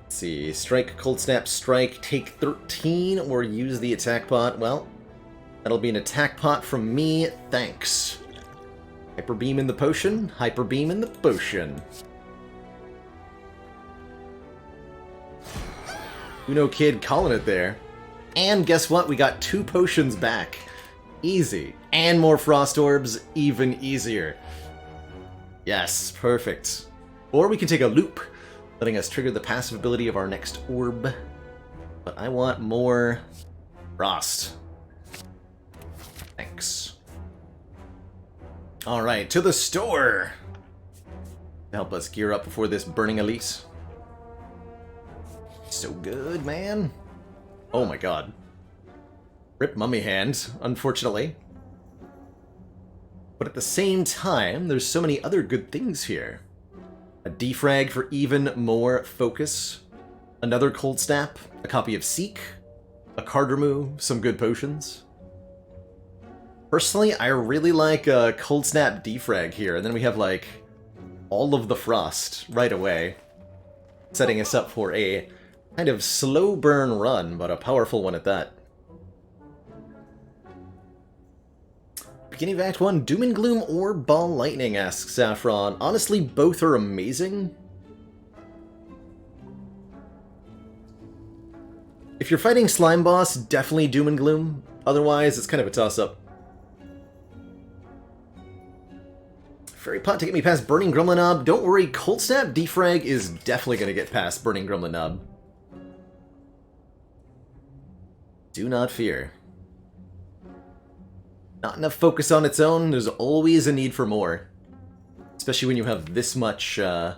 Let's see. Strike, cold snap, strike, take 13, or use the attack pot. Well, that'll be an attack pot from me. Thanks. Hyper beam in the potion. Hyper beam in the potion. Uno Kid calling it there. And guess what? We got 2 potions back. Easy. And more frost orbs, even easier. Yes, perfect. Or we can take a loop, letting us trigger the passive ability of our next orb. But I want more frost. Thanks. Alright, to the store! To help us gear up before this Burning Elite. So good, man. Oh my god. Rip mummy hand, unfortunately. But at the same time, there's so many other good things here. A defrag for even more focus. Another cold snap. A copy of Seek. A card remove. Some good potions. Personally, I really like a cold snap defrag here. And then we have, like, all of the frost right away. Setting us up for a kind of slow burn run, but a powerful one at that. Beginning of Act 1, Doom and Gloom or Ball Lightning, asks Saffron. Honestly, both are amazing. If you're fighting Slime Boss, definitely Doom and Gloom. Otherwise, it's kind of a toss-up. Fairy Pot to get me past Burning Gremlin Knob. Don't worry, Cold Snap Defrag is definitely going to get past Burning Gremlin Knob. Do not fear. Not enough focus on its own, there's always a need for more. Especially when you have this much orb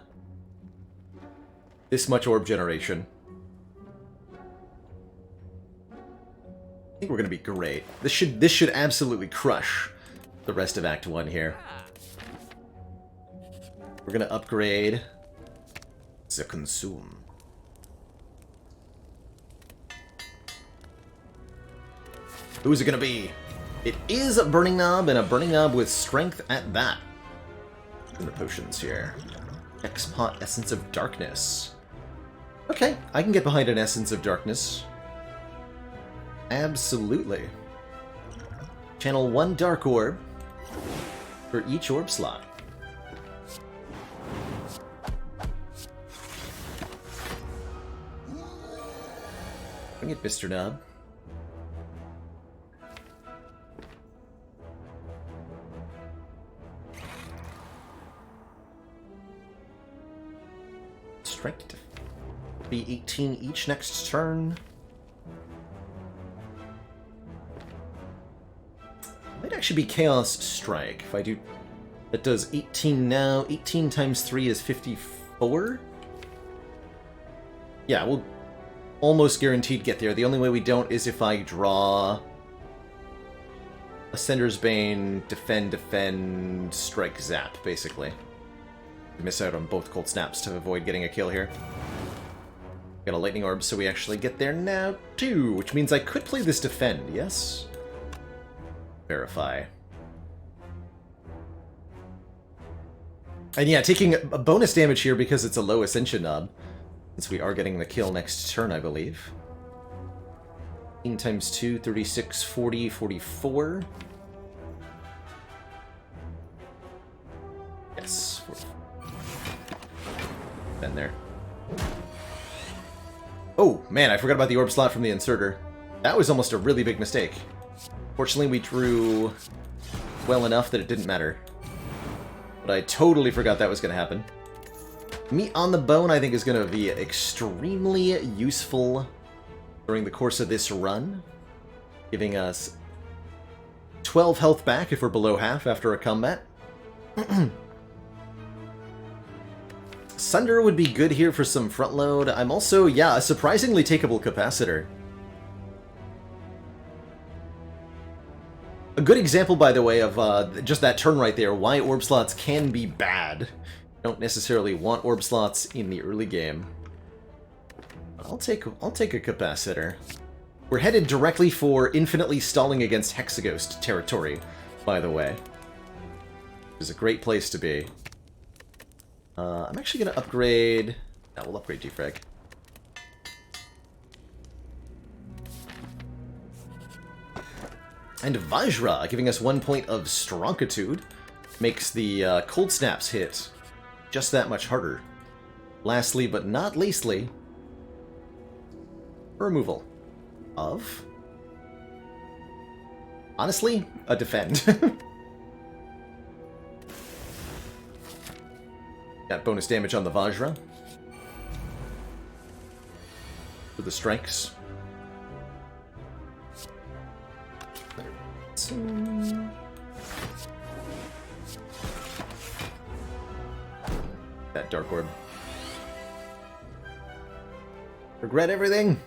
generation. I think we're gonna be great. This should absolutely crush the rest of Act 1 here. We're gonna upgrade the Consume. Who's it gonna be? It is a Burning Knob, and a Burning Knob with strength at that. And the potions here. X-Pot Essence of Darkness. Okay, I can get behind an Essence of Darkness. Absolutely. Channel 1 Dark Orb for each orb slot. Bring it, Mr. Knob. Strike to be 18 each next turn. Might actually be Chaos Strike if I do. That does 18 now. 18 times 3 is 54. Yeah, we'll almost guaranteed get there. The only way we don't is if I draw Ascender's Bane, defend, strike, zap, basically. Miss out on both cold snaps to avoid getting a kill here. Got a lightning orb, so we actually get there now too, which means I could play this defend, yes? Verify. And yeah, taking a bonus damage here because it's a low Ascension knob, since we are getting the kill next turn, I believe. 18 times 2, 36, 40, 44. Yes, 44. Been there. Oh, man, I forgot about the orb slot from the inserter. That was almost a really big mistake. Fortunately, we drew well enough that it didn't matter. But I totally forgot that was going to happen. Meat on the Bone, I think, is going to be extremely useful during the course of this run, giving us 12 health back if we're below half after a combat. Sunder would be good here for some front load. I'm also, yeah, a surprisingly takeable capacitor. A good example, by the way, of just that turn right there, why orb slots can be bad. Don't necessarily want orb slots in the early game. I'll take a capacitor. We're headed directly for infinitely stalling against Hexaghost territory, by the way. Which is a great place to be. I'm actually going to upgrade... No, we'll upgrade Defrag. And Vajra, giving us 1 point of Stronkitude, makes the Cold Snaps hit just that much harder. Lastly, but not leastly, removal of... honestly, a Defend. Got bonus damage on the Vajra. For the strikes. That Dark Orb. Regret everything?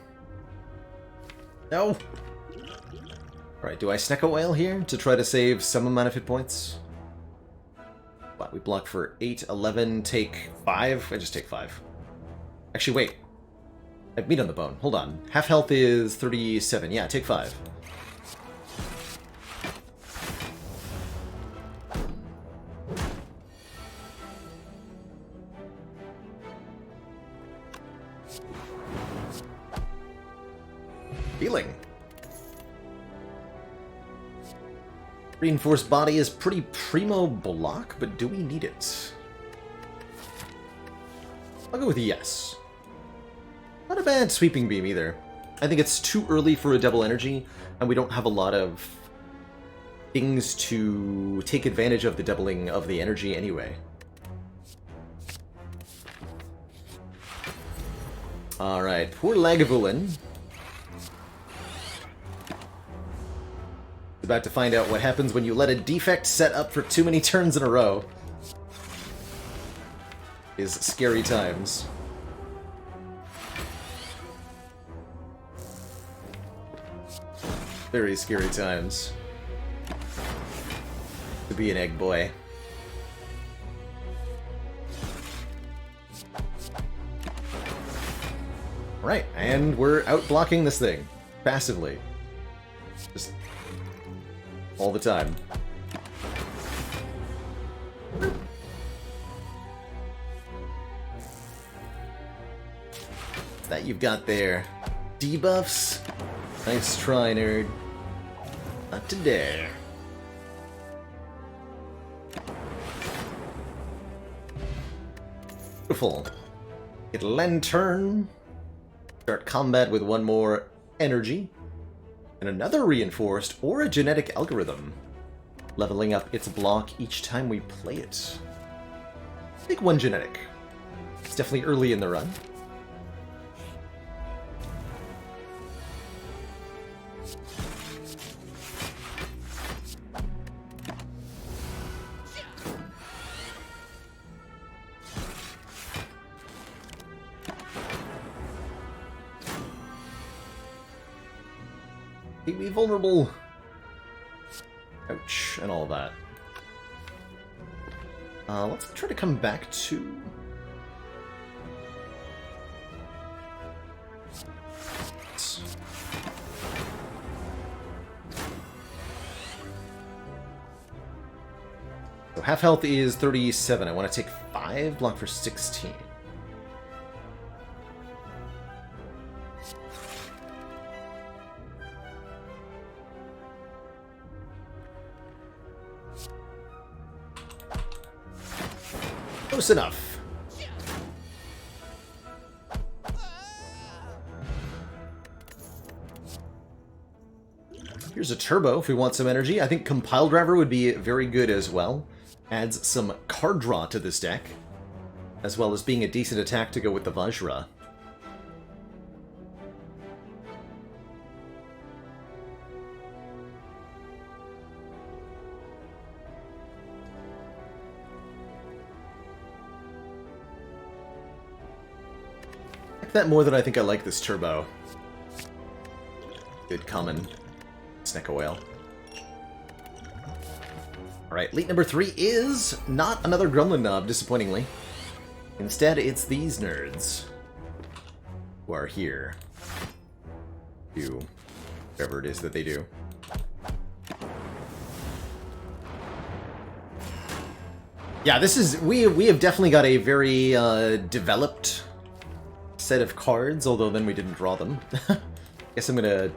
No! Alright, do I snack a whale here to try to save some amount of hit points? What, we block for 8, 11, take 5? I just take 5. Actually, wait. I have meat on the bone. Hold on. Half health is 37. Yeah, take 5. Healing. Reinforced body is pretty primo block, but do we need it? I'll go with yes. Not a bad sweeping beam either. I think it's too early for a double energy, and we don't have a lot of things to take advantage of the doubling of the energy anyway. Alright, poor Lagavulin. About to find out what happens when you let a defect set up for too many turns in a row. Is scary times. Very scary times. To be an egg boy. Right, and we're out blocking this thing. Passively. Just all the time. That you've got there. Debuffs? Nice try, nerd. Not to dare. Beautiful. Get Lantern. Start combat with 1 more energy. And another reinforced or a genetic algorithm, leveling up its block each time we play it. Take 1 genetic. It's definitely early in the run. Keep me vulnerable. Ouch, and all that. Let's try to come back to... So half health is 37. I want to take 5, block for 16. Close enough. Here's a turbo if we want some energy. I think Compile Driver would be very good as well. Adds some card draw to this deck. as well as being a decent attack to go with the Vajra. I like that more than I think I like this turbo. Good common Snecko Whale. Alright, lead number 3 is not another Gremlin Knob, disappointingly. Instead, it's these nerds who are here. Do whatever it is that they do. Yeah, this is... We have definitely got a very developed set of cards, although then we didn't draw them. Guess I'm gonna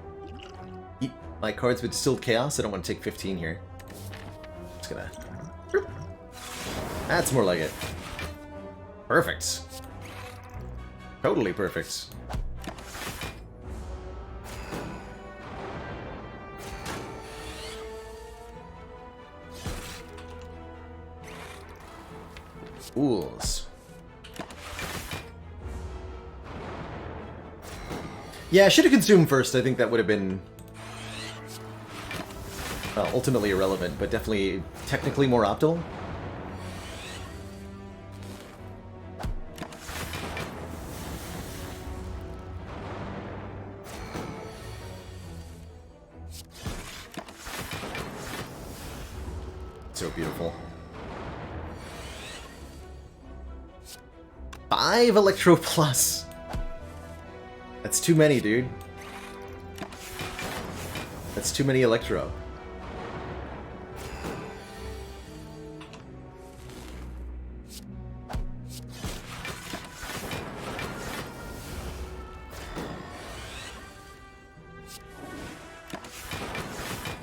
eat my cards with Distilled Chaos. I don't want to take 15 here. Just gonna... That's more like it. Perfect. Totally perfect. Ools. Yeah, I should have consumed first. I think that would have been... well, ultimately irrelevant, but definitely technically more optimal. So beautiful. 5 Electro Plus. That's too many, dude. That's too many Electro.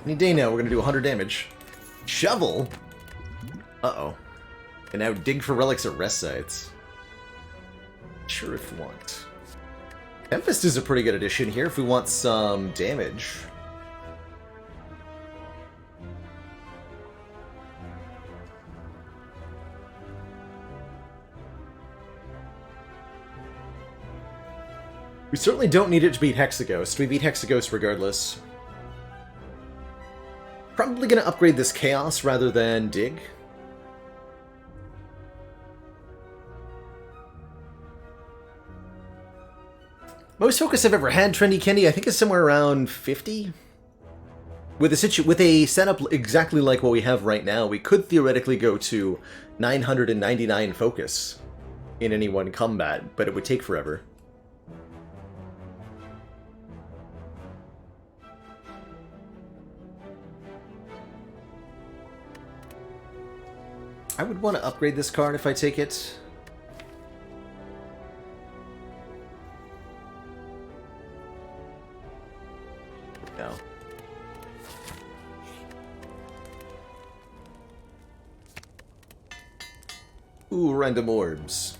Any day now, we're gonna do 100 damage. Shovel? Uh-oh. And now dig for relics at rest sites. Sure if we want. Tempest is a pretty good addition here if we want some damage. We certainly don't need it to beat Hexaghost. We beat Hexaghost regardless. Probably gonna upgrade this Chaos rather than Dig. Most focus I've ever had, Trendy Candy, I think is somewhere around 50. With a setup exactly like what we have right now, we could theoretically go to 999 focus in any one combat, but it would take forever. I would want to upgrade this card if I take it. No. Ooh, random orbs.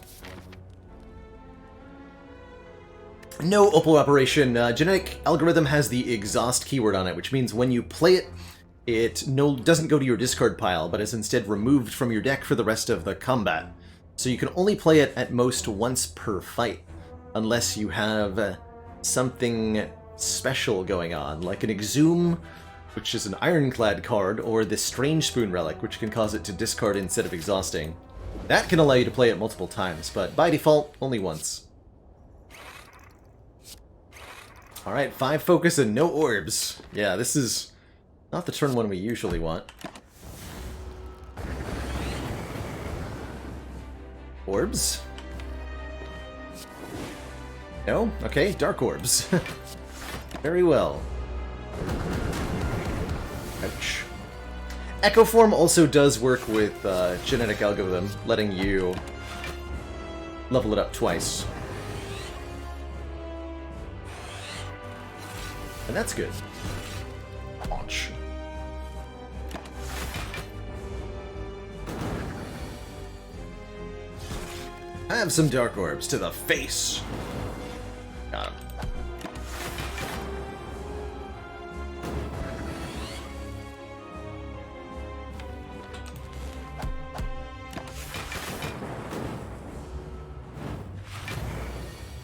No Opal Operation. Genetic Algorithm has the exhaust keyword on it, which means when you play it, it doesn't go to your discard pile, but is instead removed from your deck for the rest of the combat. So you can only play it at most once per fight, unless you have something special going on, like an Exhume, which is an Ironclad card, or the Strange Spoon Relic, which can cause it to discard instead of exhausting. That can allow you to play it multiple times, but by default, only once. Alright, 5 focus and no orbs. Yeah, this is not the turn one we usually want. Orbs? No? Okay, dark orbs. Very well. Ouch. Echo Form also does work with Genetic Algorithm, letting you level it up twice. And that's good. Launch. Have some dark orbs to the face. Got him.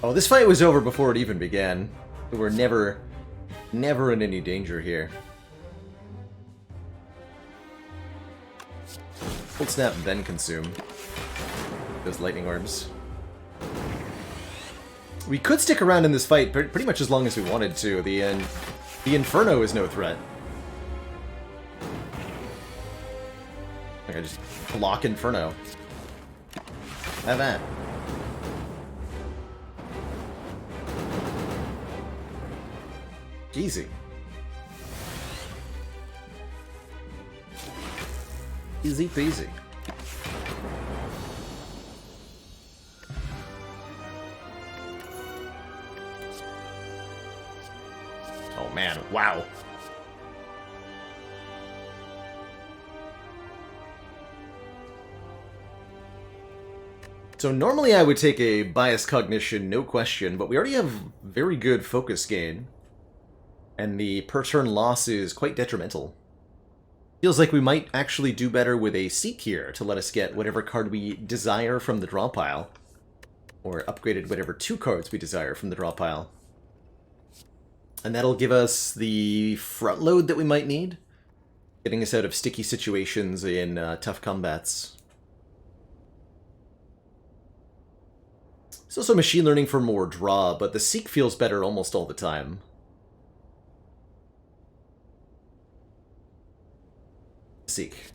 Oh, this fight was over before it even began. We're never in any danger here. Hold snap, then consume those lightning orbs. We could stick around in this fight pretty much as long as we wanted to. The Inferno is no threat. Like I just block Inferno. Have that. Easy. Easy peasy. Oh man, wow. So normally I would take a bias cognition, no question, but we already have very good focus gain. And the per turn loss is quite detrimental. Feels like we might actually do better with a Seek here to let us get whatever card we desire from the draw pile. Or upgraded whatever 2 cards we desire from the draw pile. And that'll give us the front load that we might need. Getting us out of sticky situations in tough combats. It's also machine learning for more draw, but the Seek feels better almost all the time. Seek.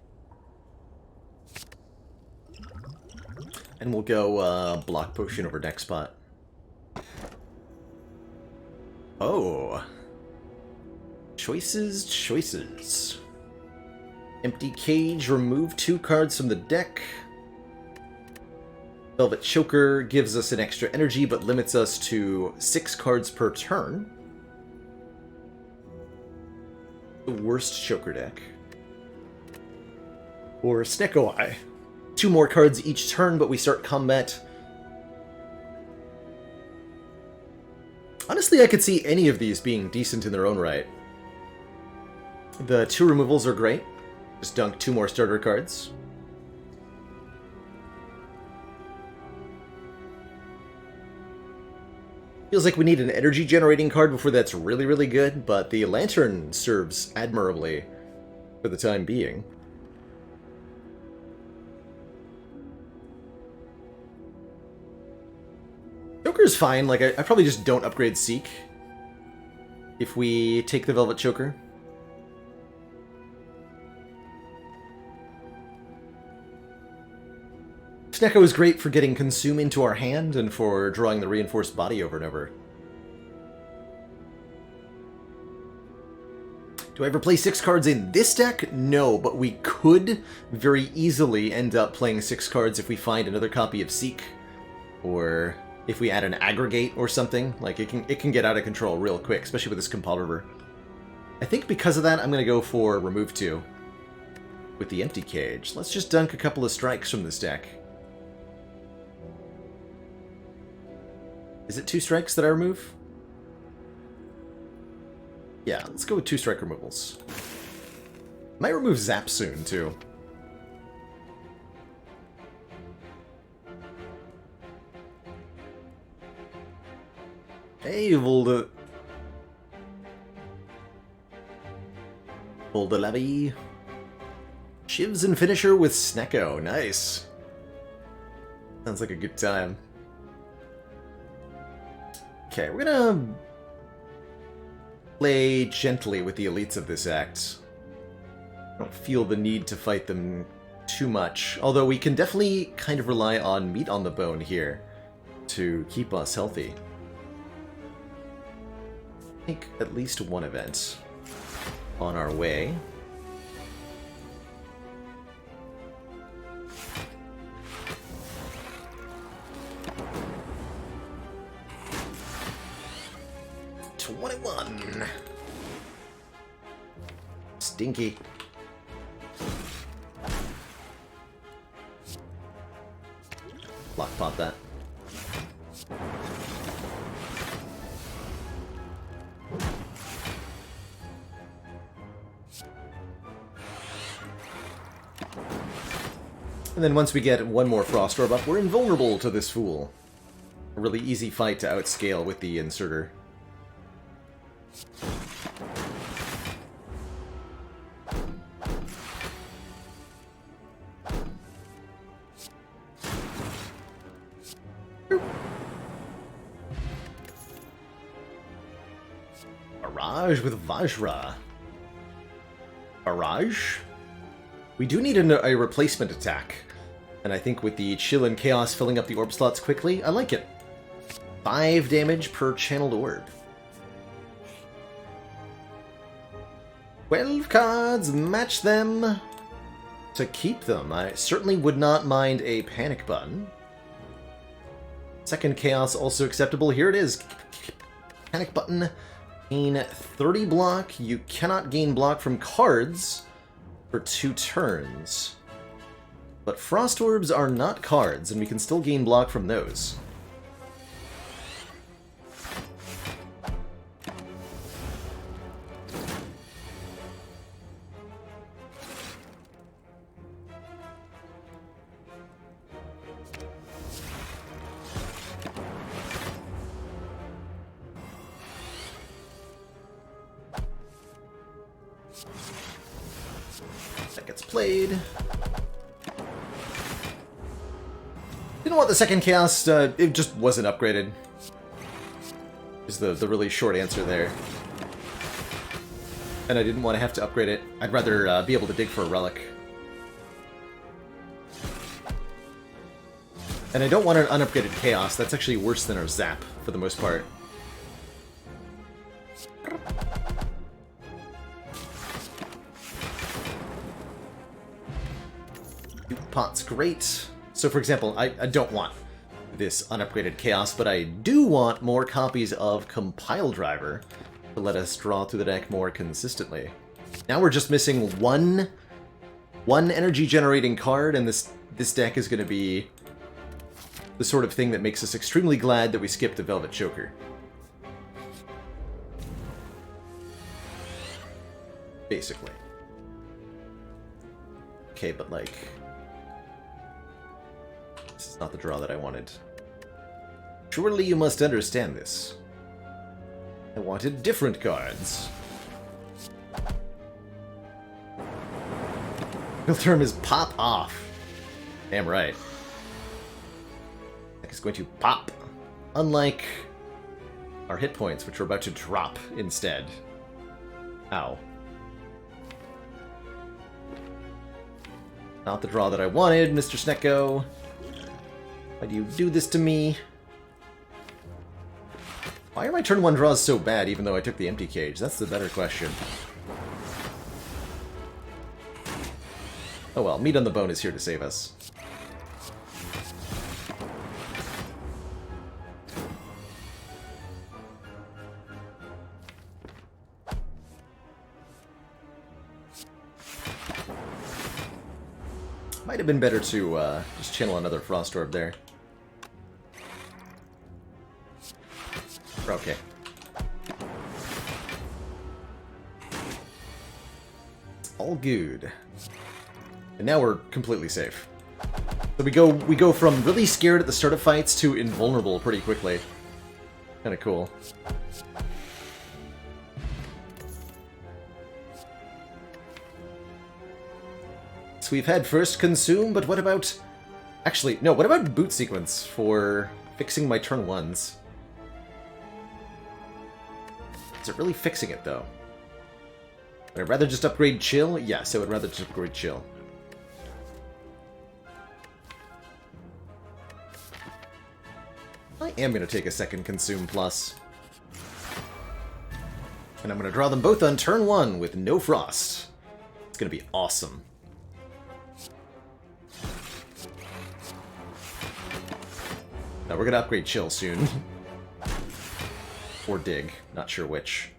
And we'll go block potion over next spot. Oh. Choices. Empty Cage, remove 2 cards from the deck. Velvet Choker gives us an extra energy, but limits us to 6 cards per turn. The worst Choker deck. Or Snecko Eye. 2 more cards each turn, but we start combat. Honestly, I could see any of these being decent in their own right. The 2 removals are great. Just dunk 2 more starter cards. Feels like we need an energy generating card before that's really, really good, but the Lantern serves admirably for the time being. Choker's fine, like I probably just don't upgrade Seek if we take the Velvet Choker. Snecko is great for getting Consume into our hand and for drawing the Reinforced Body over and over. Do I ever play 6 cards in this deck? No, but we could very easily end up playing 6 cards if we find another copy of Seek. Or if we add an Aggregate or something. Like, it can get out of control real quick, especially with this Compounder. I think because of that, I'm going to go for remove 2 with the Empty Cage. Let's just dunk a couple of strikes from this deck. Is it 2 strikes that I remove? Yeah, let's go with 2 strike removals. Might remove Zap soon, too. Hey, Volde Levy. Shivs and Finisher with Snecko. Nice. Sounds like a good time. Okay, we're gonna play gently with the elites of this act. I don't feel the need to fight them too much, although we can definitely kind of rely on meat on the bone here to keep us healthy. I think at least 1 event on our way. Stinky. Block pop that. And then once we get 1 more Frost Orb up, we're invulnerable to this fool. a really easy fight to outscale with the inserter. Barrage with Vajra. Barrage? We do need a replacement attack. And I think with the Chill and Chaos filling up the orb slots quickly, I like it. 5 damage per channeled orb. 12 cards, match them. To keep them, I certainly would not mind a panic button. Second Chaos also acceptable. Here it is. Panic button. Gain 30 block. You cannot gain block from cards for 2 turns. But Frost Orbs are not cards, and we can still gain block from those. That gets played. Didn't want the second Chaos, it just wasn't upgraded. Is the really short answer there. And I didn't want to have to upgrade it. I'd rather be able to dig for a relic. And I don't want an unupgraded Chaos. That's actually worse than our Zap, for the most part. Pot's great. So, for example, I don't want this unupgraded Chaos, but I do want more copies of Compile Driver to let us draw through the deck more consistently. Now we're just missing one energy-generating card, and this deck is going to be the sort of thing that makes us extremely glad that we skipped the Velvet Choker. Basically. Okay, but like... this is not the draw that I wanted. Surely you must understand this. I wanted different cards. Real term is pop off. Damn right. Deck is going to pop. Unlike our hit points, which are about to drop instead. Ow. Not the draw that I wanted, Mr. Snecko. Why do you do this to me? Why are my turn 1 draws so bad even though I took the empty cage? That's the better question. Oh well, meat on the bone is here to save us. Might have been better to just channel another Frost Orb there. Okay. All good. And now we're completely safe. So we go from really scared at the start of fights to invulnerable pretty quickly. Kinda cool. So we've had first consume, but what about... actually, no, what about boot sequence for fixing my turn 1s? Is it really fixing it, though? Would I rather just upgrade Chill? Yes, I would rather just upgrade Chill. I am going to take a second Consume Plus. And I'm going to draw them both on turn 1 with no Frost. It's going to be awesome. Now we're going to upgrade Chill soon. Or Dig. Not sure which.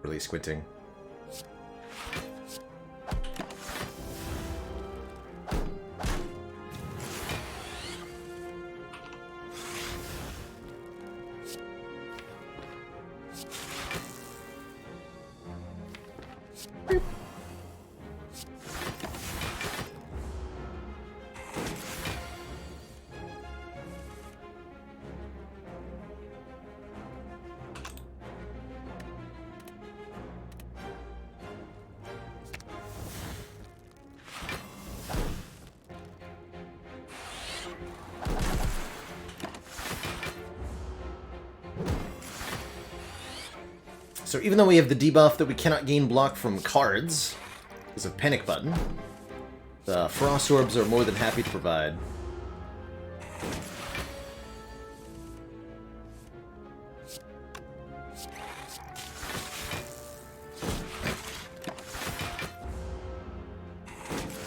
Really squinting. So even though we have the debuff that we cannot gain block from cards, because of Panic Button, the Frost Orbs are more than happy to provide.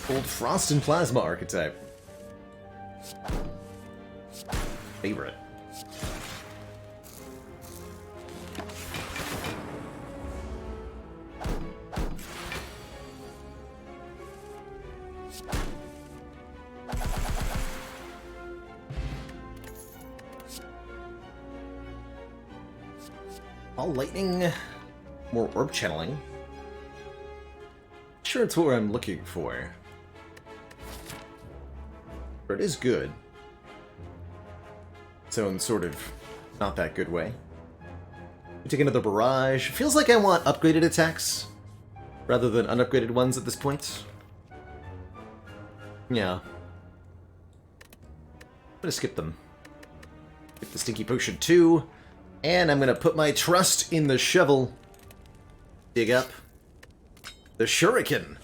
Old Frost and Plasma archetype. Favorite. All lightning, more orb channeling. Sure, it's what I'm looking for. But it is good. So in sort of not that good way. We take another barrage. Feels like I want upgraded attacks rather than unupgraded ones at this point. Yeah. I'm gonna skip them. Get the Stinky Potion 2. And I'm going to put my trust in the shovel. Dig up the Shuriken.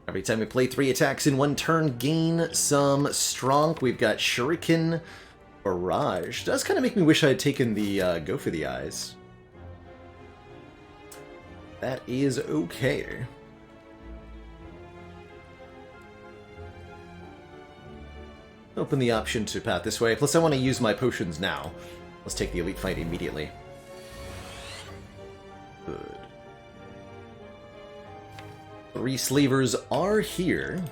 Every time we play 3 attacks in one turn, gain some strong. We've got Shuriken Barrage. Does kind of make me wish I had taken the Go for the Eyes. That is okay. Open the option to path this way. Plus I want to use my potions now. Let's take the Elite Fight immediately. Good. 3 slavers are here.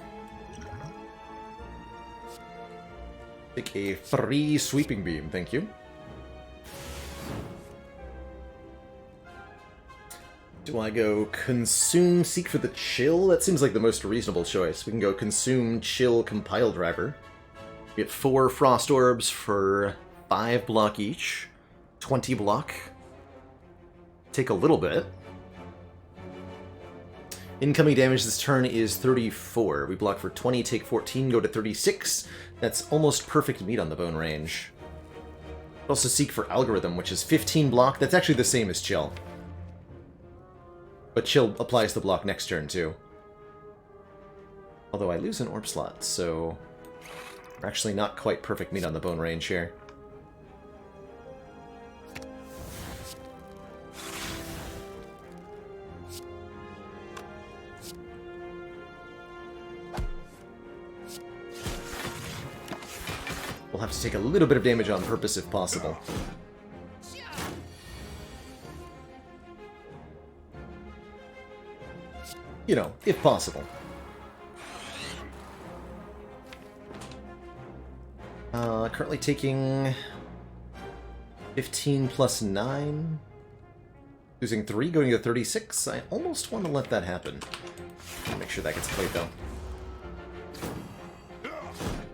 Take a 3 Sweeping Beam, thank you. Do I go Consume, Seek for the Chill? That seems like the most reasonable choice. We can go Consume, Chill, Compile Driver. We get 4 Frost Orbs for 5 block each. 20 block. Take a little bit. Incoming damage this turn is 34. We block for 20, take 14, go to 36. That's almost perfect meat on the bone range. Also Seek for Algorithm, which is 15 block. That's actually the same as Chill. But Chill applies the block next turn, too. Although I lose an orb slot, so we're actually not quite perfect meat on the bone range here. We'll have to take a little bit of damage on purpose if possible. You know, if possible. Currently taking 15 plus 9. Losing 3, going to 36. I almost want to let that happen. Make sure that gets played, though.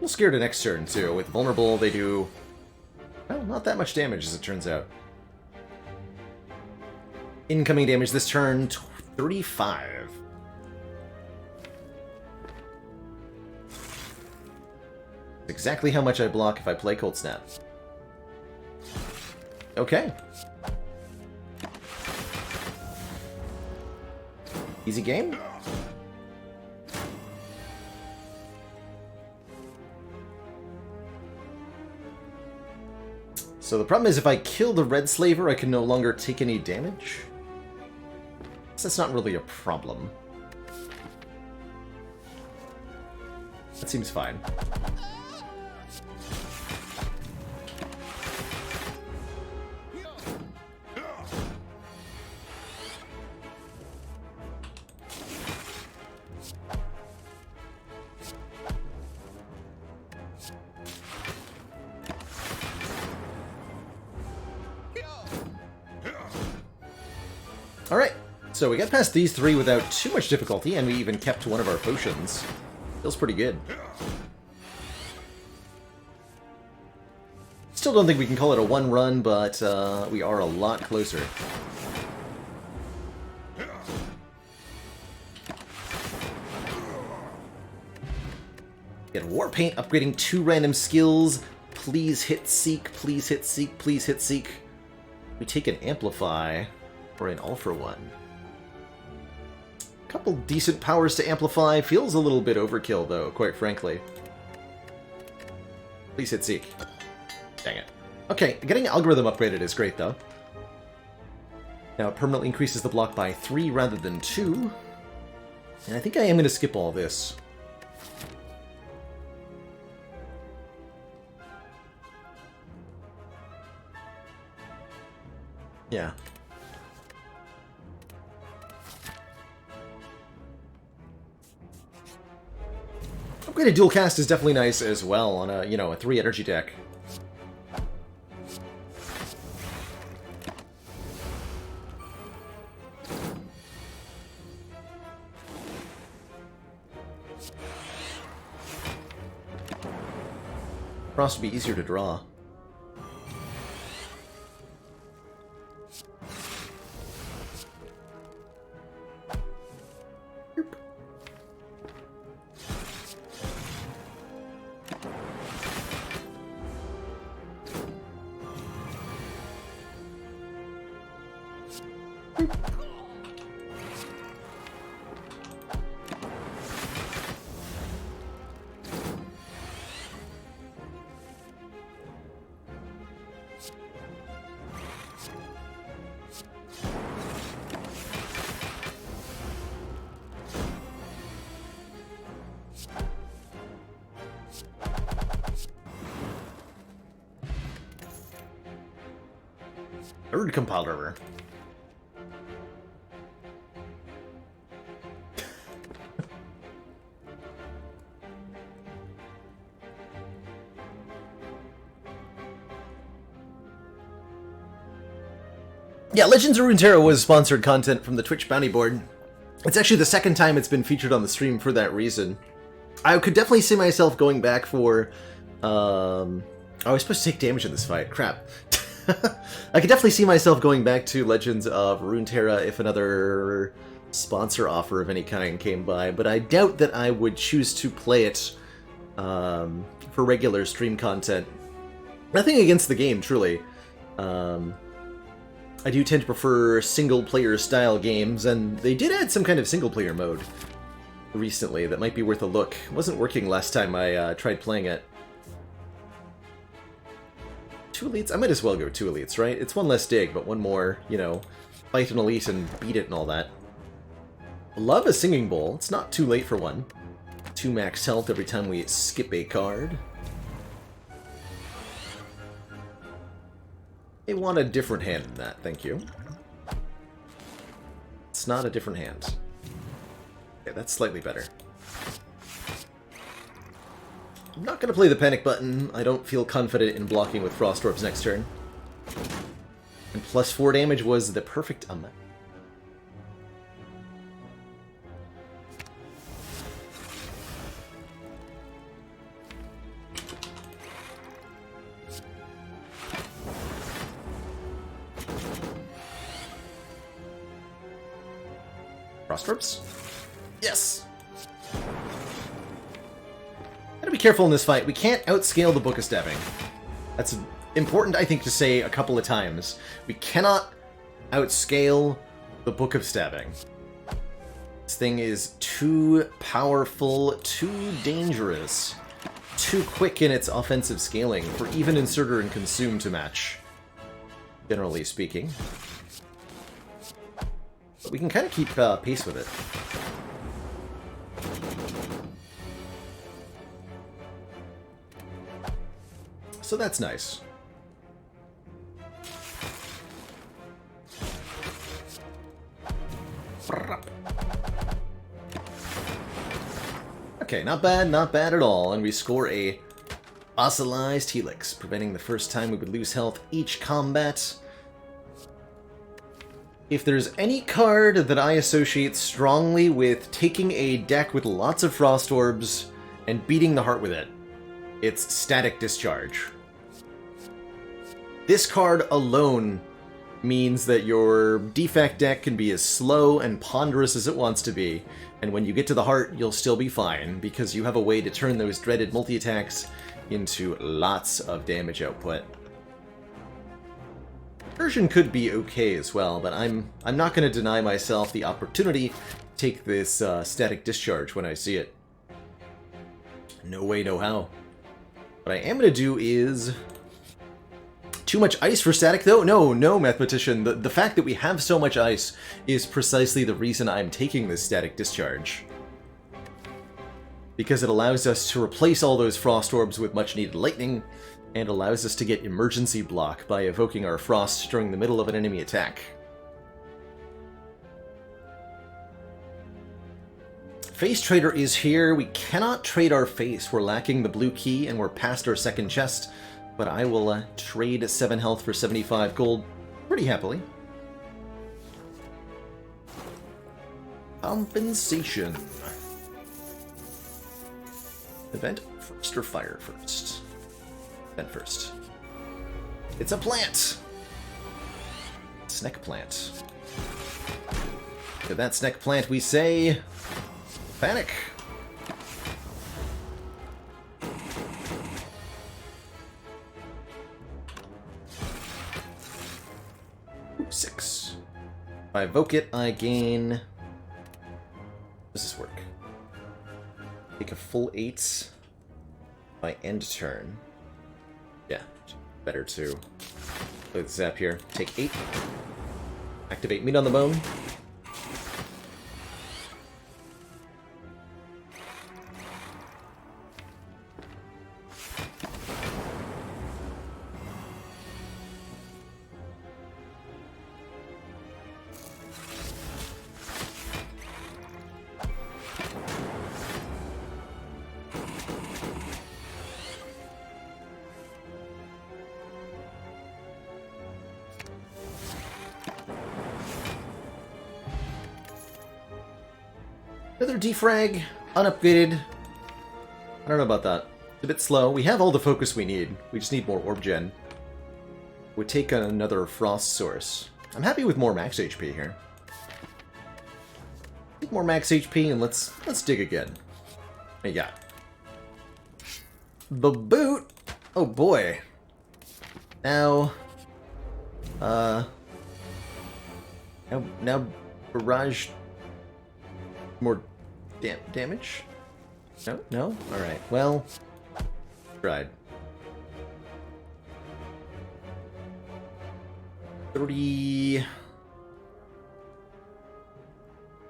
We'll scare to next turn, too. With Vulnerable, they do, well, not that much damage, as it turns out. Incoming damage this turn, 35. Exactly how much I block if I play Cold Snap. Okay. Easy game. So the problem is if I kill the red slaver, I can no longer take any damage. So that's not really a problem. That seems fine. Alright, so we got past these three without too much difficulty, and we even kept one of our potions. Feels pretty good. Still don't think we can call it a one run, but we are a lot closer. Get War Paint, upgrading 2 random skills. Please hit Seek, please hit Seek, please hit Seek. We take an Amplify, or an All for One. Couple decent powers to Amplify. Feels a little bit overkill, though, quite frankly. Please hit Seek. Dang it. Okay, getting Algorithm upgraded is great, though. Now it permanently increases the block by 3 rather than 2. And I think I am going to skip all this. Yeah. Upgraded dual cast is definitely nice as well on a, a 3 energy deck. Frost would be easier to draw. Third compiler. Yeah, Legends of Runeterra was sponsored content from the Twitch bounty board. It's actually the second time it's been featured on the stream for that reason. I could definitely see myself going back for... Oh, I was supposed to take damage in this fight. Crap. I could definitely see myself going back to Legends of Runeterra if another sponsor offer of any kind came by, but I doubt that I would choose to play it for regular stream content. Nothing against the game, truly. I do tend to prefer single-player style games, and they did add some kind of single-player mode recently that might be worth a look. It wasn't working last time I tried playing it. 2 elites? I might as well go 2 elites, right? It's one less dig, but one more, fight an elite and beat it and all that. Love a singing bowl. It's not too late for one. 2 max health every time we skip a card. I want a different hand than that, thank you. It's not a different hand. Okay, that's slightly better. I'm not going to play the panic button. I don't feel confident in blocking with Frost Orbs next turn. And plus 4 damage was the perfect amount. Frost Orbs? Yes! Gotta be careful in this fight. We can't outscale the Book of Stabbing. That's important, I think, to say a couple of times. We cannot outscale the Book of Stabbing. This thing is too powerful, too dangerous, too quick in its offensive scaling for even Inserter and Consume to match, generally speaking. But we can kind of keep pace with it. So that's nice. Okay, not bad at all. And we score a Fossilized Helix, preventing the first time we would lose health each combat. If there's any card that I associate strongly with taking a deck with lots of Frost Orbs and beating the heart with it, it's Static Discharge. This card alone means that your defect deck can be as slow and ponderous as it wants to be, and when you get to the heart, you'll still be fine, because you have a way to turn those dreaded multi-attacks into lots of damage output. Version could be okay as well, but I'm not going to deny myself the opportunity to take this Static Discharge when I see it. No way, no how. What I am going to do is... Too much ice for static, though? No, Mathematician. The fact that we have so much ice is precisely the reason I'm taking this Static Discharge. Because it allows us to replace all those Frost Orbs with much-needed lightning, and allows us to get Emergency Block by evoking our Frost during the middle of an enemy attack. Face Trader is here. We cannot trade our face. We're lacking the blue key, and we're past our second chest. But I will trade 7 health for 75 gold pretty happily. Compensation. Event first or fire first? Event first. It's a plant! Snack plant. To that snack plant we say... Panic! Ooh, 6. If I evoke it, I gain... How does this work? Take a full 8 by end turn. Yeah, better to play the zap here. Take 8. Activate Meat on the Bone. Another defrag, unupgraded. I don't know about that. It's a bit slow. We have all the focus we need. We just need more orb gen. We take another frost source. I'm happy with more max HP here. Take more max HP and let's dig again. What you got? The boot. Oh boy. Now. Now barrage. More damage? No? Alright, well... Tried. 30...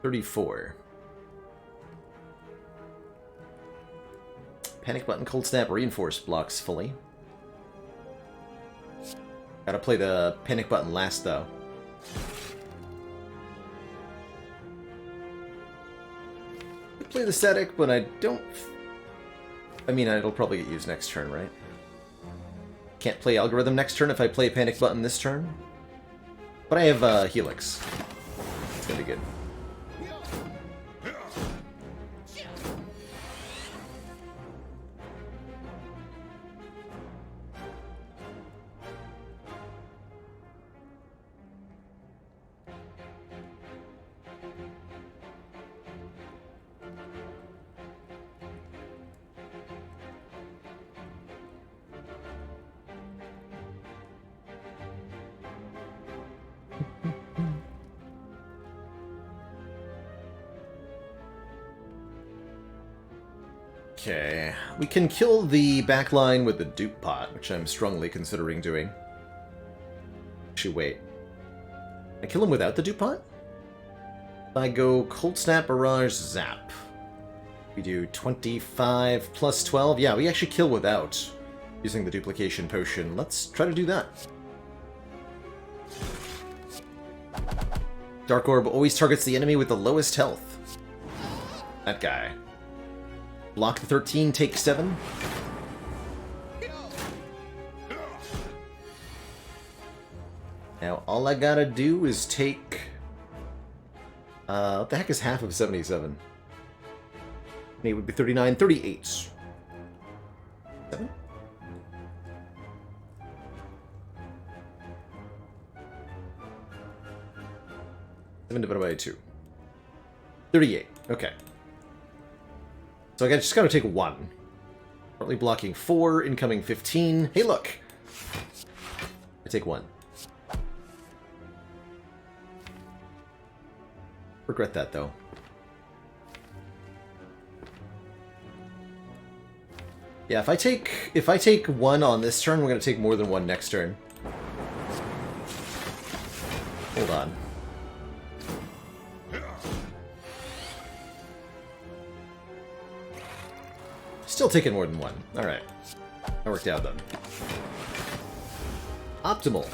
34. Panic Button, Cold Snap, Reinforce blocks fully. Gotta play the Panic Button last, though. Play the static, but I don't... I mean, it'll probably get used next turn, right? Can't play Algorithm next turn if I play Panic Button this turn. But I have Helix. It's gonna be good. Okay, we can kill the backline with the dupe pot, which I'm strongly considering doing. Actually, wait. I kill him without the dupe pot? I go Cold Snap, Barrage, Zap. We do 25 plus 12. Yeah, we actually kill without using the duplication potion. Let's try to do that. Dark Orb always targets the enemy with the lowest health. That guy. Block the 13, take 7. Now all I gotta do is take What the heck is half of 77? 8 would be 39, 38. 7? Seven divided by 2. 38. Okay. So I just gotta take 1. Currently blocking 4, incoming 15. Hey, look! I take 1. Regret that, though. Yeah, if I take 1 on this turn, we're gonna take more than 1 next turn. Hold on. Still taking more than 1. Alright. That worked out then. Optimal.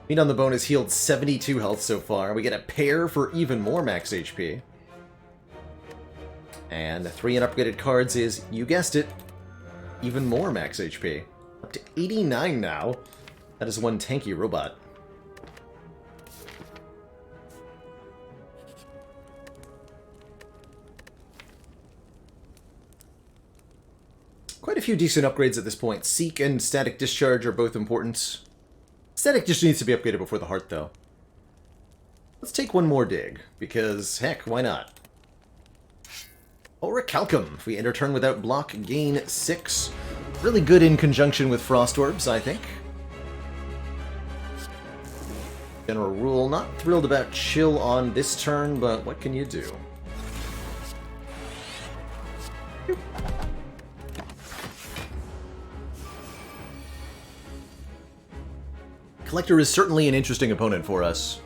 Meat on the Bone has healed 72 health so far. We get a pair for even more max HP. And the 3 unupgraded cards is, you guessed it, even more max HP. Up to 89 now. That is one tanky robot. Quite a few decent upgrades at this point. Seek and Static Discharge are both important. Static just needs to be upgraded before the heart, though. Let's take one more dig, because, heck, why not? Orichalcum. If we enter turn without block, gain 6. Really good in conjunction with Frost Orbs, I think. General rule, not thrilled about Chill on this turn, but what can you do? Collector is certainly an interesting opponent for us.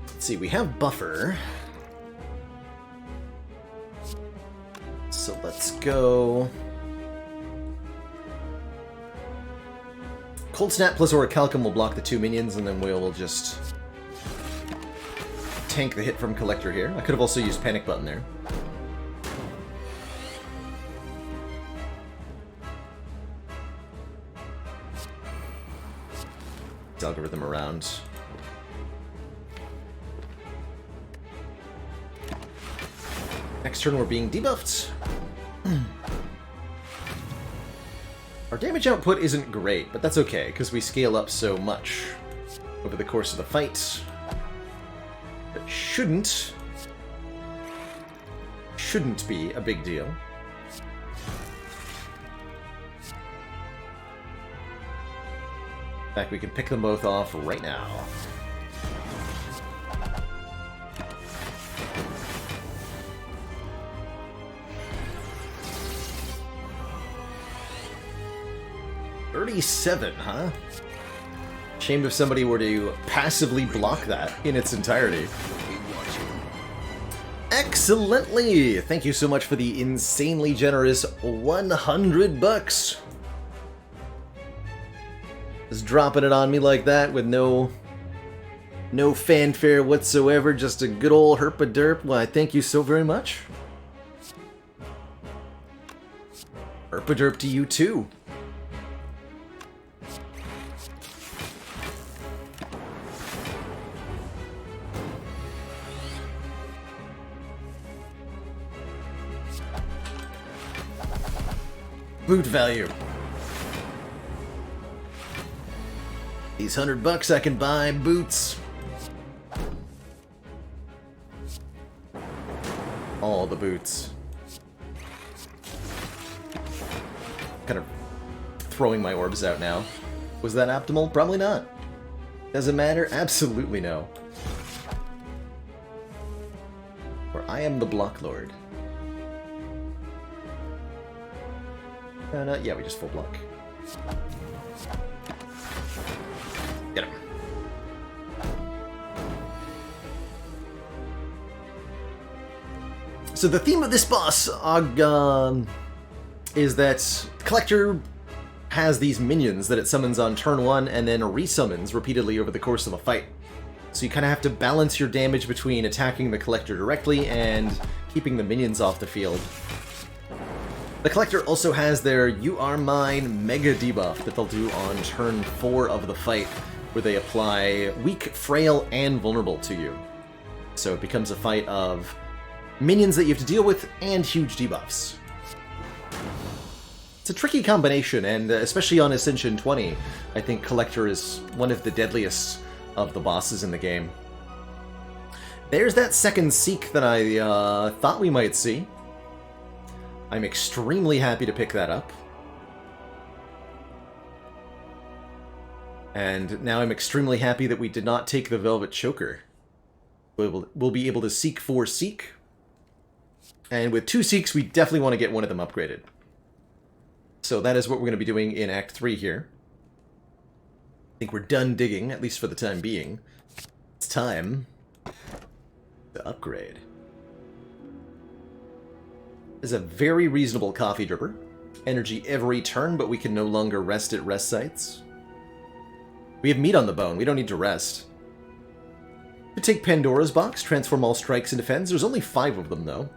Let's see, we have Buffer. So let's go... Cold Snap plus Orichalcum will block the 2 minions, and then we'll just tank the hit from Collector here. I could have also used Panic Button there. Algorithm around. Next turn we're being debuffed. Our damage output isn't great, but that's okay, because we scale up so much over the course of the fight. That shouldn't be a big deal. In fact, we can pick them both off right now. $37, huh? Shamed if somebody were to passively block that in its entirety. Excellently! Thank you so much for the insanely generous $100. Just dropping it on me like that with no fanfare whatsoever, just a good old herpa-derp. Why, thank you so very much. Herpa-derp to you too. Boot value. These $100 I can buy boots. All the boots. Kind of throwing my orbs out now. Was that optimal? Probably not. Does it matter? Absolutely no. For I am the Block Lord. Yeah, we just full block. Get him. So the theme of this boss, is that Collector has these minions that it summons on turn 1 and then resummons repeatedly over the course of a fight. So you kind of have to balance your damage between attacking the Collector directly and keeping the minions off the field. The Collector also has their You Are Mine Mega debuff that they'll do on turn 4 of the fight, where they apply Weak, Frail, and Vulnerable to you. So it becomes a fight of minions that you have to deal with and huge debuffs. It's a tricky combination, and especially on Ascension 20, I think Collector is one of the deadliest of the bosses in the game. There's that second Seek that I thought we might see. I'm extremely happy to pick that up. And now I'm extremely happy that we did not take the Velvet Choker. We'll be able to Seek for Seek. And with 2 Seeks, we definitely want to get one of them upgraded. So that is what we're going to be doing in Act 3 here. I think we're done digging, at least for the time being. It's time to upgrade. This is a very reasonable coffee dripper. Energy every turn, but we can no longer rest at rest sites. We have meat on the bone, we don't need to rest. We take Pandora's Box, transform all strikes into fens. There's only 5 of them, though.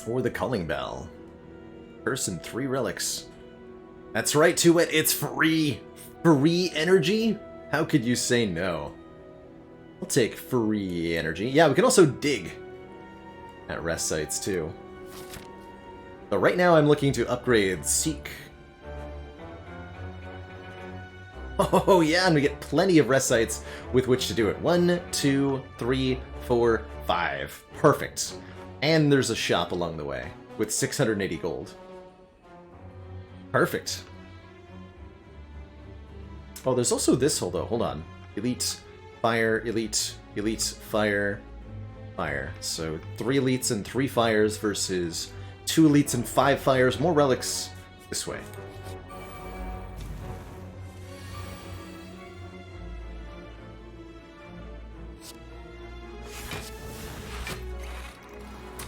Or the Calling Bell. Curse and 3 relics. That's right, Tuet, it's free! Free energy? How could you say no? I'll take free energy. Yeah, we can also dig at rest sites, too. But right now I'm looking to upgrade Seek. Oh yeah, and we get plenty of rest sites with which to do it. 1, 2, 3, 4, 5. Perfect. And there's a shop along the way with 680 gold. Perfect. Oh, there's also this, hold on. Elite, fire, elite, elite, fire, fire. So 3 elites and 3 fires versus 2 elites and 5 fires. More relics this way.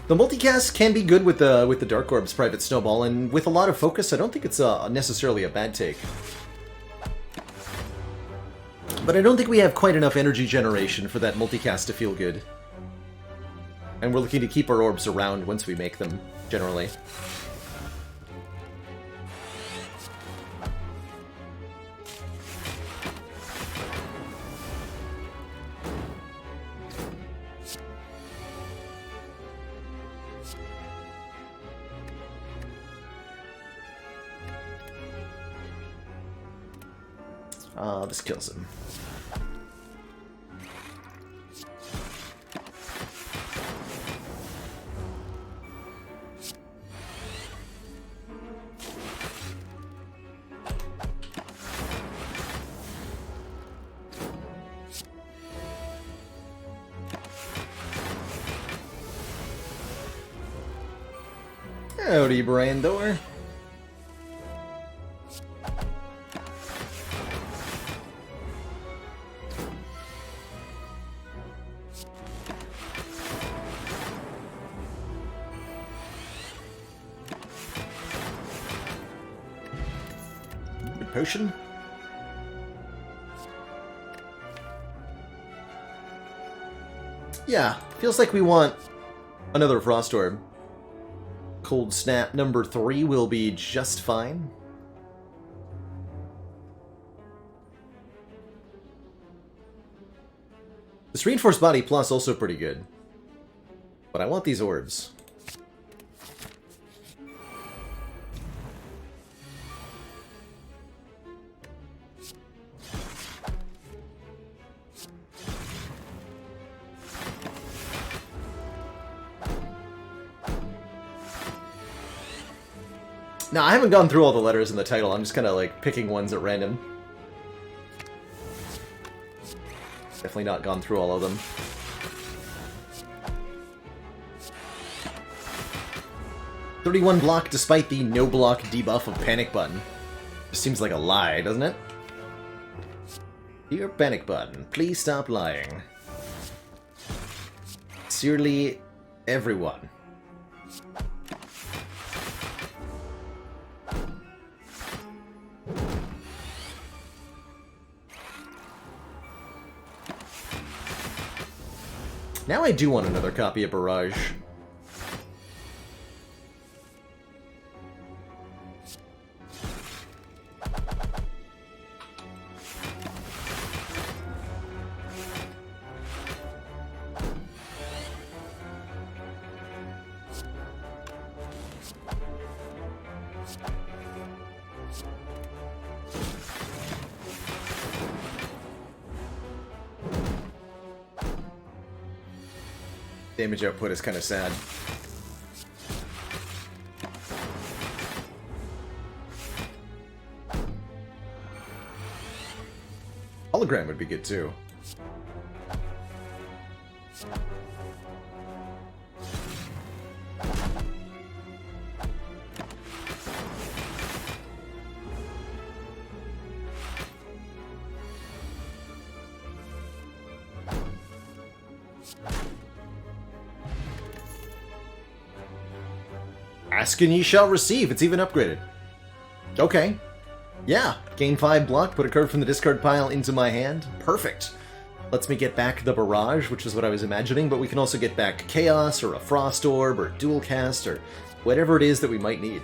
The multicast can be good with the Dark Orb's Private Snowball, and with a lot of focus, I don't think it's necessarily a bad take. But I don't think we have quite enough energy generation for that multicast to feel good. And we're looking to keep our orbs around once we make them, generally. This kills him. Howdy, Brandor. Potion. Yeah, feels like we want another Frost Orb. Cold Snap number 3 will be just fine. This Reinforced Body Plus also pretty good. But I want these orbs. Now, I haven't gone through all the letters in the title, I'm just kind of like picking ones at random. Definitely not gone through all of them. "31 block despite the no block debuff of Panic Button." Just seems like a lie, doesn't it? Dear Panic Button, please stop lying. Sincerely, everyone. Now I do want another copy of Barrage. Damage output is kind of sad. Hologram would be good too. Ask and ye shall receive. It's even upgraded. Okay. Yeah. Gain 5 block, put a card from the discard pile into my hand. Perfect. Lets me get back the Barrage, which is what I was imagining, but we can also get back Chaos, or a Frost Orb, or Dual Cast, or whatever it is that we might need.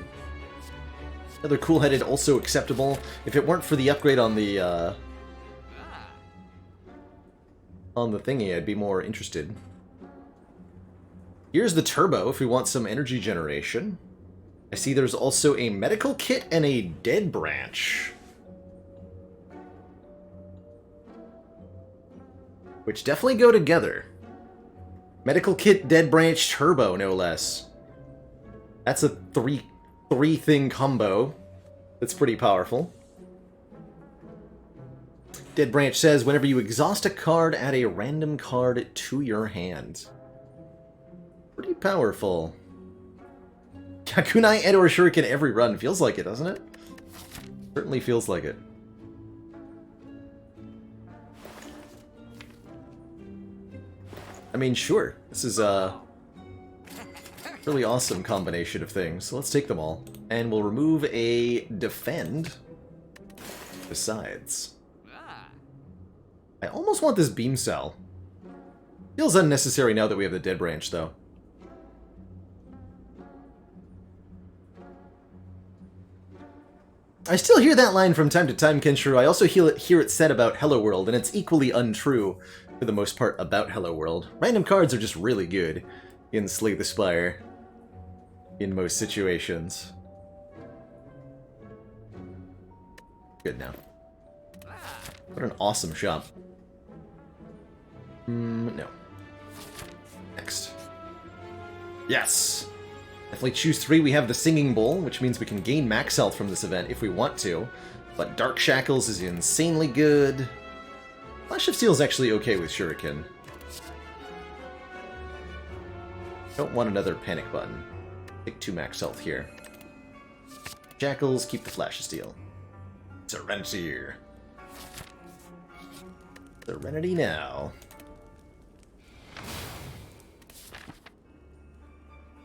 Another Cool-Headed, also acceptable. If it weren't for the upgrade on the thingy, I'd be more interested. Here's the Turbo if we want some energy generation. I see there's also a medical kit and a dead branch. Which definitely go together. Medical kit, dead branch, turbo, no less. That's a three thing combo. That's pretty powerful. Dead branch says, whenever you exhaust a card, add a random card to your hand. Pretty powerful. Kunai and/or Shuriken every run. Feels like it, doesn't it? Certainly feels like it. I mean, sure. This is a really awesome combination of things. So let's take them all. And we'll remove a defend besides. I almost want this beam cell. Feels unnecessary now that we have the dead branch, though. I still hear that line from time to time, Kenshiro. I also hear it said about Hello World, and it's equally untrue, for the most part, about Hello World. Random cards are just really good in Slay the Spire, in most situations. Good now. What an awesome shop. No. Next. Yes! Definitely choose 3. We have the Singing Bowl, which means we can gain max health from this event if we want to. But Dark Shackles is insanely good. Flash of Steel is actually okay with Shuriken. Don't want another panic button. Take 2 max health here. Shackles, keep the Flash of Steel. Serenity. Serenity now.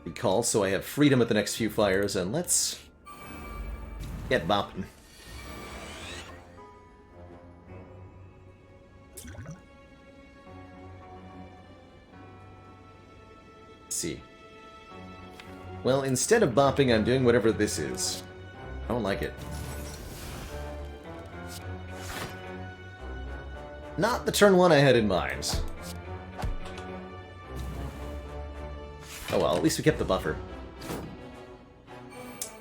Recall, so I have freedom at the next few fires, and let's get bopping. Let's see. Well, instead of bopping, I'm doing whatever this is. I don't like it. Not the turn 1 I had in mind. Oh well, at least we kept the buffer.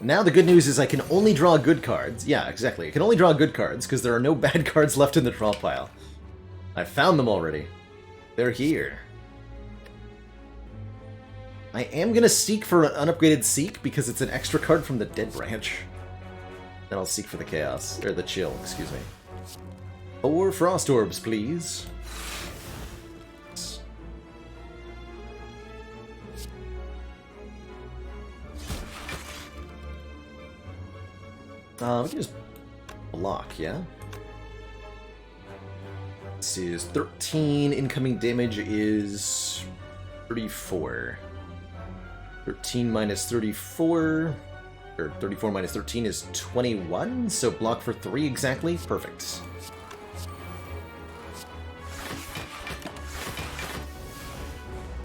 Now the good news is I can only draw good cards. Yeah, exactly. I can only draw good cards because there are no bad cards left in the draw pile. I found them already. They're here. I am going to seek for an unupgraded Seek because it's an extra card from the Dead Branch. Then I'll seek for the Chaos. Or the Chill, excuse me. 4 Frost Orbs, please. We can just block, yeah? This is 13. Incoming damage is 34. 13 minus 34... Or 34 minus 13 is 21, so block for 3 exactly. Perfect.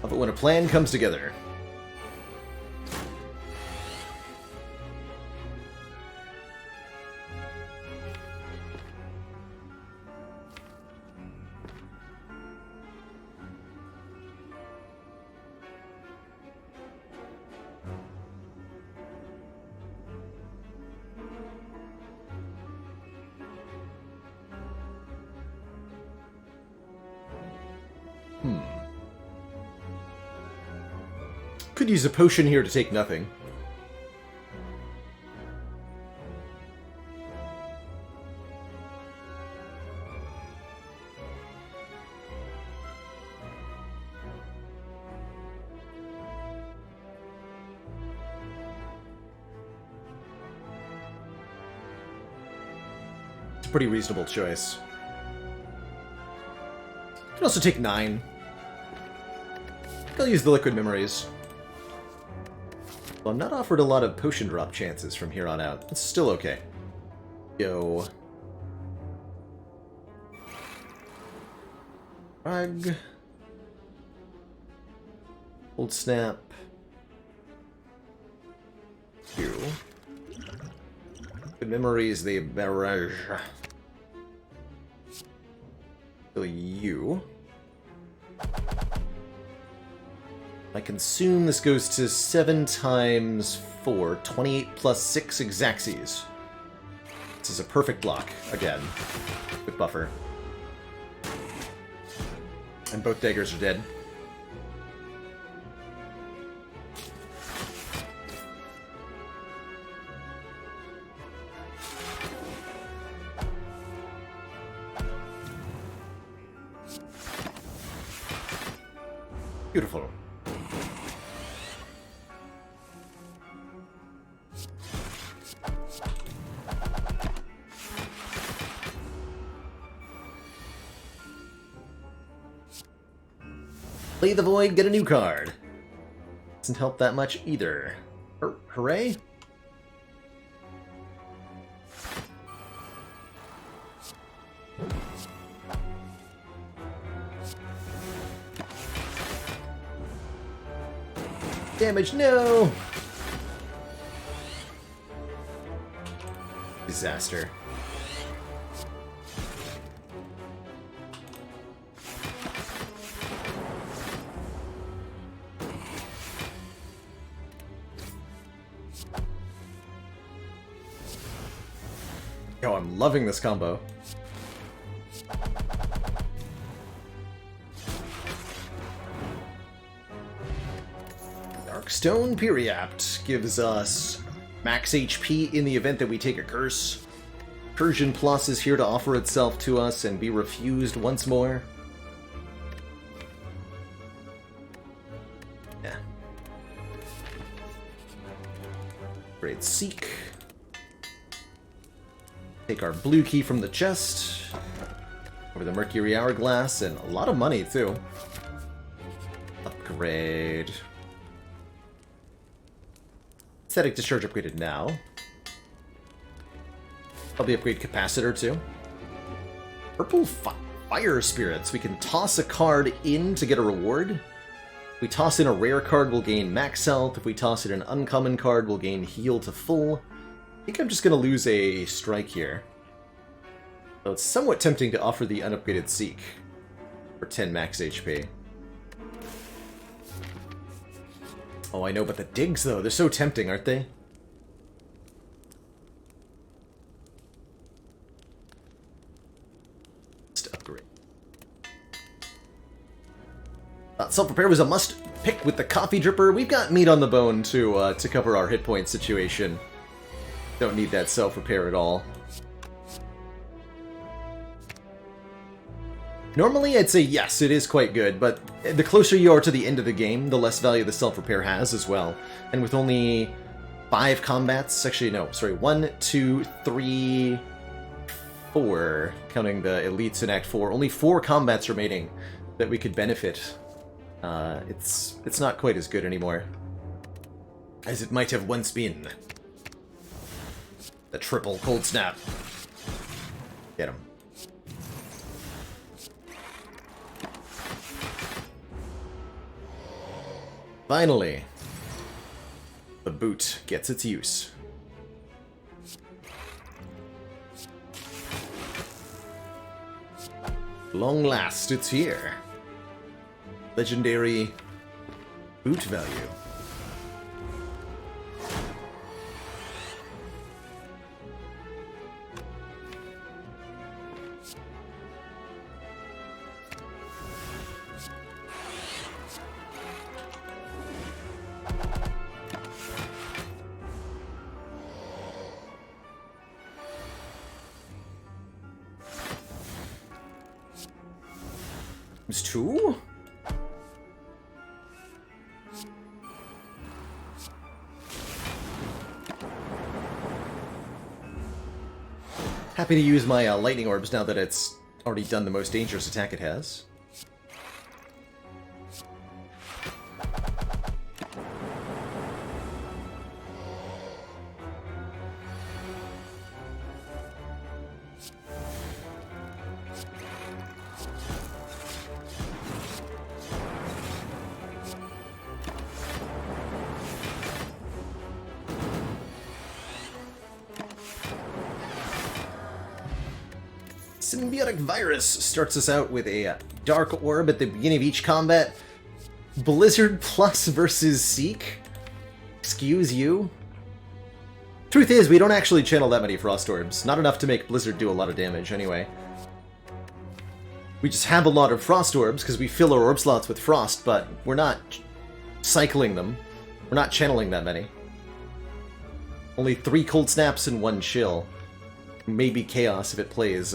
Love it when a plan comes together. Could use a potion here to take nothing. It's a pretty reasonable choice. You can also take 9. I'll use the liquid memories. Well, I'm not offered a lot of potion drop chances from here on out. It's still okay. Yo. Frag. Old snap. You. Good memories, the barrage. Kill you. I consume, this goes to 7 times 4, 28 plus 6 Exacxies. This is a perfect block, again, with buffer. And both daggers are dead. Beautiful. Play the Void, get a new card. Doesn't help that much either. Hooray? Damage, no! Disaster. Oh, I'm loving this combo. Darkstone Periapt gives us max HP in the event that we take a curse. Persian Plus is here to offer itself to us and be refused once more. Yeah. Great Seek. Take our blue key from the chest. Over the Mercury Hourglass, and a lot of money, too. Upgrade. Static Discharge upgraded now. Probably upgrade Capacitor, too. Purple Fire Spirits. We can toss a card in to get a reward. If we toss in a rare card, we'll gain max health. If we toss in an uncommon card, we'll gain heal to full. I think I'm just going to lose a strike here. So it's somewhat tempting to offer the unupgraded Seek for 10 max HP. Oh, I know, but the digs, though, they're so tempting, aren't they? Just upgrade. Self-repair was a must-pick with the Coffee Dripper. We've got meat on the bone to cover our hit point situation. Don't need that self-repair at all. Normally, I'd say yes, it is quite good, but the closer you are to the end of the game, the less value the self-repair has as well. And with only 5 combats, actually no, sorry, 1, 2, 3, 4, counting the elites in Act 4, only 4 combats remaining that we could benefit It's not quite as good anymore as it might have once been. The triple cold snap. Get him. Finally, the boot gets its use. Long last, it's here. Legendary boot value. There's two? Happy to use my lightning orbs now that it's already done the most dangerous attack it has. Symbiotic Virus starts us out with a Dark Orb at the beginning of each combat. Blizzard Plus versus Seek? Excuse you? Truth is, we don't actually channel that many Frost Orbs. Not enough to make Blizzard do a lot of damage, anyway. We just have a lot of Frost Orbs because we fill our orb slots with Frost, but we're not cycling them. We're not channeling that many. Only 3 Cold Snaps and 1 Chill. Maybe Chaos if it plays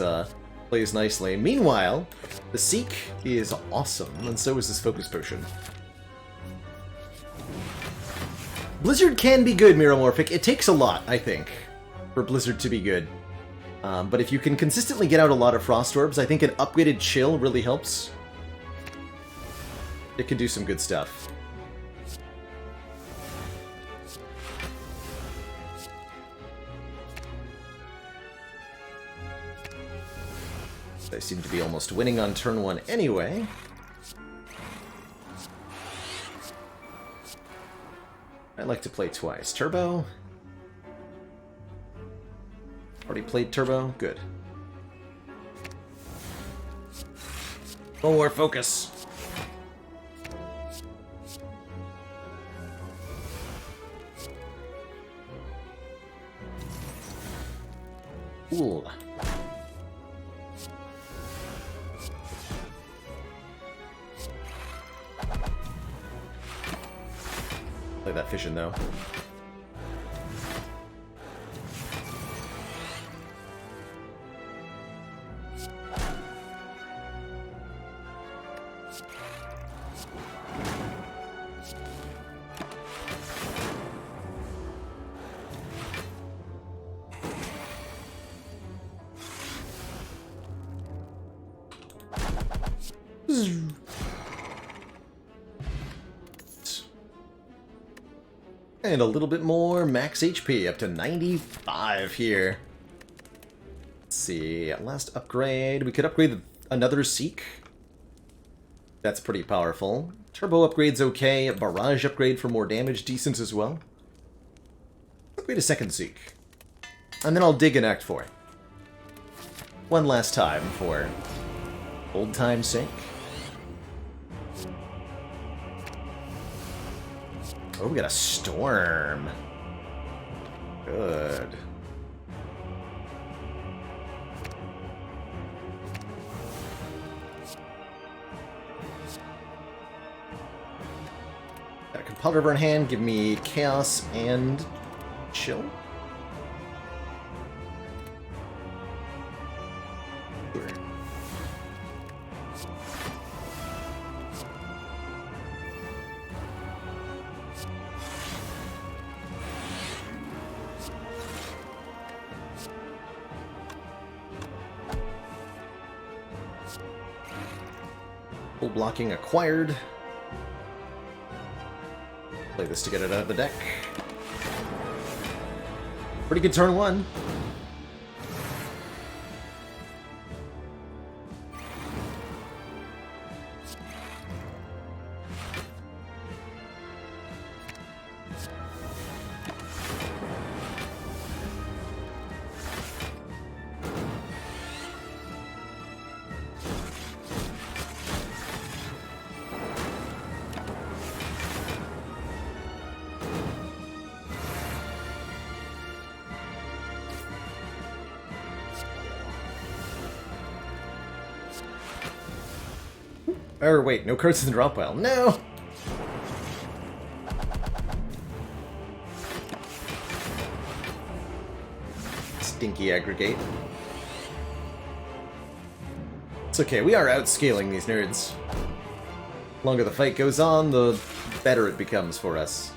nicely. Meanwhile, the Seek is awesome, and so is this Focus Potion. Blizzard can be good, Miromorphic. It takes a lot, I think, for Blizzard to be good. But if you can consistently get out a lot of Frost Orbs, I think an upgraded Chill really helps. It can do some good stuff. I seem to be almost winning on turn 1 anyway. I like to play twice. Turbo. Already played Turbo? Good. No more focus. Ooh. Play that fission though. And a little bit more max HP, up to 95 here. Let's see, last upgrade. We could upgrade another Seek. That's pretty powerful. Turbo upgrade's okay. Barrage upgrade for more damage, decent as well. Upgrade a second Seek. And then I'll dig in Act 4. One last time for old time's sake. Oh, we got a Storm. Good. Got a Compulsive in hand, give me Chaos and Chill. Sure. Full blocking acquired. Play this to get it out of the deck. Pretty good turn one. Or wait, no cards in the drop pile. No! Stinky aggregate. It's okay, we are outscaling these nerds. The longer the fight goes on, the better it becomes for us.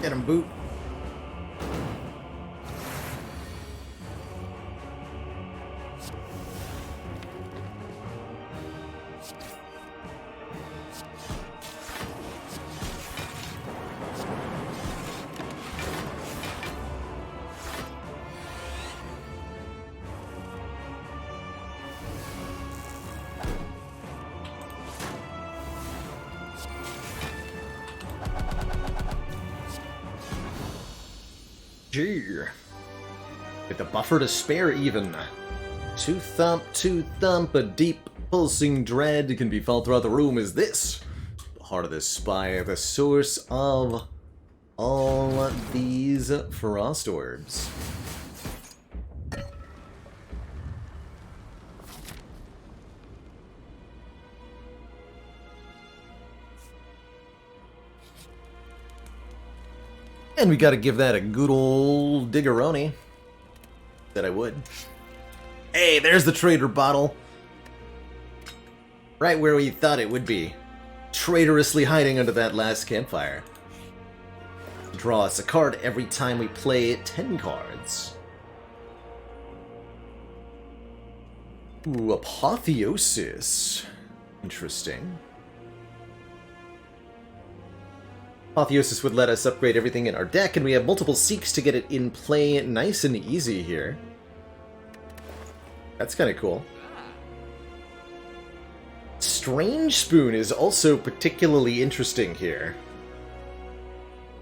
Get him, boot. Gee. With the buffer to spare even. Two thump, a deep pulsing dread can be felt throughout the room. Is this the heart of the spire, the source of all these frost orbs? And we gotta give that a good old diggeroni. That I would. Hey, there's the trader bottle. Right where we thought it would be. Traitorously hiding under that last campfire. Draw us a card every time we play 10 cards. Ooh, Apotheosis. Interesting. Apotheosis would let us upgrade everything in our deck, and we have multiple Seeks to get it in play nice and easy here. That's kind of cool. Strange Spoon is also particularly interesting here.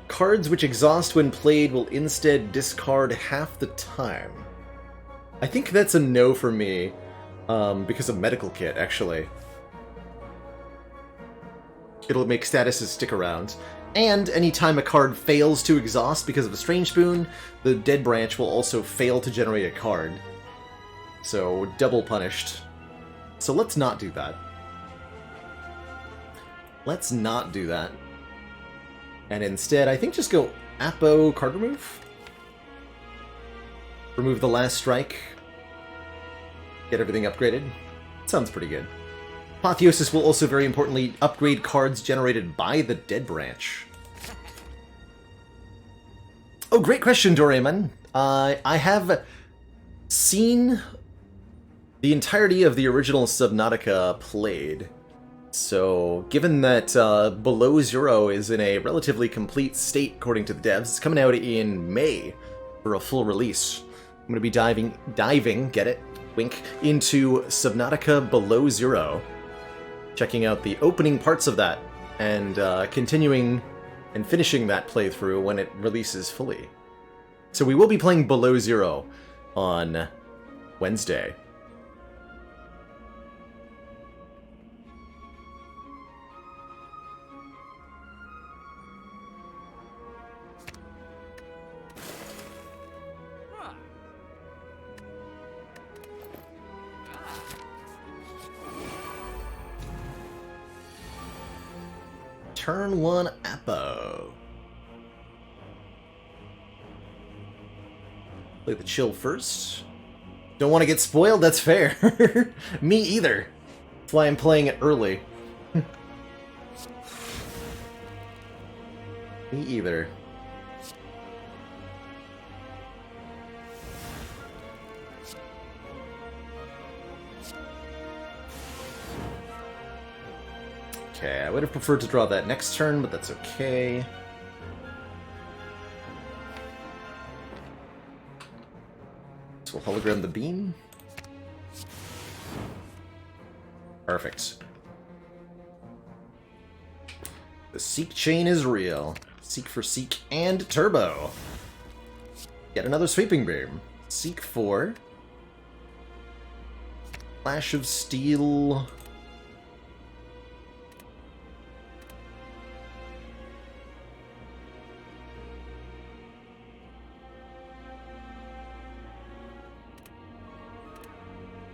Cards which exhaust when played will instead discard half the time. I think that's a no for me, because of Medical Kit, actually. It'll make statuses stick around. And anytime a card fails to exhaust because of a Strange Spoon, the Dead Branch will also fail to generate a card. So, double punished. So let's not do that. Let's not do that. And instead, I think just go Apo card remove? Remove the last strike. Get everything upgraded. Sounds pretty good. Apotheosis will also, very importantly, upgrade cards generated by the Dead Branch. Oh, great question, Doraemon. I have seen the entirety of the original Subnautica played. So, given that Below Zero is in a relatively complete state, according to the devs, it's coming out in May for a full release. I'm going to be diving, get it, wink, into Subnautica Below Zero. Checking out the opening parts of that, and continuing and finishing that playthrough when it releases fully. So we will be playing Below Zero on Wednesday. turn 1 Apo. Play the chill first. Don't want to get spoiled? That's fair. Me either. That's why I'm playing it early. Me either. Okay, I would have preferred to draw that next turn, but that's okay. So we'll hologram the beam. Perfect. The Seek chain is real. Seek for Seek and Turbo. Yet another sweeping beam. Seek for Flash of Steel.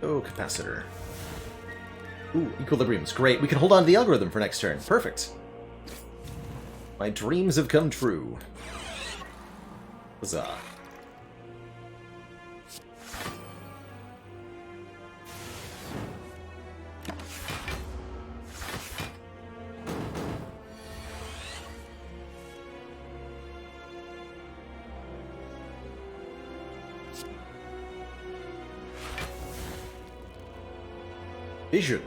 Oh, capacitor. Ooh, equilibrium's great. We can hold on to the algorithm for next turn. Perfect. My dreams have come true. Huzzah. Vision.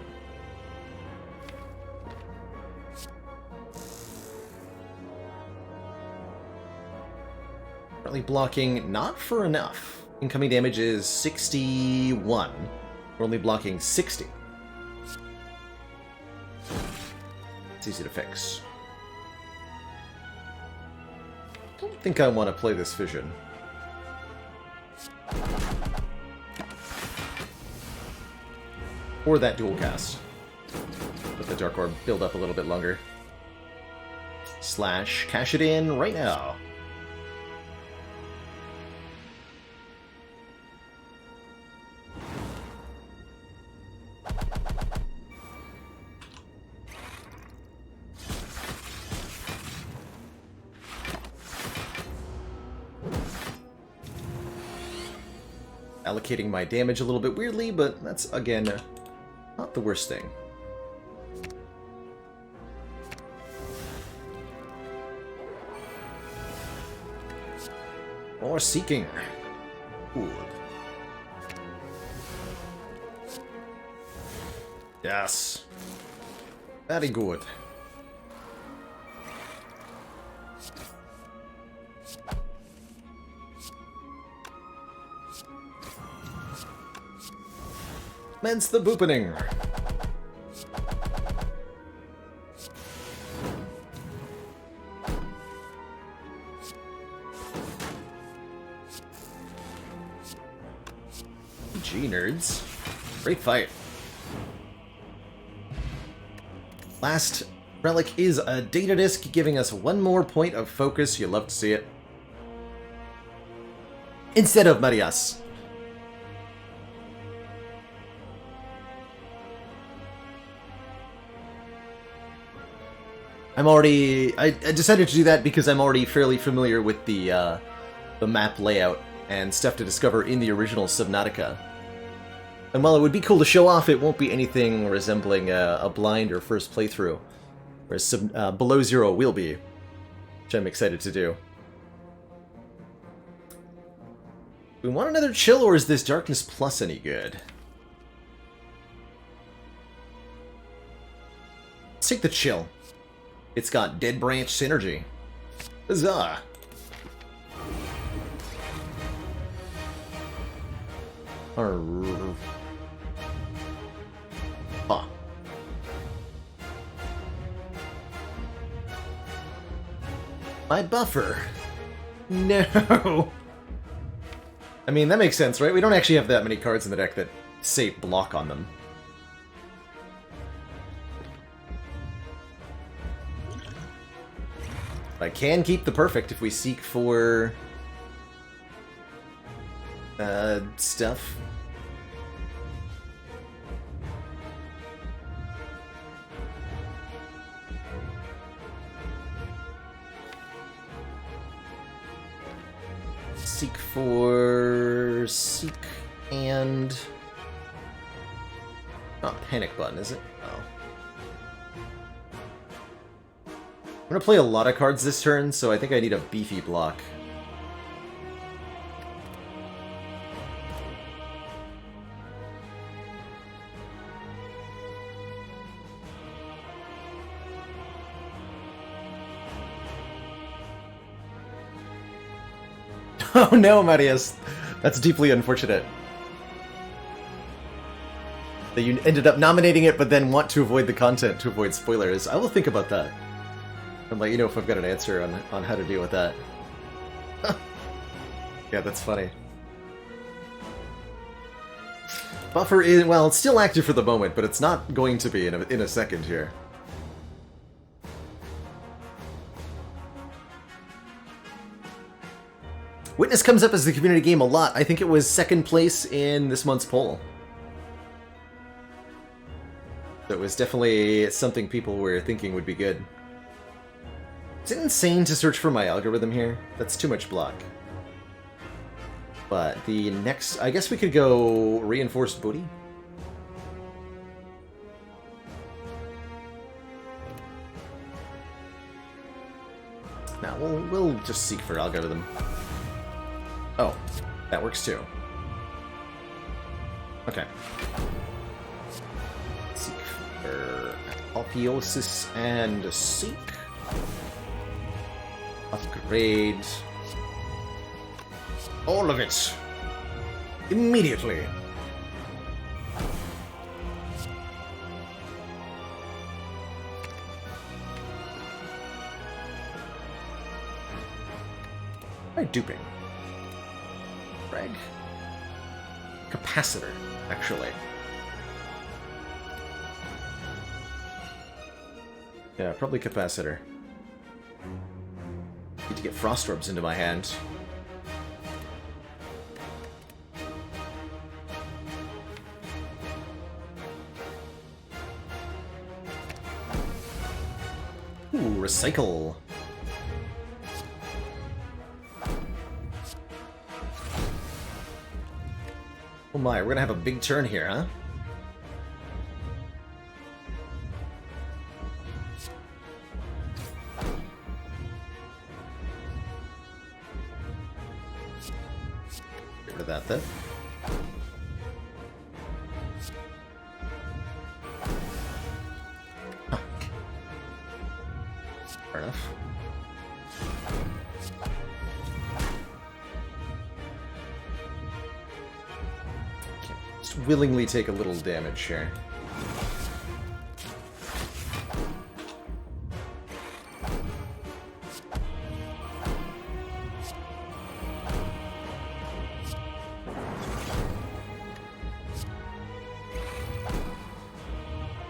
Currently blocking not for enough. Incoming damage is 61. We're only blocking 60. It's easy to fix. Don't think I want to play this Vision. Or that dual cast. Let the Dark Orb build up a little bit longer. Slash, cash it in right now. Allocating my damage a little bit weirdly, but that's, again, not the worst thing. More seeking. Good. Yes. Very good. Commence the boopening. GG, nerds. Great fight. Last relic is a data disk, giving us one more point of focus. You love to see it. Instead of Marias. I decided to do that because I'm already fairly familiar with the map layout and stuff to discover in the original Subnautica. And while it would be cool to show off, it won't be anything resembling a blind or first playthrough, whereas Below Zero will be, which I'm excited to do. We want another chill, or is this Darkness Plus any good? Let's take the chill. It's got Dead Branch synergy. Huzzah! Huh. My buffer. No! I mean, that makes sense, right? We don't actually have that many cards in the deck that say block on them. I can keep the perfect if we seek for stuff. seek for... Seek and... Not panic button, is it? Oh. I'm gonna play a lot of cards this turn, so I think I need a beefy block. Oh no, Marius! That's deeply unfortunate. That you ended up nominating it, but then want to avoid the content to avoid spoilers. I will think about that. And let you know if I've got an answer on how to deal with that. Yeah, that's funny. Buffer is, well, it's still active for the moment, but it's not going to be in a second here. Witness comes up as the community game a lot. I think it was second place in this month's poll. That was definitely something people were thinking would be good. Is it insane to search for my algorithm here? That's too much block. But the next... I guess we could go Reinforced Booty. Now, we'll just seek for algorithm. Oh, that works too. Okay. Seek for Apotheosis and Seek. Upgrade. All of it. Immediately. Am I duping? Reg. Capacitor, actually. Yeah, probably capacitor. Need to get frost orbs into my hand. Ooh, recycle. Oh my, we're gonna have a big turn here, huh? Get rid of that then. Huh. Fair enough. Willingly take a little damage here.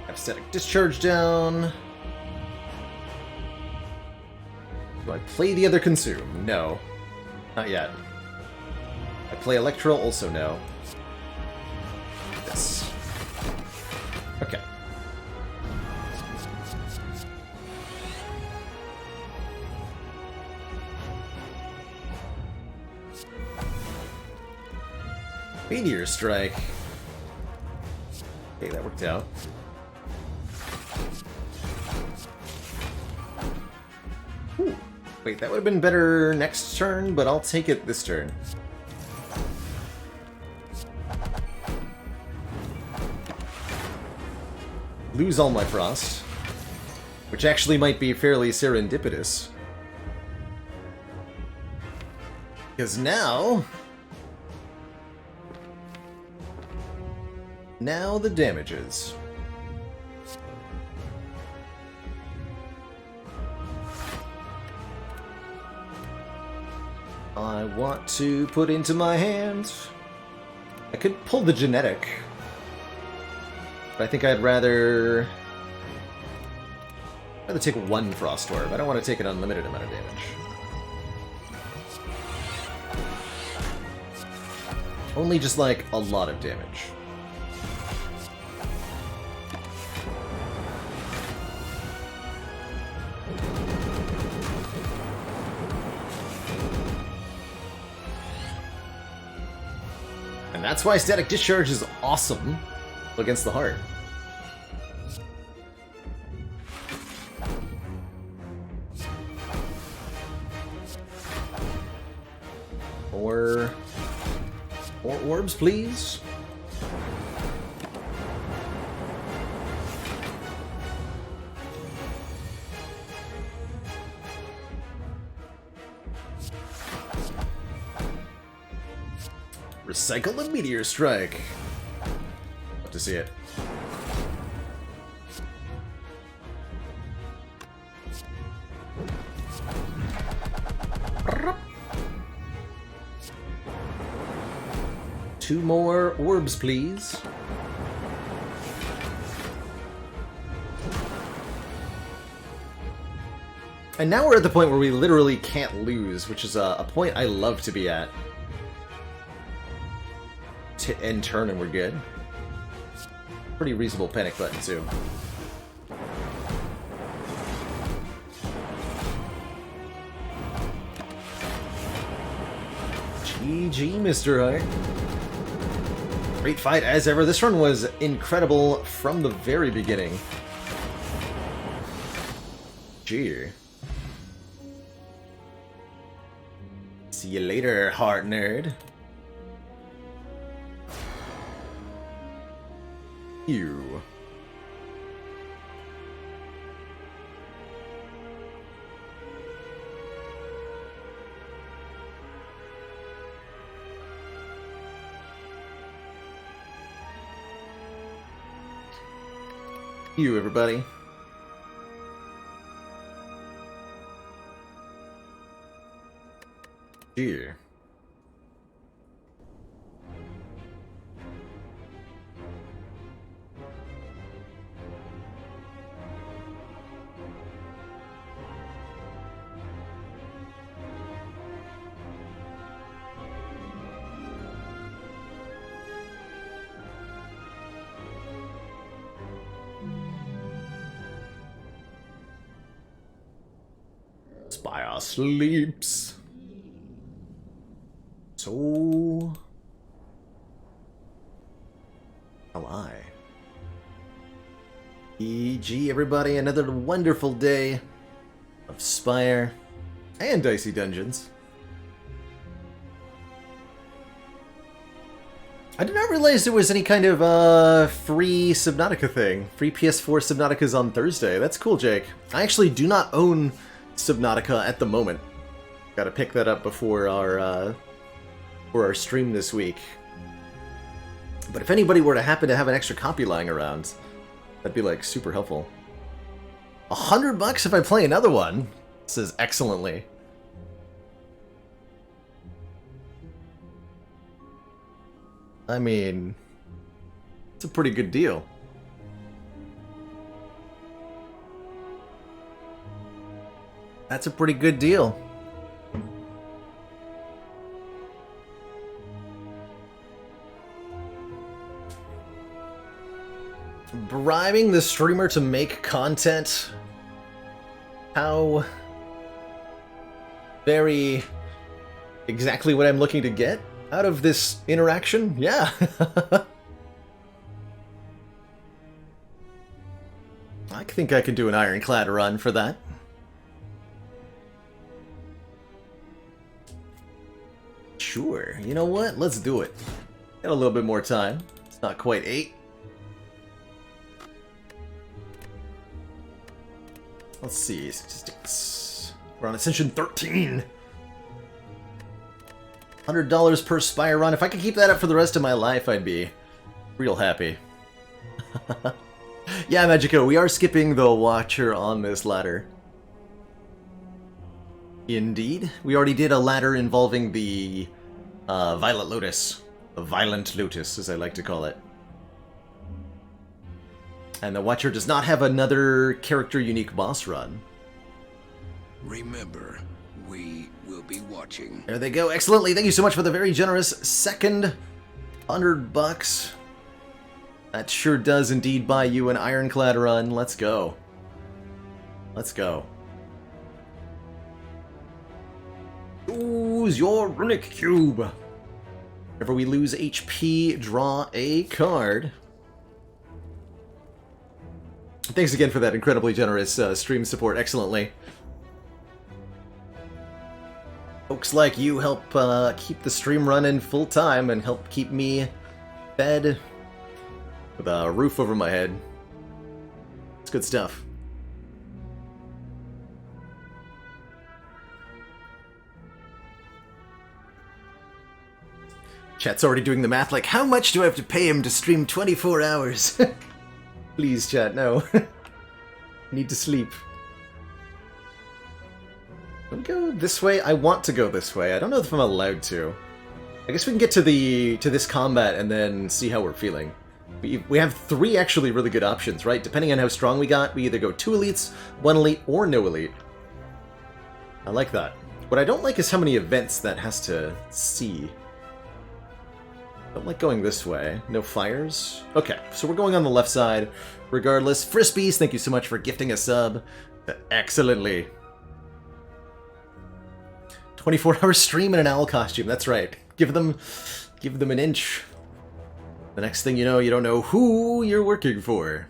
Have static discharge down. Do I play the other consume? No. Not yet. I play Electro, also no. Okay. Meteor Strike. Okay, that worked out. Ooh. Wait, that would have been better next turn, but I'll take it this turn. Lose all my frost, which actually might be fairly serendipitous. Because now the damages. I want to put into my hand. I could pull the genetic. But I think I'd rather take one Frost Orb. I don't want to take an unlimited amount of damage. Only just, like, a lot of damage. And that's why Static Discharge is awesome against the heart. More orbs, please. Recycle the Meteor Strike. Love to see it. Two more orbs, please. And now we're at the point where we literally can't lose, which is a point I love to be at. End turn and we're good. Pretty reasonable panic button too. GG, Mr. Hart. Great fight as ever. This run was incredible from the very beginning. Gee. See you later, heart nerd. You. You, everybody. Here. Spire sleeps. So am I. EG, everybody, another wonderful day of Spire and Dicey Dungeons. I did not realize there was any kind of free Subnautica thing. Free PS4 Subnautica's on Thursday. That's cool, Jake. I actually do not own Subnautica at the moment. Gotta pick that up before our stream this week. But if anybody were to happen to have an extra copy lying around, that'd be like super helpful. $100 if I play another one, says excellently. I mean, it's a pretty good deal. That's a pretty good deal. Bribing the streamer to make content? How very exactly what I'm looking to get out of this interaction? Yeah. I think I could do an ironclad run for that. Sure. You know what? Let's do it. Got a little bit more time. It's not quite 8. Let's see. Statistics. We're on Ascension 13. $100 per Spire run. If I could keep that up for the rest of my life, I'd be real happy. Yeah, Magico, we are skipping the Watcher on this ladder. Indeed. We already did a ladder involving the Violet Lotus. The Violent Lotus, as I like to call it. And the Watcher does not have another character-unique boss run. Remember, we will be watching. There they go. Excellently. Thank you so much for the very generous second $100. That sure does indeed buy you an ironclad run. Let's go. Let's go. Choose your runic cube. Whenever we lose HP, draw a card. Thanks again for that incredibly generous stream support. Excellently. Folks like you help keep the stream running full time and help keep me fed with a roof over my head. It's good stuff. Chat's already doing the math like, how much do I have to pay him to stream 24 hours? Please, chat, no. I need to sleep. Can we go this way? I want to go this way. I don't know if I'm allowed to. I guess we can get to this combat and then see how we're feeling. We have 3 actually really good options, right? Depending on how strong we got, we either go 2 elites, 1 elite, or no elite. I like that. What I don't like is how many events that has to see. Don't like going this way. No fires? Okay, so we're going on the left side. Regardless, Frisbees, thank you so much for gifting a sub. Excellently. 24-hour stream in an owl costume, that's right. Give them an inch. The next thing you know, you don't know who you're working for.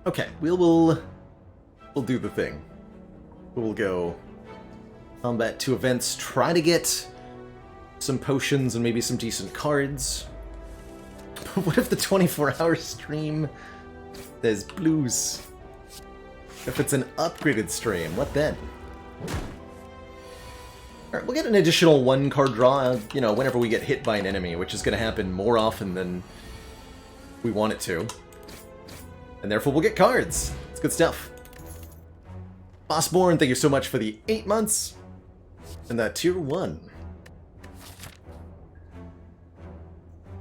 Okay, we'll do the thing. We'll go combat 2 events, try to get some potions and maybe some decent cards. What if the 24-hour stream says blues? If it's an upgraded stream, what then? Alright, we'll get an additional 1 card draw, you know, whenever we get hit by an enemy, which is going to happen more often than we want it to. And therefore we'll get cards. It's good stuff. Bossborn, thank you so much for the 8 months. And that tier 1.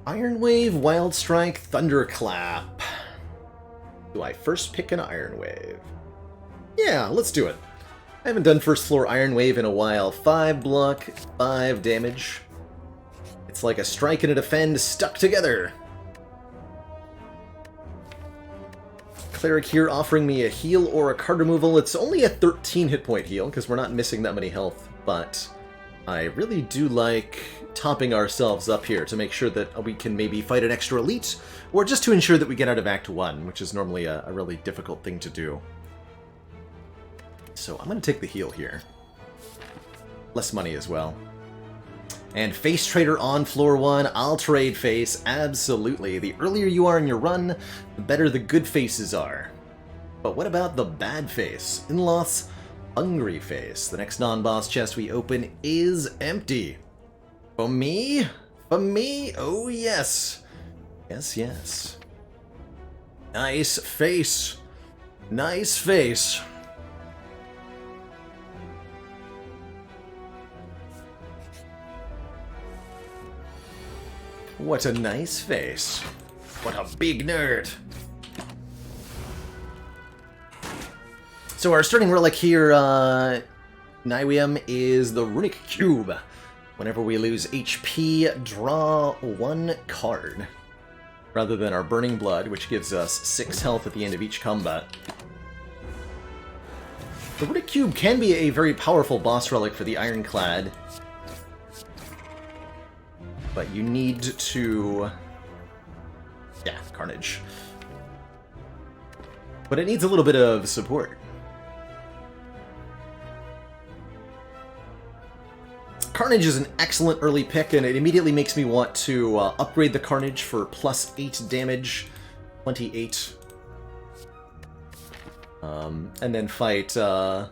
Iron Wave, Wild Strike, Thunderclap. Do I first pick an Iron Wave? Yeah, let's do it. I haven't done first floor Iron Wave in a while. 5 block, 5 damage. It's like a strike and a defend stuck together. Cleric here offering me a heal or a card removal. It's only a 13 hit point heal because we're not missing that many health, but I really do like topping ourselves up here to make sure that we can maybe fight an extra elite, or just to ensure that we get out of Act 1, which is normally a really difficult thing to do. So I'm going to take the heal here. Less money as well. And Face Trader on floor 1, I'll trade Face, absolutely. The earlier you are in your run, the better the good faces are. But what about the bad face? Inloth's Hungry Face. The next non-boss chest we open is empty. For me? For me? Oh yes. Yes, yes. Nice face. Nice face. What a nice face. What a big nerd. So our starting relic here, Niwium, is the Runic Cube. Whenever we lose HP, draw 1 card. Rather than our Burning Blood, which gives us 6 health at the end of each combat. The Runic Cube can be a very powerful boss relic for the Ironclad. But you need to... yeah, Carnage. But it needs a little bit of support. Carnage is an excellent early pick, and it immediately makes me want to upgrade the Carnage for plus 8 damage, 28. And then fight an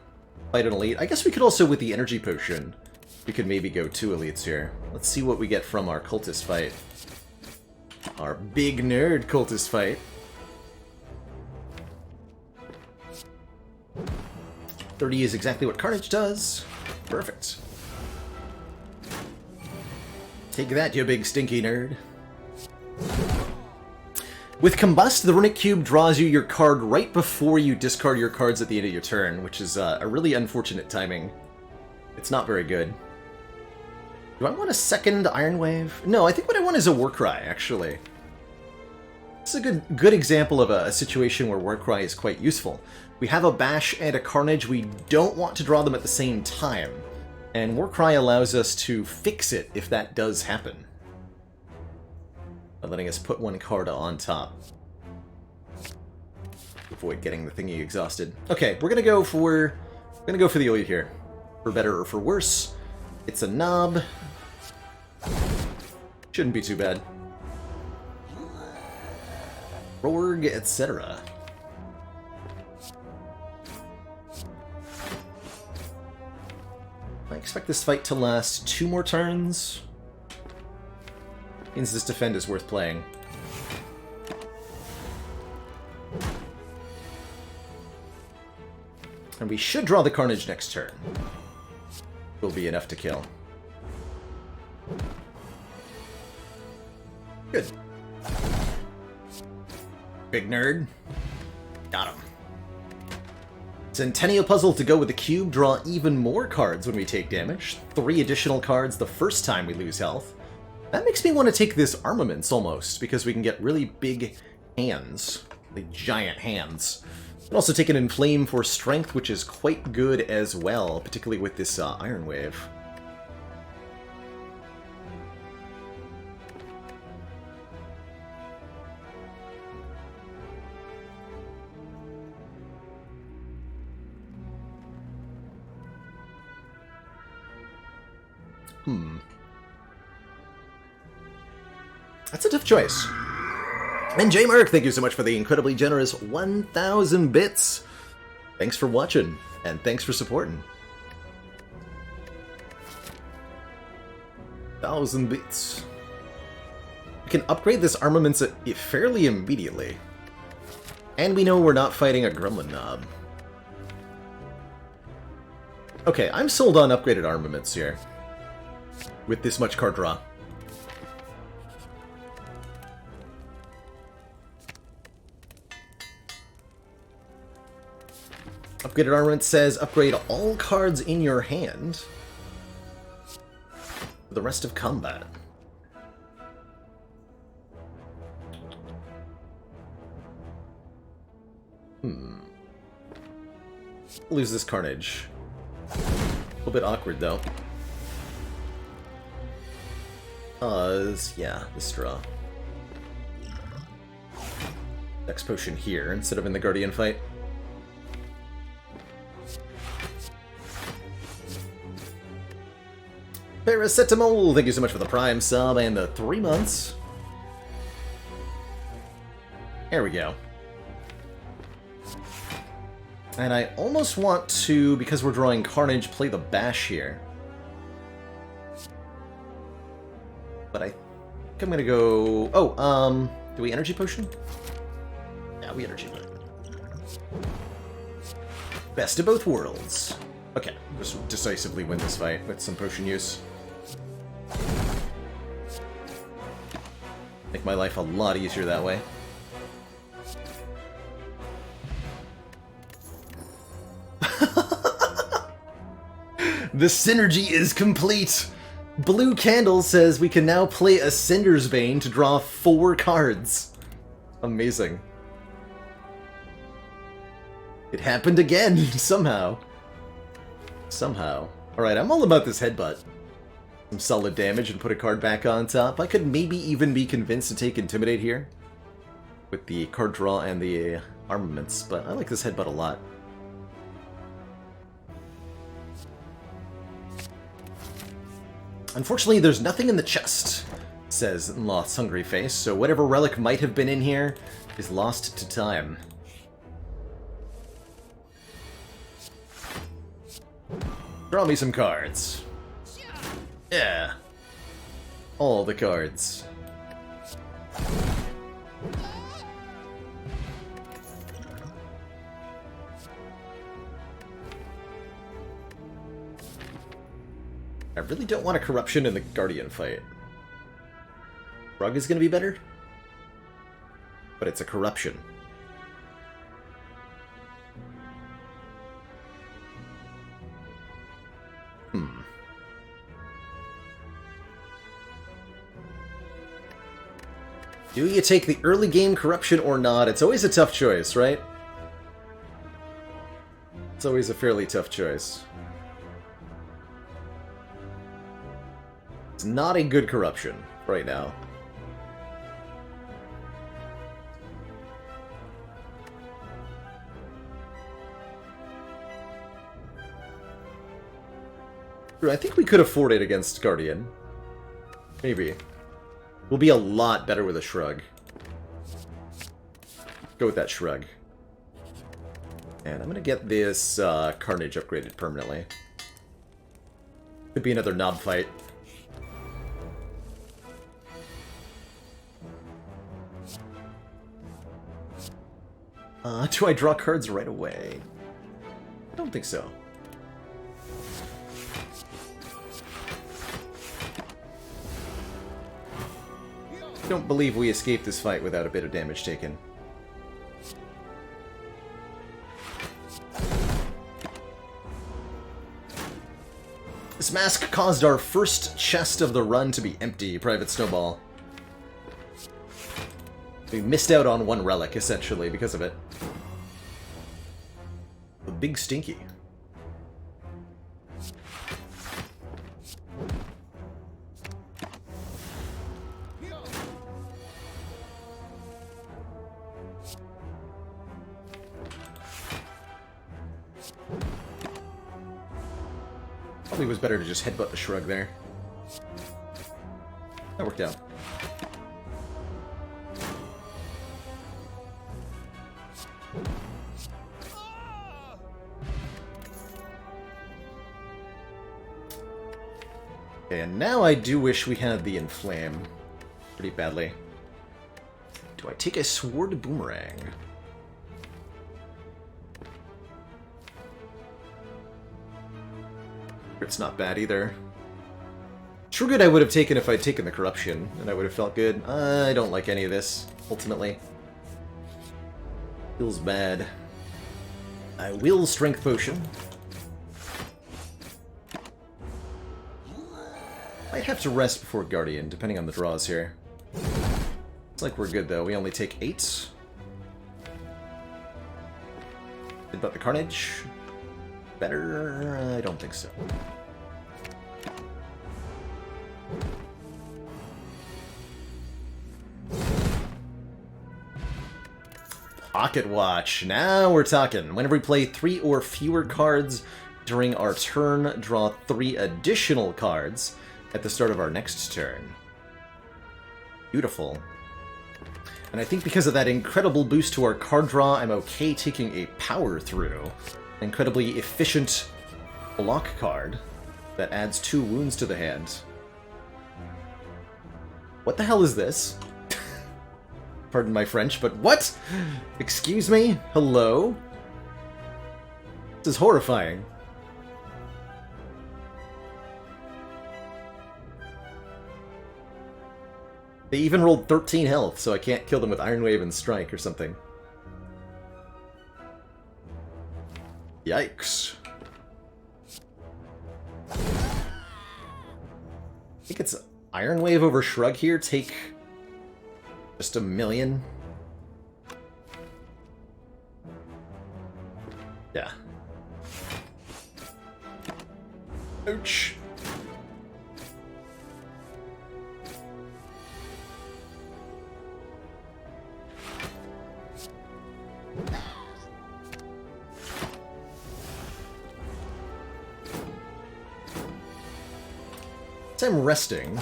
elite. I guess we could also, with the energy potion, we could maybe go 2 elites here. Let's see what we get from our cultist fight. Our big nerd cultist fight. 30 is exactly what Carnage does. Perfect. Take that, you big stinky nerd. With Combust, the Runic Cube draws you your card right before you discard your cards at the end of your turn, which is a really unfortunate timing. It's not very good. Do I want a second Iron Wave? No, I think what I want is a Warcry, actually. This is a good example of a situation where Warcry is quite useful. We have a Bash and a Carnage, we don't want to draw them at the same time, and Warcry allows us to fix it if that does happen. By letting us put one card on top. Avoid getting the thingy exhausted. Okay, we're gonna go for the Oid here. For better or for worse. It's a knob. Shouldn't be too bad. Rorg, etc. I expect this fight to last 2 more turns. Means this defend is worth playing. And we should draw the Carnage next turn. Will be enough to kill. Good. Big nerd. Got him. Centennial Puzzle to go with the cube. Draw even more cards when we take damage. 3 additional cards the first time we lose health. That makes me want to take this Armaments almost, because we can get really big hands. Like giant hands. And also take an Inflame for strength, which is quite good as well, particularly with this Iron Wave. That's a tough choice. And J. Mark, thank you so much for the incredibly generous 1,000 bits. Thanks for watching, and thanks for supporting. 1,000 bits. We can upgrade this Armaments fairly immediately. And we know we're not fighting a Gremlin Knob. Okay, I'm sold on upgraded Armaments here. With this much card draw. Upgraded Armament says upgrade all cards in your hand for the rest of combat. Lose this Carnage. A little bit awkward though. Yeah, this draw. Next potion here instead of in the Guardian fight. Paracetamol, thank you so much for the Prime sub and the 3 months. There we go. And I almost want to, because we're drawing Carnage, play the Bash here. But I think I'm gonna go... Oh, do we Energy Potion? Yeah, we Energy Potion. Best of both worlds. Okay, just decisively win this fight with some potion use. Make my life a lot easier that way. The synergy is complete! Blue Candle says we can now play Ascender's Bane to draw 4 cards. Amazing. It happened again, somehow. Somehow. Alright, I'm all about this headbutt. Some solid damage and put a card back on top. I could maybe even be convinced to take Intimidate here. With the card draw and the Armaments, but I like this headbutt a lot. Unfortunately, there's nothing in the chest, says Loth's hungry face, so whatever relic might have been in here is lost to time. Draw me some cards. Yeah. All the cards. I really don't want a Corruption in the Guardian fight. Rug is going to be better, but it's a Corruption. Do you take the early game corruption or not? It's always a tough choice, right? It's always a fairly tough choice. It's not a good corruption right now. I think we could afford it against Guardian. Maybe. We'll be a lot better with a shrug. Go with that shrug. And I'm gonna get this Carnage upgraded permanently. Could be another knob fight. Do I draw cards right away? I don't think so. I don't believe we escaped this fight without a bit of damage taken. This mask caused our first chest of the run to be empty, Private Snowball. We missed out on one relic, essentially, because of it. The Big Stinky. Probably was better to just headbutt the shrug there. That worked out. Okay, and now I do wish we had the Inflame pretty badly. Do I take a Sword Boomerang? It's not bad either. True Good I would have taken if I'd taken the Corruption, and I would have felt good. I don't like any of this, ultimately. Feels bad. I will Strength Potion. Might have to rest before Guardian, depending on the draws here. Looks like we're good, though. We only take 8. About the Carnage? Better? I don't think so. Pocket Watch. Now we're talking. Whenever we play 3 or fewer cards during our turn, draw 3 additional cards at the start of our next turn. Beautiful. And I think because of that incredible boost to our card draw, I'm okay taking a Power Through. Incredibly efficient block card that adds 2 wounds to the hand. What the hell is this? Pardon my French, but what? Excuse me? Hello? This is horrifying. They even rolled 13 health, so I can't kill them with Iron Wave and Strike or something. Yikes. I think it's Iron Wave over Shrug here. Take just 1,000,000. Yeah. Ouch. I'm resting.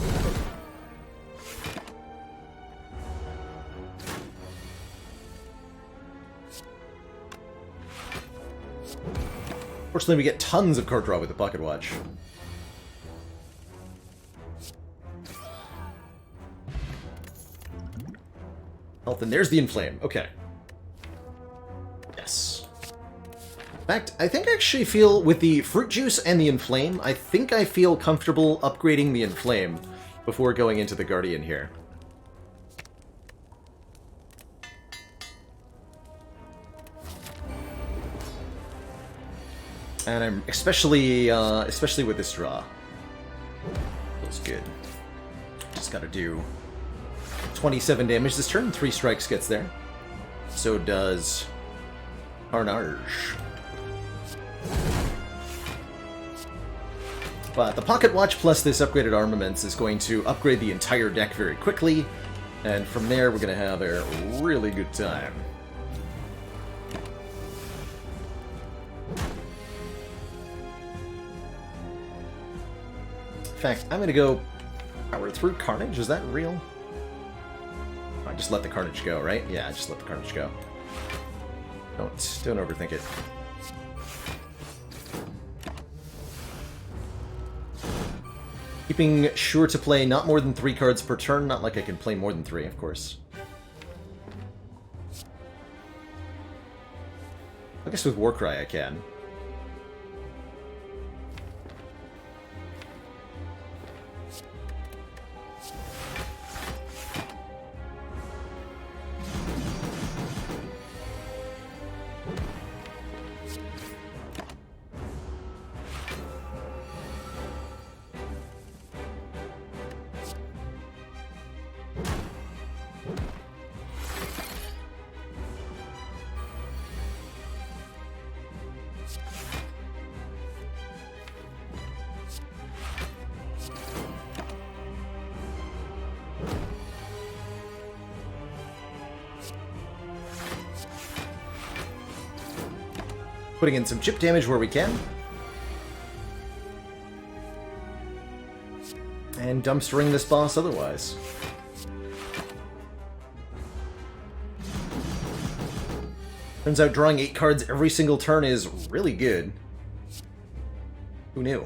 Fortunately, we get tons of card draw with the Pocket Watch. Health, and there's the Inflame. Okay. Yes. In fact, I think I actually feel, with the Fruit Juice and the Inflame, I think I feel comfortable upgrading the Inflame before going into the Guardian here. And I'm especially with this draw. Feels good. Just gotta do 27 damage this turn. 3 strikes gets there. So does Carnage. But the Pocket Watch plus this upgraded armaments is going to upgrade the entire deck very quickly, and from there we're going to have a really good time. In fact, I'm going to go power through Carnage. Is that real? I just let the Carnage go, right? Yeah, just let the Carnage go. Don't overthink it. Keeping sure to play not more than 3 cards per turn. Not like I can play more than 3, of course. I guess with Warcry I can. Putting in some chip damage where we can. And dumpstering this boss otherwise. Turns out drawing 8 cards every single turn is really good. Who knew?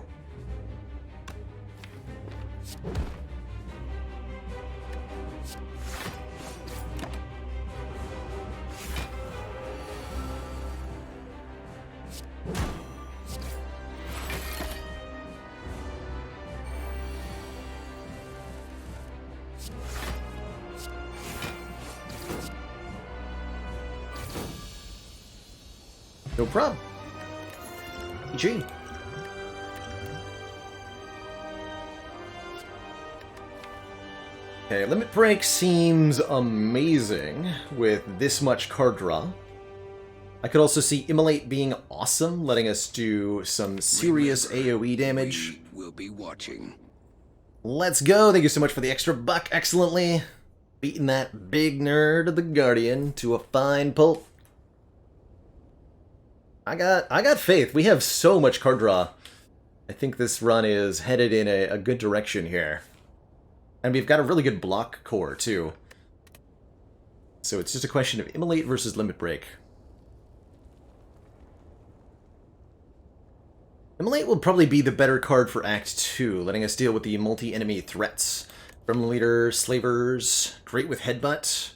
No problem. GG. Okay, Limit Break seems amazing with this much card draw. I could also see Immolate being awesome, letting us do some serious AoE damage. We'll be watching. Let's go! Thank you so much for the extra buck. Excellently. Beating that big nerd of the Guardian to a fine pulp. I got faith. We have so much card draw. I think this run is headed in a good direction here. And we've got a really good block core, too. So it's just a question of Immolate versus Limit Break. Immolate will probably be the better card for Act 2, letting us deal with the multi-enemy threats. Gremlin Leader, Slavers, great with Headbutt.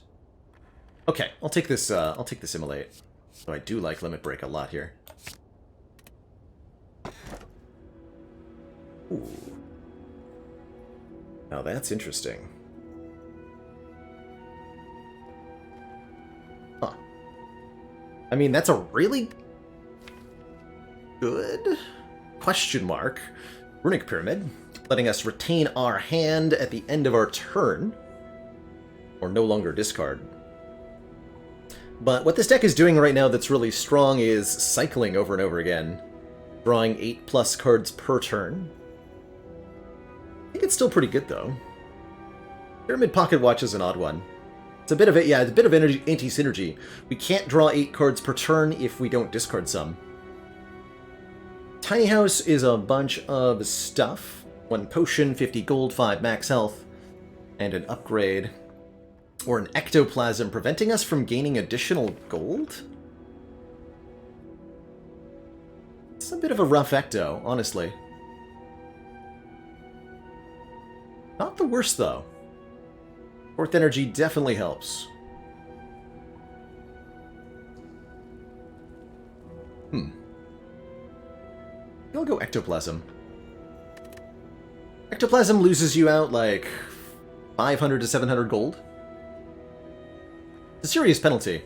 Okay, I'll take this Immolate. So I do like Limit Break a lot here. Ooh. Now that's interesting. Huh. I mean, that's a really good question mark. Runic Pyramid, letting us retain our hand at the end of our turn, or no longer discard. But what this deck is doing right now that's really strong is cycling over and over again, drawing 8+ cards per turn. I think it's still pretty good, though. Pyramid Pocket Watch is an odd one. It's a bit of it, yeah, it's a bit of anti-synergy. We can't draw 8 cards per turn if we don't discard some. Tiny House is a bunch of stuff. 1 potion, 50 gold, 5 max health, and an upgrade. Or an ectoplasm, preventing us from gaining additional gold? It's a bit of a rough ecto, honestly. Not the worst, though. 4th energy definitely helps. I'll go ectoplasm. Ectoplasm loses you out like 500 to 700 gold. It's a serious penalty.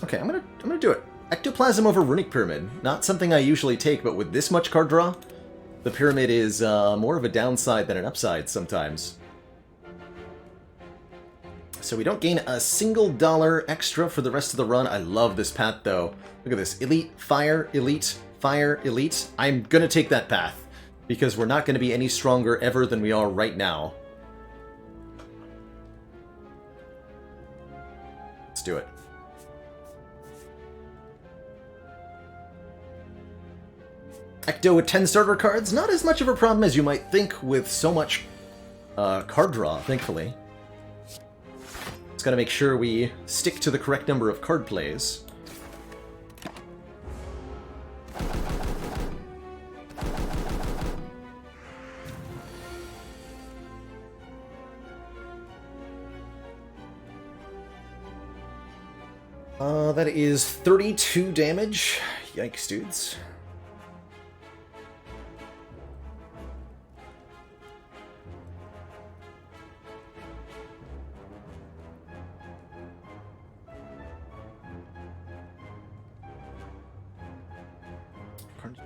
Okay, I'm gonna do it. Ectoplasm over Runic Pyramid. Not something I usually take, but with this much card draw, the Pyramid is more of a downside than an upside sometimes. So we don't gain a single dollar extra for the rest of the run. I love this path, though. Look at this. Elite, fire, elite, fire, elite. I'm going to take that path, because we're not going to be any stronger ever than we are right now. Let's do it. Ecto with 10 starter cards. Not as much of a problem as you might think with so much card draw, thankfully. Just gotta make sure we stick to the correct number of card plays. That is 32 damage. Yikes, dudes.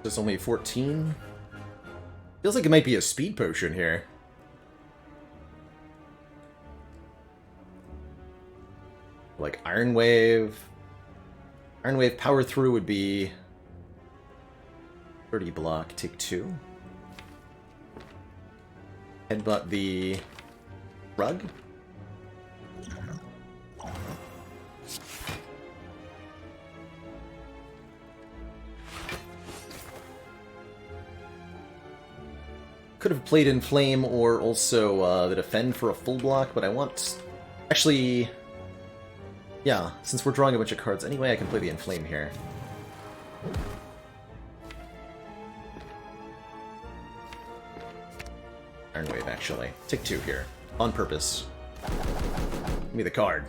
There's only 14. Feels like it might be a speed potion here. Like Iron Wave. Iron Wave power through would be 30 block, take 2. Headbutt the rug. Could have played Inflame or also the Defend for a full block, but I want... Actually... Yeah, since we're drawing a bunch of cards anyway, I can play the Inflame here. Iron Wave, actually. Take 2 here. On purpose. Give me the card.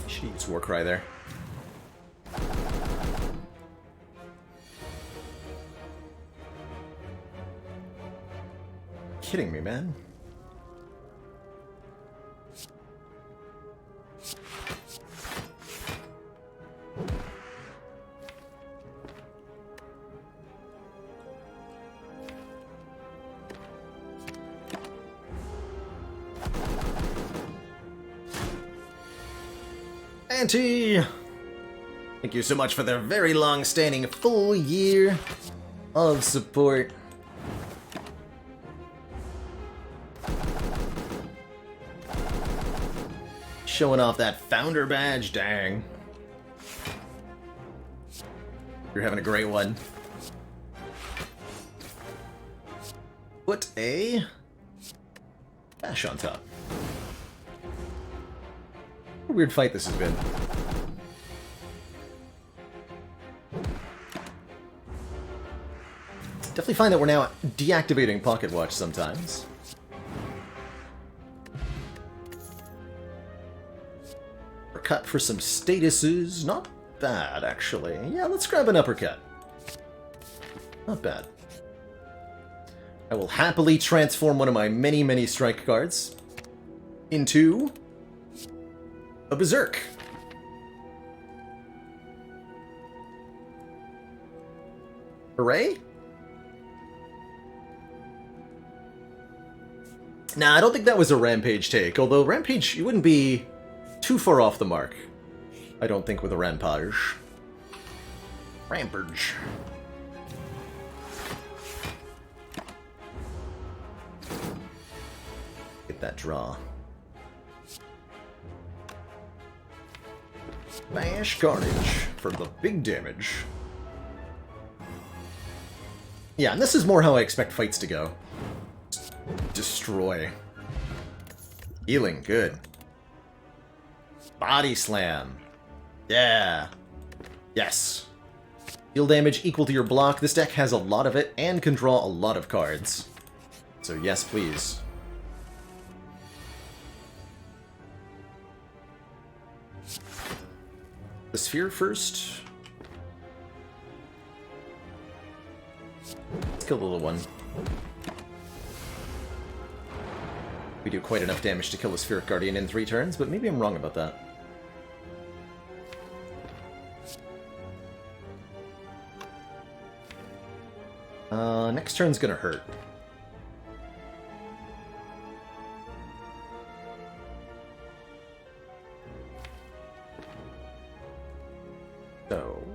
Should use Warcry there. Kidding me, man. Auntie! Thank you so much for their very long-standing full year of support. Showing off that founder badge, dang. You're having a great one. Put a dash on top. What a weird fight this has been. Definitely find that we're now deactivating Pocket Watch sometimes. Cut for some statuses. Not bad, actually. Yeah, let's grab an uppercut. Not bad. I will happily transform one of my many, many strike cards into a Berserk. Hooray? Nah, I don't think that was a Rampage take, although Rampage, you wouldn't be too far off the mark, I don't think, with a Rampage. Rampage. Get that draw. Smash Carnage for the big damage. Yeah, and this is more how I expect fights to go. Destroy. Healing, good. Body Slam. Yeah. Yes. Heal damage equal to your block. This deck has a lot of it and can draw a lot of cards. So yes, please. The sphere first. Let's kill the little one. We do quite enough damage to kill the Spheric Guardian in 3 turns, but maybe I'm wrong about that. Next turn's gonna hurt. So...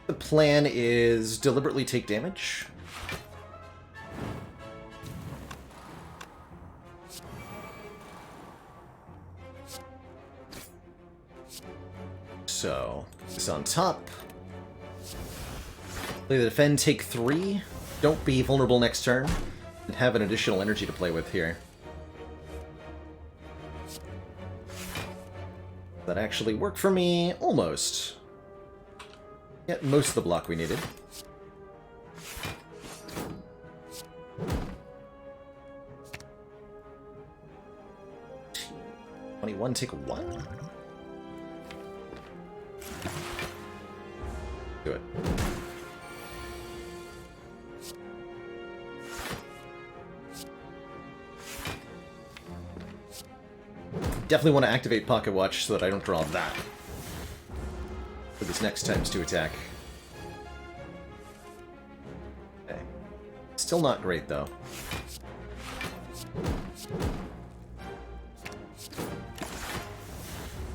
the plan is deliberately take damage. So, this on top. Play the defend, take 3. Don't be vulnerable next turn. And have an additional energy to play with here. That actually worked for me, almost. Get most of the block we needed. $21, take 1? Do it. Definitely want to activate Pocket Watch so that I don't draw that for this next times 2 attack. Okay. Still not great, though.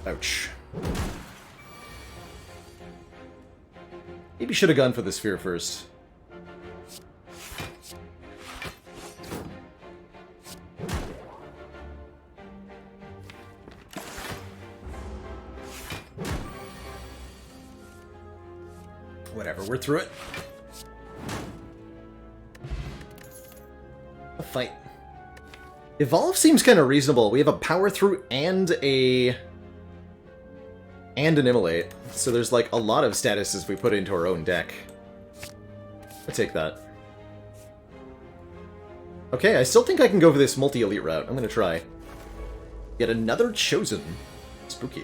Ouch. Maybe should have gone for the sphere first. Whatever, we're through it. A fight. Evolve seems kind of reasonable. We have a power through and an immolate. So there's like a lot of statuses we put into our own deck. I'll take that. Okay, I still think I can go for this multi-elite route. I'm gonna try. Yet another Chosen. Spooky.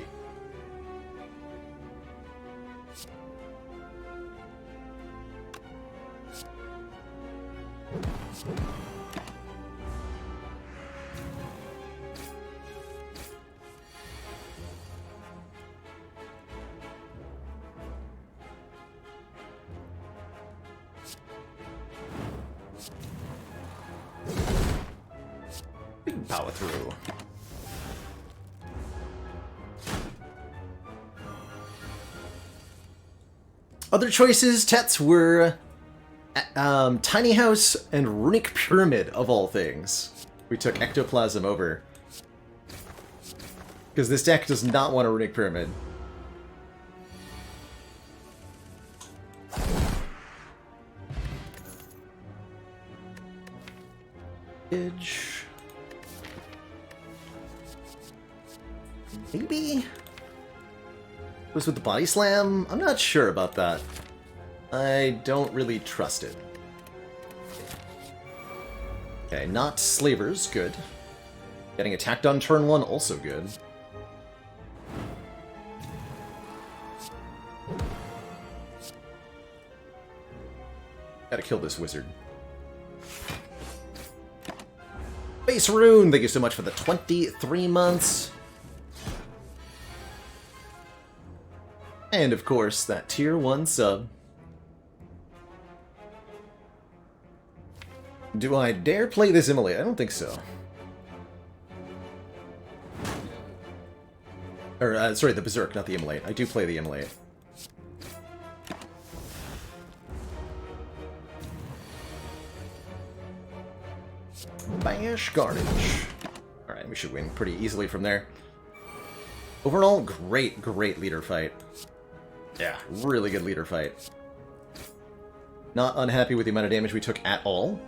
Big power through. Other choices, Tets, were Tiny House and Runic Pyramid, of all things. We took Ectoplasm over. Because this deck does not want a Runic Pyramid. Maybe? Was with the Body Slam? I'm not sure about that. I don't really trust it. Okay, not Slavers, good. Getting attacked on turn 1, also good. Gotta kill this wizard. Base Rune, thank you so much for the 23 months. And of course, that tier 1 sub. Do I dare play this immolate? I don't think so. Or, sorry, the Berserk, not the immolate. I do play the immolate. Bash Carnage. Alright, we should win pretty easily from there. Overall, great leader fight. Yeah, really good leader fight. Not unhappy with the amount of damage we took at all.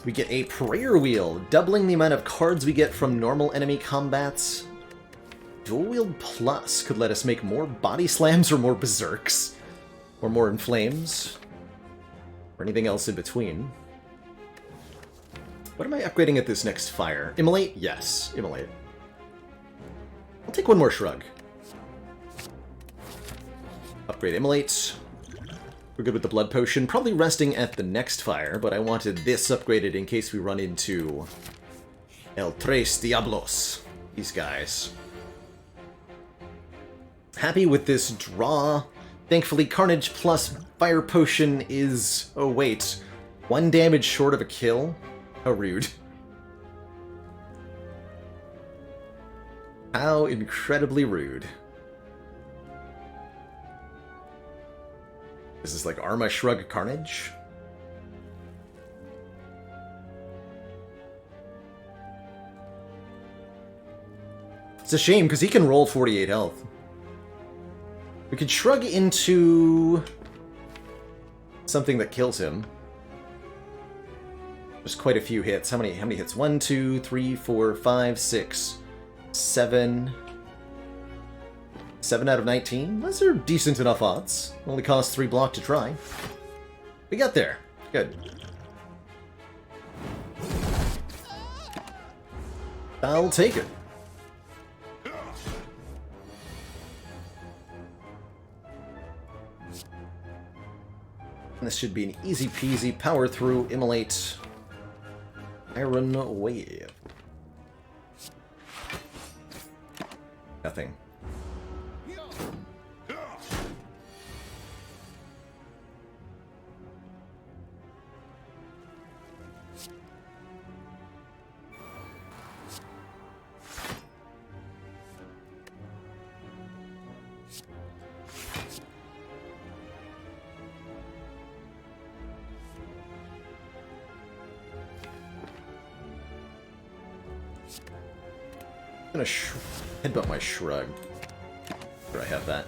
We get a Prayer Wheel, doubling the amount of cards we get from normal enemy combats. Dual Wield Plus could let us make more Body Slams or more Berserks. Or more Inflames. Or anything else in between. What am I upgrading at this next fire? Immolate? Yes, Immolate. I'll take one more shrug. Upgrade Immolate. We're good with the blood potion. Probably resting at the next fire, but I wanted this upgraded in case we run into El Tres Diablos. These guys. Happy with this draw. Thankfully, Carnage plus Fire Potion is... Oh, wait. 1 damage short of a kill? How rude. How incredibly rude. Is this like Arma Shrug Carnage? It's a shame, because he can roll 48 health. We could shrug into something that kills him. There's quite a few hits. How many hits? 1, 2, 3, 4, 5, 6, 7. 7 out of 19? Those are decent enough odds. Only costs 3 block to try. We got there. Good. I'll take it. And this should be an easy peasy power through Immolate Iron Wave. Nothing. I'm gonna headbutt my shrug. Where I have that.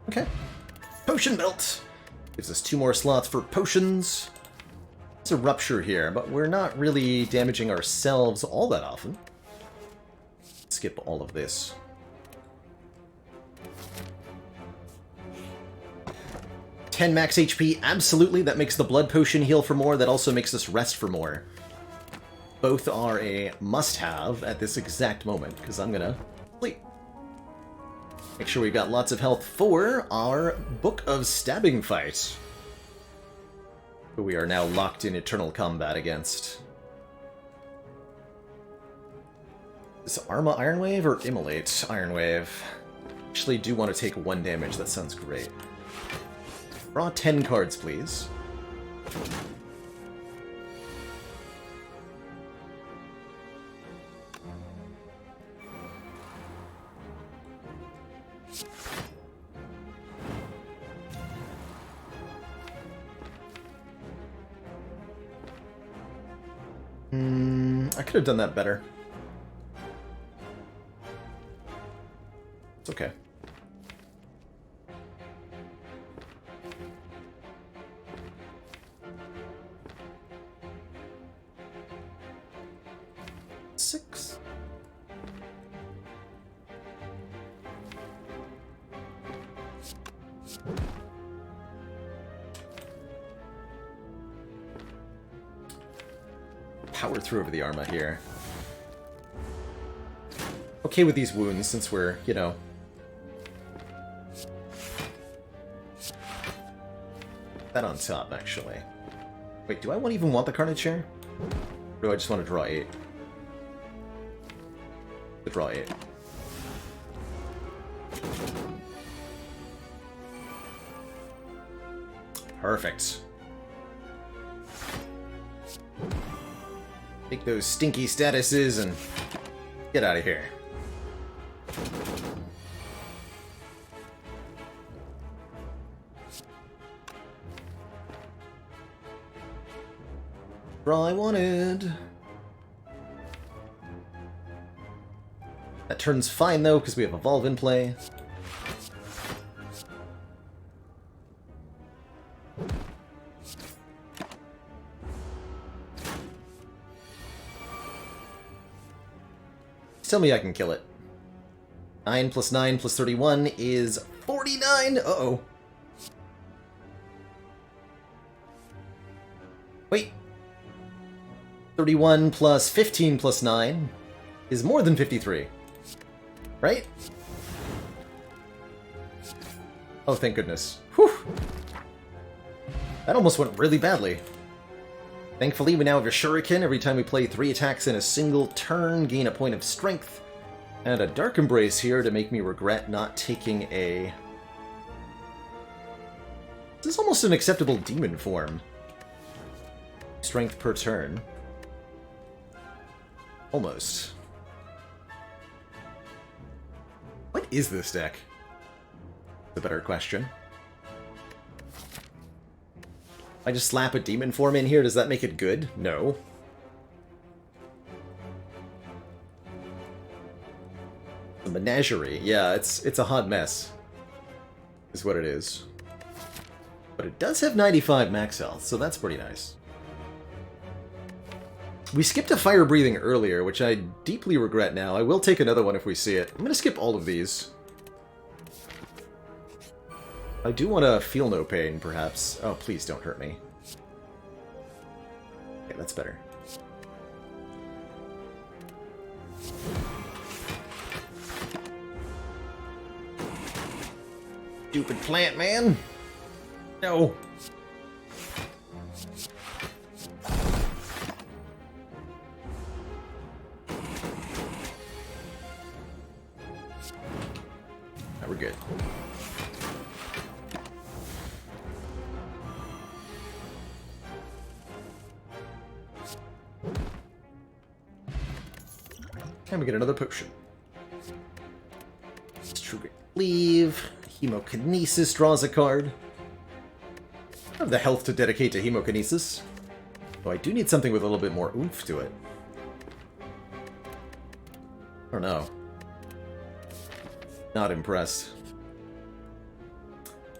Okay. Potion belt! Gives us 2 more slots for potions. It's a rupture here, but we're not really damaging ourselves all that often. Skip all of this. $10 max HP, absolutely. That makes the blood potion heal for more. That also makes us rest for more. Both are a must-have at this exact moment, because I'm gonna sleep. Make sure we've got lots of health for our Book of Stabbing fight, who we are now locked in eternal combat against. Is Arma Iron Wave or Immolate Iron Wave? Actually, do want to take 1 damage. That sounds great. Draw 10 cards, please. I could have done that better. It's okay. Six. Power through over the Arma here. Okay with these wounds, since we're, you know... that on top, actually. Wait, do I even want the Carnage here? Or do I just want to draw 8? To draw 8. Perfect. Take those stinky statuses and get out of here. Draw I wanted. That turn's fine though, because we have Evolve in play. Tell me I can kill it. 9 plus 9 plus 31 is 49! Uh-oh. Wait. 31 plus 15 plus 9 is more than 53. Right? Oh, thank goodness. Whew! That almost went really badly. Thankfully, we now have a Shuriken. Every time we play 3 attacks in a single turn, gain a point of strength. And a Dark Embrace here to make me regret not taking a... This is almost an acceptable demon form. Strength per turn. Almost. What is this deck? The better question. I just slap a demon form in here, does that make it good? No. A menagerie. Yeah, it's a hot mess. Is what it is. But it does have 95 max health, so that's pretty nice. We skipped a fire breathing earlier, which I deeply regret now. I will take another one if we see it. I'm gonna skip all of these. I do want to feel no pain, perhaps. Oh, please don't hurt me. Okay, that's better. Stupid plant, man! No! Now we're good. And we get another potion. True Leave. Hemokinesis draws a card. I have the health to dedicate to Hemokinesis. Though I do need something with a little bit more oomph to it. I don't know. Not impressed.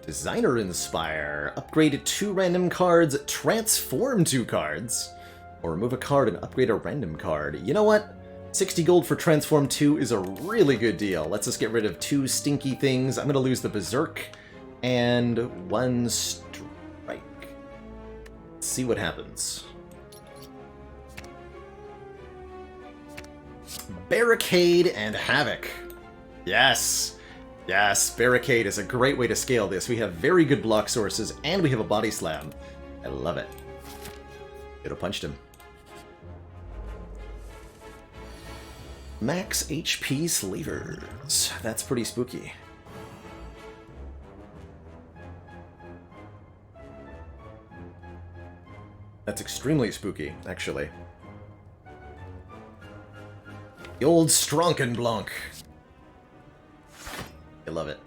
Designer Inspire. Upgrade 2 random cards, transform 2 cards. Or remove a card and upgrade a random card. You know what? 60 gold for Transform 2 is a really good deal. Let's just get rid of 2 stinky things. I'm going to lose the Berserk and 1 Strike. Let's see what happens. Barricade and Havoc. Yes! Yes, Barricade is a great way to scale this. We have very good block sources, and we have a Body Slam. I love it. It'll punched him. Max HP Slavers. That's pretty spooky. That's extremely spooky, actually. The old Stronkenblanc. I love it.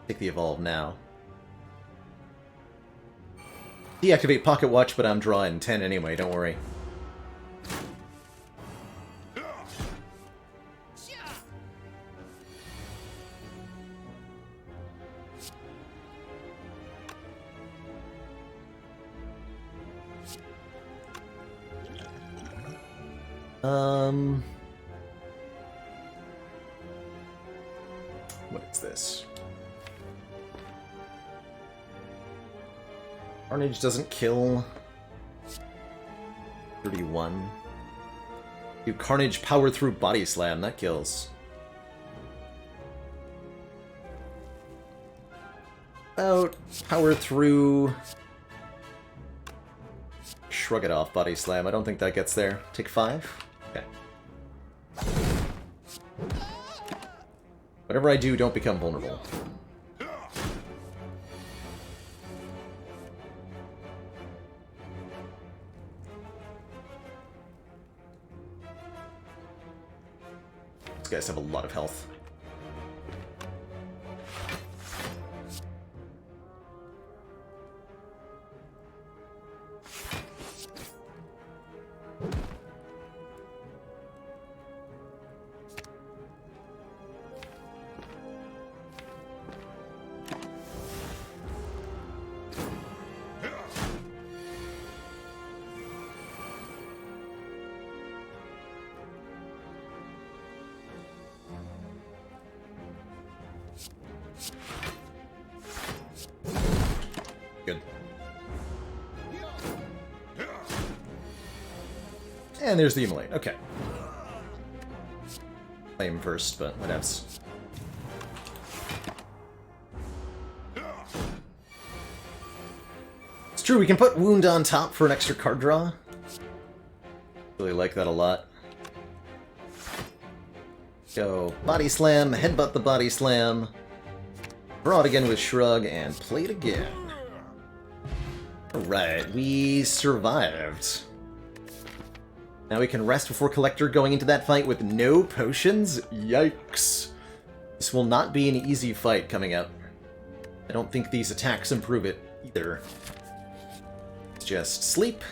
Take the Evolve now. Deactivate Pocket Watch, but I'm drawing 10 anyway, don't worry. What is this? Carnage doesn't kill. 31. Do Carnage power through Body Slam, that kills. About power through... Shrug it off, Body Slam. I don't think that gets there. Take 5? Okay. Whatever I do, don't become vulnerable. These guys have a lot of health. And there's the immolate. Okay. Play him first, but whatevs. It's true, we can put Wound on top for an extra card draw. Really like that a lot. Go Body Slam, Headbutt the Body Slam, draw it again with Shrug, and play it again. Alright, we survived. Now we can rest before Collector going into that fight with no potions? Yikes. This will not be an easy fight coming up. I don't think these attacks improve it either. Just sleep.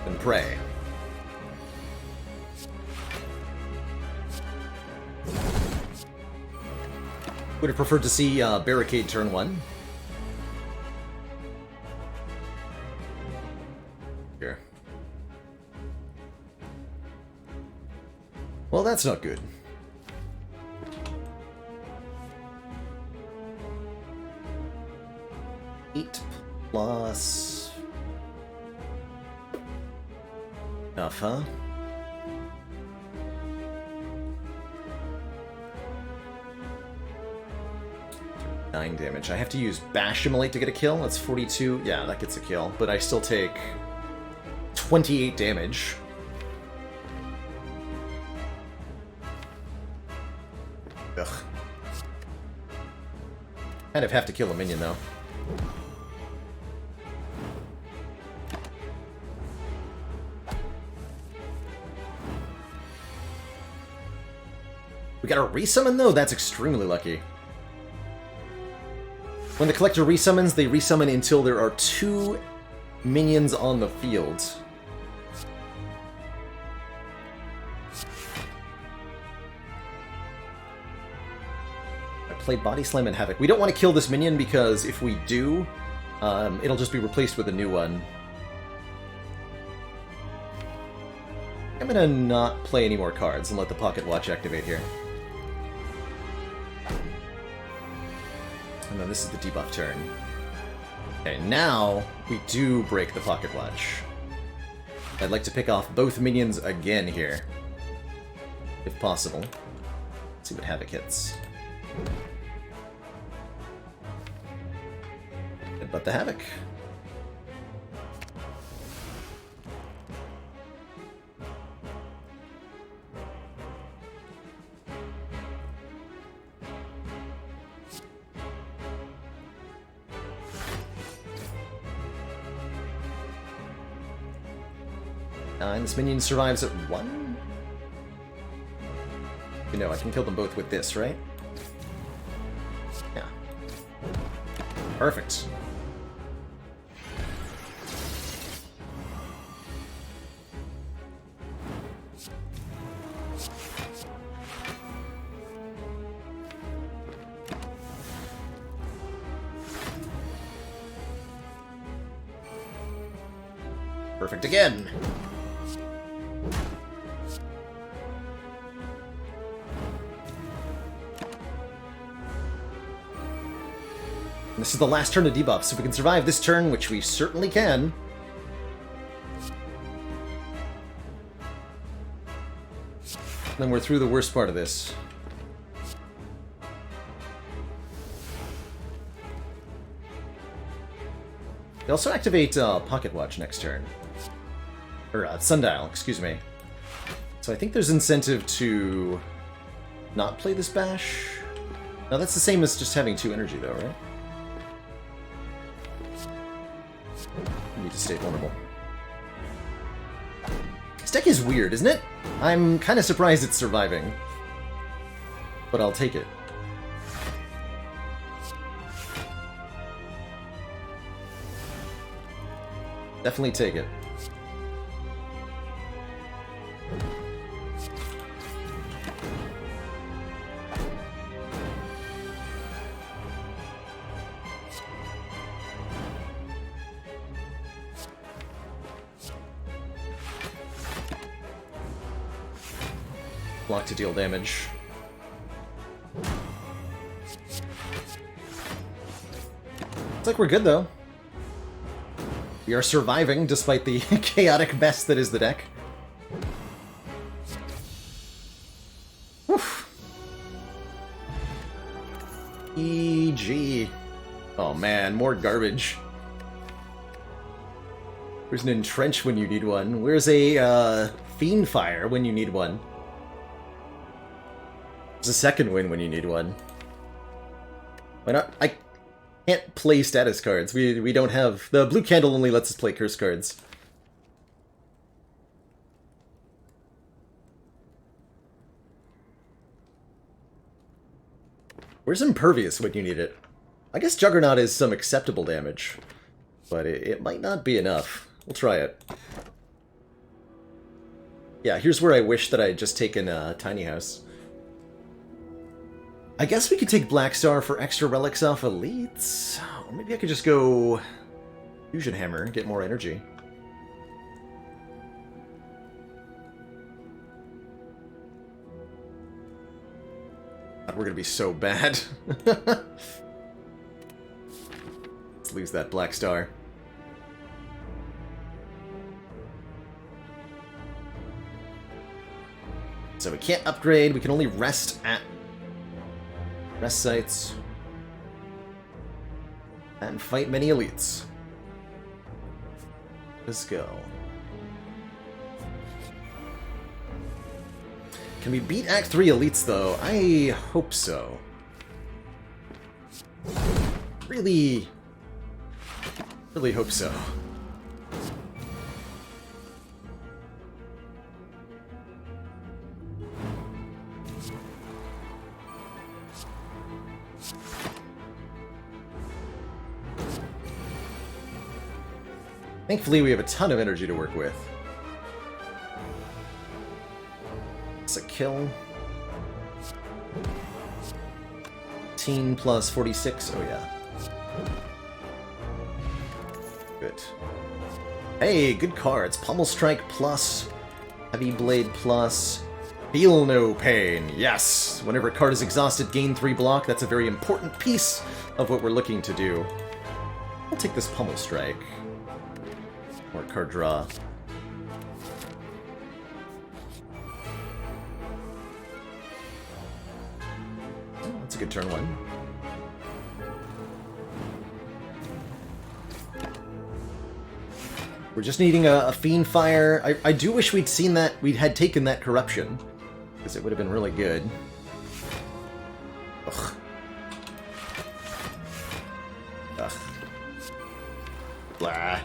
And pray. Would have preferred to see Barricade turn 1. Here. Well, that's not good. Eight plus... Enough, huh? Nine damage. I have to use Bash Immolate to get a kill. That's 42. Yeah, that gets a kill. But I still take 28 damage. Ugh. Kind of have to kill a minion, though. We got a resummon, though? That's extremely lucky. When the Collector resummons, they resummon until there are 2 minions on the field. I play Body Slam and Havoc. We don't want to kill this minion because if we do, it'll just be replaced with a new one. I'm gonna not play any more cards and let the Pocket Watch activate here. And then this is the debuff turn. Okay, now we do break the Pocket Watch. I'd like to pick off both minions again here. If possible. Let's see what Havoc hits. But the Havoc. And this minion survives at 1? You know, I can kill them both with this, right? Yeah. Perfect. Perfect again. This is the last turn of debuff, so if we can survive this turn, which we certainly can. Then we're through the worst part of this. They also activate Pocket Watch next turn. Or Sundial, excuse me. So I think there's incentive to not play this Bash. No, that's the same as just having 2 energy though, right? Need to stay vulnerable. This deck is weird, isn't it? I'm kind of surprised it's surviving. But I'll take it. Definitely take it. Block to deal damage. Looks like we're good, though. We are surviving despite the chaotic mess that is the deck. Woof. EG. Oh man, more garbage. Where's an Entrench when you need one? Where's a Fiend Fire when you need one? There's a second win when you need one. Why not? I can't play status cards. We don't have... The blue candle only lets us play curse cards. Where's Impervious when you need it? I guess Juggernaut is some acceptable damage, but it might not be enough. We'll try it. Yeah, here's where I wish that I had just taken Tiny House. I guess we could take Black Star for extra relics off elites. Or maybe I could just go Fusion Hammer, get more energy. God, we're gonna be so bad. Let's lose that Black Star. So we can't upgrade, we can only rest at rest sites and fight many elites. Let's go. Can we beat Act 3 elites, though? I hope so. Really hope so. Thankfully, we have a ton of energy to work with. It's a kill. 18 plus 46. Oh, yeah. Good. Hey, good cards. Pommel Strike plus, Heavy Blade plus, Feel No Pain. Yes! Whenever a card is exhausted, gain 3 block. That's a very important piece of what we're looking to do. I'll take this Pommel Strike. Or card draw. Oh, that's a good turn one. We're just needing a Fiend Fire. I do wish we'd seen that, had taken that Corruption, because it would have been really good. Ugh. Ugh. Blah.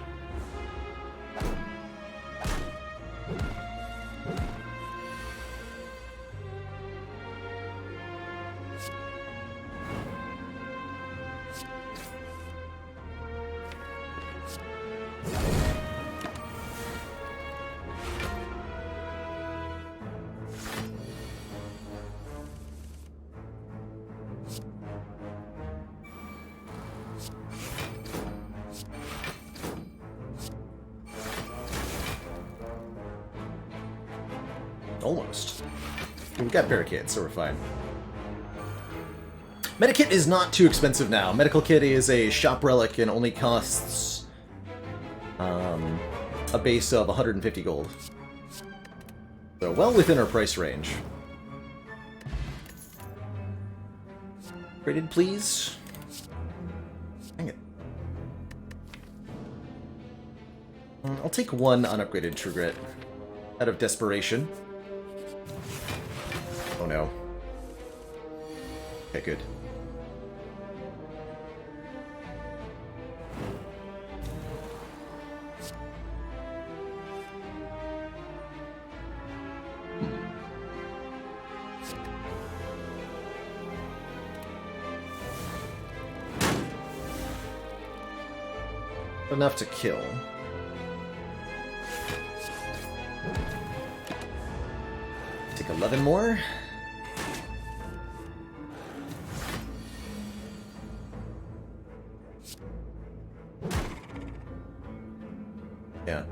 Almost. We've got Barricade, so we're fine. Medikit is not too expensive now. Medical Kit is a shop relic and only costs a base of 150 gold. So well within our price range. Upgraded, please. Dang it. I'll take one unupgraded True Grit out of desperation. Oh no. Okay, good. Enough to kill. Take 11 more. Yeah.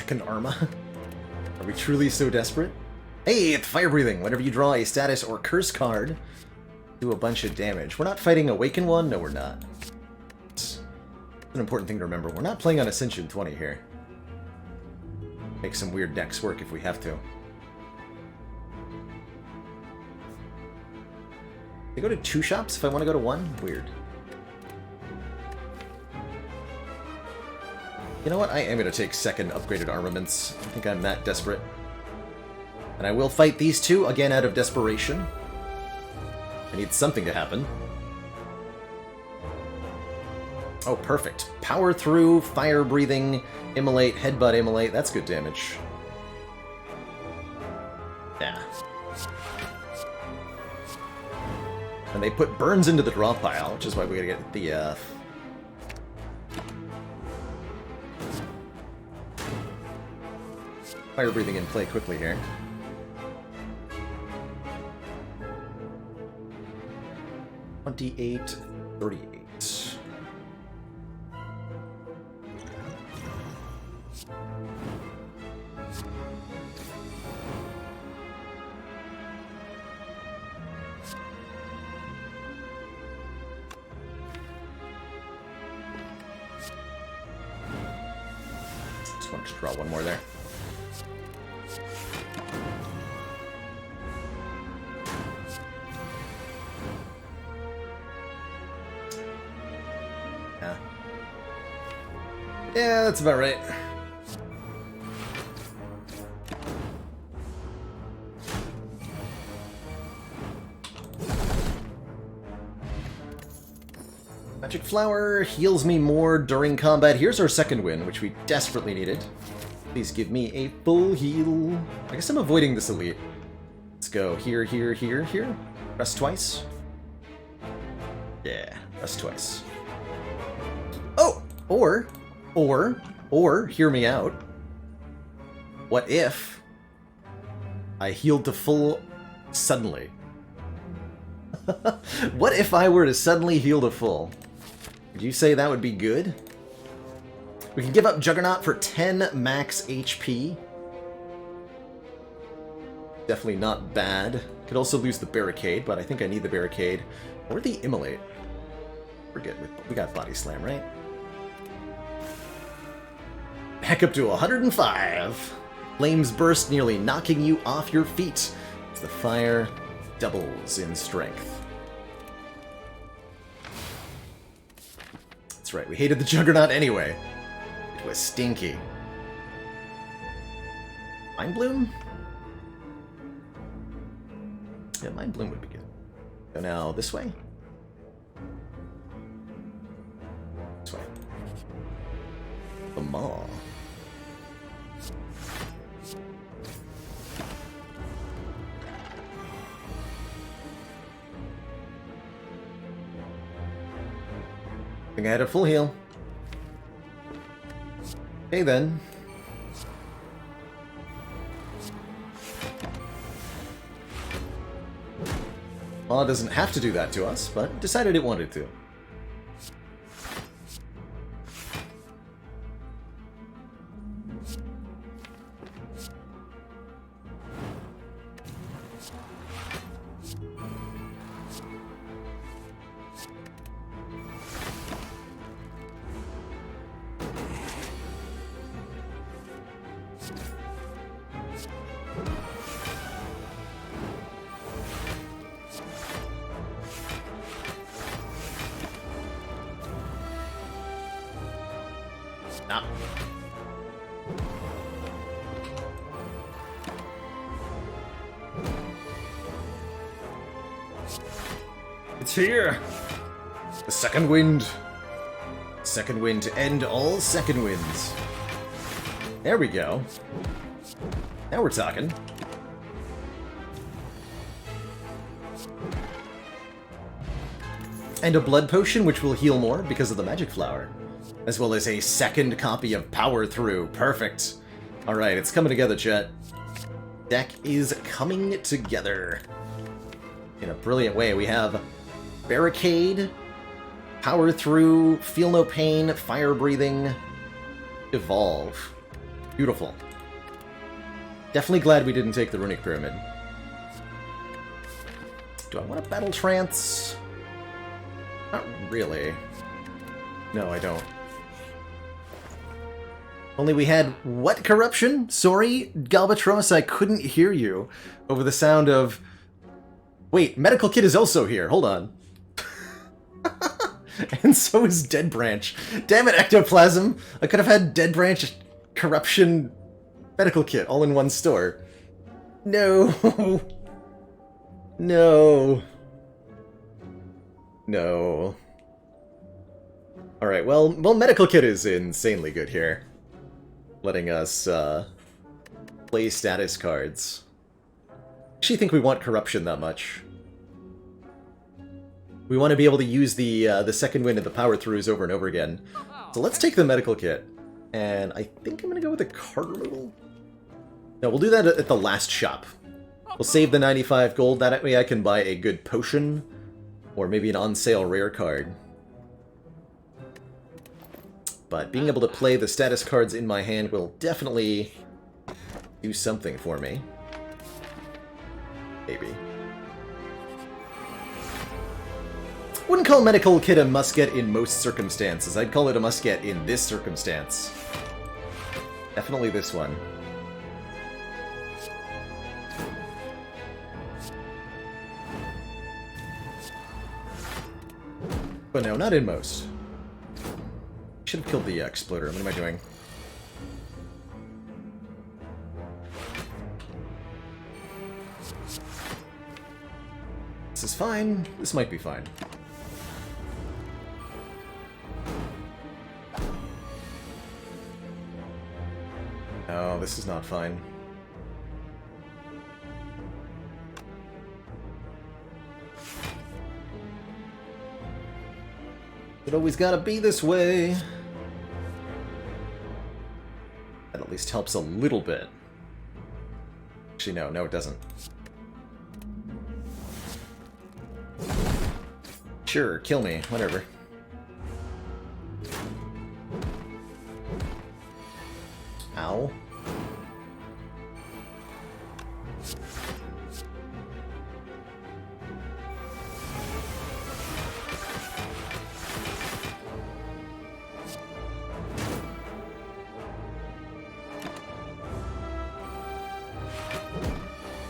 second Arma? Are we truly so desperate? Hey, it's fire breathing. Whenever you draw a status or curse card, do a bunch of damage. We're not fighting Awaken one? No, we're not. It's an important thing to remember. We're not playing on Ascension 20 here. Make some weird decks work if we have to. They go to 2 shops if I want to go to 1? Weird. You know what? I am going to take second upgraded armaments. I think I'm that desperate. And I will fight these 2, again out of desperation. I need something to happen. Oh, perfect. Power through, fire breathing, immolate, headbutt, immolate. That's good damage. Yeah. And they put burns into the draw pile, which is why we gotta get the, fire breathing in play quickly here. $28, $38. Just want to draw one more there. Yeah, that's about right. Magic Flower heals me more during combat. Here's our second win, which we desperately needed. Please give me a full heal. I guess I'm avoiding this elite. Let's go here, here, here, here. Rest twice. Yeah, rest twice. Oh! Or, hear me out. What if I healed to full suddenly? What if I were to suddenly heal to full? Would you say that would be good? We can give up Juggernaut for 10 max HP. Definitely not bad. Could also lose the Barricade, but I think I need the Barricade. Or the Immolate. We're good. We got Body Slam, right? Back up to 105. Flames burst, nearly knocking you off your feet as the fire doubles in strength. That's right, we hated the Juggernaut anyway. It was stinky. Mind Bloom? Yeah, Mind Bloom would be good. Go now this way. This way. The Maw. I think I had a full heal. Okay then. Well, it doesn't have to do that to us, but decided it wanted to. Ah. It's here! The second wind. Second wind to end all second winds. There we go. Now we're talking. And a blood potion, which will heal more because of the magic flower. As well as a second copy of Power Through. Perfect. Alright, it's coming together, chat. Deck is coming together. In a brilliant way. We have Barricade, Power Through, Feel No Pain, Fire Breathing, Evolve. Beautiful. Definitely glad we didn't take the Runic Pyramid. Do I want to battle trance? Not really. No, I don't. Only we had what corruption? Sorry, Galbatros, I couldn't hear you over the sound of... Wait, Medical Kit is also here. Hold on. And so is Dead Branch. Damn it, Ectoplasm! I could have had Dead Branch, Corruption, Medical Kit all in one store. No. No. No. Alright, well, Medical Kit is insanely good here. Letting us, play status cards. I actually think we want Corruption that much. We want to be able to use the second wind and the power throughs over and over again. So let's take the Medical Kit. And I think I'm going to go with the card removal. No, we'll do that at the last shop. We'll save the 95 gold. That way I can buy a good potion. Or maybe an on-sale rare card. But being able to play the status cards in my hand will definitely do something for me. Maybe. Wouldn't call Medical Kit a must-get in most circumstances. I'd call it a must-get in this circumstance. Definitely this one. But no, not in most. Should have killed the exploder. What am I doing? This is fine. This might be fine. No, this is not fine. It always gotta be this way. That at least helps a little bit. Actually, no, it doesn't. Sure, kill me, whatever. Ow.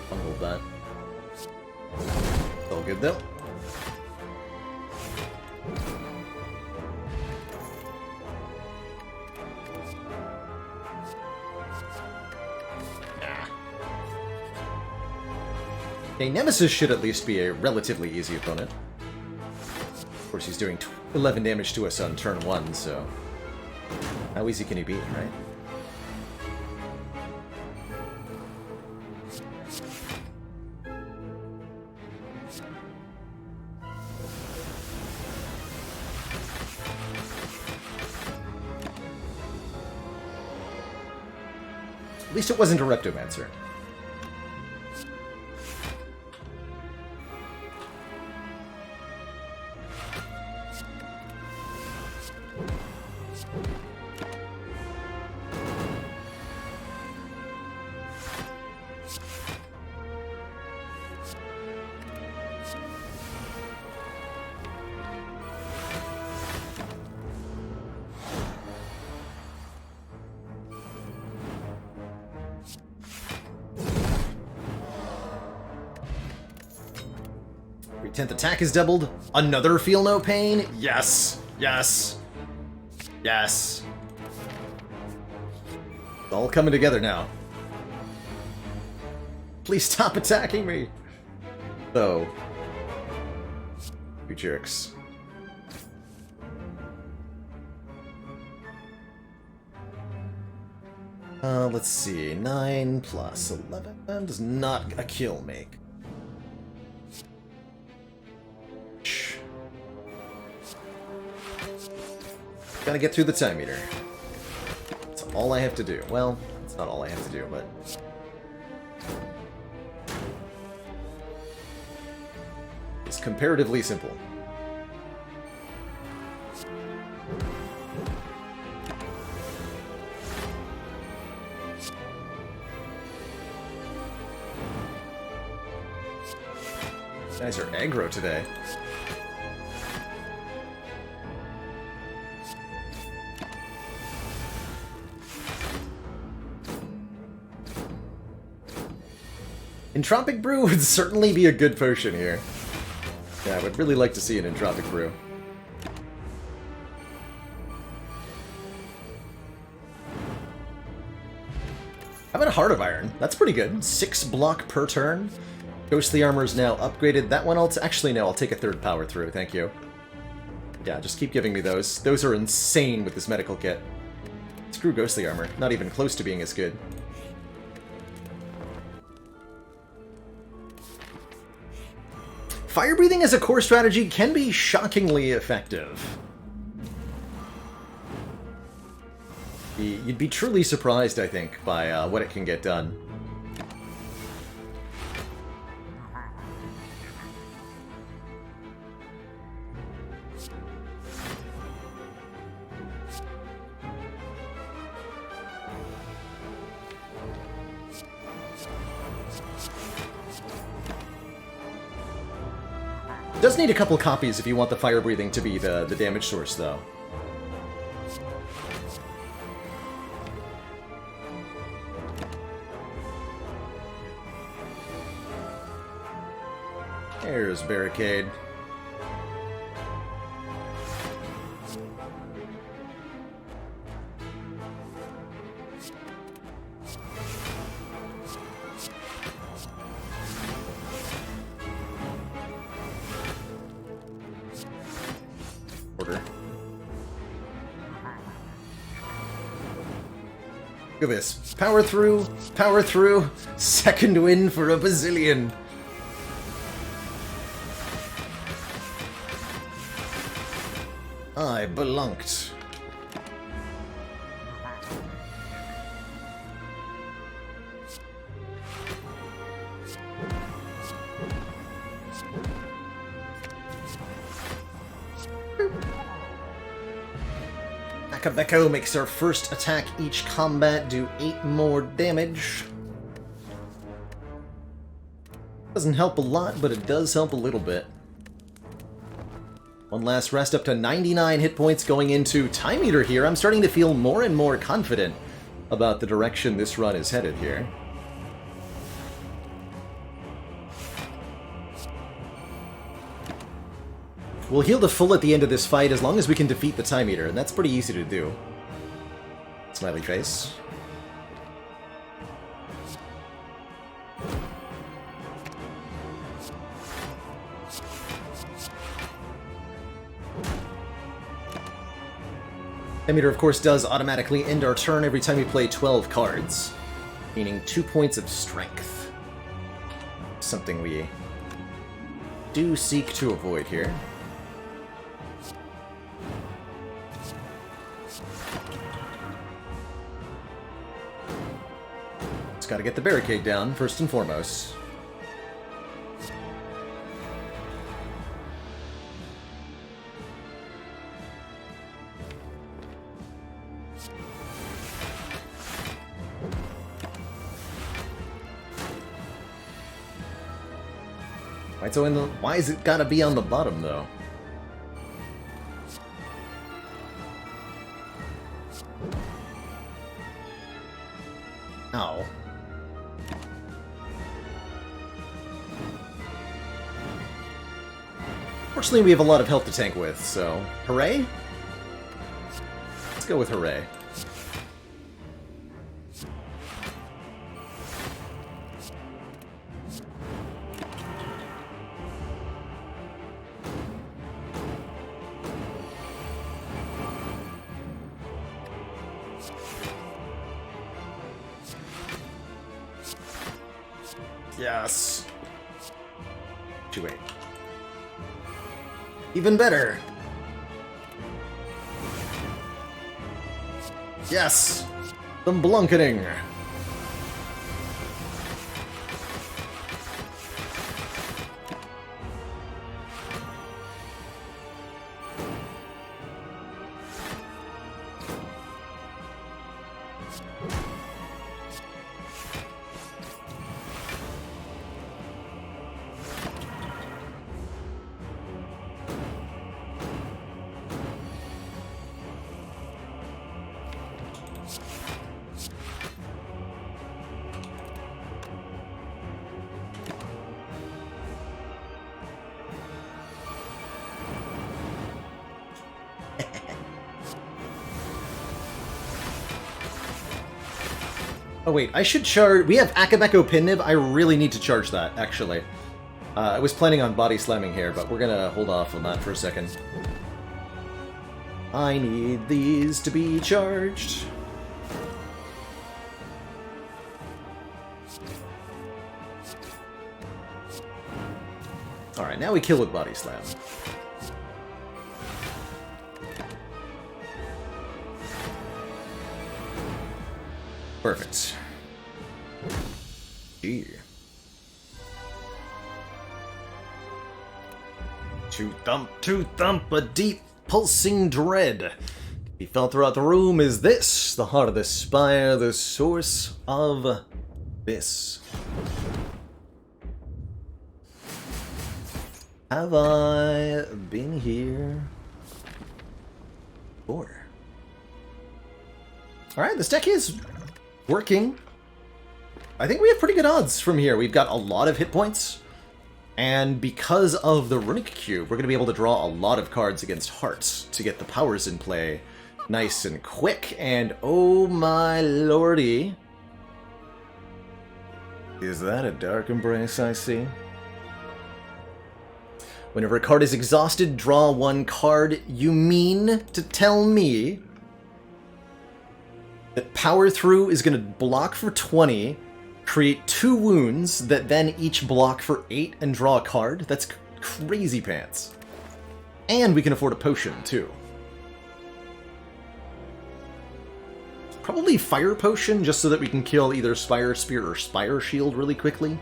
Bungled that. All good though. Okay, Nemesis should at least be a relatively easy opponent. Of course, he's doing 11 damage to us on turn 1, so... How easy can he beat, right? At least it wasn't a Reptomancer. Every 10th attack is doubled. Another feel no pain? Yes! Yes! Yes! It's all coming together now. Please stop attacking me! Though. You jerks. Let's see. 9 plus 11 does not a kill make. Gotta get through the time meter. That's all I have to do. Well, it's not all I have to do, but... It's comparatively simple. Guys are aggro today. Entropic Brew would certainly be a good potion here. Yeah, I would really like to see an Entropic Brew. How about a Heart of Iron? That's pretty good. 6 block per turn. Ghostly Armor is now upgraded. That one actually, no, I'll take a 3rd power through, thank you. Yeah, just keep giving me those. Those are insane with this medical kit. Screw Ghostly Armor. Not even close to being as good. Fire breathing as a core strategy can be shockingly effective. You'd be truly surprised, I think, by what it can get done. It does need a couple copies if you want the fire breathing to be the damage source, though. There's Barricade. Order. Look at this. Power through, second win for a bazillion. I belunked. Akabeko makes our first attack each combat do 8 more damage. Doesn't help a lot, but it does help a little bit. One last rest up to 99 hit points going into Time Eater here. I'm starting to feel more and more confident about the direction this run is headed here. We'll heal to full at the end of this fight as long as we can defeat the Time Eater, and that's pretty easy to do. Smiley face. Emitter, of course, does automatically end our turn every time we play 12 cards, meaning 2 points of strength. Something we do seek to avoid here. Just gotta get the barricade down, first and foremost. Right, so why is it gotta be on the bottom, though? Ow. Fortunately, we have a lot of health to tank with, so hooray? Let's go with hooray. Yes. Wait. Even better. Yes. The blunketing. Oh wait, I should charge... We have Akabeko Pin Nib. I really need to charge that, actually. I was planning on body slamming here, but we're gonna hold off on that for a second. I need these to be charged. Alright, now we kill with body slam. Perfect. Gee. To thump, a deep, pulsing dread. He felt throughout the room. Is this the heart of the spire, the source of this? Have I been here before? Alright, this deck is working. I think we have pretty good odds from here. We've got a lot of hit points. And because of the Runic Cube, we're going to be able to draw a lot of cards against Hearts to get the powers in play nice and quick. And oh my lordy. Is that a Dark Embrace I see? Whenever a card is exhausted, draw one card. You mean to tell me that Power Through is going to block for 20, create 2 wounds that then each block for 8 and draw a card? That's crazy pants. And we can afford a potion, too. Probably Fire Potion, just so that we can kill either Spire Spear or Spire Shield really quickly.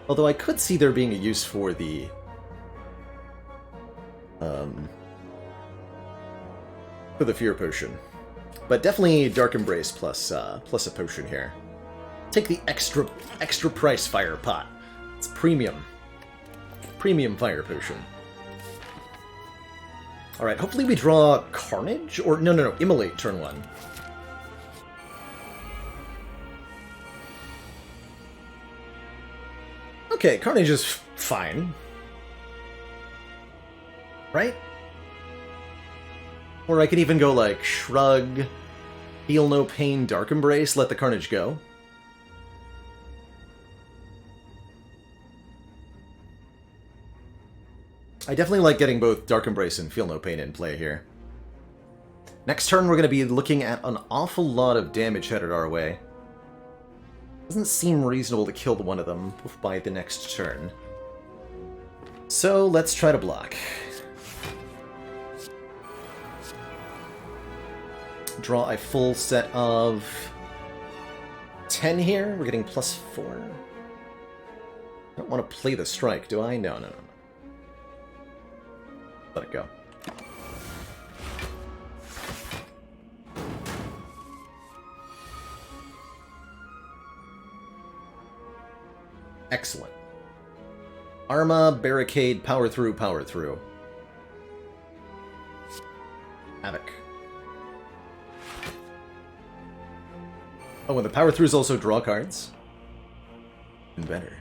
Although I could see there being a use for the... for the Fear Potion. But definitely Dark Embrace plus a potion here. Take the extra price fire pot. It's premium. Premium fire potion. Alright, hopefully we draw Carnage? Or, no, Immolate turn 1. Okay, Carnage is fine. Right? Or I could even go like, Shrug, Feel No Pain, Dark Embrace, let the Carnage go. I definitely like getting both Dark Embrace and Feel No Pain in play here. Next turn we're going to be looking at an awful lot of damage headed our way. Doesn't seem reasonable to kill one of them by the next turn. So let's try to block. Draw a full set of 10 here. We're getting +4. I don't want to play the strike, do I? No. Let it go. Excellent. Arma, Barricade, Power Through, Power Through. Havoc. Oh, and the Power Throughs also draw cards? Even better.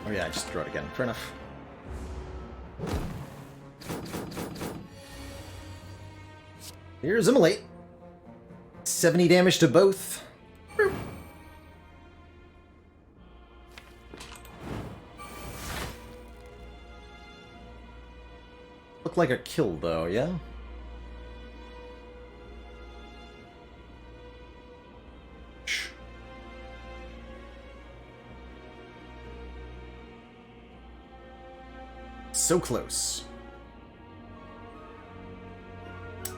Oh yeah, I just throw it again. Fair enough. Here's Immolate. 70 damage to both. Look like a kill though, yeah? So close.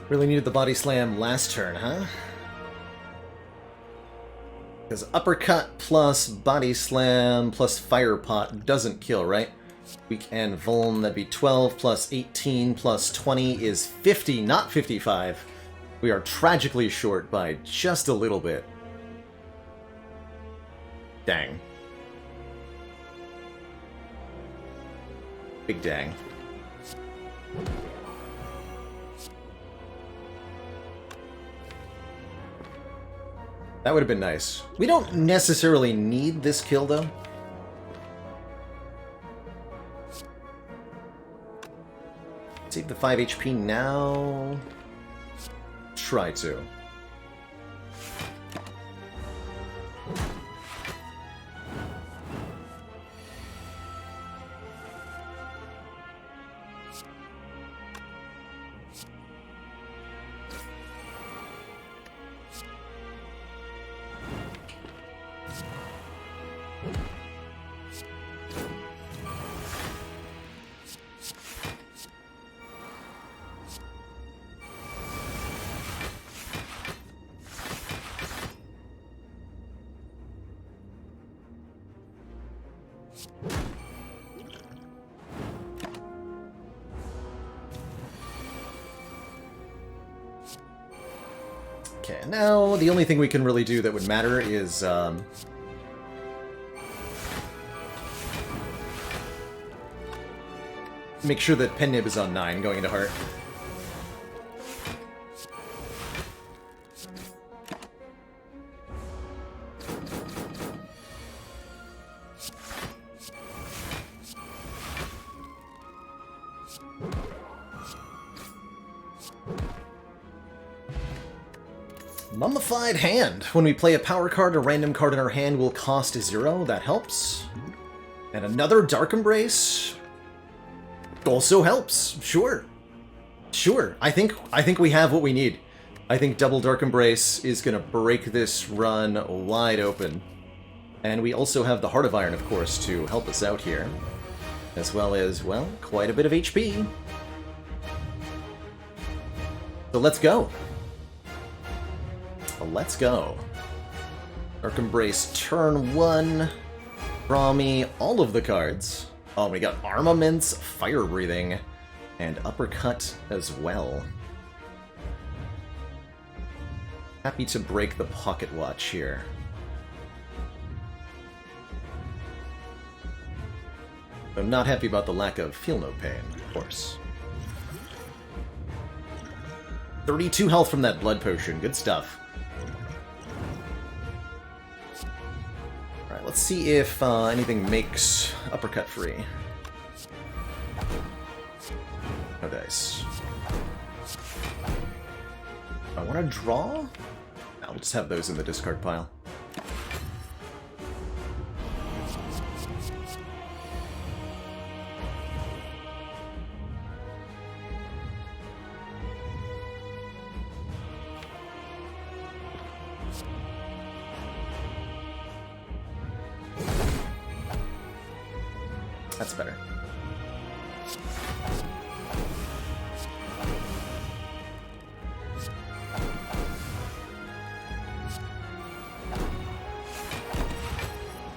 Really needed the body slam last turn, huh? Because uppercut plus body slam plus fire pot doesn't kill, right? Weak and vuln, that'd be 12 plus 18 plus 20 is 50, not 55. We are tragically short by just a little bit. Dang. Big dang. That would have been nice. We don't necessarily need this kill, though. Save the 5 HP now. Try to. Okay, now the only thing we can really do that would matter is make sure that Pen Nib is on 9 going into Heart. Mummified Hand. When we play a power card, a random card in our hand will cost 0. That helps. And another Dark Embrace also helps. Sure. Sure. I think we have what we need. I think double Dark Embrace is going to break this run wide open. And we also have the Heart of Iron, of course, to help us out here. As well as, well, quite a bit of HP. So let's go. Let's go. Dark Embrace turn 1. Draw me all of the cards. Oh, we got Armaments, Fire Breathing, and Uppercut as well. Happy to break the Pocket Watch here. I'm not happy about the lack of Feel No Pain, of course. 32 health from that Blood Potion. Good stuff. Alright, let's see if anything makes Uppercut free. No dice. I want to draw? I'll just have those in the discard pile. That's better.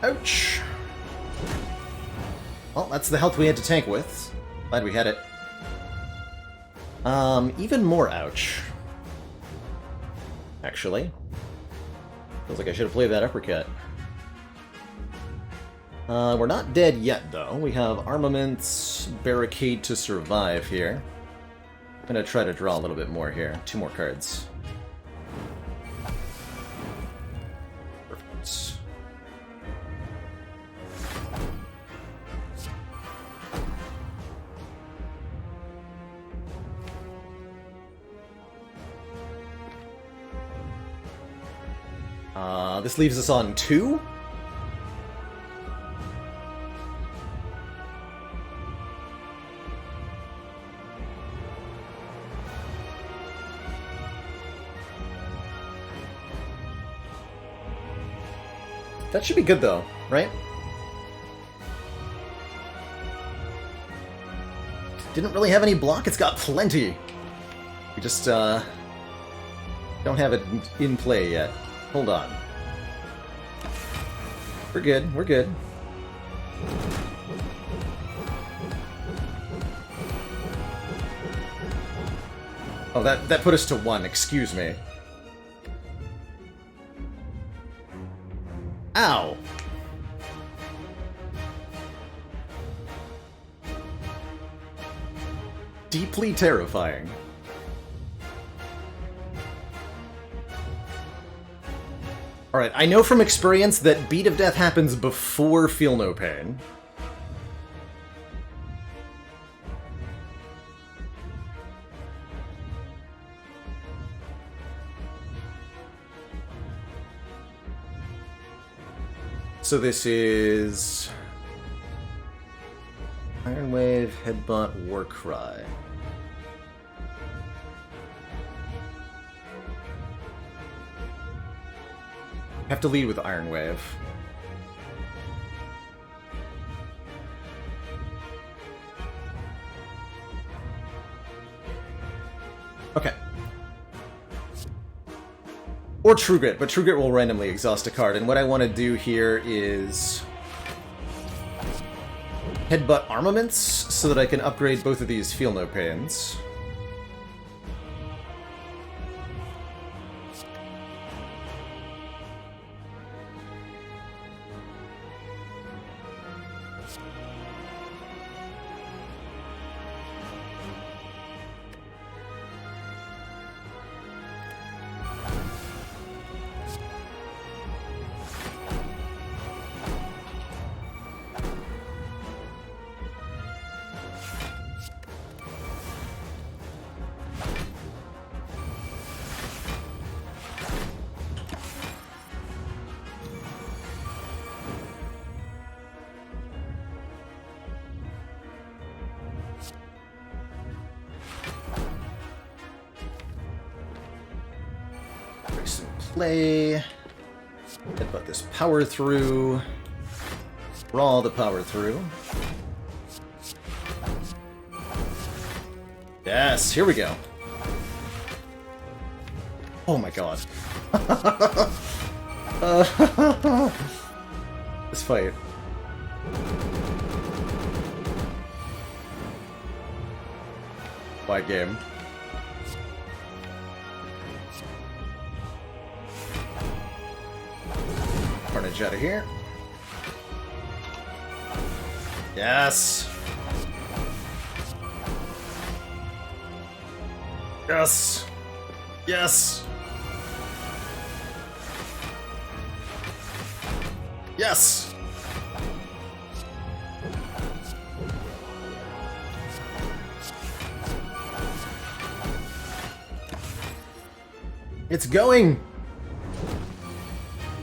Ouch! Well, that's the health we had to tank with. Glad we had it. Even more ouch. Actually. Feels like I should have played that uppercut. We're not dead yet, though. We have Armaments, Barricade to survive here. I'm gonna try to draw a little bit more here. 2 more cards. Perfect. This leaves us on 2? That should be good, though, right? Didn't really have any block, it's got plenty. We just, don't have it in play yet. Hold on. We're good, we're good. Oh, that put us to 1, excuse me. Ow! deeply terrifying. Alright, I know from experience that Beat of Death happens before Feel No Pain. So this is Iron Wave, Headbutt, Warcry. Have to lead with Iron Wave. Okay. Or True Grit, but True Grit will randomly exhaust a card, and what I want to do here is Headbutt Armaments, so that I can upgrade both of these Feel No Pains. Play. Headbutt this power through. Raw the power through. Yes, here we go. Oh my god. This fight. Wide game. Carnage out of here. Yes. Yes. Yes. Yes. It's going.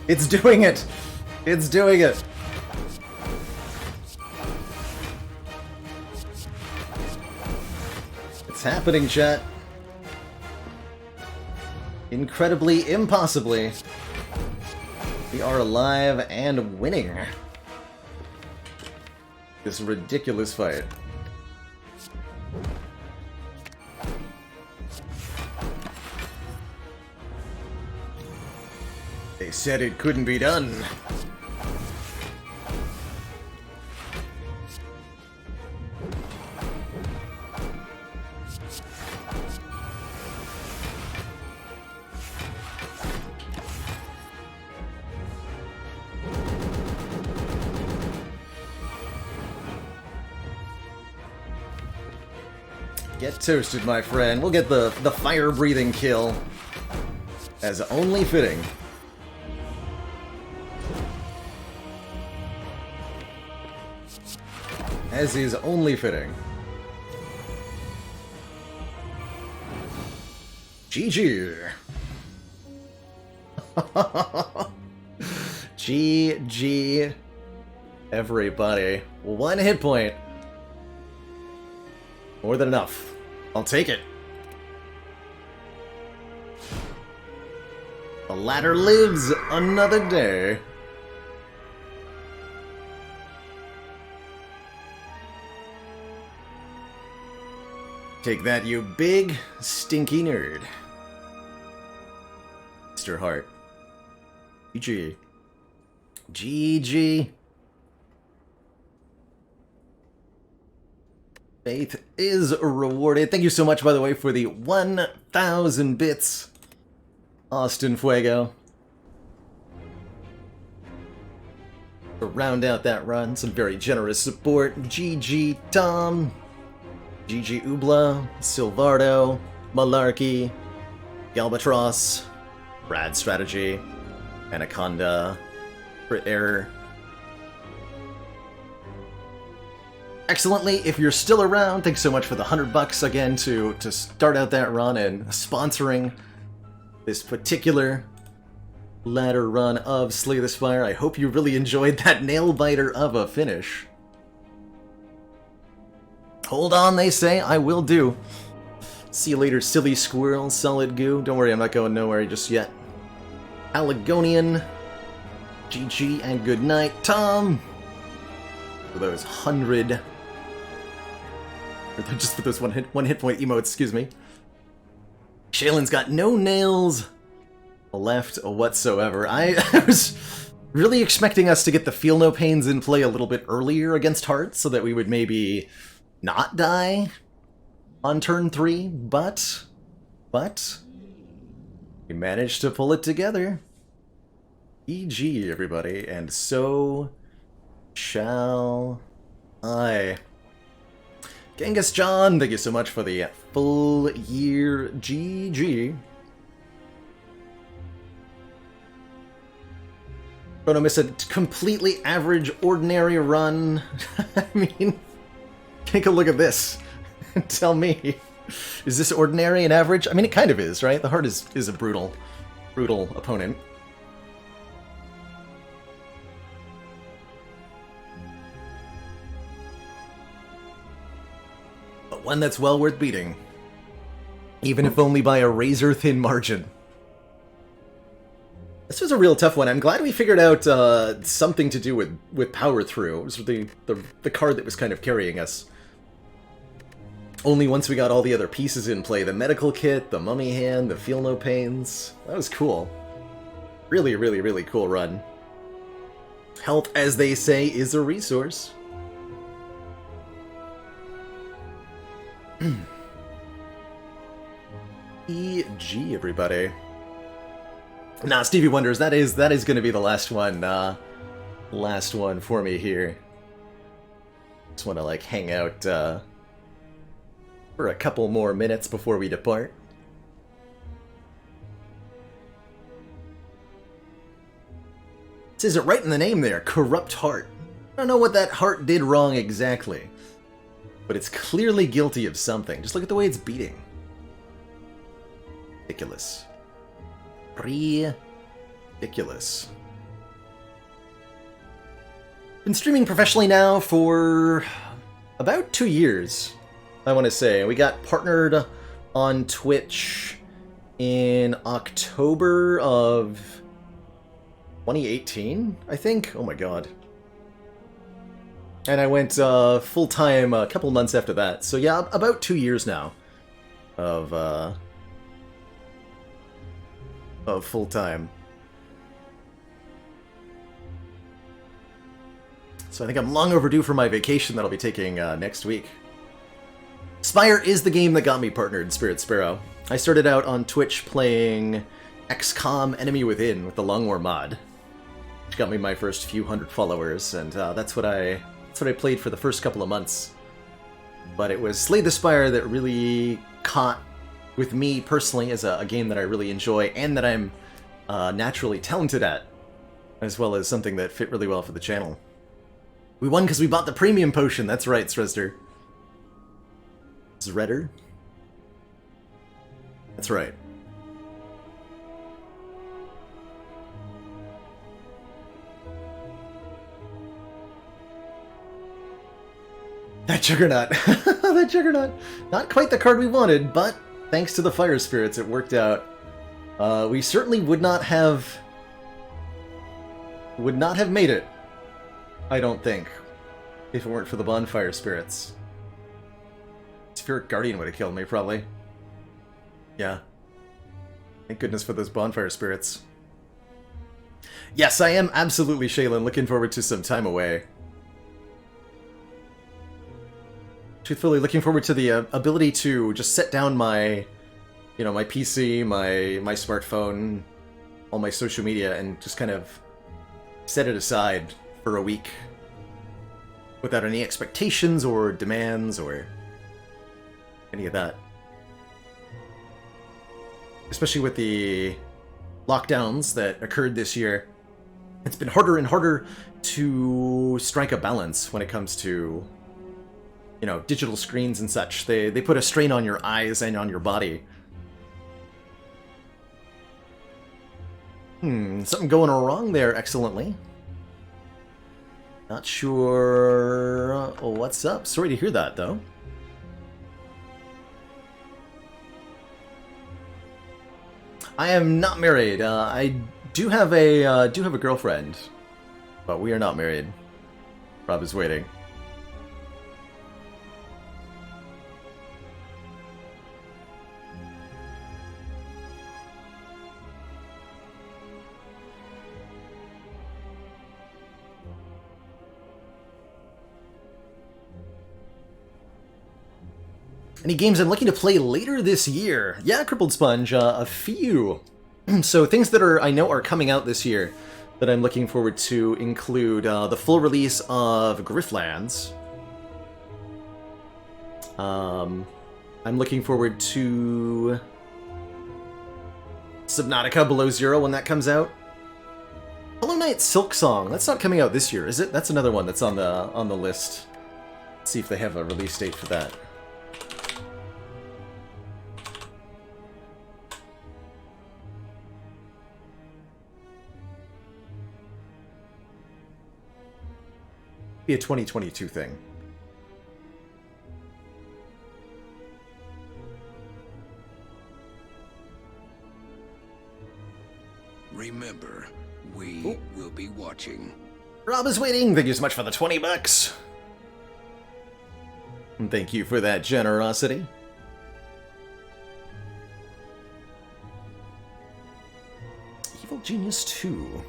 It's doing it! It's doing it! It's happening, chat. Incredibly, impossibly. We are alive and winning. This ridiculous fight. They said it couldn't be done. Get toasted, my friend. We'll get the fire-breathing kill. As only fitting. As is only fitting. GG. GG. Everybody. 1 hit point. More than enough. I'll take it. The ladder lives another day. Take that, you big, stinky nerd. Mr. Hart. GG. GG. Faith is rewarded. Thank you so much, by the way, for the 1,000 bits. Austin Fuego. To round out that run, some very generous support. GG, Tom. GG Ubla, Silvardo, Malarkey, Galbatross, Rad Strategy, Anaconda, Crit Error. Excellently, if you're still around, thanks so much for the $100 again to start out that run and sponsoring this particular ladder run of Slay the Spire. I hope you really enjoyed that nail-biter of a finish. Hold on, they say. I will do. See you later, silly squirrel, solid goo. Don't worry, I'm not going nowhere just yet. Allegonian, GG, and good night, Tom. For those 100... Or just for those one hit point emotes, excuse me. Shaylin's got no nails left whatsoever. I was really expecting us to get the Feel No Pains in play a little bit earlier against Heart, so that we would maybe not die on turn 3, but we managed to pull it together. EG, everybody, and so shall I. Genghis John, thank you so much for the full year GG. Gonna miss a completely average, ordinary run. I mean, take a look at this. Tell me, is this ordinary and average? I mean, it kind of is, right? The Heart is a brutal opponent. But one that's well worth beating. Even if only by a razor-thin margin. This was a real tough one. I'm glad we figured out something to do with Power Through. It was the card that was kind of carrying us. Only once we got all the other pieces in play. The medical kit, the mummy hand, the Feel No Pains. That was cool. Really, really, really cool run. Health, as they say, is a resource. EG, everybody. Nah, Stevie Wonders, that is going to be the last one for me here. Just want to like hang out for a couple more minutes before we depart. It says it right in the name there, Corrupt Heart. I don't know what that heart did wrong exactly, but it's clearly guilty of something. Just look at the way it's beating. Ridiculous. Ridiculous. Been streaming professionally now for about 2 years, I want to say. We got partnered on Twitch in October of 2018, I think? Oh my god. And I went full-time a couple months after that. So yeah, about 2 years now of full-time. So I think I'm long overdue for my vacation that I'll be taking next week. Spire is the game that got me partnered in Spirit Sparrow. I started out on Twitch playing XCOM Enemy Within with the Long War mod, which got me my first few hundred followers, and that's what I played for the first couple of months. But it was Slay the Spire that really caught with me personally as a game that I really enjoy and that I'm naturally talented at, as well as something that fit really well for the channel. We won because we bought the premium potion, that's right, Srester. Zredder? That's right. That Juggernaut! That Juggernaut! Not quite the card we wanted, but thanks to the Fire Spirits, it worked out. We certainly would not have made it, I don't think, if it weren't for the Bonfire Spirits. Spirit Guardian would have killed me, probably. Yeah. Thank goodness for those Bonfire Spirits. Yes, I am absolutely, Shaylin, looking forward to some time away. Truthfully, looking forward to the ability to just set down my, my PC, my smartphone, all my social media, and just kind of set it aside for a week without any expectations or demands or any of that. Especially with the lockdowns that occurred this year. It's been harder and harder to strike a balance when it comes to, you know, digital screens and such. They put a strain on your eyes and on your body. Something going wrong there excellently. Not sure what's up. Sorry to hear that, though. I am not married. I do have a girlfriend, but we are not married. Rob is waiting. Any games I'm looking to play later this year? Yeah, Crippled Sponge, a few. So things that I know are coming out this year that I'm looking forward to include the full release of Grifflands. I'm looking forward to Subnautica Below Zero when that comes out. Hollow Knight Silksong, that's not coming out this year, is it? That's another one that's on the list. Let's see if they have a release date for that. Be a 2022 thing. Remember, we will be watching. Rob is waiting. Thank you so much for the $20. And thank you for that generosity. Evil Genius 2.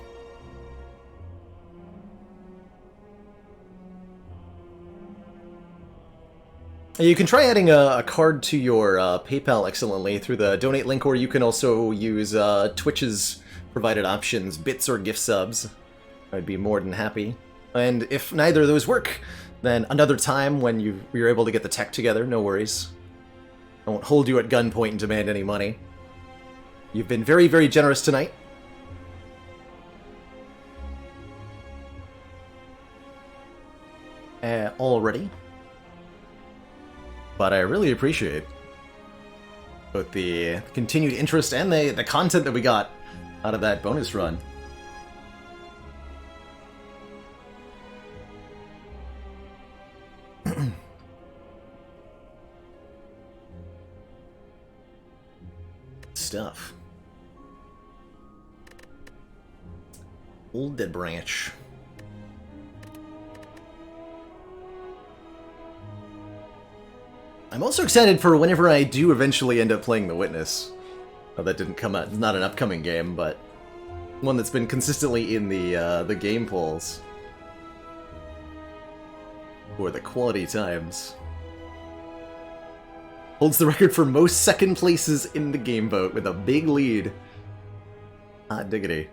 You can try adding a card to your PayPal excellently through the donate link, or you can also use Twitch's provided options, bits or gift subs. I'd be more than happy. And if neither of those work, then another time when you're able to get the tech together, no worries. I won't hold you at gunpoint and demand any money. You've been very, very generous tonight. Already. But I really appreciate both the continued interest and the content that we got out of that bonus run. Stuff. Old Dead Branch. I'm also excited for whenever I do eventually end up playing The Witness. Oh, that didn't come out. It's not an upcoming game, but one that's been consistently in the game polls for the quality times. Holds the record for most second places in the game vote with a big lead. Hot diggity.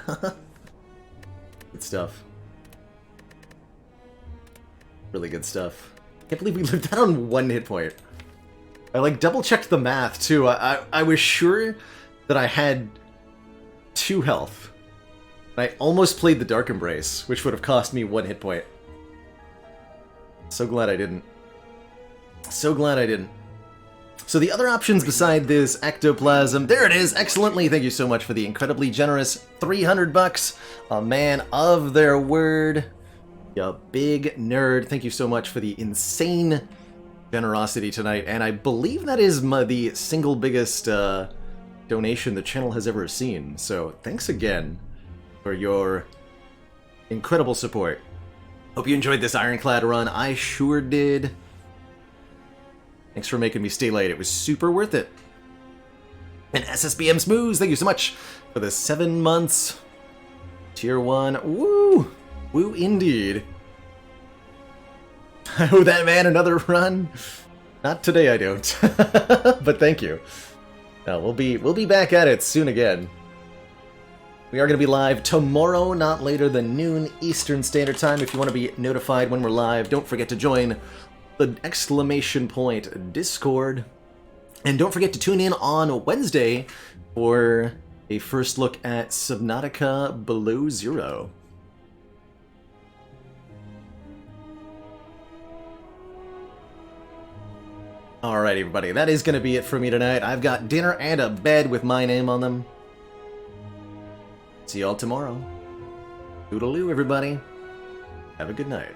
Good stuff. Really good stuff. Can't believe we lived down 1 hit point. I like double checked the math too. I was sure that I had 2 health. I almost played the Dark Embrace, which would have cost me 1 hit point. So glad I didn't. So glad I didn't. So the other options beside this ectoplasm, there it is, excellently. Thank you so much for the incredibly generous $300. A man of their word. You big nerd. Thank you so much for the insane generosity tonight. And I believe that is the single biggest donation the channel has ever seen. So thanks again for your incredible support. Hope you enjoyed this Ironclad run. I sure did. Thanks for making me stay late. It was super worth it. And SSBM Smooths, thank you so much for the 7 months. Tier 1. Woo! Woo indeed. I owe that man another run. Not today, I don't. But thank you. No, we'll be back at it soon again. We are going to be live tomorrow, not later than noon Eastern Standard Time. If you want to be notified when we're live, don't forget to join the exclamation point Discord. And don't forget to tune in on Wednesday for a first look at Subnautica Below Zero. Alright, everybody, that is going to be it for me tonight. I've got dinner and a bed with my name on them. See y'all tomorrow. Toodaloo, everybody. Have a good night.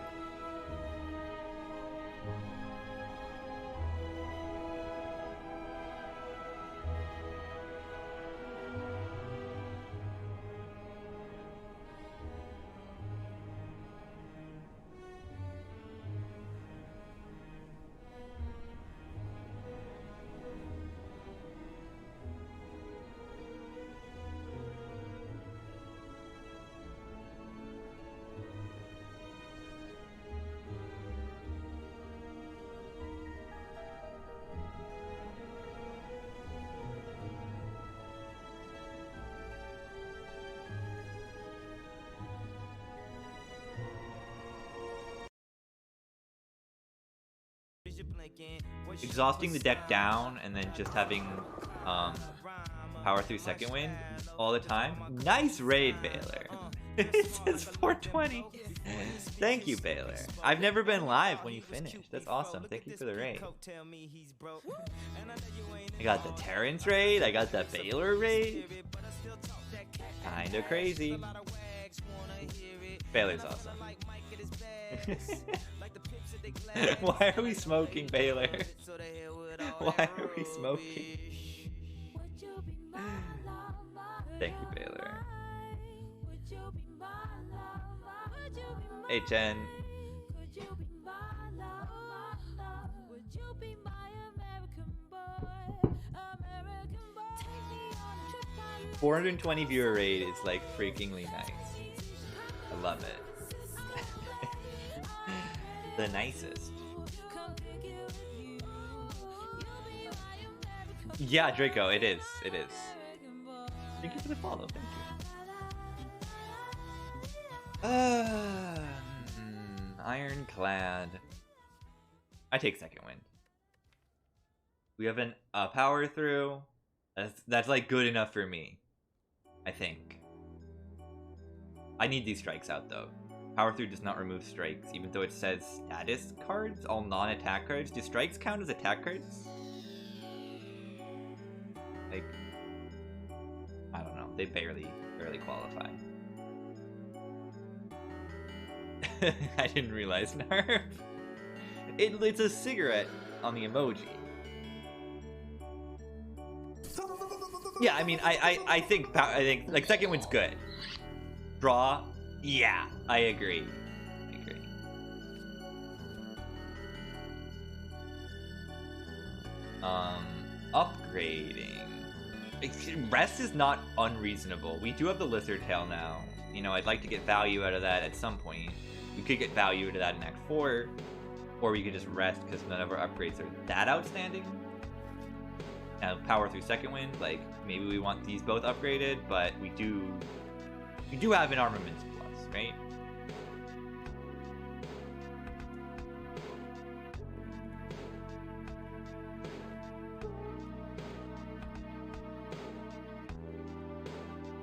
Exhausting the deck down and then just having power through second wind all the time. Nice raid, Baylor. It says 420. Thank you, Baylor. I've never been live when you finished. That's awesome. Thank you for the raid. I got the Terrence raid. I got the Baylor raid. Kinda crazy. Baylor's awesome. Why are we smoking, Baylor? Why are we smoking? Thank you, Baylor. Hey, Jen. $420 viewer rate is like freakingly nice. I love it. The nicest. Yeah, Draco, it is. It is. Thank you for the follow. Thank you. Ironclad. I take second wind. We have an power through. That's like good enough for me. I think. I need these strikes out though. Power through does not remove strikes, even though it says status cards, all non-attack cards. Do strikes count as attack cards? Like, I don't know. They barely qualify. I didn't realize nerf. It's a cigarette on the emoji. Yeah, I mean, I think like second wind's good. Draw. Yeah, I agree. Upgrading. Rest is not unreasonable. We do have the Lizard Tail now. You know, I'd like to get value out of that at some point. We could get value out of that in Act 4. Or we could just rest because none of our upgrades are that outstanding. Now, power through second wind, like, maybe we want these both upgraded, but we do have an armaments plus, right?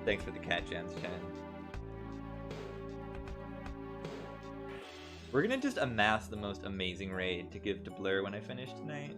Thanks for the cat jams, Chen. We're gonna just amass the most amazing raid to give to Blur when I finish tonight.